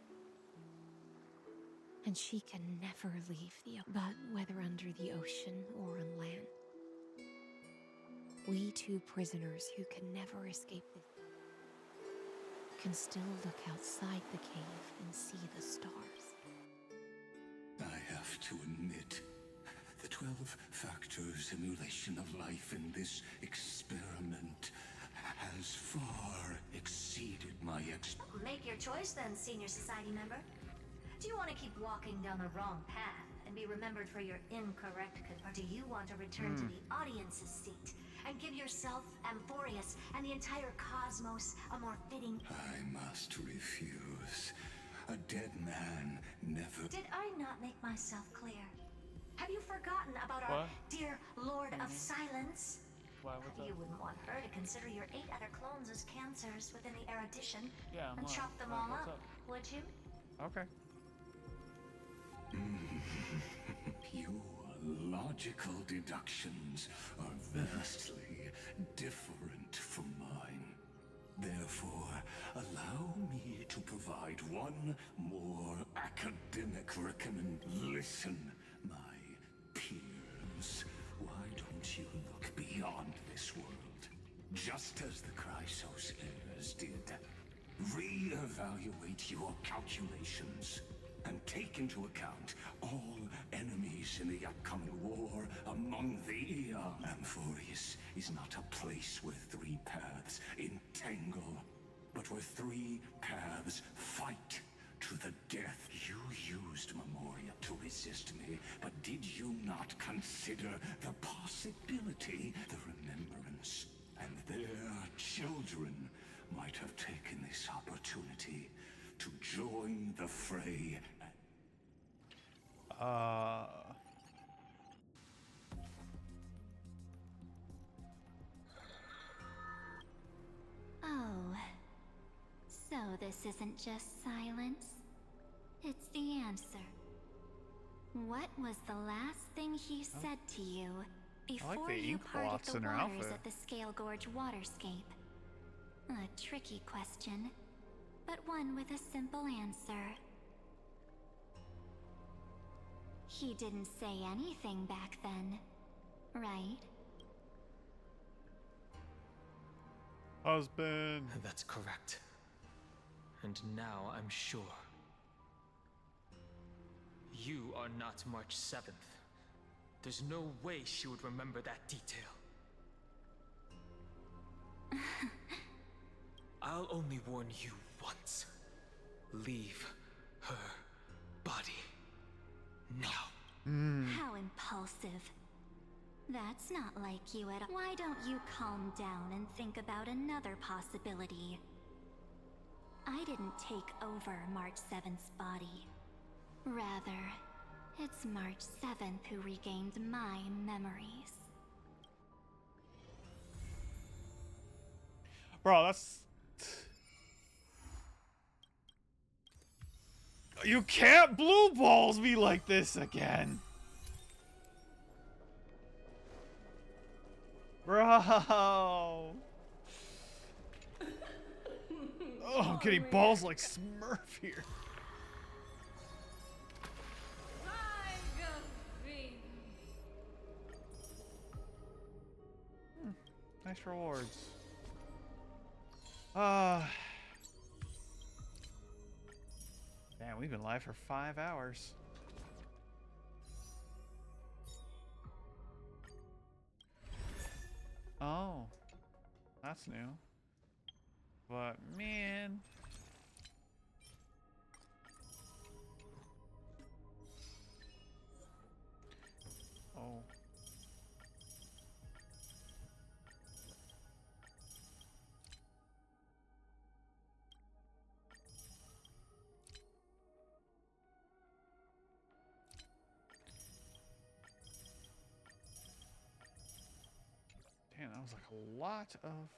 And she can never leave the ocean. But whether under the ocean or on land, we two prisoners who can never escape this can still look outside the cave and see the stars. I have to admit, the 12-factor simulation of life in this experiment has far exceeded my Make your choice then, senior society member. Do you want to keep walking down the wrong path and be remembered for your incorrect or do you want to return to the audience's seat and give yourself, Amphorius, and the entire cosmos a more fitting... I must refuse. A dead man never... Did I not make myself clear? Have you forgotten about our dear Lord of Silence? Why, what's You up? wouldn't want her to consider your 8 other clones as cancers within the erudition Yeah, I'm and not. chop them Why, all what's up, would you? Okay. Your logical deductions are vastly different from mine. Therefore, allow me to provide one more academic recommendation. Listen, my peers. Why don't you look beyond this world? Just as the Chrysos heirs did. Re-evaluate your calculations. and take into account all enemies in the upcoming war among the Eon. Amphorius is not a place where three paths entangle, but where three paths fight to the death. You used Memoria to resist me, but did you not consider the possibility, the remembrance, and their children might have taken this opportunity to join the fray? Oh, so this isn't just silence. It's the answer. What was the last thing he said to you before the you ink parted blots the in her waters outfit. at the Scale Gorge waterscape? A tricky question, but one with a simple answer. He didn't say anything back then, right? Husband. That's correct. And now I'm sure. You are not March 7th. There's no way she would remember that detail. I'll only warn you once. Leave her body now. How impulsive. That's not like you at all. Why don't you calm down and think about another possibility? I didn't take over March 7th's body. Rather, it's March 7th who regained my memories. Bro, that's... You can't blue balls me like this again. Bro. Oh, I'm getting balls like Smurf here. Nice rewards. Damn, we've been live for 5 hours. Oh, that's new. But man, oh. Damn, that was like a lot of...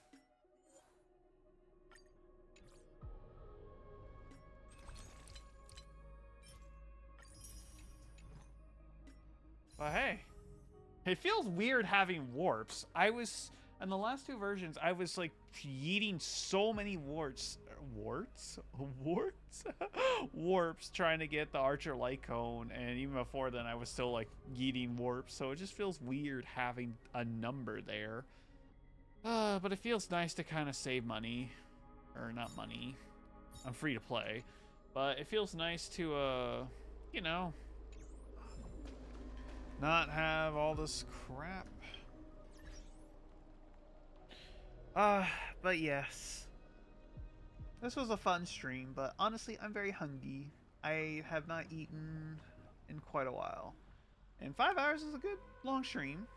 But hey, it feels weird having warps. I was, in the last two versions, I was like yeeting so many warps, warps trying to get the Archer Light Cone, and even before then I was still like yeeting warps, so it just feels weird having a number there. But it feels nice to kind of save money, or not money, I'm free to play, but it feels nice to, you know, not have all this crap. But yes. This was a fun stream, but honestly, I'm very hungry. I have not eaten in quite a while. And 5 hours is a good long stream.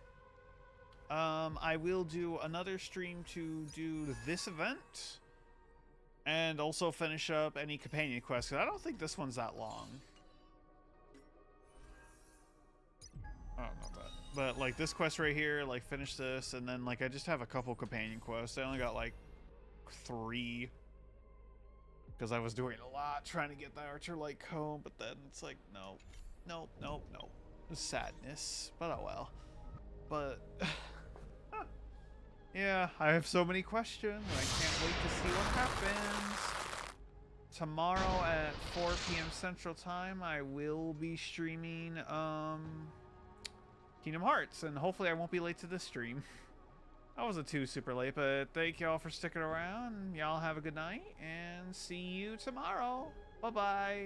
I will do another stream to do this event. And also finish up any companion quests, because I don't think this one's that long. Oh, not that. But like this quest right here, like finish this, and then like I just have a couple companion quests. I only got like 3. Because I was doing a lot trying to get the Archer Light Cone, but then it's like, no. Sadness. But oh well. But yeah, I have so many questions. I can't wait to see what happens. Tomorrow at 4 p.m. Central Time, I will be streaming Kingdom Hearts, and hopefully I won't be late to this stream. I wasn't too super late, but thank y'all for sticking around. Y'all have a good night, and see you tomorrow. Bye-bye.